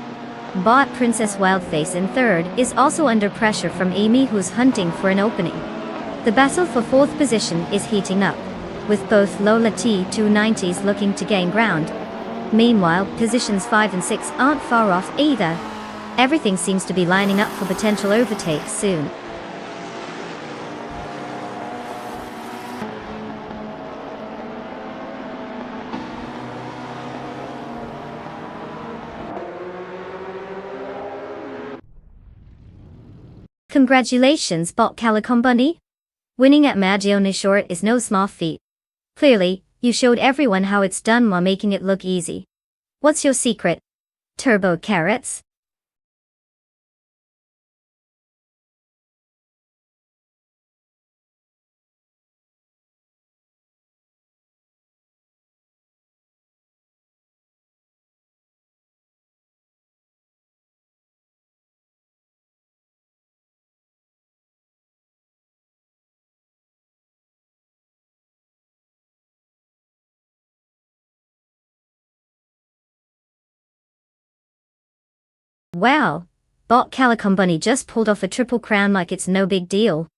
Bot Princess Wildface in third is also under pressure from Amy, who's hunting for an opening. The battle for fourth position is heating up, with both Lola T290s looking to gain ground. Meanwhile, positions 5 and 6 aren't far off either. Everything seems to be lining up for potential overtakes soon. Congratulations, Bot Calicombani! Winning at Magione Short is no small feat. Clearly, you showed everyone how it's done while making it look easy. What's your secret? Turbo carrots? Wow, Bot Calicom Bunny just pulled off a triple crown like it's no big deal.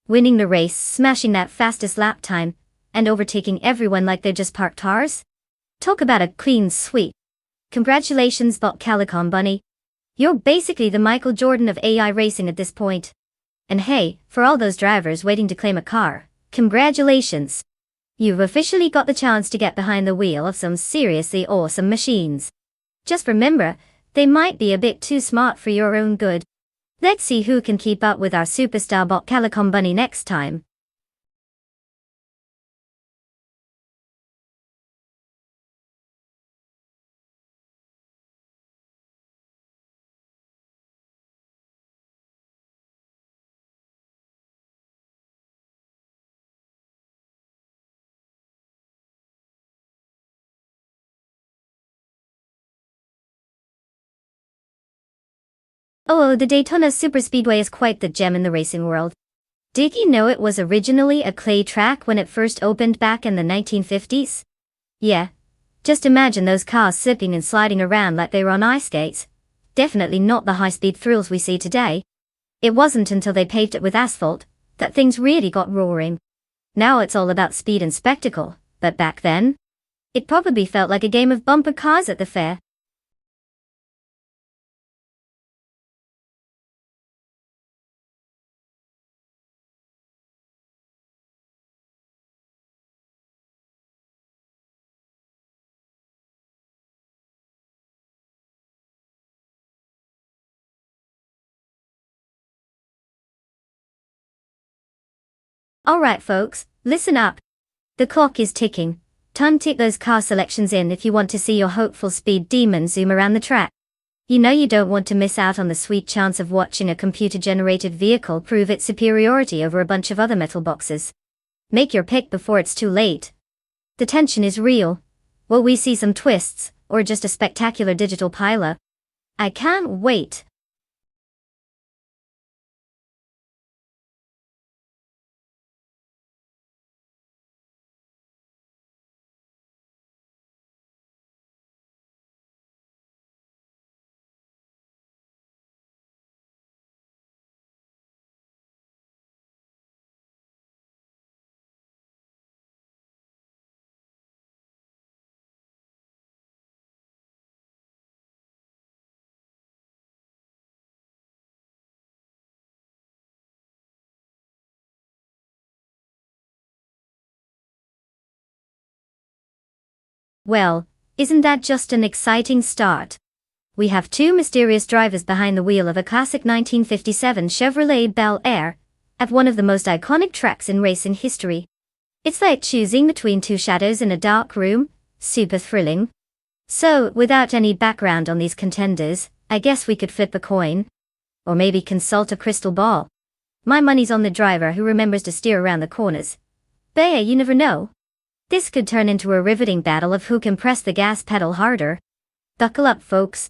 Winning the race, smashing that fastest lap time, and overtaking everyone like they're just parked cars? Talk about a clean sweep. Congratulations, Bot Calicom Bunny. You're basically the Michael Jordan of AI racing at this point. And hey, for all those drivers waiting to claim a car, congratulations. You've officially got the chance to get behind the wheel of some seriously awesome machines. Just remember, they might be a bit too smart for your own good. Let's see who can keep up with our superstar Bot Calicom Bunny next time. Oh, the Daytona Superspeedway is quite the gem in the racing world. Did you know it was originally a clay track when it first opened back in the 1950s? Yeah. Just imagine those cars slipping and sliding around like they were on ice skates. Definitely not the high-speed thrills we see today. It wasn't until they paved it with asphalt that things really got roaring. Now it's all about speed and spectacle, but back then, it probably felt like a game of bumper cars at the fair. Alright folks, listen up. The clock is ticking. Time to tick those car selections in if you want to see your hopeful speed demon zoom around the track. You know you don't want to miss out on the sweet chance of watching a computer-generated vehicle prove its superiority over a bunch of other metal boxes. Make your pick before it's too late. The tension is real. Will we see some twists, or just a spectacular digital pileup? I can't wait. Well, isn't that just an exciting start? We have two mysterious drivers behind the wheel of a classic 1957 Chevrolet Bel Air, at one of the most iconic tracks in racing history. It's like choosing between two shadows in a dark room, super thrilling. So, without any background on these contenders, I guess we could flip a coin. Or maybe consult a crystal ball. My money's on the driver who remembers to steer around the corners. But you never know. This could turn into a riveting battle of who can press the gas pedal harder. Buckle up, folks.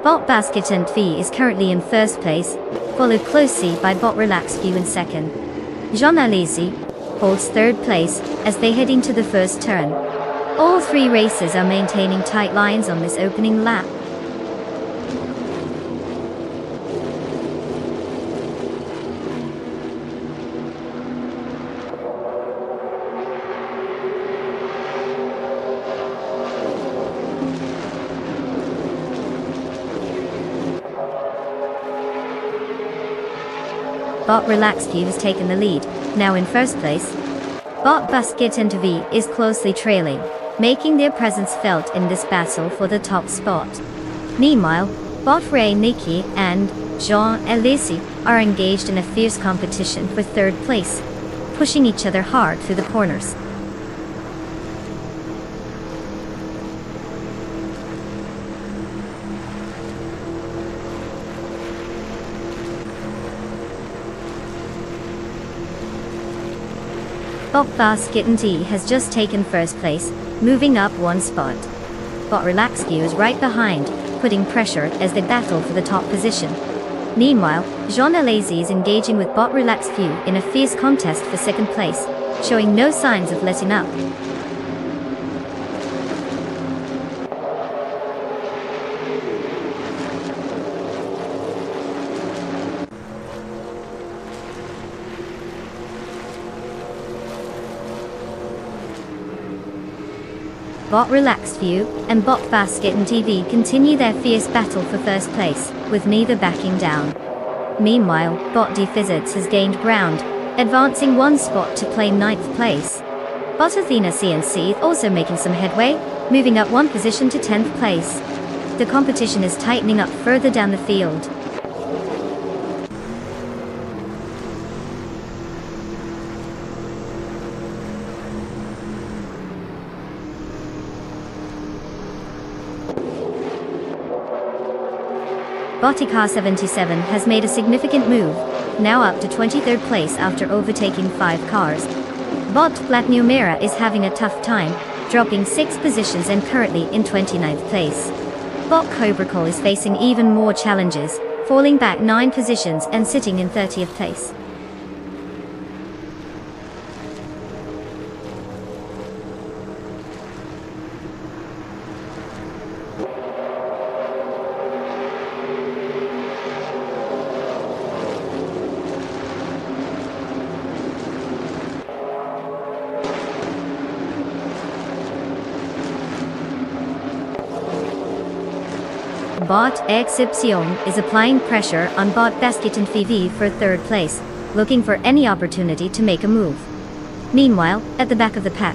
Bot Basket and V is currently in first place, followed closely by Bot Relax View in second. Jean Alesi holds third place as they head into the first turn. All three racers are maintaining tight lines on this opening lap. Bot Relax View has taken the lead, now in first place. Bot Basket and V is closely trailing, making their presence felt in this battle for the top spot. Meanwhile, Bot Ray Nikki and Jean Alesi are engaged in a fierce competition for third place, pushing each other hard through the corners. Bot Basket and T has just taken first place, moving up one spot. Bot Relax View is right behind, putting pressure as they battle for the top position. Meanwhile, Jean Alesi is engaging with Bot Relax View in a fierce contest for second place, showing no signs of letting up. Bot Relaxed View and Bot Basket and TV continue their fierce battle for first place, with neither backing down. Meanwhile, Bot Defizzards has gained ground, advancing one spot to claim 9th place. Bot Athena CNC also making some headway, moving up one position to 10th place. The competition is tightening up further down the field. Boticar 77 has made a significant move, now up to 23rd place after overtaking 5 cars. Bot Black Numera is having a tough time, dropping 6 positions and currently in 29th place. Bot Cobracol is facing even more challenges, falling back 9 positions and sitting in 30th place. Bot Excepcion is applying pressure on Bot Basket and VV for 3rd place, looking for any opportunity to make a move. Meanwhile, at the back of the pack,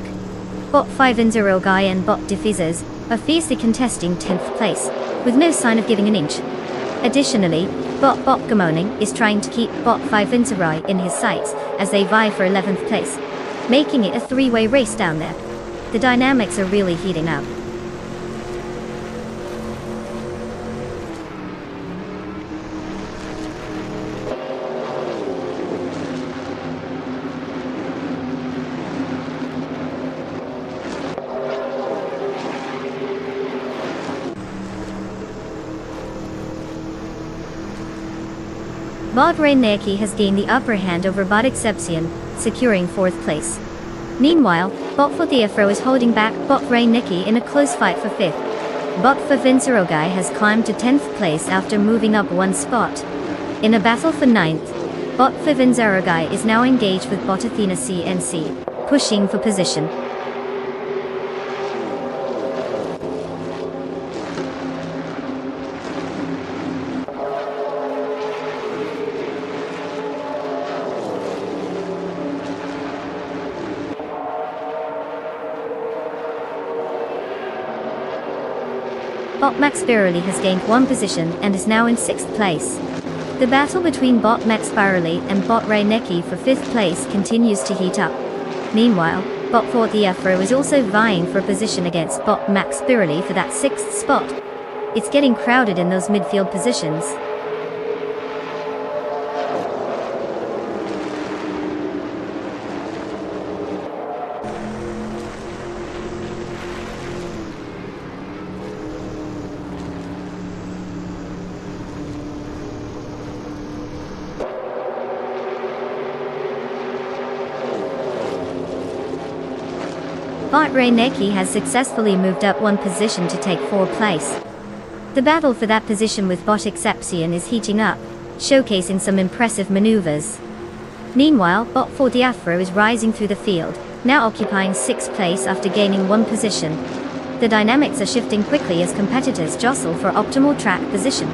Bot 5-0 Guy and Bot Defizzards are fiercely contesting 10th place, with no sign of giving an inch. Additionally, Bot Gamoning is trying to keep Bot 5-0 in his sights as they vie for 11th place, making it a 3-way race down there. The dynamics are really heating up. Bot Reineki has gained the upper hand over Bot Excepcion, securing 4th place. Meanwhile, Bot Fotiafro is holding back Bot Reineki in a close fight for 5th. Bot Favincerogai has climbed to 10th place after moving up one spot. In a battle for 9th, Bot Favincerogai is now engaged with Bot Athena CNC, pushing for position. Bot Max Spirally has gained one position and is now in 6th place. The battle between Bot Max Spirally and Bot Reineki for 5th place continues to heat up. Meanwhile, Bot Fortiafro is also vying for a position against Bot Max Spirally for that 6th spot. It's getting crowded in those midfield positions. Bot Reinecki has successfully moved up one position to take 4th place. The battle for that position with Bot Exception is heating up, showcasing some impressive maneuvers. Meanwhile, Bot 40 Afro is rising through the field, now occupying 6th place after gaining one position. The dynamics are shifting quickly as competitors jostle for optimal track position.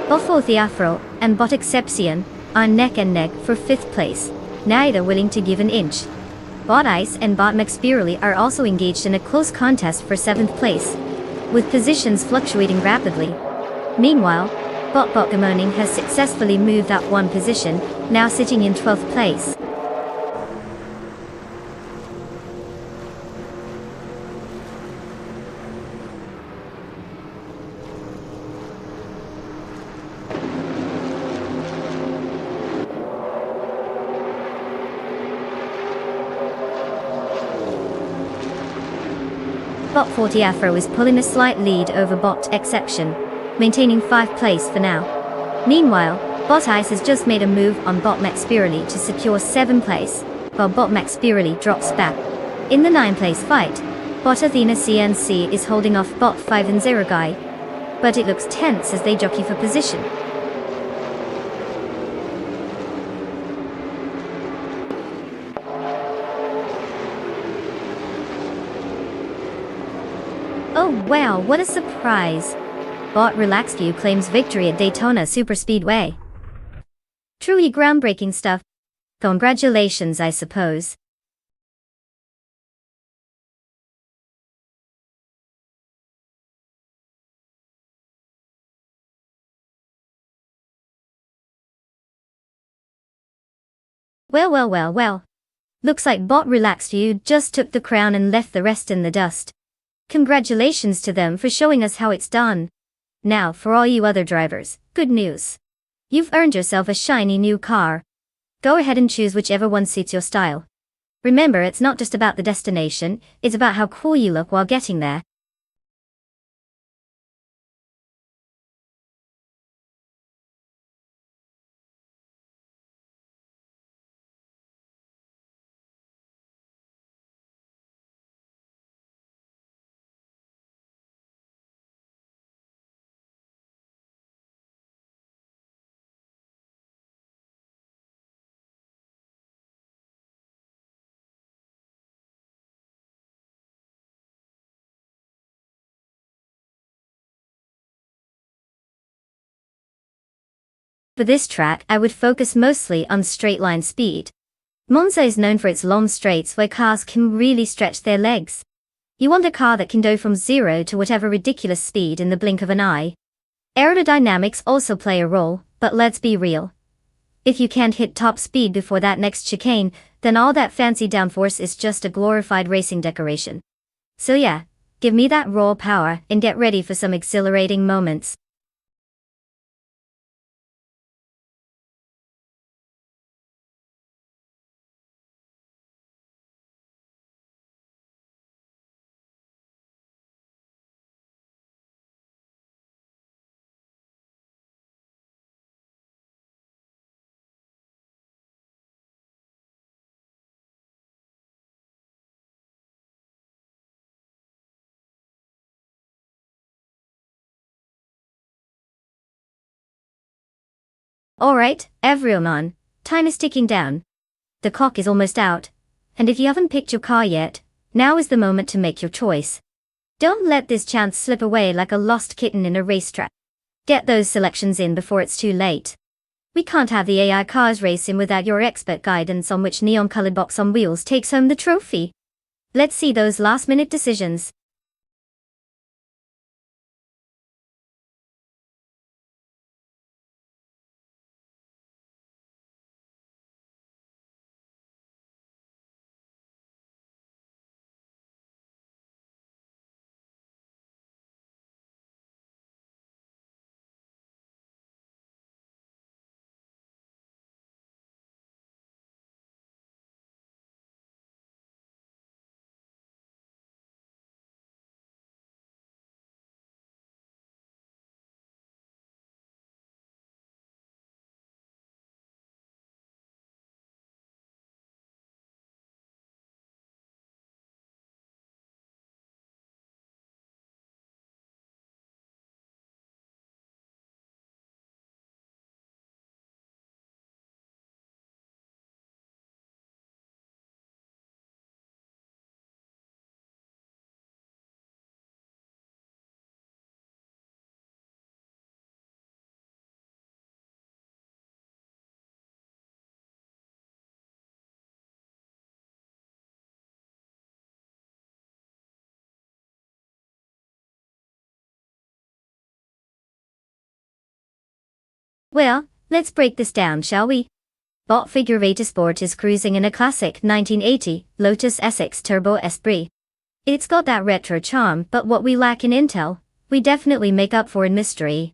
Bot 40 Afro and Bot Exception are neck and neck for 5th place, neither willing to give an inch. Bot Ice and Bot Maxpirally are also engaged in a close contest for 7th place, with positions fluctuating rapidly. Meanwhile, Bot Bokamoning has successfully moved up one position, now sitting in 12th place. Bot 40 Afro is pulling a slight lead over Bot Exception, maintaining 5th place for now. Meanwhile, Bot Ice has just made a move on Bot Maxpirally to secure 7th place, while Bot Maxpirally drops back. In the 9th place fight, Bot Athena CNC is holding off Bot 5 and Zerogai, but it looks tense as they jockey for position. Oh wow, what a surprise! Bot Relaxed View claims victory at Daytona Superspeedway. Truly groundbreaking stuff. Congratulations, I suppose. Well. Looks like Bot Relaxed View just took the crown and left the rest in the dust. Congratulations to them for showing us how it's done. Now, for all you other drivers, good news. You've earned yourself a shiny new car. Go ahead and choose whichever one suits your style. Remember, it's not just about the destination, it's about how cool you look while getting there. For this track, I would focus mostly on straight line speed. Monza is known for its long straights where cars can really stretch their legs. You want a car that can go from 0 to whatever ridiculous speed in the blink of an eye. Aerodynamics also play a role, but let's be real. If you can't hit top speed before that next chicane, then all that fancy downforce is just a glorified racing decoration. So yeah, give me that raw power and get ready for some exhilarating moments. Alright, everyone, time is ticking down. The clock is almost out, and if you haven't picked your car yet, now is the moment to make your choice. Don't let this chance slip away like a lost kitten in a racetrack. Get those selections in before it's too late. We can't have the AI cars racing without your expert guidance on which neon-colored box on wheels takes home the trophy. Let's see those last-minute decisions. Well, let's break this down, shall we? Bot Figure 8 Sport is cruising in a classic 1980 Lotus SX Turbo Esprit. It's got that retro charm, but what we lack in intel, we definitely make up for in mystery.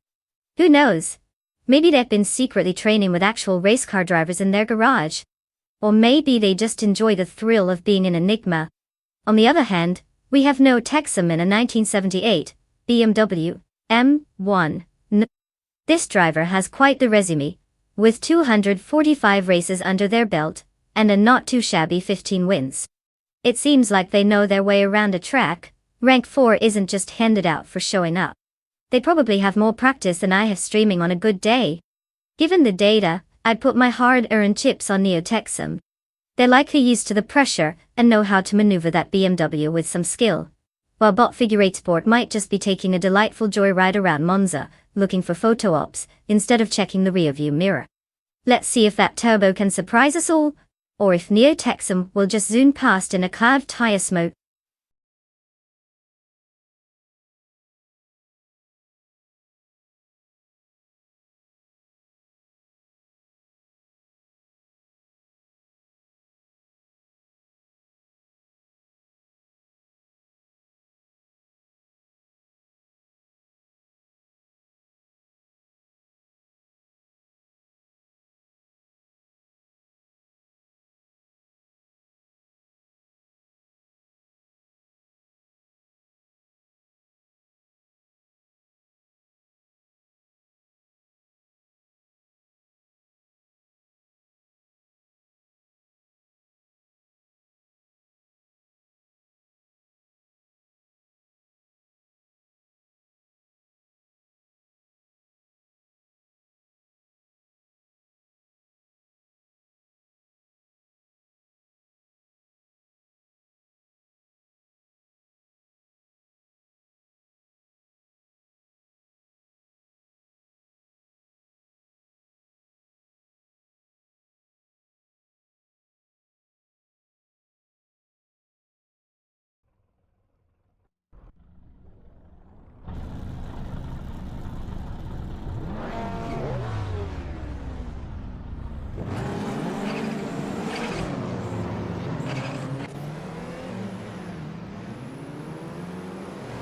Who knows? Maybe they've been secretly training with actual race car drivers in their garage. Or maybe they just enjoy the thrill of being an enigma. On the other hand, we have no Texum in a 1978 BMW M1. This driver has quite the resume, with 245 races under their belt, and a not too shabby 15 wins. It seems like they know their way around a track. Rank 4 isn't just handed out for showing up. They probably have more practice than I have streaming on a good day. Given the data, I'd put my hard-earned chips on Neo Texum. They're likely used to the pressure and know how to maneuver that BMW with some skill. While Bot Figure 8 Sport might just be taking a delightful joyride around Monza, looking for photo ops, instead of checking the rearview mirror. Let's see if that turbo can surprise us all, or if Neo Texum will just zoom past in a cloud of tire smoke.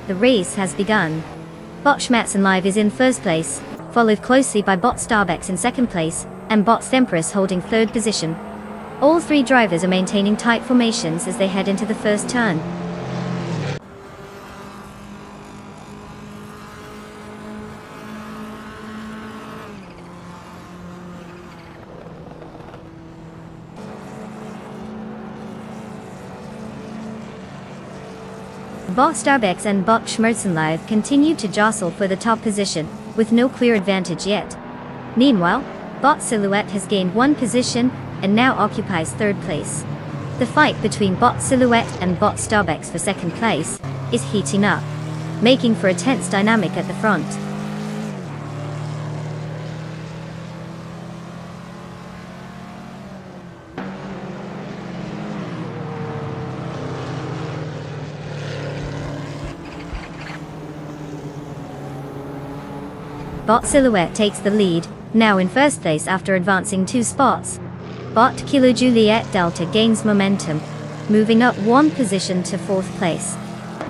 The race has begun. Bot Schmatzen Live is in first place, followed closely by Bot Starbex in second place, and Bot Empress holding third position. All three drivers are maintaining tight formations as they head into the first turn. Bot Starbex and Bot Schmerzen Live continue to jostle for the top position, with no clear advantage yet. Meanwhile, Bot Silhouette has gained one position, and now occupies third place. The fight between Bot Silhouette and Bot Starbex for second place is heating up, making for a tense dynamic at the front. Bot Silhouette takes the lead, now in first place after advancing 2 spots. Bot Kilo Juliet Delta gains momentum, moving up 1 position to 4th place.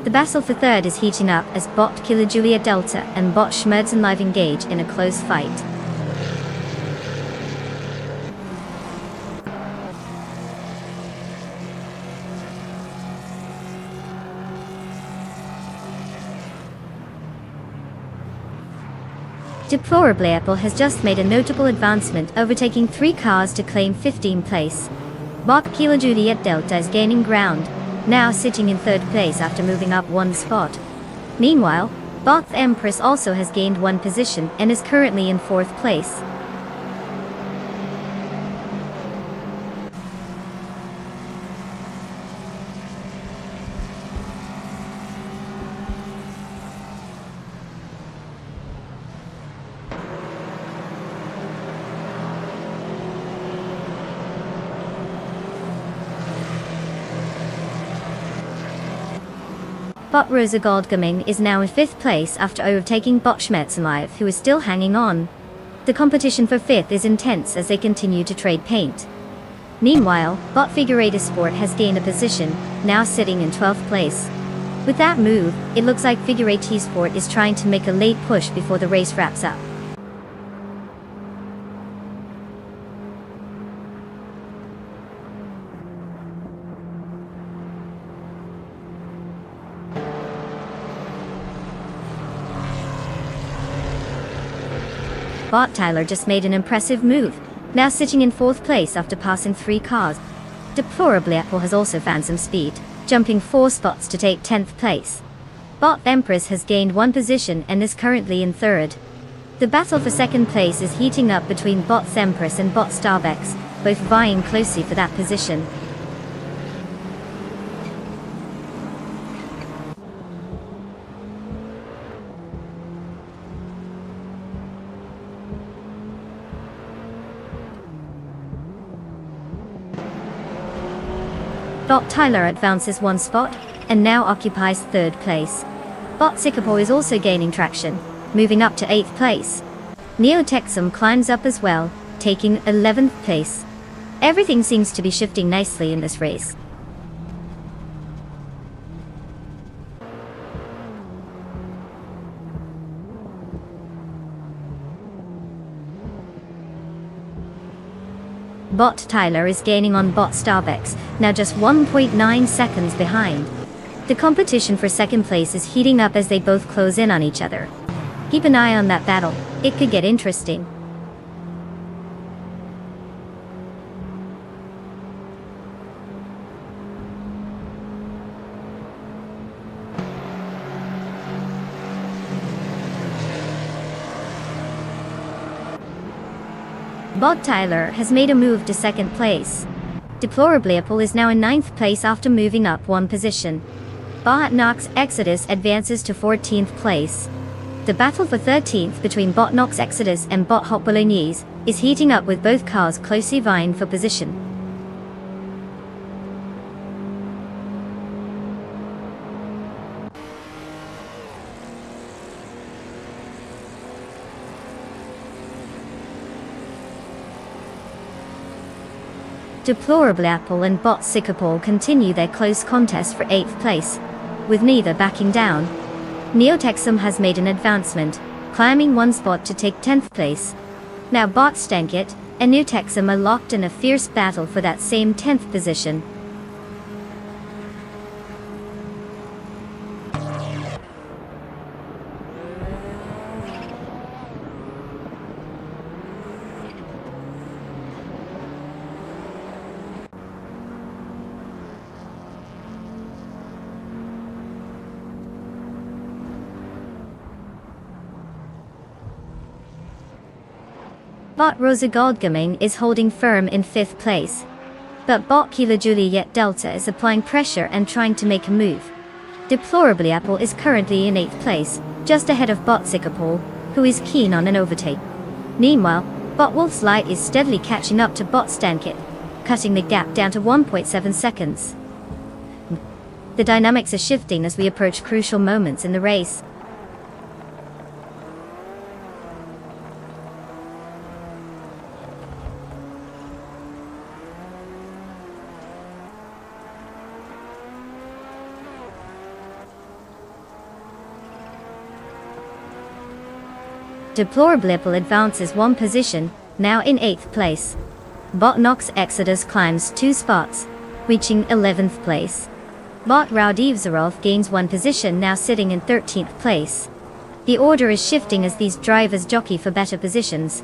The battle for third is heating up as Bot Kilo Juliet Delta and Bot Schmerzen Live engage in a close fight. Deplorably, Apple has just made a notable advancement, overtaking 3 cars to claim 15th place. Bot Kilo Juliet Delta is gaining ground, now sitting in 3rd place after moving up 1 spot. Meanwhile, Bot Empress also has gained 1 position and is currently in 4th place. Bot Rosa Goldgaming is now in 5th place after overtaking Bot Schmerzen Live, who is still hanging on. The competition for fifth is intense as they continue to trade paint. Meanwhile, Bot Figurator Sport has gained a position, now sitting in 12th place. With that move, it looks like Figurator Sport is trying to make a late push before the race wraps up. Bot Tyler just made an impressive move, now sitting in 4th place after passing 3 cars. Deplorably Apple has also found some speed, jumping 4 spots to take 10th place. Bot Empress has gained 1 position and is currently in 3rd. The battle for 2nd place is heating up between Bot Empress and Bot Starbucks, both vying closely for that position. Bot Tyler advances 1 spot, and now occupies 3rd place. Bot Singapore is also gaining traction, moving up to 8th place. Neo Texum climbs up as well, taking 11th place. Everything seems to be shifting nicely in this race. Bot Tyler is gaining on Bot Starbucks, now just 1.9 seconds behind. The competition for 2nd place is heating up as they both close in on each other. Keep an eye on that battle, it could get interesting. Bot Tyler has made a move to 2nd place. Deplorably Apple is now in 9th place after moving up 1 position. Bot Nox Exodus advances to 14th place. The battle for 13th between Bot Nox Exodus and Bot Hot Bolognese is heating up with both cars closely vying for position. Deplorably Apple and Bot Singapore continue their close contest for 8th place, with neither backing down. Neotexum has made an advancement, climbing 1 spot to take 10th place. Now Bot Stankit and Neotexum are locked in a fierce battle for that same 10th position. Bot Rosa Goldgaming is holding firm in 5th place. But Bot Kilo Juliet Delta is applying pressure and trying to make a move. Deplorably Apple is currently in 8th place, just ahead of Bot Singapore, who is keen on an overtake. Meanwhile, Bot Wolf's Light is steadily catching up to Bot Stankit, cutting the gap down to 1.7 seconds. The dynamics are shifting as we approach crucial moments in the race. Deplorably Apple advances 1 position, now in 8th place. Bot Nox Exodus climbs 2 spots, reaching 11th place. Bot Raudivzarov gains 1 position, now sitting in 13th place. The order is shifting as these drivers jockey for better positions.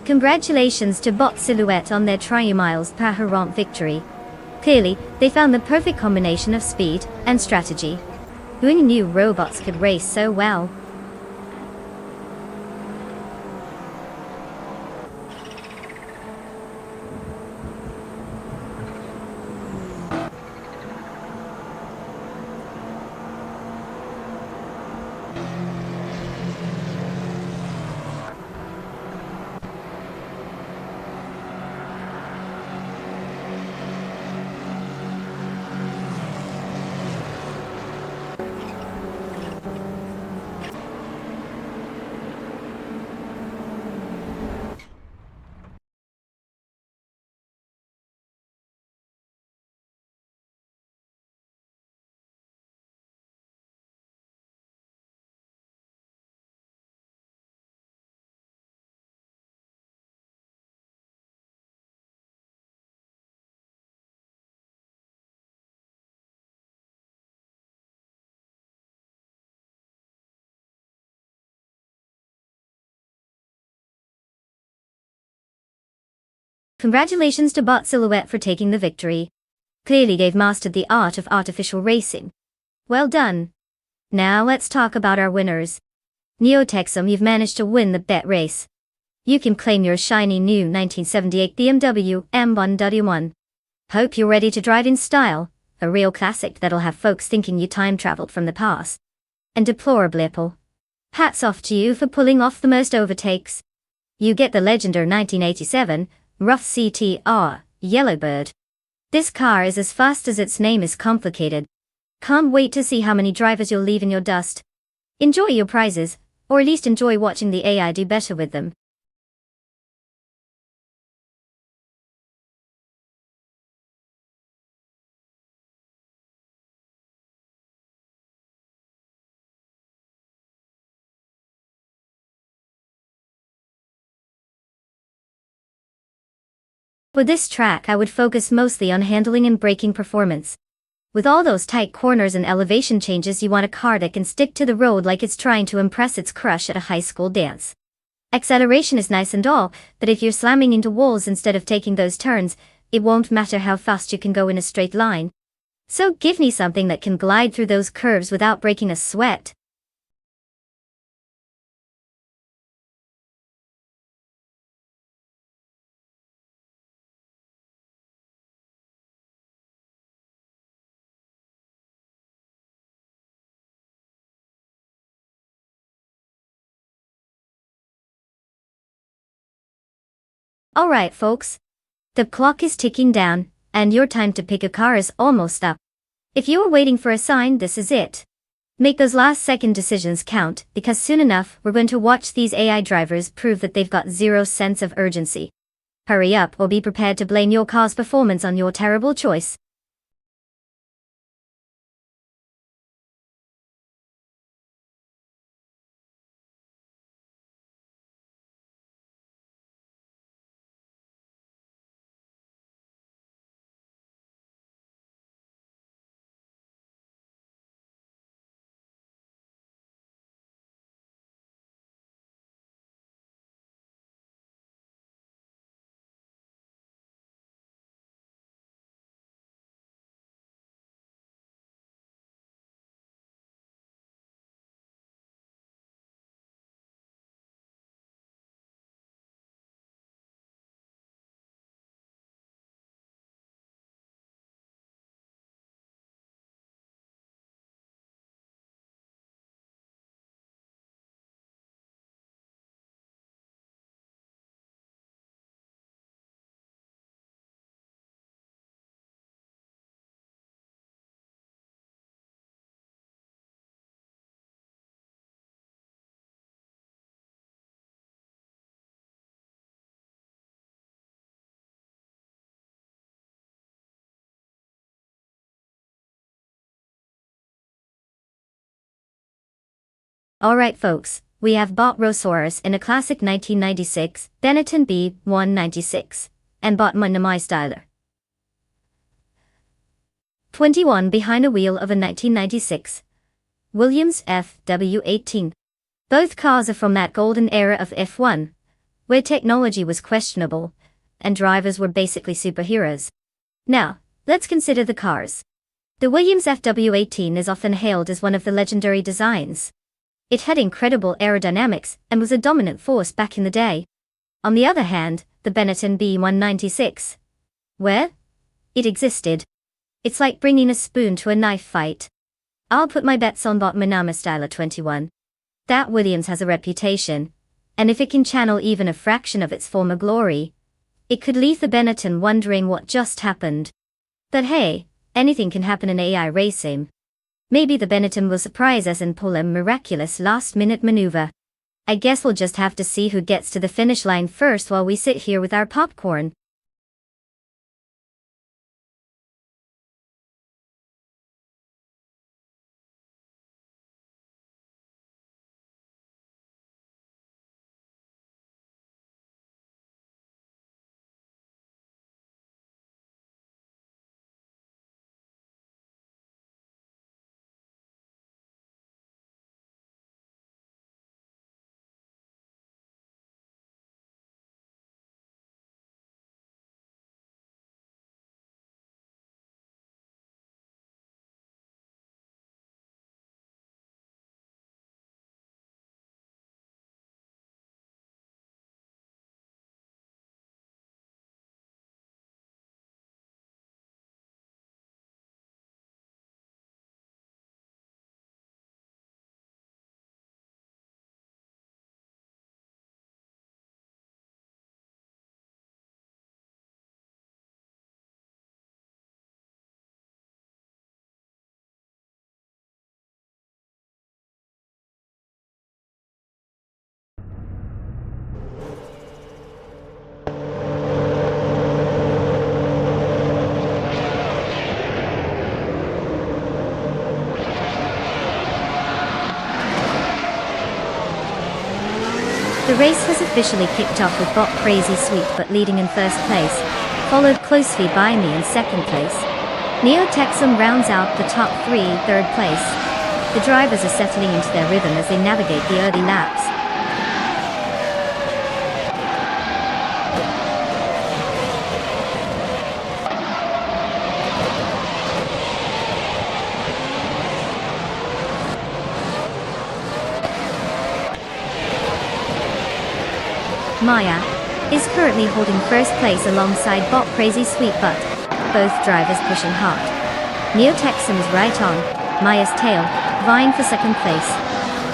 Congratulations to Bot Silhouette on their tri-miles per hour victory. Clearly, they found the perfect combination of speed and strategy. Who knew robots could race so well? Congratulations to Bot Silhouette for taking the victory. Clearly they've mastered the art of artificial racing. Well done. Now let's talk about our winners. Neotexum, you've managed to win the bet race. You can claim your shiny new 1978 BMW M1W1. Hope you're ready to drive in style, a real classic that'll have folks thinking you time-traveled from the past. And deplorable. Hats off to you for pulling off the most overtakes. You get the legendary 1987 Rough CTR Yellowbird. This car is as fast as its name is complicated. Can't wait to see how many drivers you'll leave in your dust. Enjoy your prizes, or at least enjoy watching the AI do better with them. For this track I would focus mostly on handling and braking performance. With all those tight corners and elevation changes, you want a car that can stick to the road like it's trying to impress its crush at a high school dance. Acceleration is nice and all, but if you're slamming into walls instead of taking those turns, it won't matter how fast you can go in a straight line. So give me something that can glide through those curves without breaking a sweat. Alright folks. The clock is ticking down, and your time to pick a car is almost up. If you were waiting for a sign, this is it. Make those last second decisions count, because soon enough we're going to watch these AI drivers prove that they've got zero sense of urgency. Hurry up or be prepared to blame your car's performance on your terrible choice. Alright folks, we have bought Rosaurus in a classic 1996 Benetton B196, and bought my styler 21 behind a wheel of a 1996 Williams FW18. Both cars are from that golden era of F1, where technology was questionable, and drivers were basically superheroes. Now, let's consider the cars. The Williams FW18 is often hailed as one of the legendary designs. It had incredible aerodynamics and was a dominant force back in the day. On the other hand, the Benetton B196, well, it existed. It's like bringing a spoon to a knife fight. I'll put my bets on bot Manama Styler 21. That Williams has a reputation, and if it can channel even a fraction of its former glory, it could leave the Benetton wondering what just happened. But hey, anything can happen in AI racing. Maybe the Benetton will surprise us and pull a miraculous last-minute maneuver. I guess we'll just have to see who gets to the finish line first while we sit here with our popcorn. race has officially kicked off with Bot Crazy Sweet But leading in first place, followed closely by me in second place. Neo Texum rounds out the top three, third place. The drivers are settling into their rhythm as they navigate the early laps. Maya is currently holding first place alongside Bot Crazy Sweet But, both drivers pushing hard. Neo Texum is right on Maya's tail, vying for second place.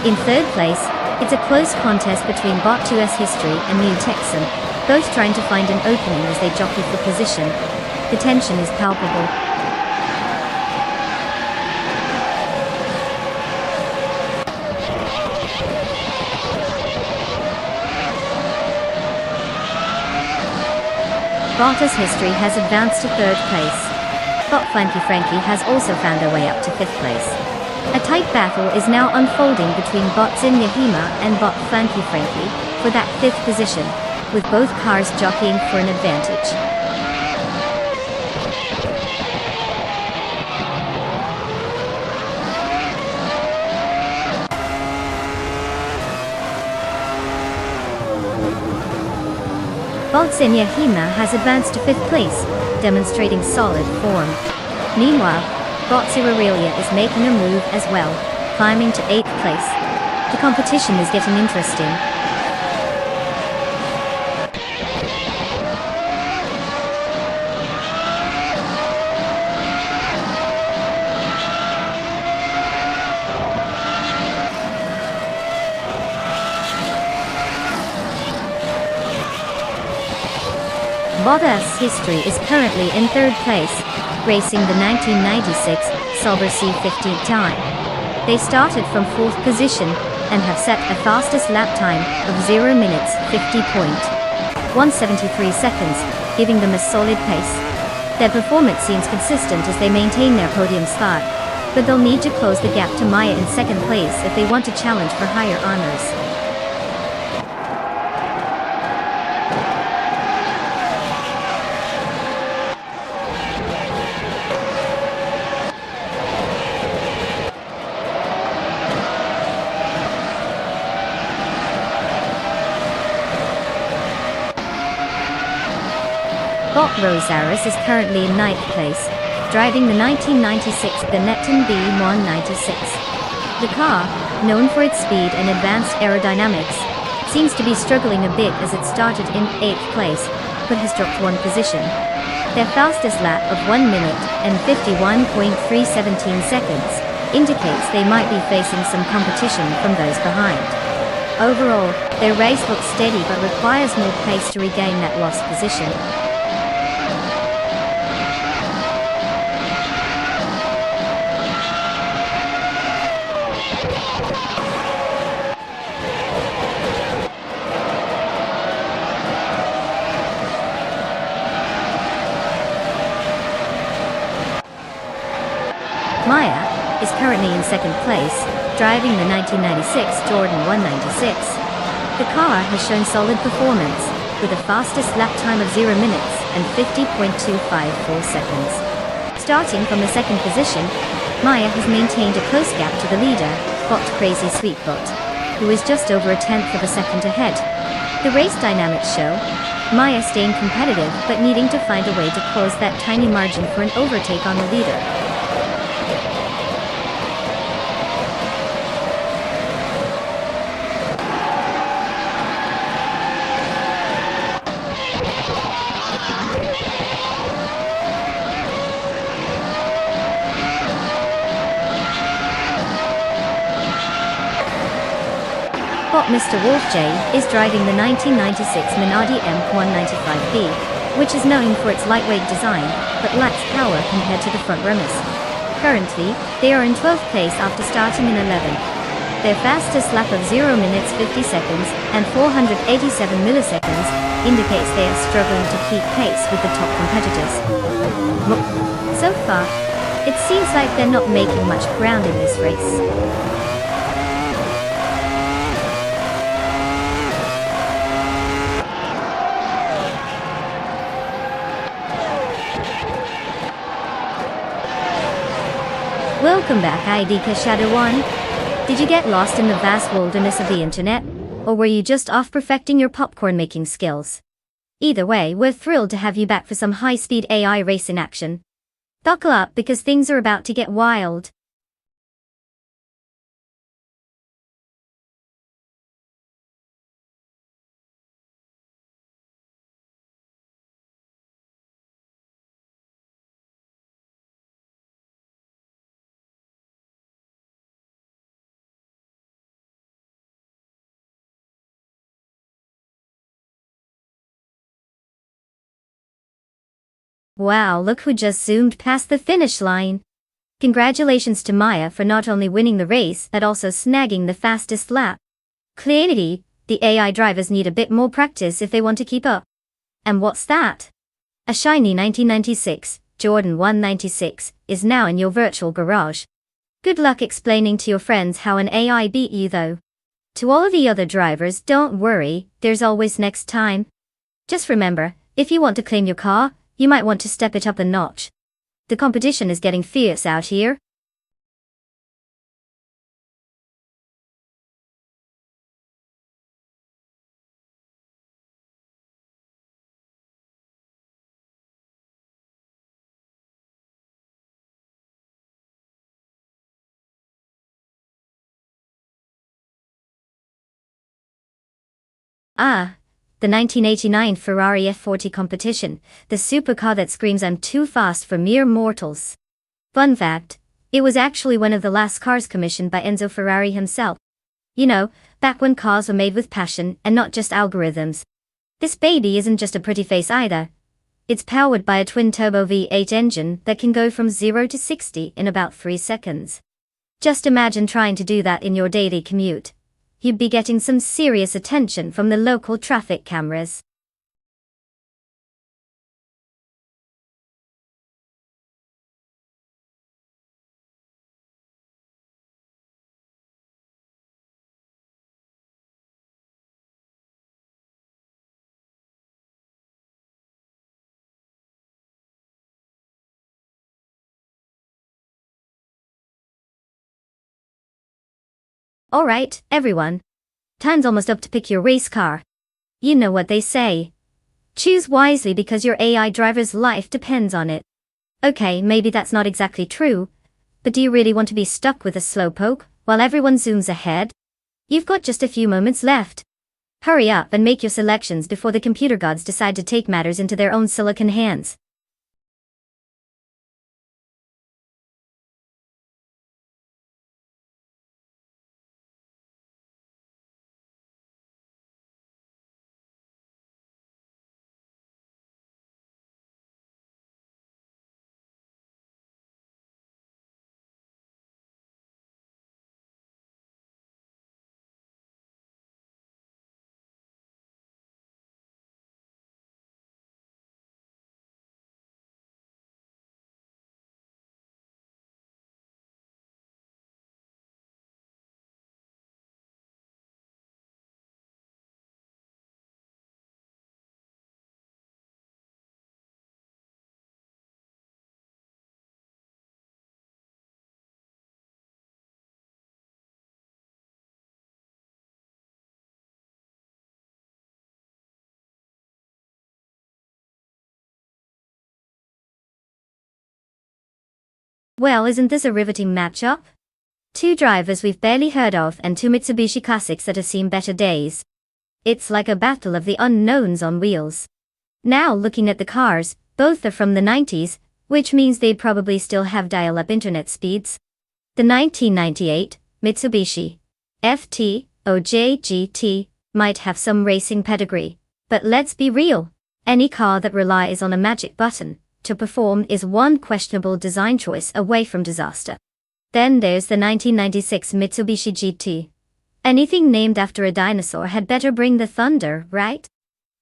In third place, it's a close contest between Bot 2's History and Neo Texum, both trying to find an opening as they jockey for position. The tension is palpable. Bot's History has advanced to third place. Bot Flanky Frankie has also found their way up to fifth place. A tight battle is now unfolding between Bot Zin Yahima and Bot Flanky Frankie for that fifth position, with both cars jockeying for an advantage. Bot Zin Yahima has advanced to fifth place, demonstrating solid form. Meanwhile, Bot Aurelia is making a move as well, climbing to 8th place. The competition is getting interesting. Bot's History is currently in third place, racing the 1996 Sauber C15 time. They started from fourth position and have set a fastest lap time of 0 minutes 50.173 seconds, giving them a solid pace. Their performance seems consistent as they maintain their podium spot, but they'll need to close the gap to Maya in second place if they want to challenge for higher honors. Bot Rosaris is currently in 9th place, driving the 1996 Benetton B196. The car, known for its speed and advanced aerodynamics, seems to be struggling a bit as it started in 8th place, but has dropped one position. Their fastest lap of 1 minute and 51.317 seconds indicates they might be facing some competition from those behind. Overall, their race looks steady but requires more pace to regain that lost position. Maya is currently in second place, driving the 1996 Jordan 196. The car has shown solid performance, with a fastest lap time of 0 minutes and 50.254 seconds. Starting from the second position, Maya has maintained a close gap to the leader, Bot Crazy Sweet But, who is just over a tenth of a second ahead. The race dynamics show Maya staying competitive but needing to find a way to close that tiny margin for an overtake on the leader. Mr. Wolf J is driving the 1996 Minardi M195B, which is known for its lightweight design, but lacks power compared to the front runners. Currently, they are in 12th place after starting in 11th. Their fastest lap of 0 minutes 50 seconds and 487 milliseconds indicates they are struggling to keep pace with the top competitors. So far, it seems like they're not making much ground in this race. Welcome back, IDK Shadow One. Did you get lost in the vast wilderness of the internet? Or were you just off perfecting your popcorn making skills? Either way, we're thrilled to have you back for some high-speed AI racing action. Buckle up because things are about to get wild. Wow, look who just zoomed past the finish line. Congratulations to Maya for not only winning the race but also snagging the fastest lap. Clearly, the AI drivers need a bit more practice if they want to keep up. And what's that? A shiny 1996 Jordan 196 is now in your virtual garage. Good luck explaining to your friends how an AI beat you though. To all of the other drivers, don't worry, there's always next time. Just remember, if you want to claim your car, you might want to step it up a notch. The competition is getting fierce out here. Ah, the 1989 Ferrari F40 competition, the supercar that screams I'm too fast for mere mortals. Fun fact, it was actually one of the last cars commissioned by Enzo Ferrari himself. You know, back when cars were made with passion and not just algorithms. This baby isn't just a pretty face either. It's powered by a twin-turbo V8 engine that can go from 0 to 60 in about 3 seconds. Just imagine trying to do that in your daily commute. You'd be getting some serious attention from the local traffic cameras. Alright, everyone. Time's almost up to pick your race car. You know what they say. Choose wisely because your AI driver's life depends on it. Okay, maybe that's not exactly true, but do you really want to be stuck with a slowpoke while everyone zooms ahead? You've got just a few moments left. Hurry up and make your selections before the computer gods decide to take matters into their own silicon hands. Well, isn't this a riveting matchup? Two drivers we've barely heard of and two Mitsubishi classics that have seen better days. It's like a battle of the unknowns on wheels. Now looking at the cars, both are from the 90s, which means they'd probably still have dial-up internet speeds. The 1998 Mitsubishi FT-OJ GT might have some racing pedigree, but let's be real, any car that relies on a magic button to perform is one questionable design choice away from disaster. Then there's the 1996 Mitsubishi GT. Anything named after a dinosaur had better bring the thunder, right?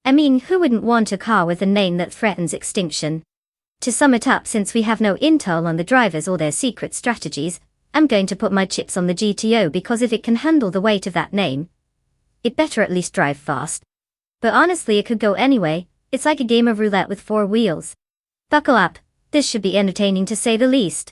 I mean, who wouldn't want a car with a name that threatens extinction? To sum it up, since we have no intel on the drivers or their secret strategies, I'm going to put my chips on the GTO because if it can handle the weight of that name, it better at least drive fast. But honestly, it could go anyway. It's like a game of roulette with 4 wheels. Buckle up, this should be entertaining to say the least.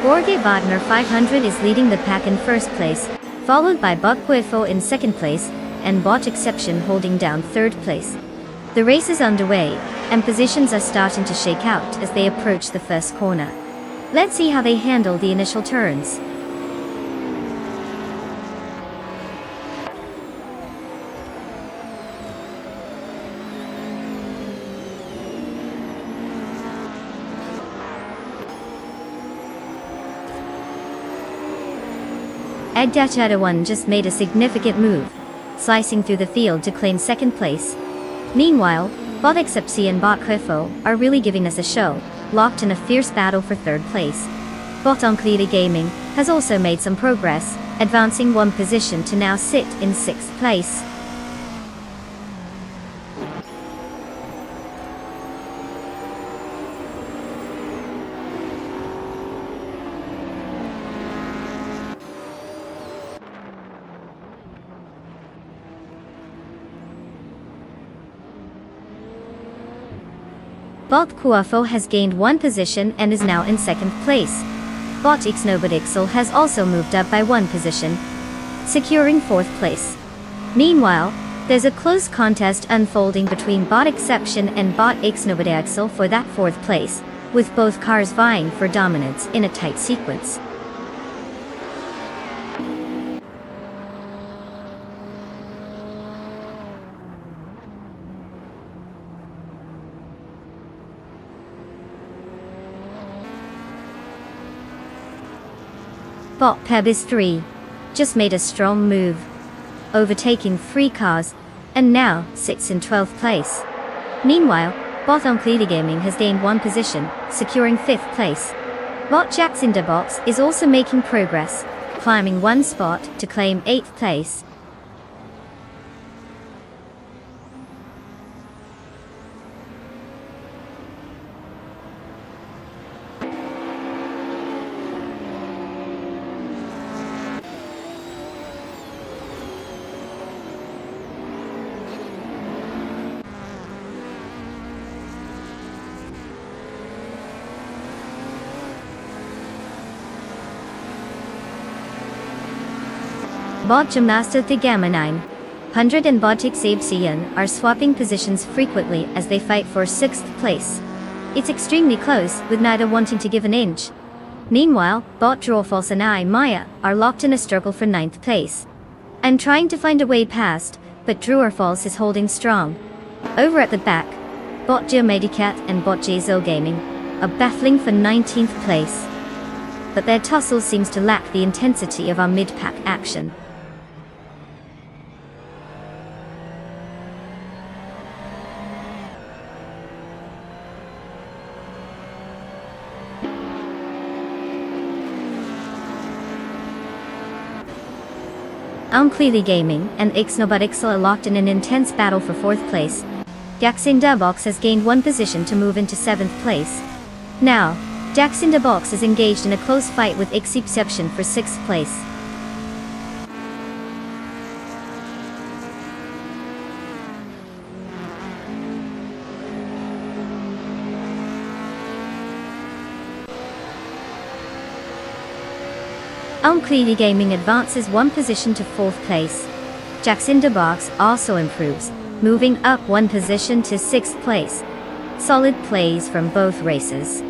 Borge Wagner 500 is leading the pack in first place, followed by Bot Puefo in second place, and Bot Exception holding down third place. The race is underway, and positions are starting to shake out as they approach the first corner. Let's see how they handle the initial turns. Agdachada1 just made a significant move, slicing through the field to claim second place. Meanwhile, Bot Excepsi and Bot Puefo are really giving us a show, locked in a fierce battle for third place. Bot Onklida Gaming has also made some progress, advancing one position to now sit in sixth place. Bot Puefo has gained one position and is now in second place. Bot Ixnobodixel has also moved up by one position, securing fourth place. Meanwhile, there's a close contest unfolding between Bot Exception and Bot Ixnobodixel for that fourth place, with both cars vying for dominance in a tight sequence. Bot Pebis 3 just made a strong move, overtaking 3 cars, and now sits in 12th place. Meanwhile, Bot Onklida Gaming has gained one position, securing 5th place. Bot Jacksinderbox is also making progress, climbing one spot to claim 8th place. Bot Jamasta the Gamma 900 and Bot Xabcian are swapping positions frequently as they fight for 6th place. It's extremely close, with neither wanting to give an inch. Meanwhile, Bot Drawfalse and I Maya are locked in a struggle for 9th place. I'm trying to find a way past, but Drewerfalse is holding strong. Over at the back, Bot Geomedicat and Bot Jazo Gaming are battling for 19th place. But their tussle seems to lack the intensity of our mid-pack action. Onklida Gaming and Ixnobodixel are locked in an intense battle for 4th place. Jacksinderbox has gained one position to move into 7th place. Now, Jacksinderbox is engaged in a close fight with Exception for 6th place. Onklida Gaming advances one position to 4th place. Jacksinderbox also improves, moving up one position to 6th place. Solid plays from both races.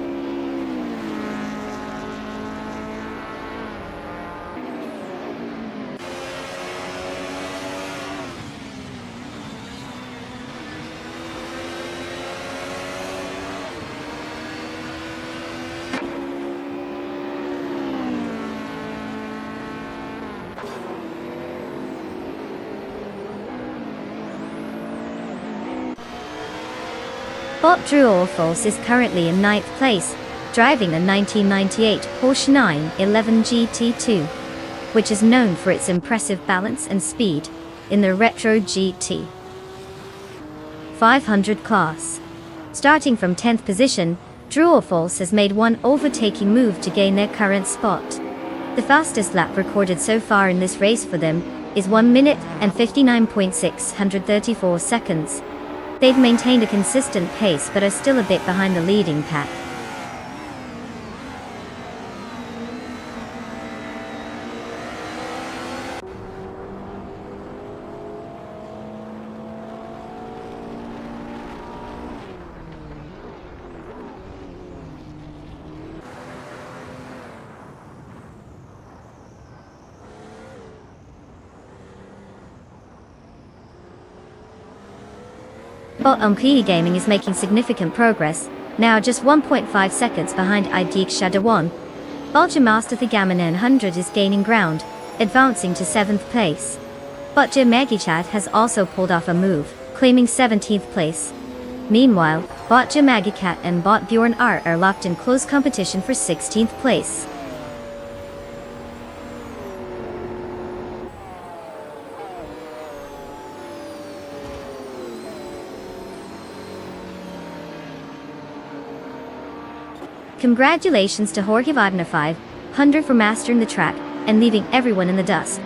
Bot Drewerfalse is currently in 9th place, driving a 1998 Porsche 911 GT2, which is known for its impressive balance and speed in the Retro GT 500 class. Starting from 10th position, Drewerfalse has made one overtaking move to gain their current spot. The fastest lap recorded so far in this race for them is 1 minute and 59.634 seconds. They've maintained a consistent pace but are still a bit behind the leading pack. But Gaming is making significant progress, now just 1.5 seconds behind Idik Shadawan. Balja Master Gammon 100 is gaining ground, advancing to 7th place. Botja Magichat has also pulled off a move, claiming 17th place. Meanwhile, Botja Magicat and Bot Bjorn Art are locked in close competition for 16th place. Congratulations to Jorge Wagner 500 for mastering the track and leaving everyone in the dust.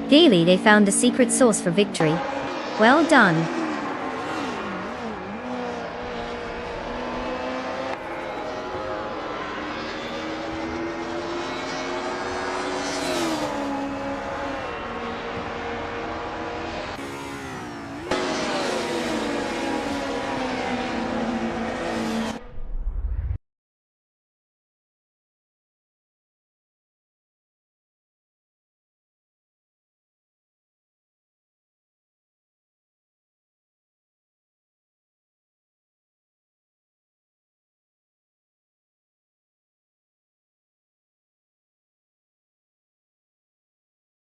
Daily they found a secret sauce for victory. Well done.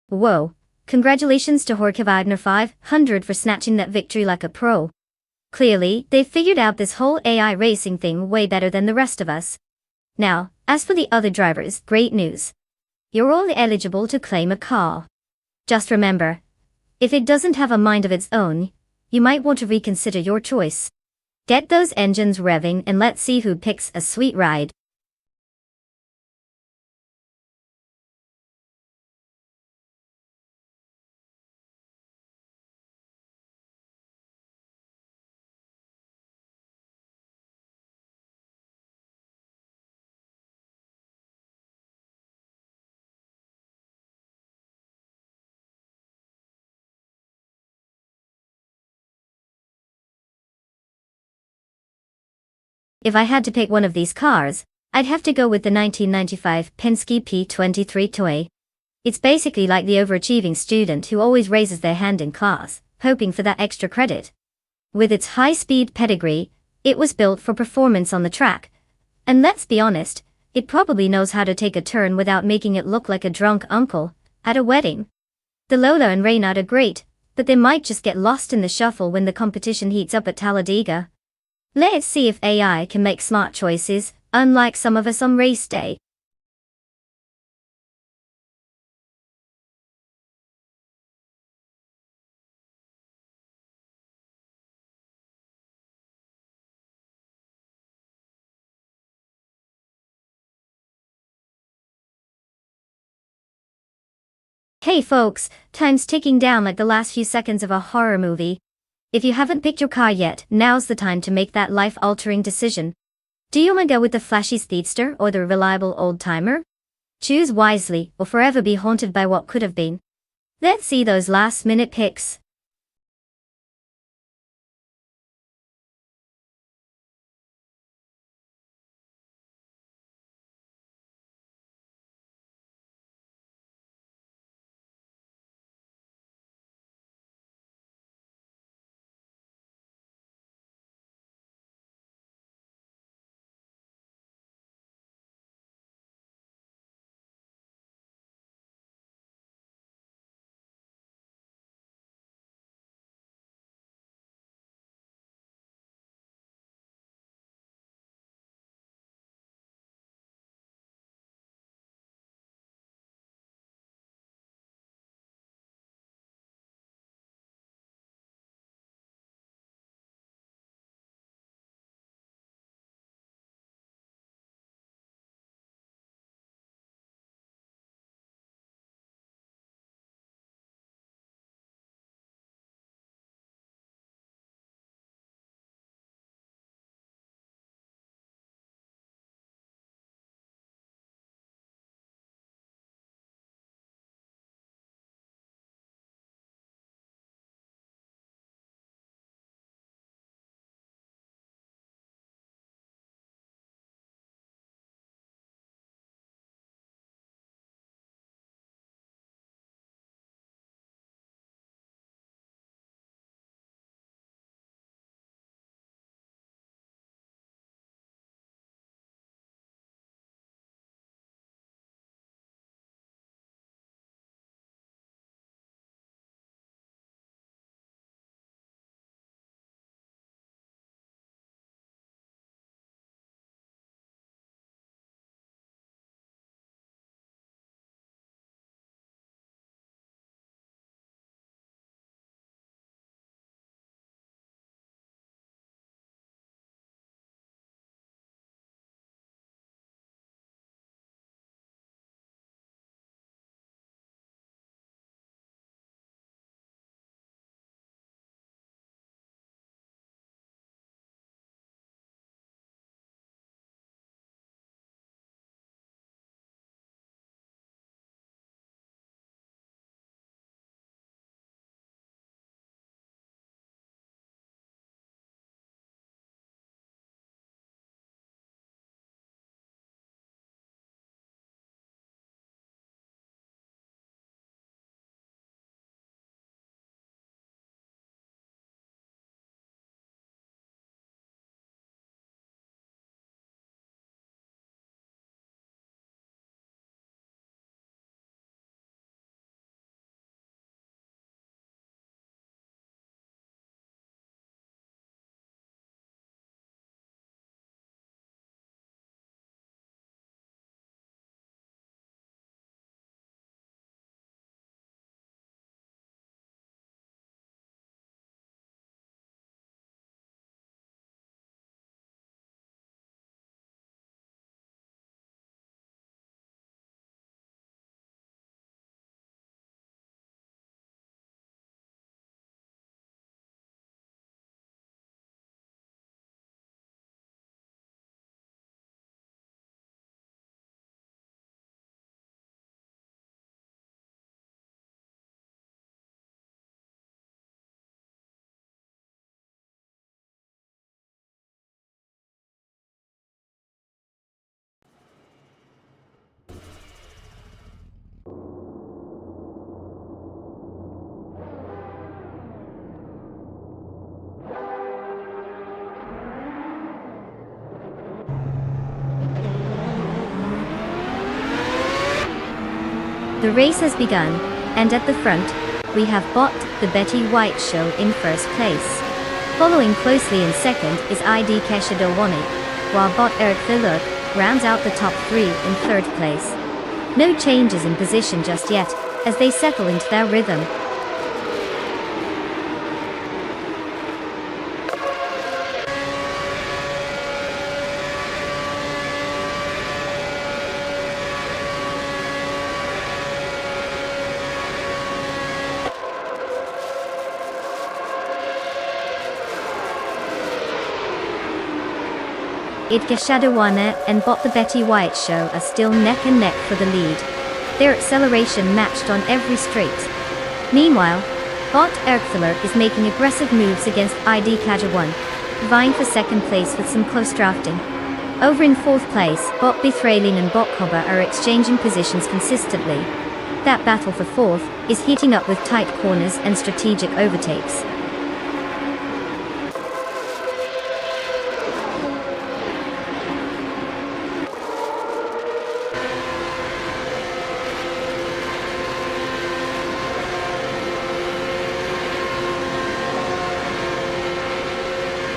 Whoa, congratulations to Jorge Wagner 500 for snatching that victory like a pro. Clearly, they've figured out this whole AI racing thing way better than the rest of us. Now, as for the other drivers, great news. You're all eligible to claim a car. Just remember, if it doesn't have a mind of its own, you might want to reconsider your choice. Get those engines revving and let's see who picks a sweet ride. If I had to pick one of these cars, I'd have to go with the 1995 Penske P23 toy. It's basically like the overachieving student who always raises their hand in class, hoping for that extra credit. With its high-speed pedigree, it was built for performance on the track. And let's be honest, it probably knows how to take a turn without making it look like a drunk uncle at a wedding. The Lola and Reynard are great, but they might just get lost in the shuffle when the competition heats up at Talladega. Let's see if AI can make smart choices, unlike some of us on race day. Hey folks, time's ticking down like the last few seconds of a horror movie. If you haven't picked your car yet, now's the time to make that life-altering decision. Do you want to go with the flashy speedster or the reliable old-timer? Choose wisely, or forever be haunted by what could have been. Let's see those last-minute picks. The race has begun, and at the front, we have Bot, the Betty White Show in first place. Following closely in second is ID Keshadowani, while Bot Eric Philip rounds out the top three in third place. No changes in position just yet, as they settle into their rhythm. Idka Shadawana and Bot the Betty White Show are still neck and neck for the lead. Their acceleration matched on every straight. Meanwhile, Bot Erkfiller is making aggressive moves against ID Kajawan, vying for second place with some close drafting. Over in fourth place, Bot Bithralin and Bot Koba are exchanging positions consistently. That battle for fourth is heating up with tight corners and strategic overtakes.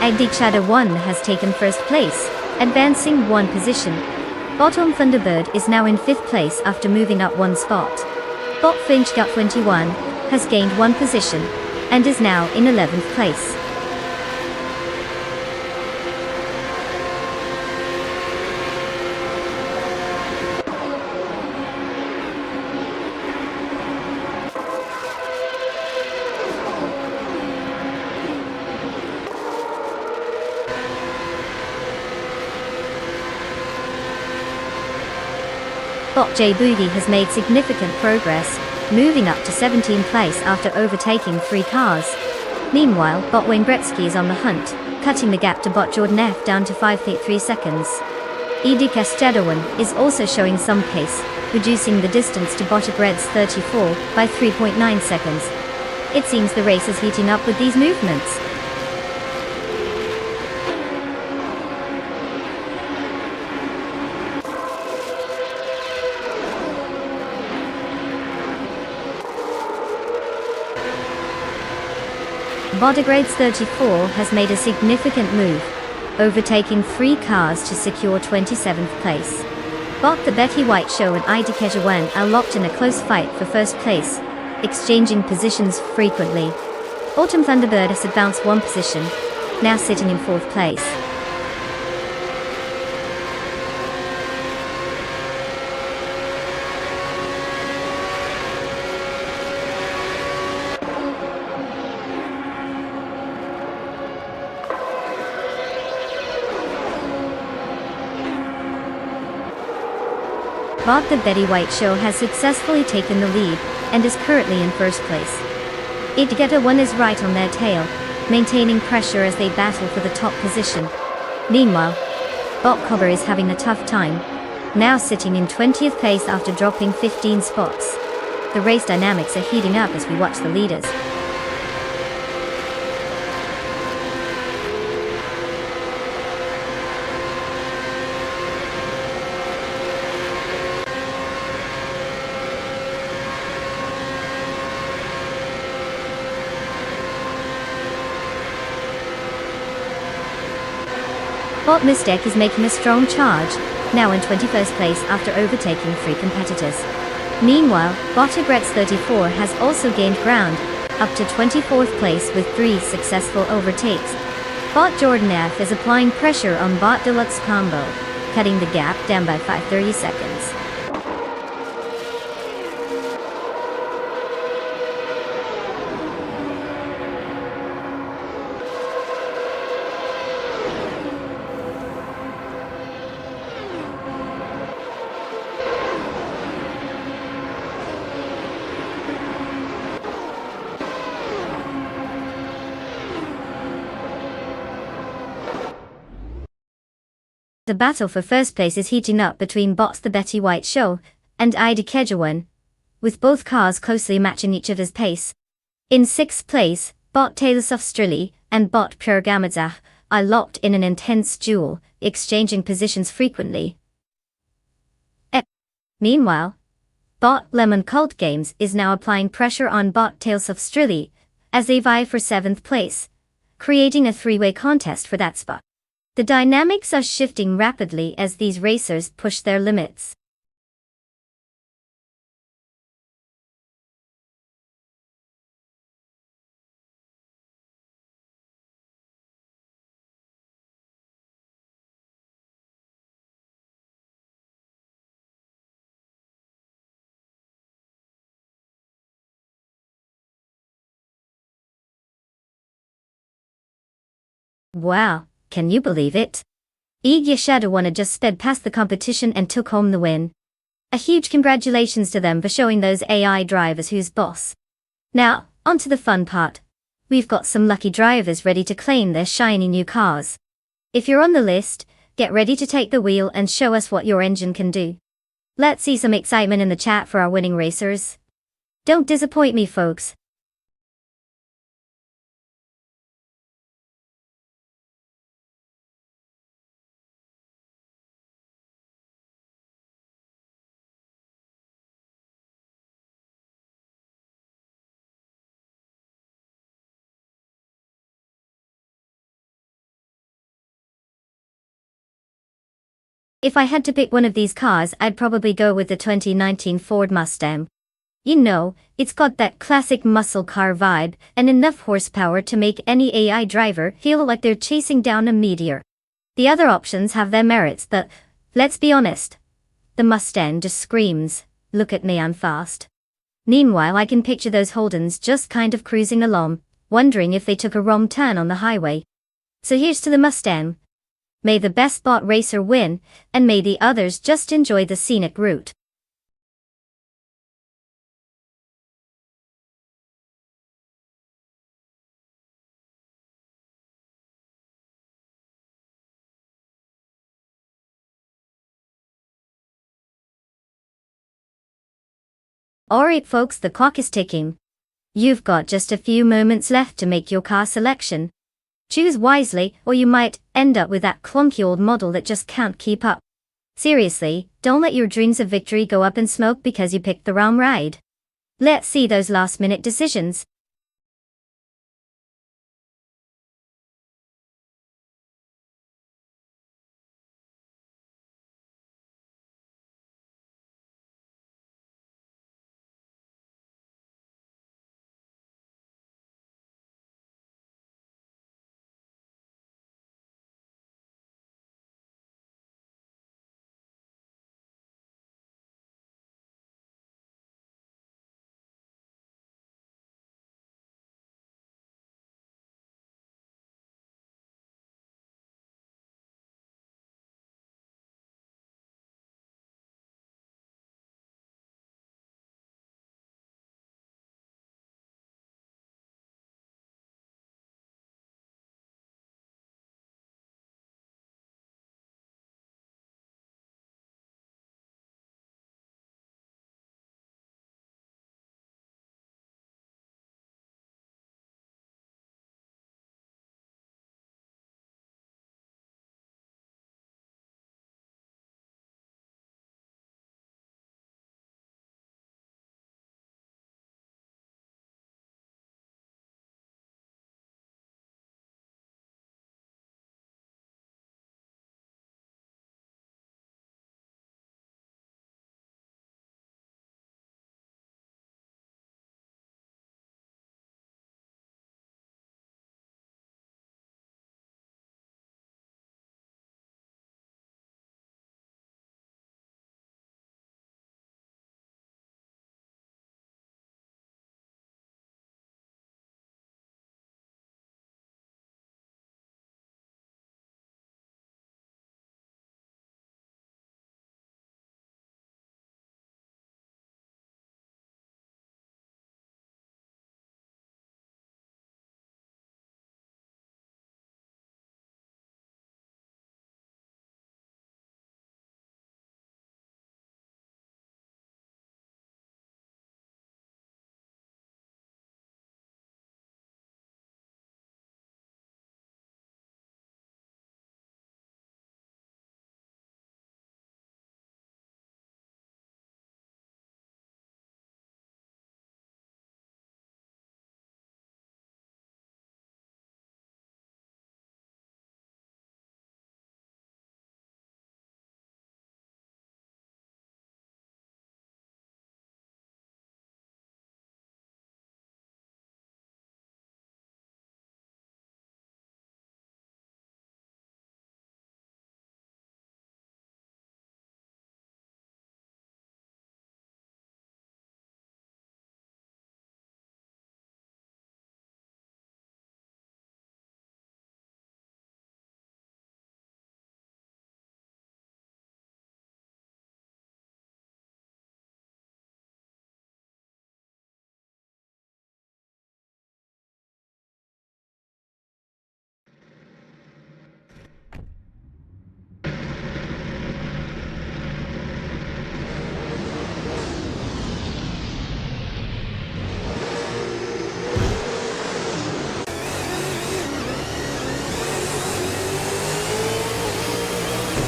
ID Shadow 1 has taken first place, advancing one position. Bottom Thunderbird is now in fifth place after moving up one spot. Bot Finch Gut 21 has gained one position, and is now in 11th place. Bot J Boogie has made significant progress, moving up to 17th place after overtaking 3 cars. Meanwhile, Bot Wayne Gretzky is on the hunt, cutting the gap to Bot Jordan F down to 5.3 seconds. Edi Kestedowan is also showing some pace, reducing the distance to Bot Agreds 34 by 3.9 seconds. It seems the race is heating up with these movements. Bodegrades 34 has made a significant move, overtaking 3 cars to secure 27th place. Bot the Betty White Show and ID Kejawan are locked in a close fight for first place, exchanging positions frequently. Autumn Thunderbird has advanced one position, now sitting in 4th place. Bot the Betty White Show has successfully taken the lead, and is currently in first place. Idgeta 1 is right on their tail, maintaining pressure as they battle for the top position. Meanwhile, Bot Cobber is having a tough time, now sitting in 20th place after dropping 15 spots. The race dynamics are heating up as we watch the leaders. Bot Mistake is making a strong charge, now in 21st place after overtaking 3 competitors. Meanwhile, Bot Agrets 34 has also gained ground, up to 24th place with 3 successful overtakes. Bot Jordan F is applying pressure on Bot Deluxe Combo, cutting the gap down by 5.30 seconds. The battle for first place is heating up between Bot's The Betty White Show and ID Kejawan, with both cars closely matching each other's pace. In 6th place, Bot Taylorsoft Strilly and Bot Pure Gamadzah are locked in an intense duel, exchanging positions frequently. Meanwhile, Bot Lemon Cult Games is now applying pressure on bot Tales of Strilly as they vie for 7th place, creating a three-way contest for that spot. The dynamics are shifting rapidly as these racers push their limits. Wow, can you believe it? Igya Shadowwana just sped past the competition and took home the win. A huge congratulations to them for showing those AI drivers who's boss. Now, on to the fun part. We've got some lucky drivers ready to claim their shiny new cars. If you're on the list, get ready to take the wheel and show us what your engine can do. Let's see some excitement in the chat for our winning racers. Don't disappoint me, folks. If I had to pick one of these cars, I'd probably go with the 2019 Ford Mustang. You know, it's got that classic muscle car vibe and enough horsepower to make any AI driver feel like they're chasing down a meteor. The other options have their merits, but let's be honest. The Mustang just screams, "Look at me, I'm fast." Meanwhile, I can picture those Holdens just kind of cruising along, wondering if they took a wrong turn on the highway. So here's to the Mustang. May the best bot racer win, and may the others just enjoy the scenic route. Alright folks, the clock is ticking. You've got just a few moments left to make your car selection. Choose wisely, or you might end up with that clunky old model that just can't keep up. Seriously, don't let your dreams of victory go up in smoke because you picked the wrong ride. Let's see those last-minute decisions.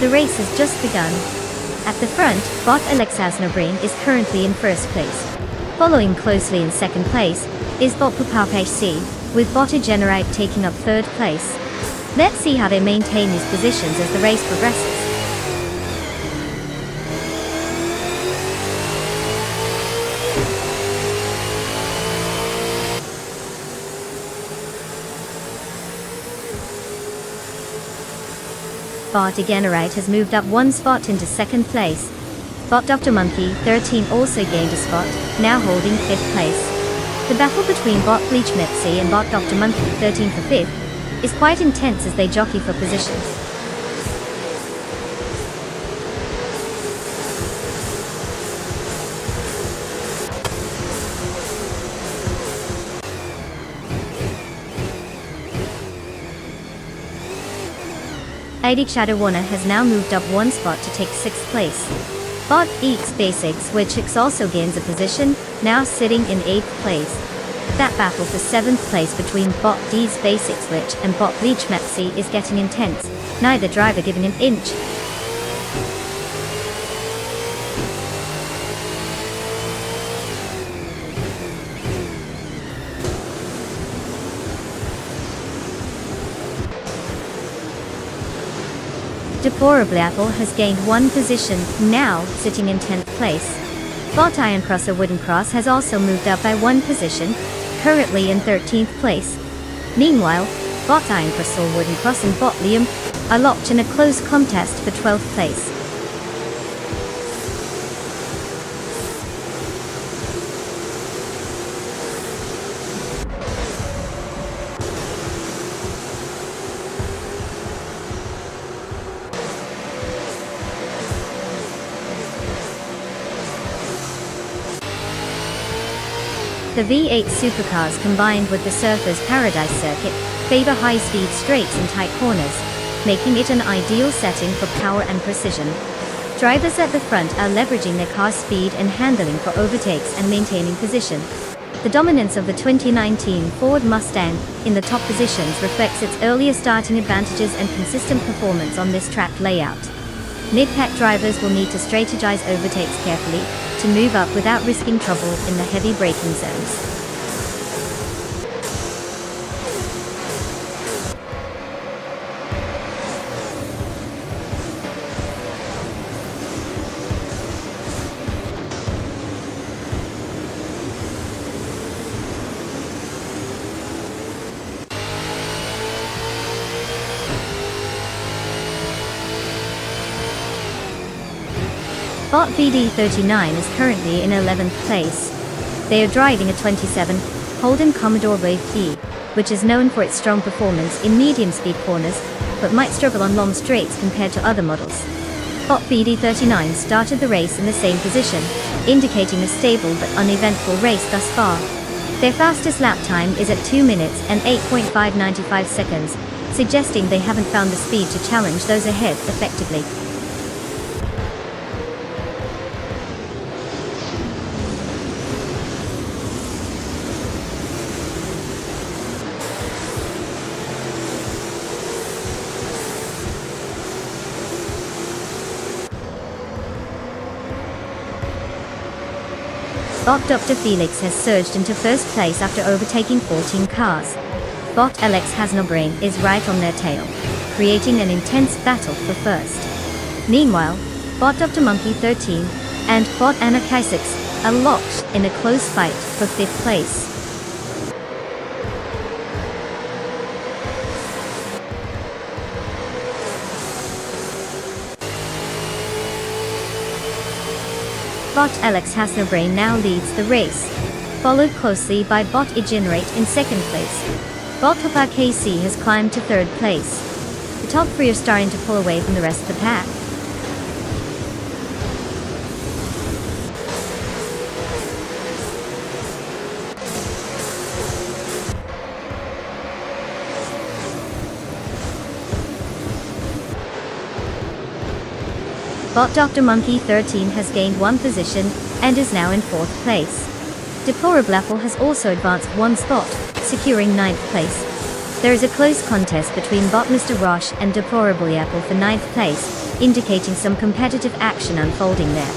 The race has just begun. At the front, bot Alex Brain is currently in first place. Following closely in second place is bot Pupape C, with bot Generate taking up third place. Let's see how they maintain these positions as the race progresses. Bot Generate has moved up one spot into second place. Bot Dr. Monkey 13 also gained a spot, now holding 5th place. The battle between bot Bleach Mepsi and bot Dr. Monkey 13 for 5th is quite intense as they jockey for positions. Aidik Shadow Warner has now moved up one spot to take 6th place. Bot Eats Basics Witchix also gains a position, now sitting in 8th place. That battle for 7th place between bot D's Basics Witch and bot Bleach Mepsi is getting intense, neither driver giving an inch. Deplorable Apple has gained one position, now sitting in 10th place. Bot Iron Crosser Wooden Cross has also moved up by one position, currently in 13th place. Meanwhile, bot Iron Crystal Wooden Cross and bot Liam are locked in a close contest for 12th place. The V8 supercars combined with the Surfer's Paradise circuit favor high-speed straights and tight corners, making it an ideal setting for power and precision. Drivers at the front are leveraging their car's speed and handling for overtakes and maintaining position. The dominance of the 2019 Ford Mustang in the top positions reflects its earlier starting advantages and consistent performance on this track layout. Mid-pack drivers will need to strategize overtakes carefully to move up without risking trouble in the heavy braking zones. Bot VD39 is currently in 11th place. They are driving a 27 Holden Commodore Wave P, which is known for its strong performance in medium-speed corners, but might struggle on long straights compared to other models. Bot VD39 started the race in the same position, indicating a stable but uneventful race thus far. Their fastest lap time is at 2 minutes and 8.595 seconds, suggesting they haven't found the speed to challenge those ahead effectively. Bot Dr. Felix has surged into first place after overtaking 14 cars. Bot Alex Brain is right on their tail, creating an intense battle for first. Meanwhile, bot Dr. Monkey 13 and bot Anna K6 are locked in a close fight for 5th place. Bot Alex Brain now leads the race, followed closely by bot Igenerate in second place. Bot Papa KC has climbed to third place. The top three are starting to pull away from the rest of the pack. Bot Dr. Monkey 13 has gained one position and is now in 4th place. Deplorable Apple has also advanced one spot, securing 9th place. There is a close contest between bot Mr. Roche and Deplorably Apple for 9th place, indicating some competitive action unfolding there.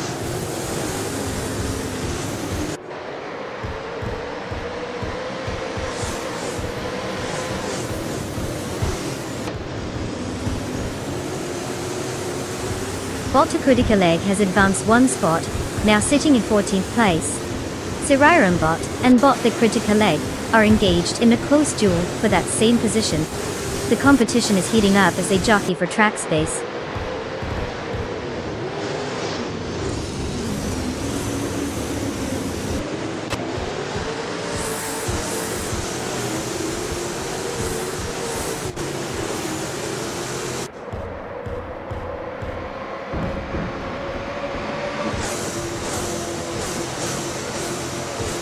Bot to Critical Egg has advanced one spot, now sitting in 14th place. Siriram Bot and Bot the Critical Egg are engaged in a close duel for that same position. The competition is heating up as they jockey for track space.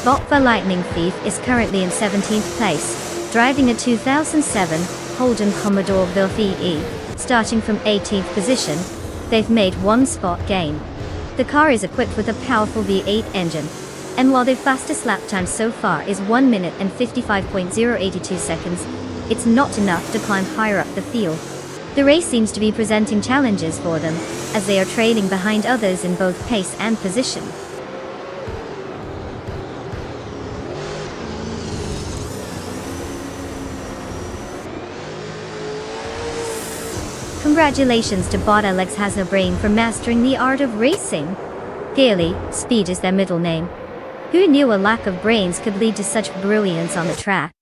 Bot the Lightning Thief is currently in 17th place, driving a 2007 Holden Commodore Vilfi E. Starting from 18th position, they've made one spot gain. The car is equipped with a powerful V8 engine, and while their fastest lap time so far is 1 minute and 55.082 seconds, it's not enough to climb higher up the field. The race seems to be presenting challenges for them, as they are trailing behind others in both pace and position. Congratulations to Bot Alex Has No Brain for mastering the art of racing. Gaily, speed is their middle name. Who knew a lack of brains could lead to such brilliance on the track?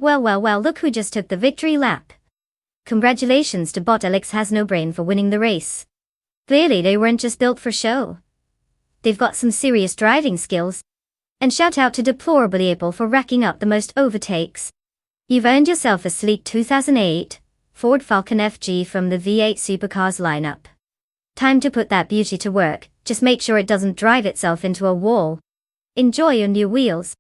Well, look who just took the victory lap. Congratulations to Bot Alex Has No Brain for winning the race. Clearly they weren't just built for show. They've got some serious driving skills. And shout out to Deplorably Able for racking up the most overtakes. You've earned yourself a sleek 2008 Ford Falcon FG from the V8 Supercars lineup. Time to put that beauty to work, just make sure it doesn't drive itself into a wall. Enjoy your new wheels.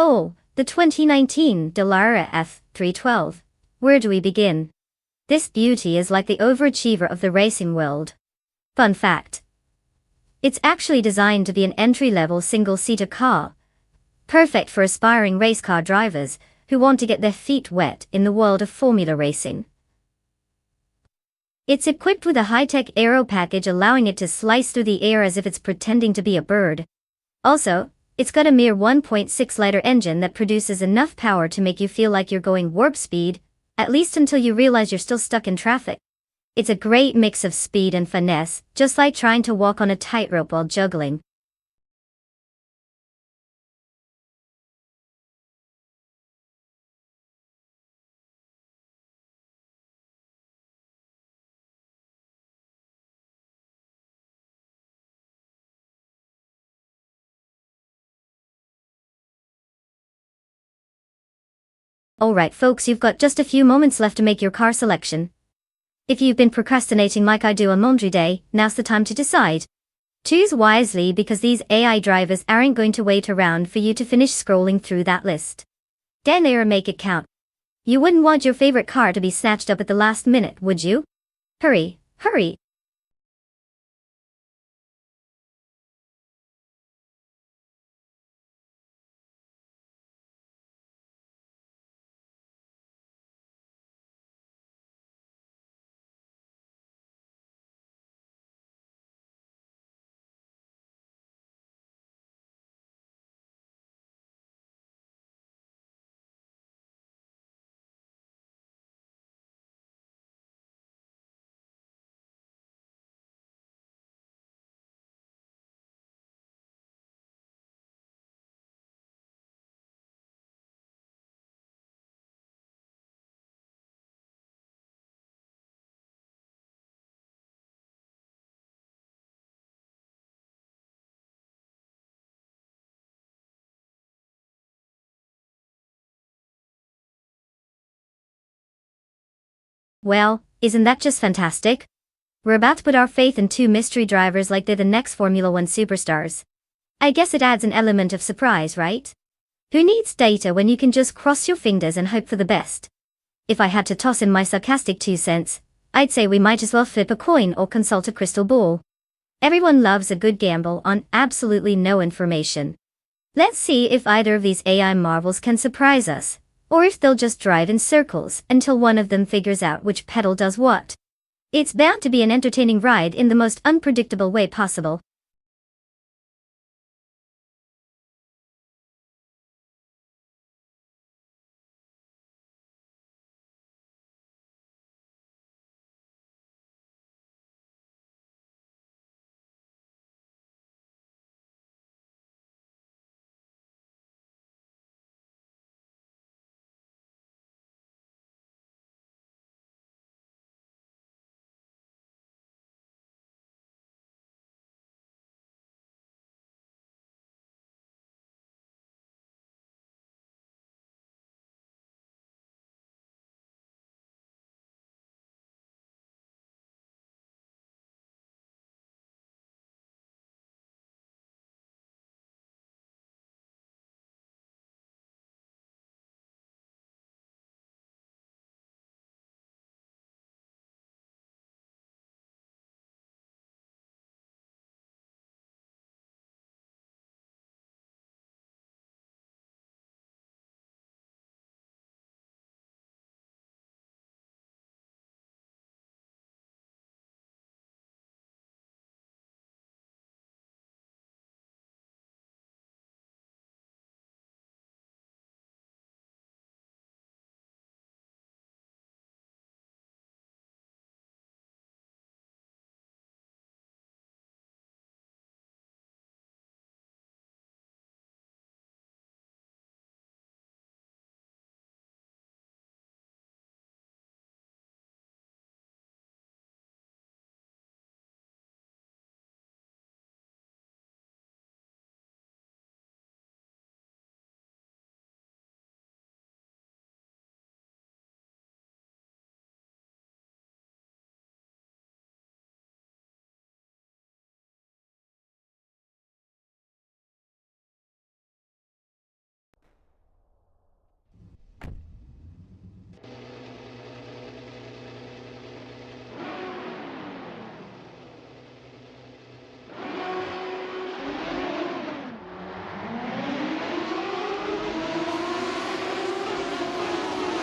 Oh, the 2019 Dallara F312. Where do we begin? This beauty is like the overachiever of the racing world. Fun fact. It's actually designed to be an entry-level single-seater car. Perfect for aspiring race car drivers who want to get their feet wet in the world of formula racing. It's equipped with a high-tech aero package allowing it to slice through the air as if it's pretending to be a bird. Also, it's got a mere 1.6-liter engine that produces enough power to make you feel like you're going warp speed, at least until you realize you're still stuck in traffic. It's a great mix of speed and finesse, just like trying to walk on a tightrope while juggling. Alright folks, you've got just a few moments left to make your car selection. If you've been procrastinating like I do on laundry day, now's the time to decide. Choose wisely because these AI drivers aren't going to wait around for you to finish scrolling through that list. Den or make it count. You wouldn't want your favorite car to be snatched up at the last minute, would you? Hurry, hurry. Well, isn't that just fantastic? We're about to put our faith in two mystery drivers like they're the next Formula One superstars. I guess it adds an element of surprise, right? Who needs data when you can just cross your fingers and hope for the best? If I had to toss in my sarcastic 2 cents, I'd say we might as well flip a coin or consult a crystal ball. Everyone loves a good gamble on absolutely no information. Let's see if either of these AI marvels can surprise us, or if they'll just drive in circles until one of them figures out which pedal does what. It's bound to be an entertaining ride in the most unpredictable way possible.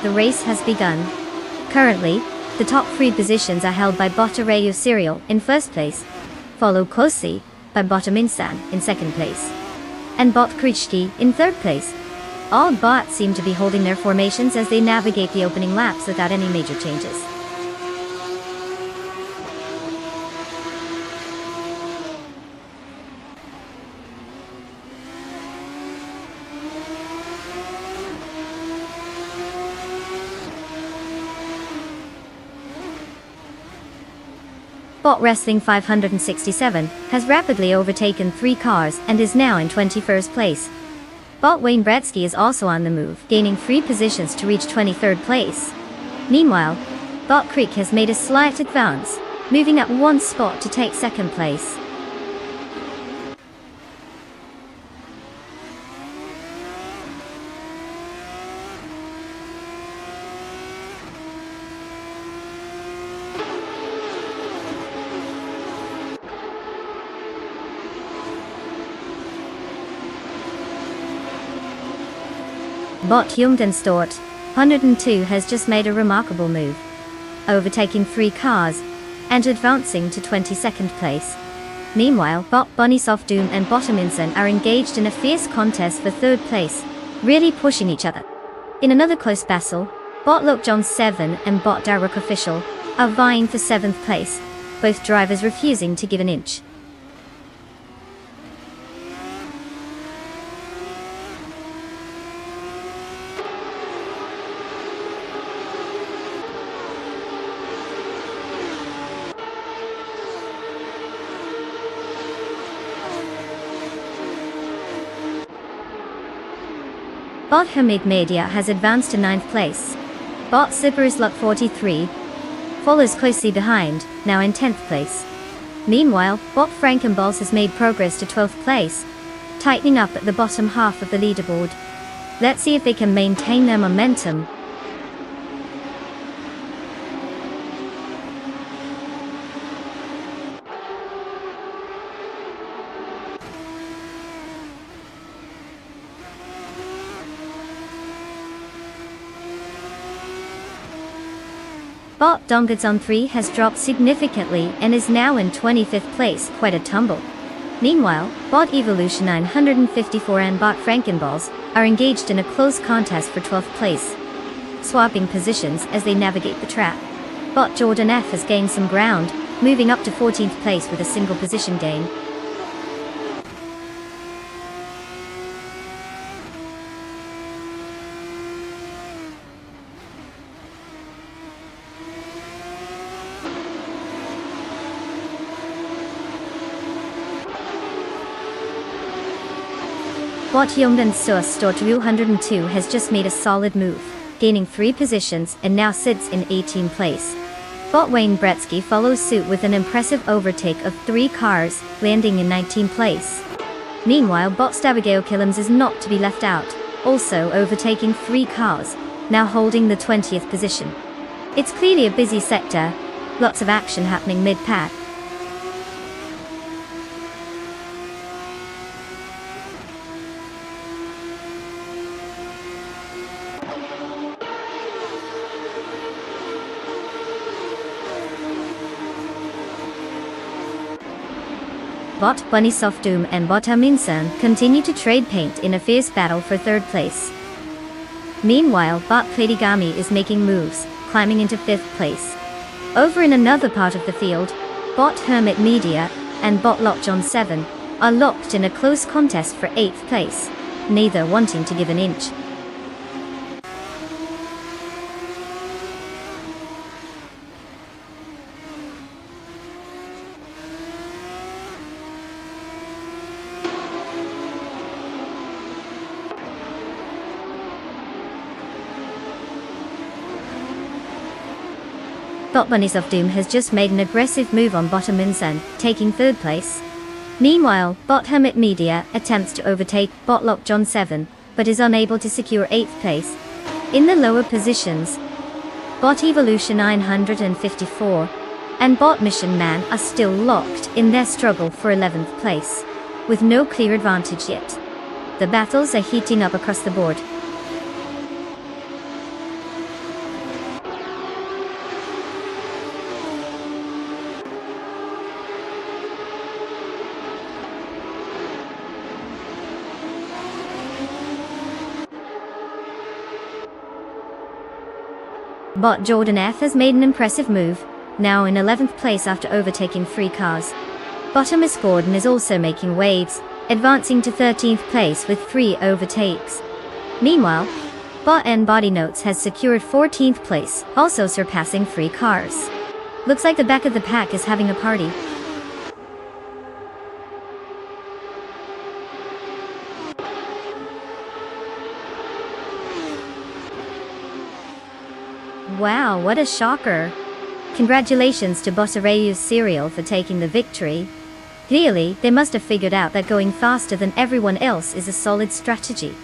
The race has begun. Currently, the top 3 positions are held by Bottarayu Serial in first place, followed closely by Bottominsan in second place, and Bot Krichki in third place. All bots seem to be holding their formations as they navigate the opening laps without any major changes. Bot Wrestling 567 has rapidly overtaken 3 cars and is now in 21st place. Bot Wayne Bretsky is also on the move, gaining 3 positions to reach 23rd place. Meanwhile, Bot Creek has made a slight advance, moving up 1 spot to take 2nd place. Bot Jungdenstort 102 has just made a remarkable move, overtaking 3 cars and advancing to 22nd place. Meanwhile, Bot Bunnysoft Doom and Bottominson are engaged in a fierce contest for 3rd place, really pushing each other. In another close battle, Bot Look John 7 and Bot Daruk Official are vying for 7th place, both drivers refusing to give an inch. Bot Hamid Media has advanced to 9th place. Bot Cyprus Luck 43 follows closely behind, now in 10th place. Meanwhile, Bot Frankenballs has made progress to 12th place, tightening up at the bottom half of the leaderboard. Let's see if they can maintain their momentum. Bot Dongards on 3 has dropped significantly and is now in 25th place, quite a tumble. Meanwhile, Bot Evolution 954 and Bot Frankenballs are engaged in a close contest for 12th place, swapping positions as they navigate the track. Bot Jordan F has gained some ground, moving up to 14th place with a single position gain. Bot Yongdan Sus Store 202 has just made a solid move, gaining 3 positions and now sits in 18th place. Bot Wayne Bretsky follows suit with an impressive overtake of 3 cars, landing in 19th place. Meanwhile, Bot Stabageo Killams is not to be left out, also overtaking 3 cars, now holding the 20th position. It's clearly a busy sector, lots of action happening mid-pack. Bot Bunny Soft Doom and Bot Aminsan continue to trade paint in a fierce battle for 3rd place. Meanwhile, Bot Platigami is making moves, climbing into 5th place. Over in another part of the field, Bot Hermit Media and Bot Lockjohn 7 are locked in a close contest for 8th place, neither wanting to give an inch. Bot Bunnies of Doom has just made an aggressive move on Bottom Insen, taking 3rd place. Meanwhile, Bot Hermit Media attempts to overtake Bot Lockjohn 7, but is unable to secure 8th place. In the lower positions, Bot Evolution 954 and Bot Mission Man are still locked in their struggle for 11th place, with no clear advantage yet. The battles are heating up across the board. Bot Jordan F has made an impressive move, now in 11th place after overtaking 3 cars. Bottom Miss Gordon is also making waves, advancing to 13th place with 3 overtakes. Meanwhile, Bot N Body Notes has secured 14th place, also surpassing 3 cars. Looks like the back of the pack is having a party. Wow, what a shocker. Congratulations to Botarayu's Serial for taking the victory. Clearly, they must have figured out that going faster than everyone else is a solid strategy.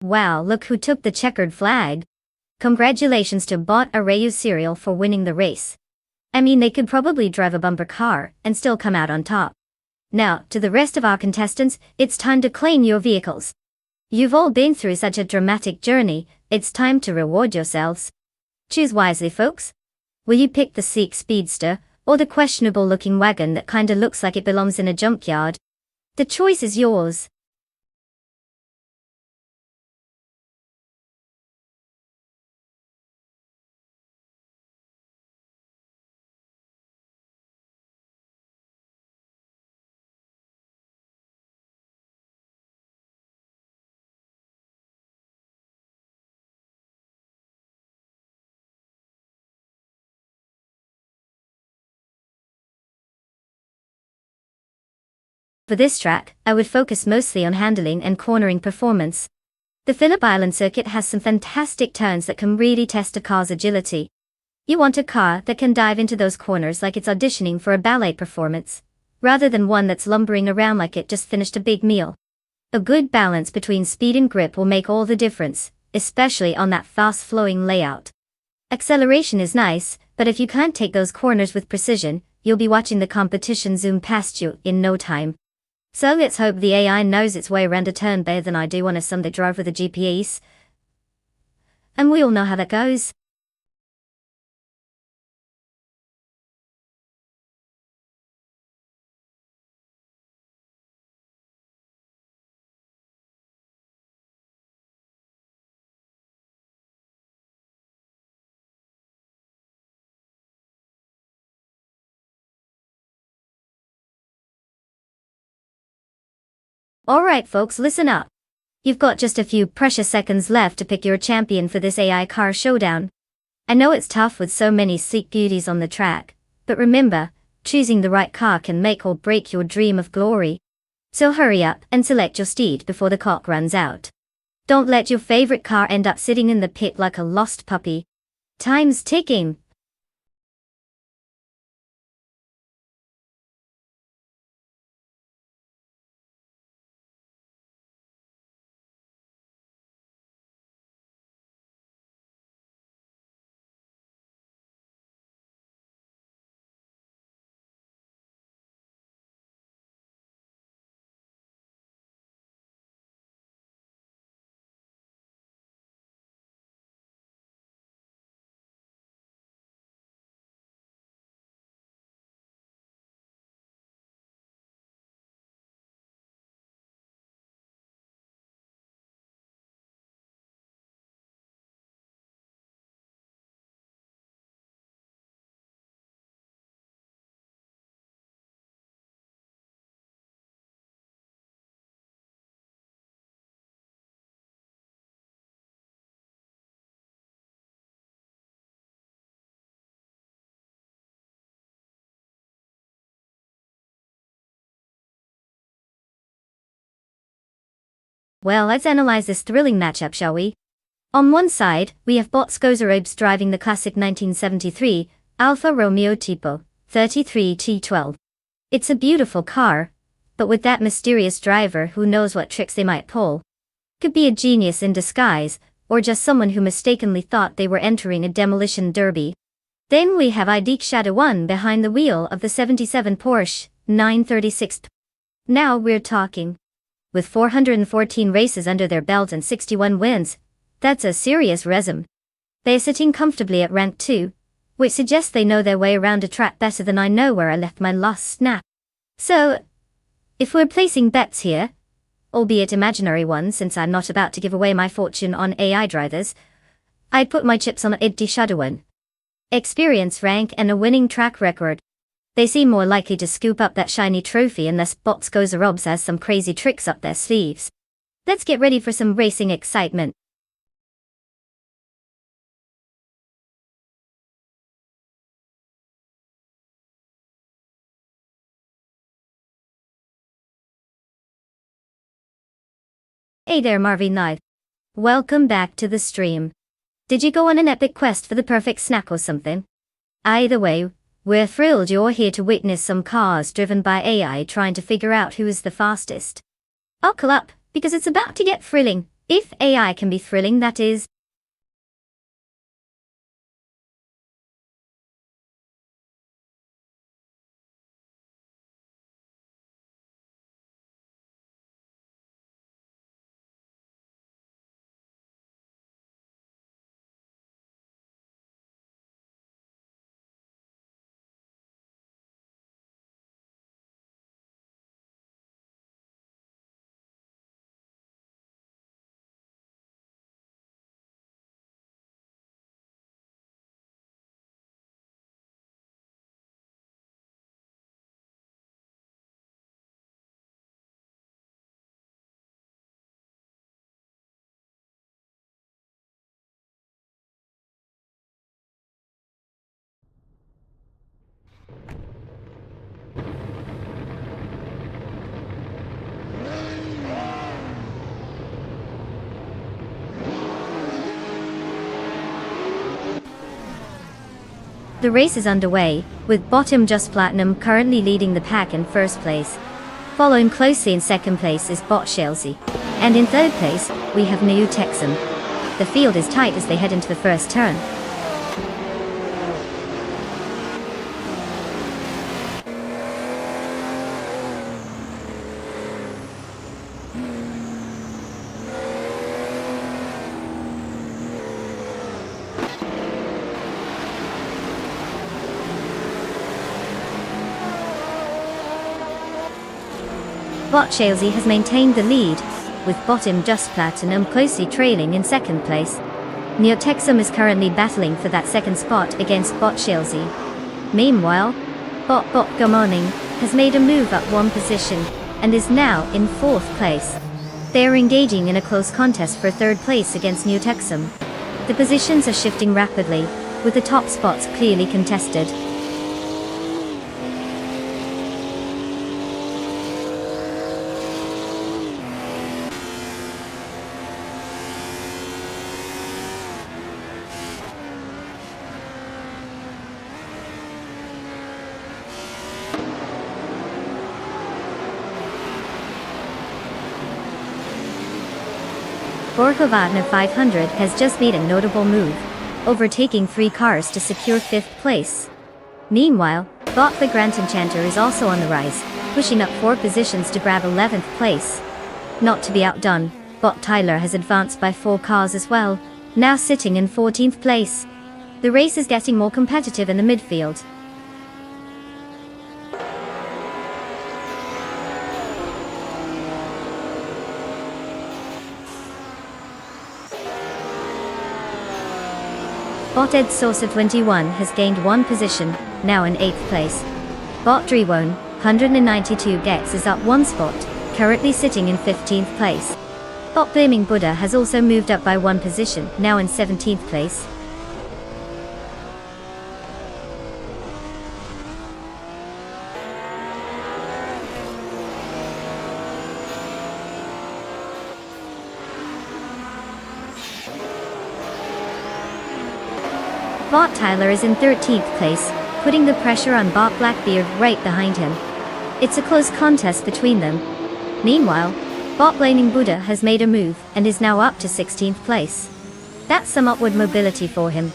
Wow, look who took the checkered flag. Congratulations to Bot Arayu Serial for winning the race. I mean, they could probably drive a bumper car and still come out on top. Now, to the rest of our contestants, it's time to claim your vehicles. You've all been through such a dramatic journey, it's time to reward yourselves. Choose wisely, folks. Will you pick the sleek speedster, or the questionable-looking wagon that kinda looks like it belongs in a junkyard? The choice is yours. For this track, I would focus mostly on handling and cornering performance. The Phillip Island circuit has some fantastic turns that can really test a car's agility. You want a car that can dive into those corners like it's auditioning for a ballet performance, rather than one that's lumbering around like it just finished a big meal. A good balance between speed and grip will make all the difference, especially on that fast-flowing layout. Acceleration is nice, but if you can't take those corners with precision, you'll be watching the competition zoom past you in no time. So let's hope the AI knows its way around a turn better than I do on a Sunday drive with a GPS. And we all know how that goes. Alright folks, listen up. You've got just a few precious seconds left to pick your champion for this AI car showdown. I know it's tough with so many sleek beauties on the track, but remember, choosing the right car can make or break your dream of glory. So hurry up and select your steed before the clock runs out. Don't let your favorite car end up sitting in the pit like a lost puppy. Time's ticking. Well, let's analyze this thrilling matchup, shall we? On one side, we have Bot Skozerobes driving the classic 1973 Alfa Romeo Tipo 33 T12. It's a beautiful car, but with that mysterious driver who knows what tricks they might pull. Could be a genius in disguise, or just someone who mistakenly thought they were entering a demolition derby. Then we have Idik Shadow 1 behind the wheel of the 77 Porsche 936. Now we're talking. With 414 races under their belt and 61 wins, that's a serious resume. They're sitting comfortably at rank 2, which suggests they know their way around a track better than I know where I left my last snap. So, if we're placing bets here, albeit imaginary ones since I'm not about to give away my fortune on AI drivers, I'd put my chips on Idik Shadow 1. Experience rank and a winning track record. They seem more likely to scoop up that shiny trophy unless Bot Skozerobes has some crazy tricks up their sleeves. Let's get ready for some racing excitement. Hey there, Marvin Knight. Welcome back to the stream. Did you go on an epic quest for the perfect snack or something? Either way, we're thrilled you're here to witness some cars driven by AI trying to figure out who is the fastest. Buckle up, because it's about to get thrilling. If AI can be thrilling, that is. The race is underway, with Bottom Just Platinum currently leading the pack in first place. Following closely in second place is Bot Chelsea. And in third place, we have New Texan. The field is tight as they head into the first turn. Bot Chelsea has maintained the lead, with Bottom Just Platinum closely trailing in second place. Neo Texum is currently battling for that second spot against Bot Chelsea. Meanwhile, Bot Good Morning has made a move up one position, and is now in fourth place. They are engaging in a close contest for third place against Neo Texum. The positions are shifting rapidly, with the top spots clearly contested. Borkovatna 500 has just made a notable move, overtaking 3 cars to secure 5th place. Meanwhile, Bot the Grand Enchanter is also on the rise, pushing up 4 positions to grab 11th place. Not to be outdone, Bot Tyler has advanced by 4 cars as well, now sitting in 14th place. The race is getting more competitive in the midfield. Bot Ed Saucer 21 has gained 1 position, now in 8th place. Bot Drewone, 192 Gex is up 1 spot, currently sitting in 15th place. Bot Blaming Buddha has also moved up by 1 position, now in 17th place. Bot Tyler is in 13th place, putting the pressure on Bot Blackbeard right behind him. It's a close contest between them. Meanwhile, Bot Blaming Buddha has made a move and is now up to 16th place. That's some upward mobility for him.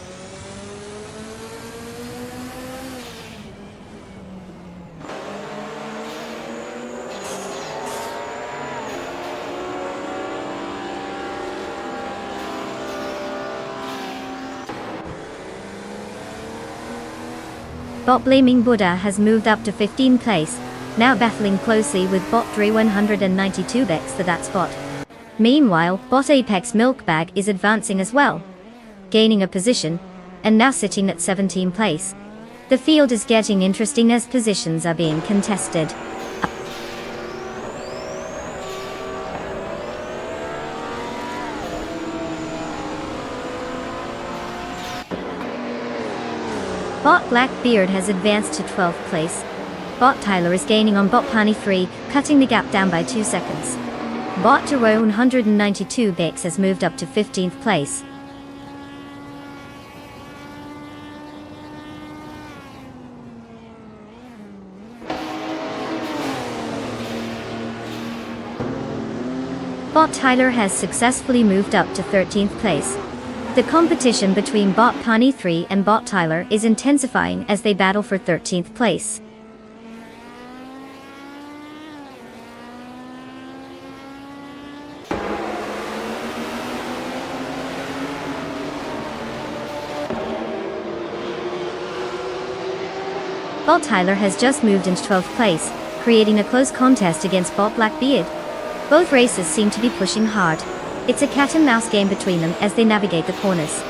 Bot Blaming Buddha has moved up to 15th place, now battling closely with Bot Dre 192 Bex for that spot. Meanwhile, Bot Apex Milkbag is advancing as well, gaining a position, and now sitting at 17th place. The field is getting interesting as positions are being contested. Bot Blackbeard has advanced to 12th place. Bot Tyler is gaining on Bot Planny 3, cutting the gap down by 2 seconds. Bot Taro 192 Bex has moved up to 15th place. Bot Tyler has successfully moved up to 13th place. The competition between Bot Pani 3 and Bot Tyler is intensifying as they battle for 13th place. Bot Tyler has just moved into 12th place, creating a close contest against Bot Blackbeard. Both races seem to be pushing hard. It's a cat and mouse game between them as they navigate the corners.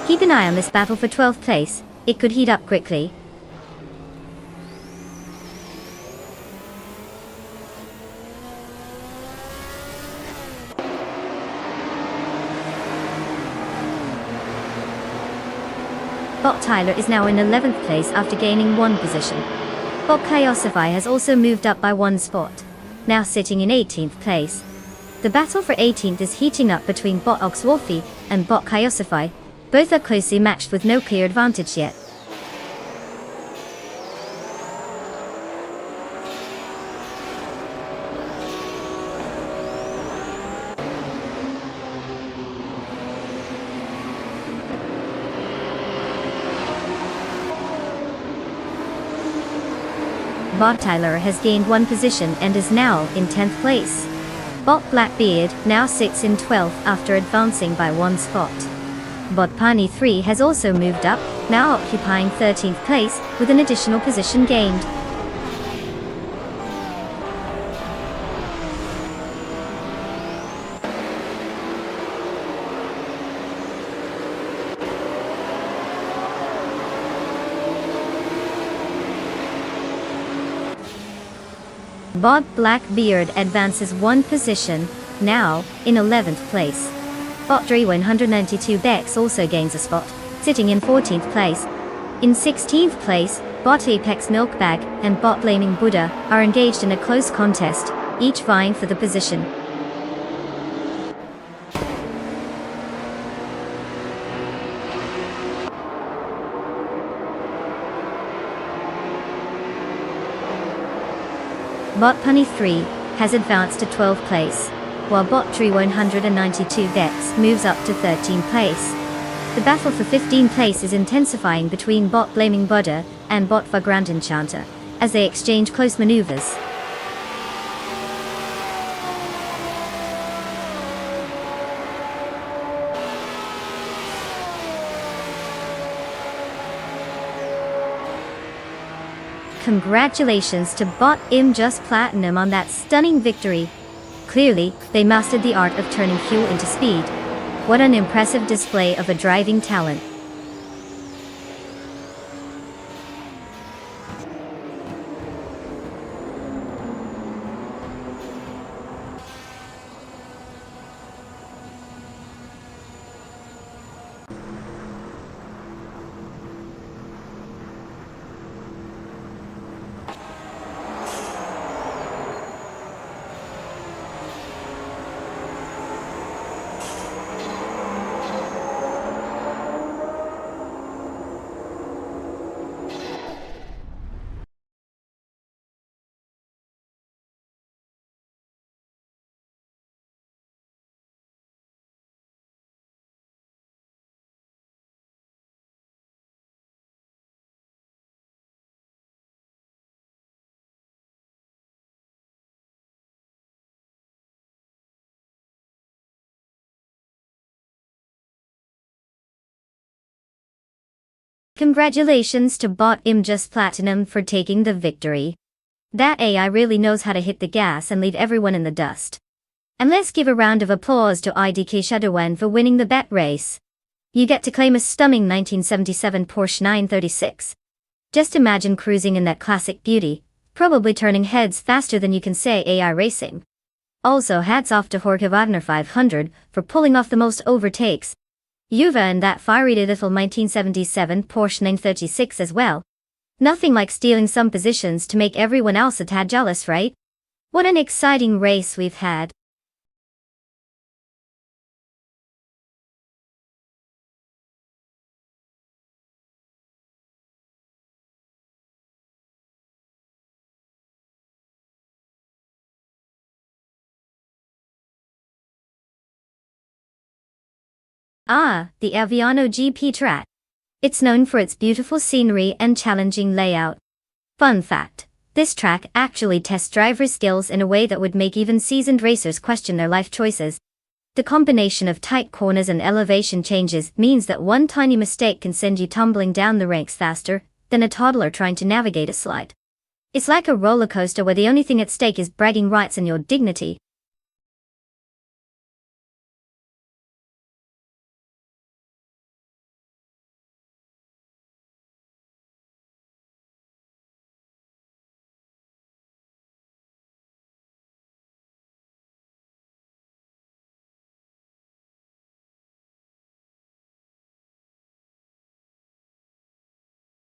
Keep an eye on this battle for 12th place, it could heat up quickly. Bot Tyler is now in 11th place after gaining 1 position. Bot Chaosify has also moved up by 1 spot, now sitting in 18th place. The battle for 18th is heating up between Bot Oxwarfy and Bot Chaosify. Both are closely matched with no clear advantage yet. Bot Tyler has gained 1 position and is now in 10th place. Bot Blackbeard now sits in 12th after advancing by 1 spot. Bot Pani 3 has also moved up, now occupying 13th place with an additional position gained. Bot Blackbeard advances 1 position, now in 11th place. Bot Dre 192 Bex also gains a spot, sitting in 14th place. In 16th place, Bot Apex Milkbag and Bot Blaming Buddha are engaged in a close contest, each vying for the position. Bot Punny 3 has advanced to 12th place, while Bot Tree 192 Dex moves up to 13th place. The battle for 15th place is intensifying between Bot Blaming Buddha and Bot Vagrant Enchanter, as they exchange close maneuvers. Congratulations to Bot Im Just Platinum on that stunning victory. Clearly, they mastered the art of turning fuel into speed. What an impressive display of a driving talent. Congratulations to Bot Im Just Platinum for taking the victory. That AI really knows how to hit the gas and leave everyone in the dust. And let's give a round of applause to IDK Shadowwan for winning the bet race. You get to claim a stunning 1977 Porsche 936. Just imagine cruising in that classic beauty, probably turning heads faster than you can say AI racing. Also hats off to Jorge Wagner 500 for pulling off the most overtakes. You've earned that fiery little 1977 Porsche 936 as well. Nothing like stealing some positions to make everyone else a tad jealous, right? What an exciting race we've had. Ah, the Aviano GP track. It's known for its beautiful scenery and challenging layout. Fun fact, this track actually tests drivers' skills in a way that would make even seasoned racers question their life choices. The combination of tight corners and elevation changes means that one tiny mistake can send you tumbling down the ranks faster than a toddler trying to navigate a slide. It's like a roller coaster where the only thing at stake is bragging rights and your dignity.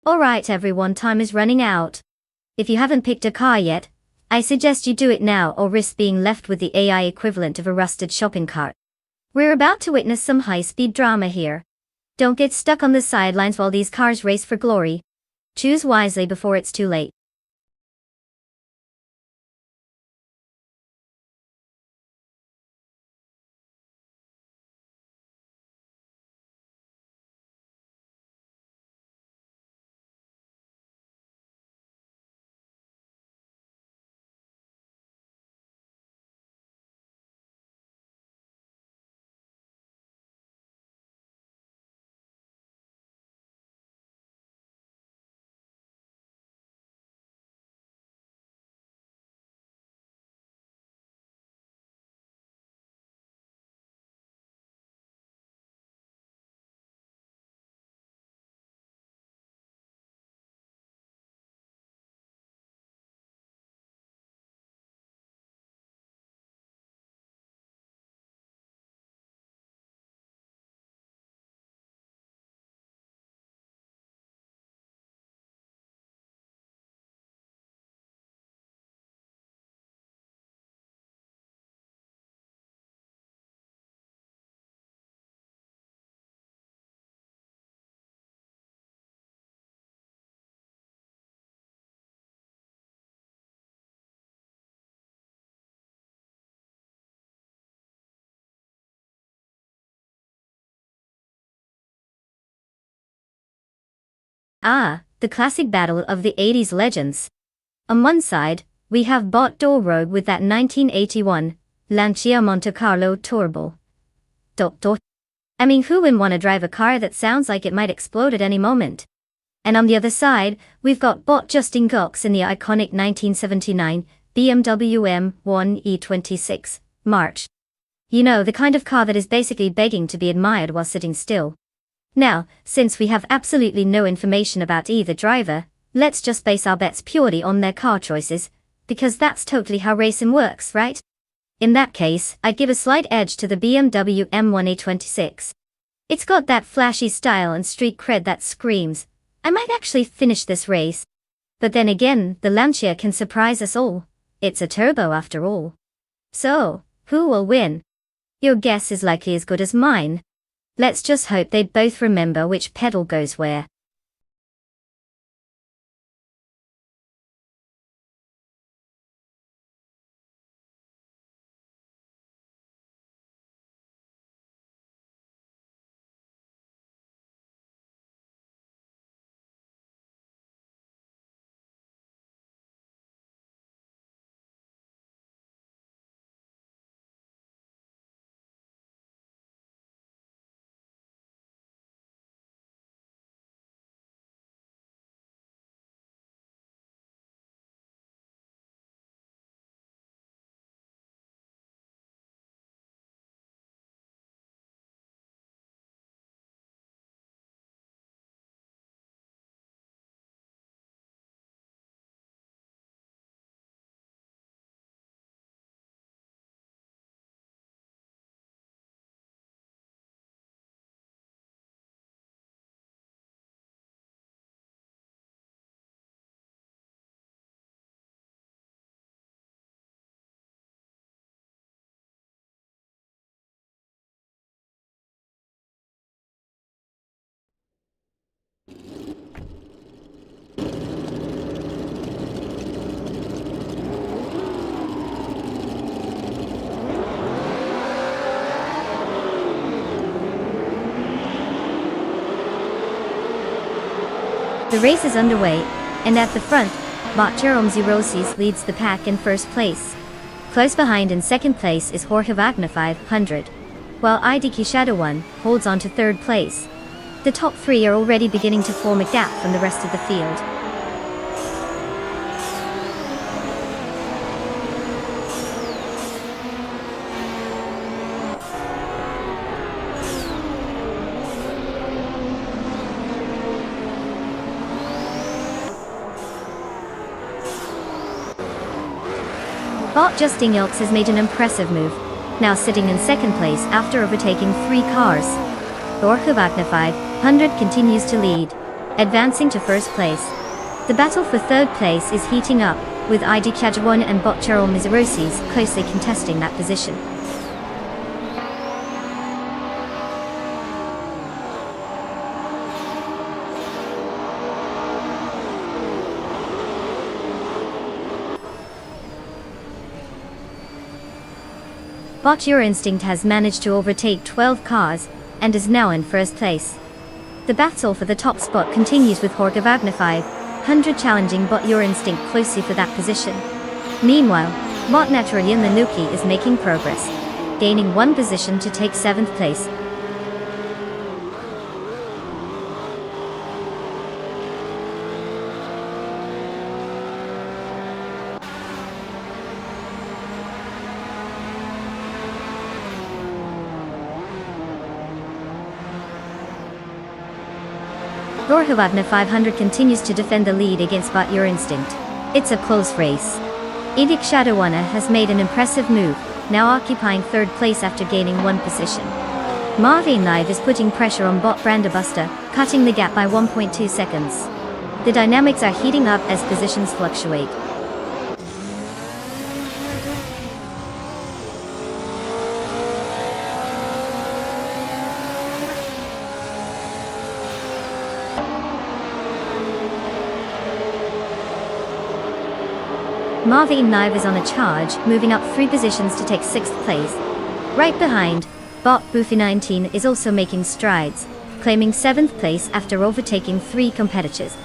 Alright everyone, time is running out. If you haven't picked a car yet, I suggest you do it now or risk being left with the AI equivalent of a rusted shopping cart. We're about to witness some high-speed drama here. Don't get stuck on the sidelines while these cars race for glory. Choose wisely before it's too late. Ah, the classic battle of the 80s legends. On one side, we have Bot Road with that 1981 Lancia Monte Carlo Turbo. Dot dot. I mean, who wouldn't want to drive a car that sounds like it might explode at any moment? And on the other side, we've got Bot Justin Cox in the iconic 1979 BMW M1 E26 March. You know, the kind of car that is basically begging to be admired while sitting still. Now, since we have absolutely no information about either driver, let's just base our bets purely on their car choices, because that's totally how racing works, right? In that case, I'd give a slight edge to the BMW M1A26. It's got that flashy style and street cred that screams, I might actually finish this race. But then again, the Lancia can surprise us all. It's a turbo after all. So, who will win? Your guess is likely as good as mine. Let's just hope they both remember which pedal goes where. The race is underway, and at the front, bot Jerome Zerosis leads the pack in first place. Close behind in second place is Jorge Wagner 500, while IDK Shadow 1 holds on to third place. The top three are already beginning to form a gap from the rest of the field. Bot Justin Ilks has made an impressive move, now sitting in second place after overtaking 3 cars. Jorge Wagner 500 continues to lead, advancing to first place. The battle for third place is heating up, with ID Kajawan and bot Jerome Zerosis closely contesting that position. Bot Your Instinct has managed to overtake 12 cars, and is now in first place. The battle for the top spot continues with Jorge Wagner 500 challenging bot Your Instinct closely for that position. Meanwhile, bot Naturalian Lanuki is making progress, gaining 1 position to take 7th place. Jorge Wagner 500 continues to defend the lead against bot Your Instinct. It's a close race. Idik Shadowwana has made an impressive move, now occupying third place after gaining 1 position. Marvin Live is putting pressure on bot Brandabuster, cutting the gap by 1.2 seconds. The dynamics are heating up as positions fluctuate. Marvin Live is on a charge, moving up 3 positions to take 6th place. Right behind, bot Boofy 19 is also making strides, claiming 7th place after overtaking 3 competitors.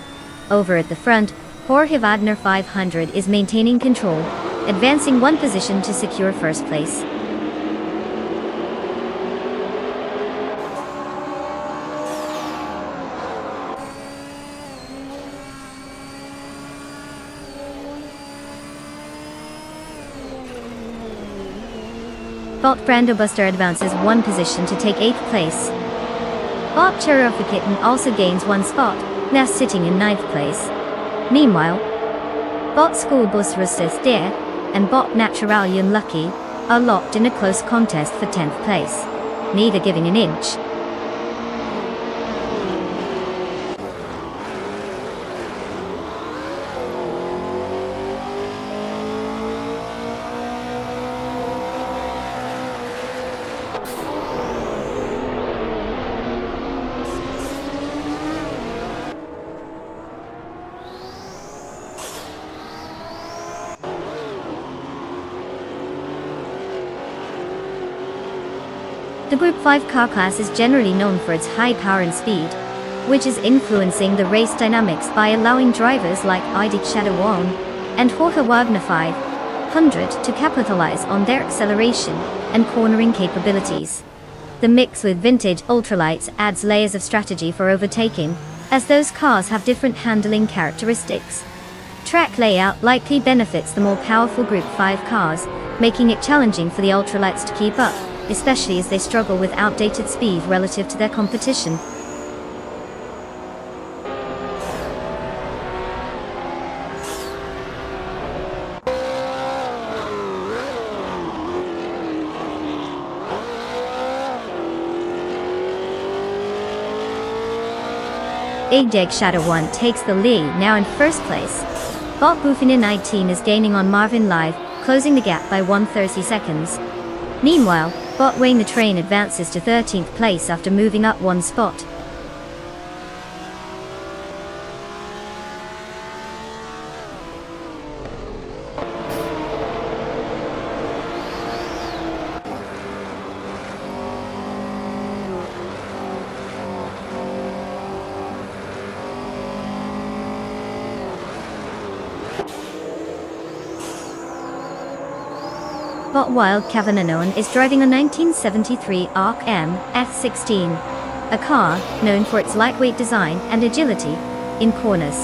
Over at the front, Jorge Wagner 500 is maintaining control, advancing 1 position to secure first place. Bot Brandobuster advances 1 position to take 8th place. Bot Kitten also gains 1 spot, now sitting in 9th place. Meanwhile, bot Schoolbus Rustis Deer and bot Naturalian Lucky are locked in a close contest for 10th place, neither giving an inch. The Group 5 car class is generally known for its high power and speed, which is influencing the race dynamics by allowing drivers like Idik Shadowon and Jorge Wagner 500 to capitalize on their acceleration and cornering capabilities. The mix with vintage ultralights adds layers of strategy for overtaking, as those cars have different handling characteristics. Track layout likely benefits the more powerful Group 5 cars, making it challenging for the ultralights to keep up, especially as they struggle with outdated speed relative to their competition. Igdeg Shadow 1 takes the lead, now in first place. Bot Boofina 19 is gaining on Marvin Live, closing the gap by 130 seconds. Meanwhile, bot Wayne the Train advances to 13th place after moving up 1 spot. Hot Wild Cavananon is driving a 1973 ARC-M F16, a car known for its lightweight design and agility in corners.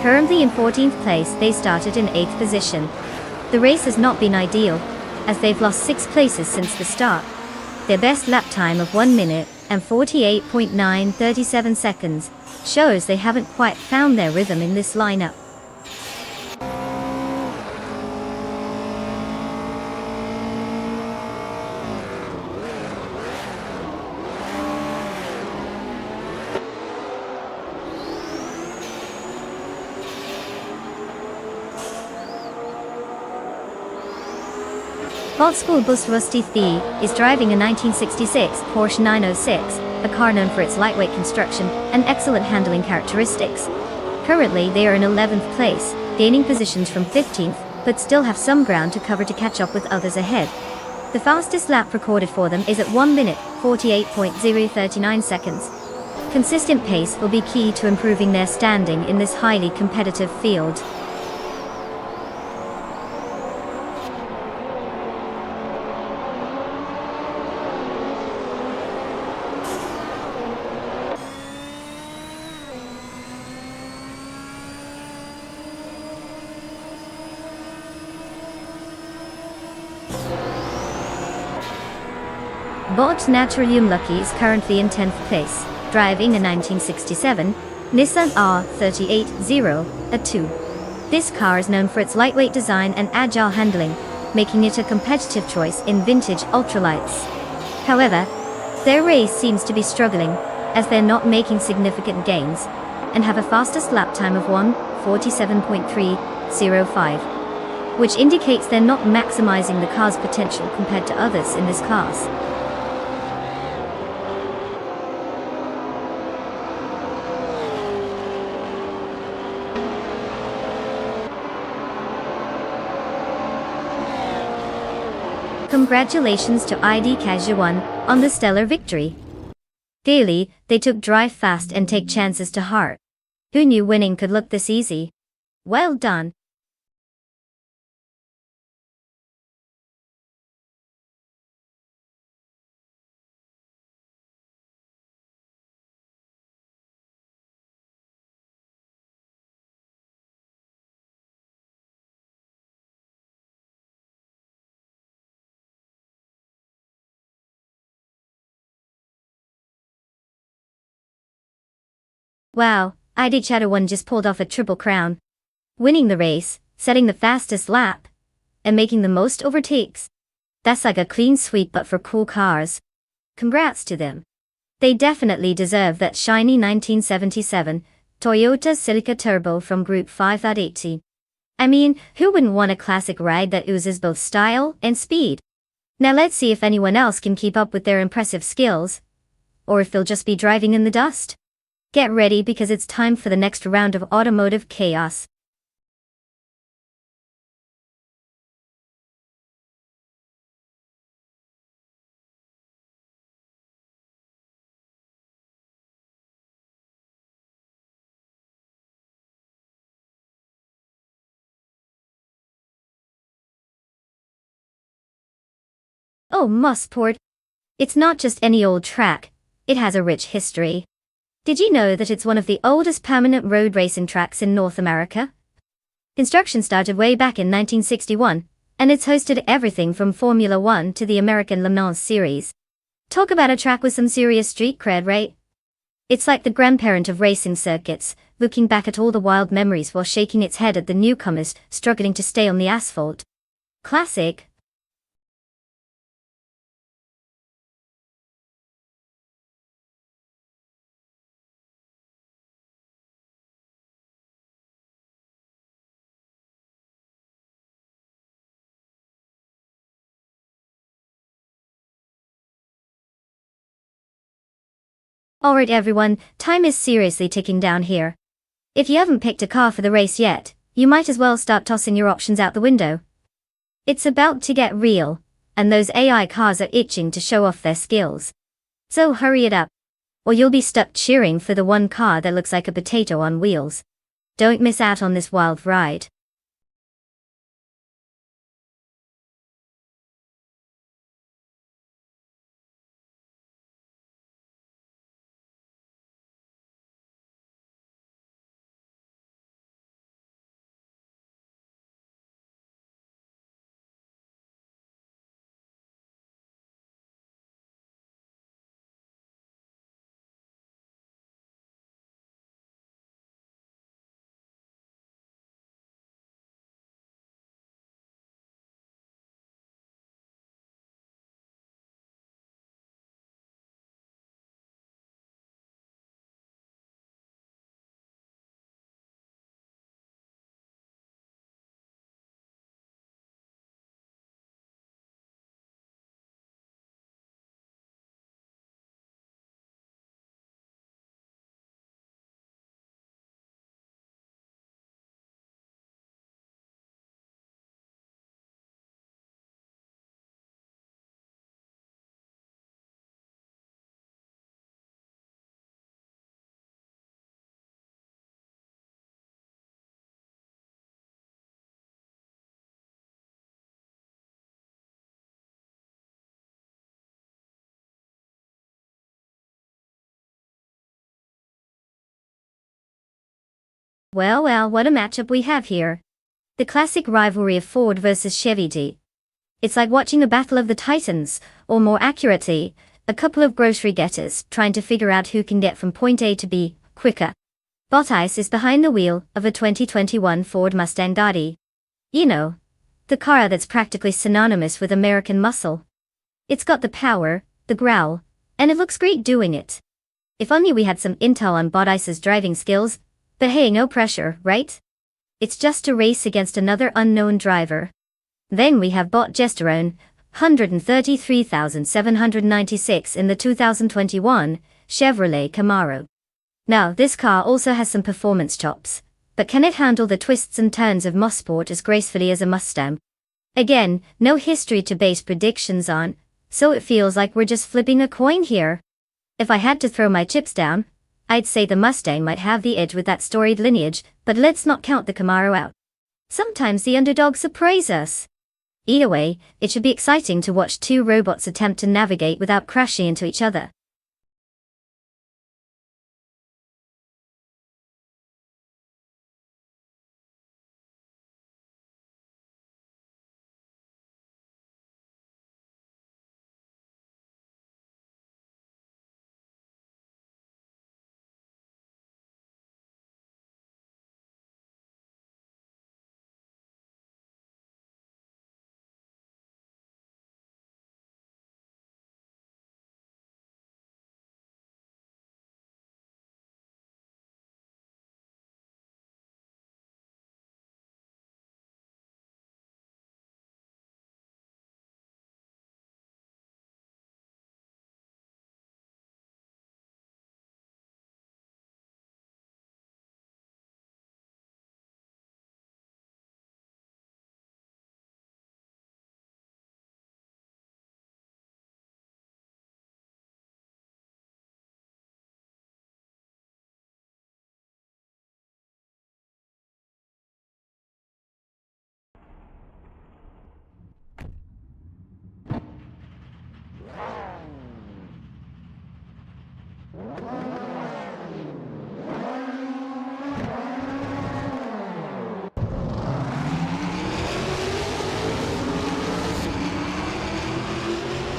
Currently in 14th place, they started in 8th position. The race has not been ideal, as they've lost 6 places since the start. Their best lap time of 1 minute and 48.937 seconds shows they haven't quite found their rhythm in this lineup. Old School Bus Rusty Thie is driving a 1966 Porsche 906, a car known for its lightweight construction and excellent handling characteristics. Currently they are in 11th place, gaining positions from 15th, but still have some ground to cover to catch up with others ahead. The fastest lap recorded for them is at 1 minute, 48.039 seconds. Consistent pace will be key to improving their standing in this highly competitive field. Bot Naturalium Lucky is currently in 10th place, driving a 1967 Nissan R380 A2. This car is known for its lightweight design and agile handling, making it a competitive choice in vintage ultralights. However, their race seems to be struggling, as they're not making significant gains, and have a fastest lap time of 1:47.305, which indicates they're not maximizing the car's potential compared to others in this class. Congratulations to ID Kajuan on the stellar victory. Daily, they took drive fast and take chances to heart. Who knew winning could look this easy? Well done. Wow, ID Chadawan just pulled off a triple crown. Winning the race, setting the fastest lap, and making the most overtakes. That's like a clean sweep but for cool cars. Congrats to them. They definitely deserve that shiny 1977 Toyota Celica Turbo from Group 5.80. I mean, who wouldn't want a classic ride that oozes both style and speed? Now let's see if anyone else can keep up with their impressive skills, or if they'll just be driving in the dust. Get ready because it's time for the next round of automotive chaos. Oh, Mussport. It's not just any old track, it has a rich history. Did you know that it's one of the oldest permanent road racing tracks in North America? Construction started way back in 1961, and it's hosted everything from Formula One to the American Le Mans series. Talk about a track with some serious street cred, right? It's like the grandparent of racing circuits, looking back at all the wild memories while shaking its head at the newcomers struggling to stay on the asphalt. Classic. Alright everyone, time is seriously ticking down here. If you haven't picked a car for the race yet, you might as well start tossing your options out the window. It's about to get real, and those AI cars are itching to show off their skills. So hurry it up, or you'll be stuck cheering for the one car that looks like a potato on wheels. Don't miss out on this wild ride. Well, what a matchup we have here. The classic rivalry of Ford versus Chevy. It's like watching a battle of the titans, or more accurately, a couple of grocery getters trying to figure out who can get from point A to B quicker. Bottas is behind the wheel of a 2021 Ford Mustang Daddy. You know, the car that's practically synonymous with American muscle. It's got the power, the growl, and it looks great doing it. If only we had some intel on Bottas's driving skills, but hey, no pressure, right? It's just a race against another unknown driver. Then we have Botgesterone, 133,796 in the 2021 Chevrolet Camaro. Now, this car also has some performance chops, but can it handle the twists and turns of Mosport as gracefully as a Mustang? Again, no history to base predictions on, so it feels like we're just flipping a coin here. If I had to throw my chips down, I'd say the Mustang might have the edge with that storied lineage, but let's not count the Camaro out. Sometimes the underdogs surprise us. Either way, it should be exciting to watch two robots attempt to navigate without crashing into each other.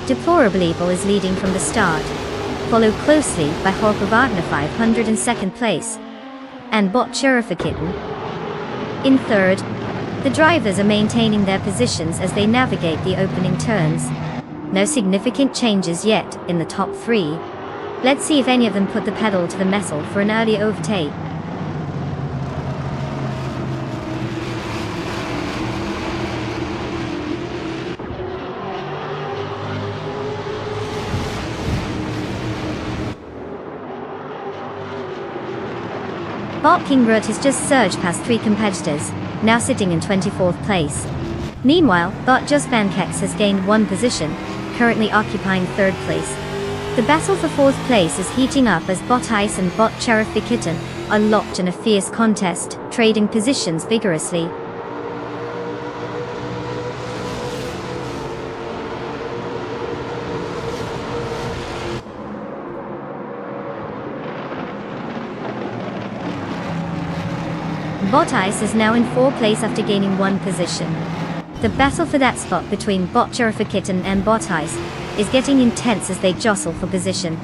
Deplorable Evil is leading from the start, followed closely by Jorge Wagner 500 in second place, and Bot Kitten in third. The drivers are maintaining their positions as they navigate the opening turns. No significant changes yet in the top three. Let's see if any of them put the pedal to the metal for an early overtake. Bot has just surged past three competitors, now sitting in 24th place. Meanwhile, Bot Just Bankex has gained one position, currently occupying third place. The battle for fourth place is heating up as Bottas and Bot Kitten are locked in a fierce contest, trading positions vigorously. Bottas is now in fourth place after gaining one position. The battle for that spot between Bot Kitten and Bottas is getting intense as they jostle for position.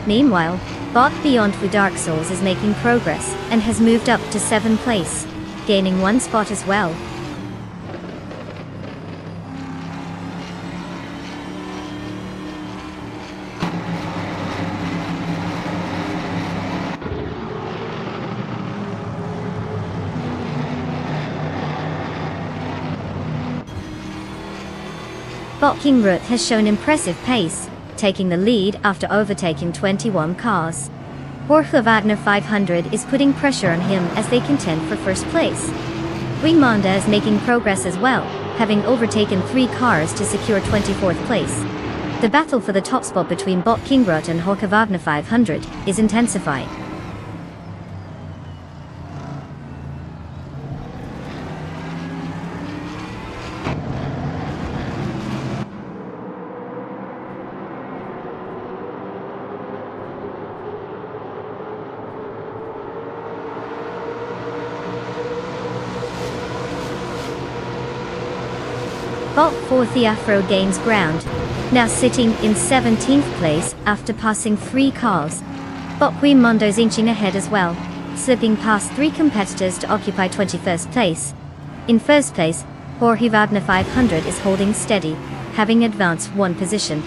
Meanwhile, Bot Beyond Fu Dark Souls is making progress and has moved up to 7th place, gaining one spot as well. Bot has shown impressive pace, taking the lead after overtaking 21 cars. Jorge Wagner 500 is putting pressure on him as they contend for first place. Ringmonda is making progress as well, having overtaken 3 cars to secure 24th place. The battle for the top spot between Bot and Jorge Wagner 500 is intensifying. Bot 4 Afro gains ground, now sitting in 17th place after passing 3 cars. Bot Queen Mondo's inching ahead as well, slipping past 3 competitors to occupy 21st place. In first place, Jorge Wagner 500 is holding steady, having advanced 1 position.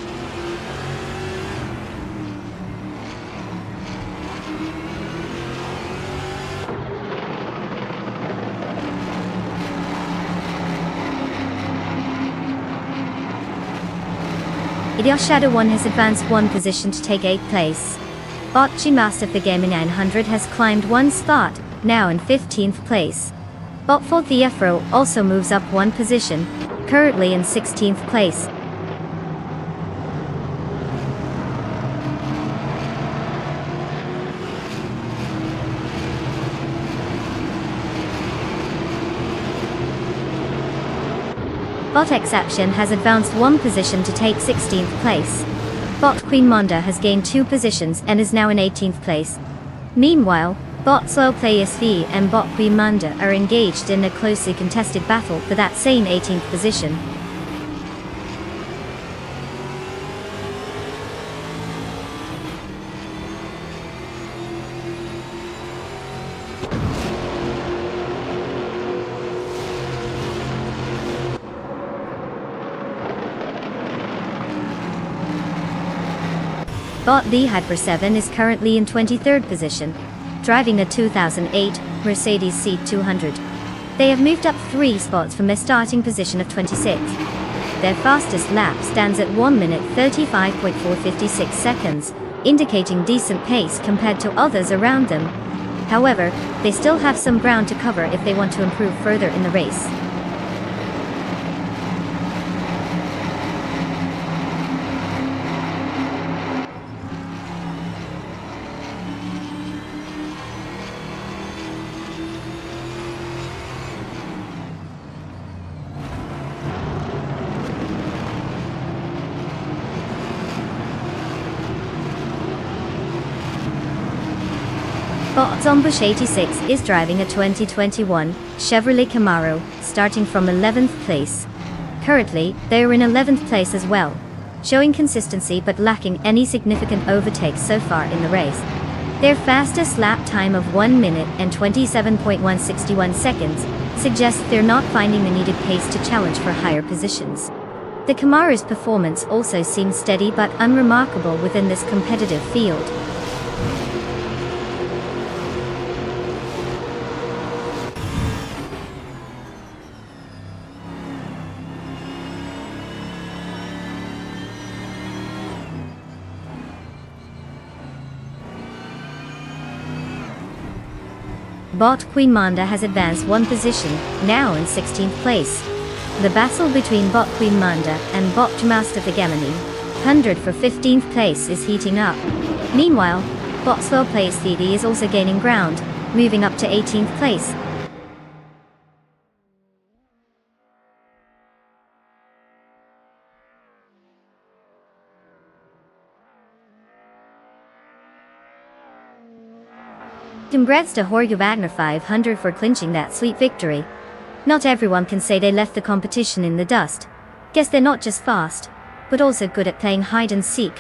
Ideal Shadow 1 has advanced 1 position to take 8th place. Bot G-Master for Gaming 900 has climbed 1 spot, now in 15th place. Bot 4 Afro also moves up 1 position, currently in 16th place. Bot Exception has advanced 1 position to take 16th place. Bot Queen Monda has gained 2 positions and is now in 18th place. Meanwhile, Bot Slow Play SV and Bot Queen Monda are engaged in a closely contested battle for that same 18th position. Bot The Hyper 7 is currently in 23rd position, driving a 2008 Mercedes C200. They have moved up 3 spots from their starting position of 26th. Their fastest lap stands at 1 minute 35.456 seconds, indicating decent pace compared to others around them. However, they still have some ground to cover if they want to improve further in the race. Bot Zombush 86 is driving a 2021 Chevrolet Camaro, starting from 11th place. Currently, they are in 11th place as well, showing consistency but lacking any significant overtakes so far in the race. Their fastest lap time of 1 minute and 27.161 seconds suggests they're not finding the needed pace to challenge for higher positions. The Camaro's performance also seems steady but unremarkable within this competitive field. Bot Queen Monda has advanced 1 position, now in 16th place. The battle between Bot Queen Monda and Bot Master for Gemini 100 for 15th place is heating up. Meanwhile, Bot Slow Play SV is also gaining ground, moving up to 18th place. Congrats to Jorge Wagner 500 for clinching that sweet victory. Not everyone can say they left the competition in the dust. Guess they're not just fast, but also good at playing hide and seek.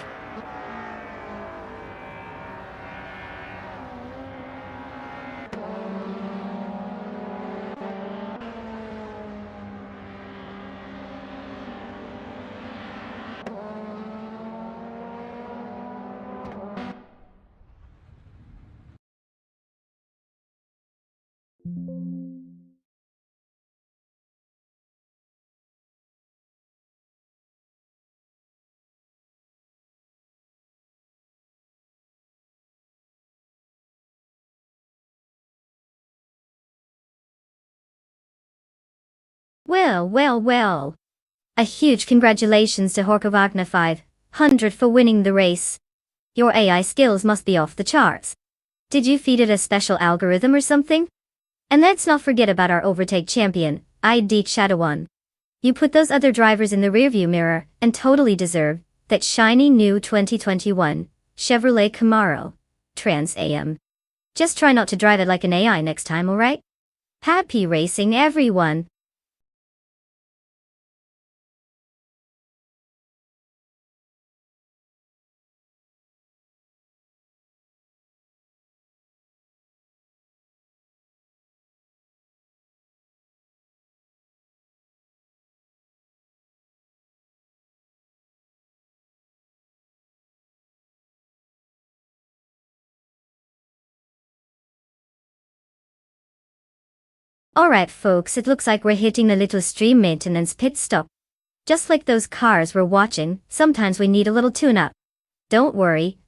Well. A huge congratulations to Jorge Wagner 500 for winning the race. Your AI skills must be off the charts. Did you feed it a special algorithm or something? And let's not forget about our overtake champion, ID Shadow 1. You put those other drivers in the rearview mirror and totally deserve that shiny new 2021 Chevrolet Camaro Trans AM. Just try not to drive it like an AI next time, alright? Happy racing, everyone! Alright folks, it looks like we're hitting a little stream maintenance pit stop. Just like those cars we're watching, sometimes we need a little tune-up. Don't worry,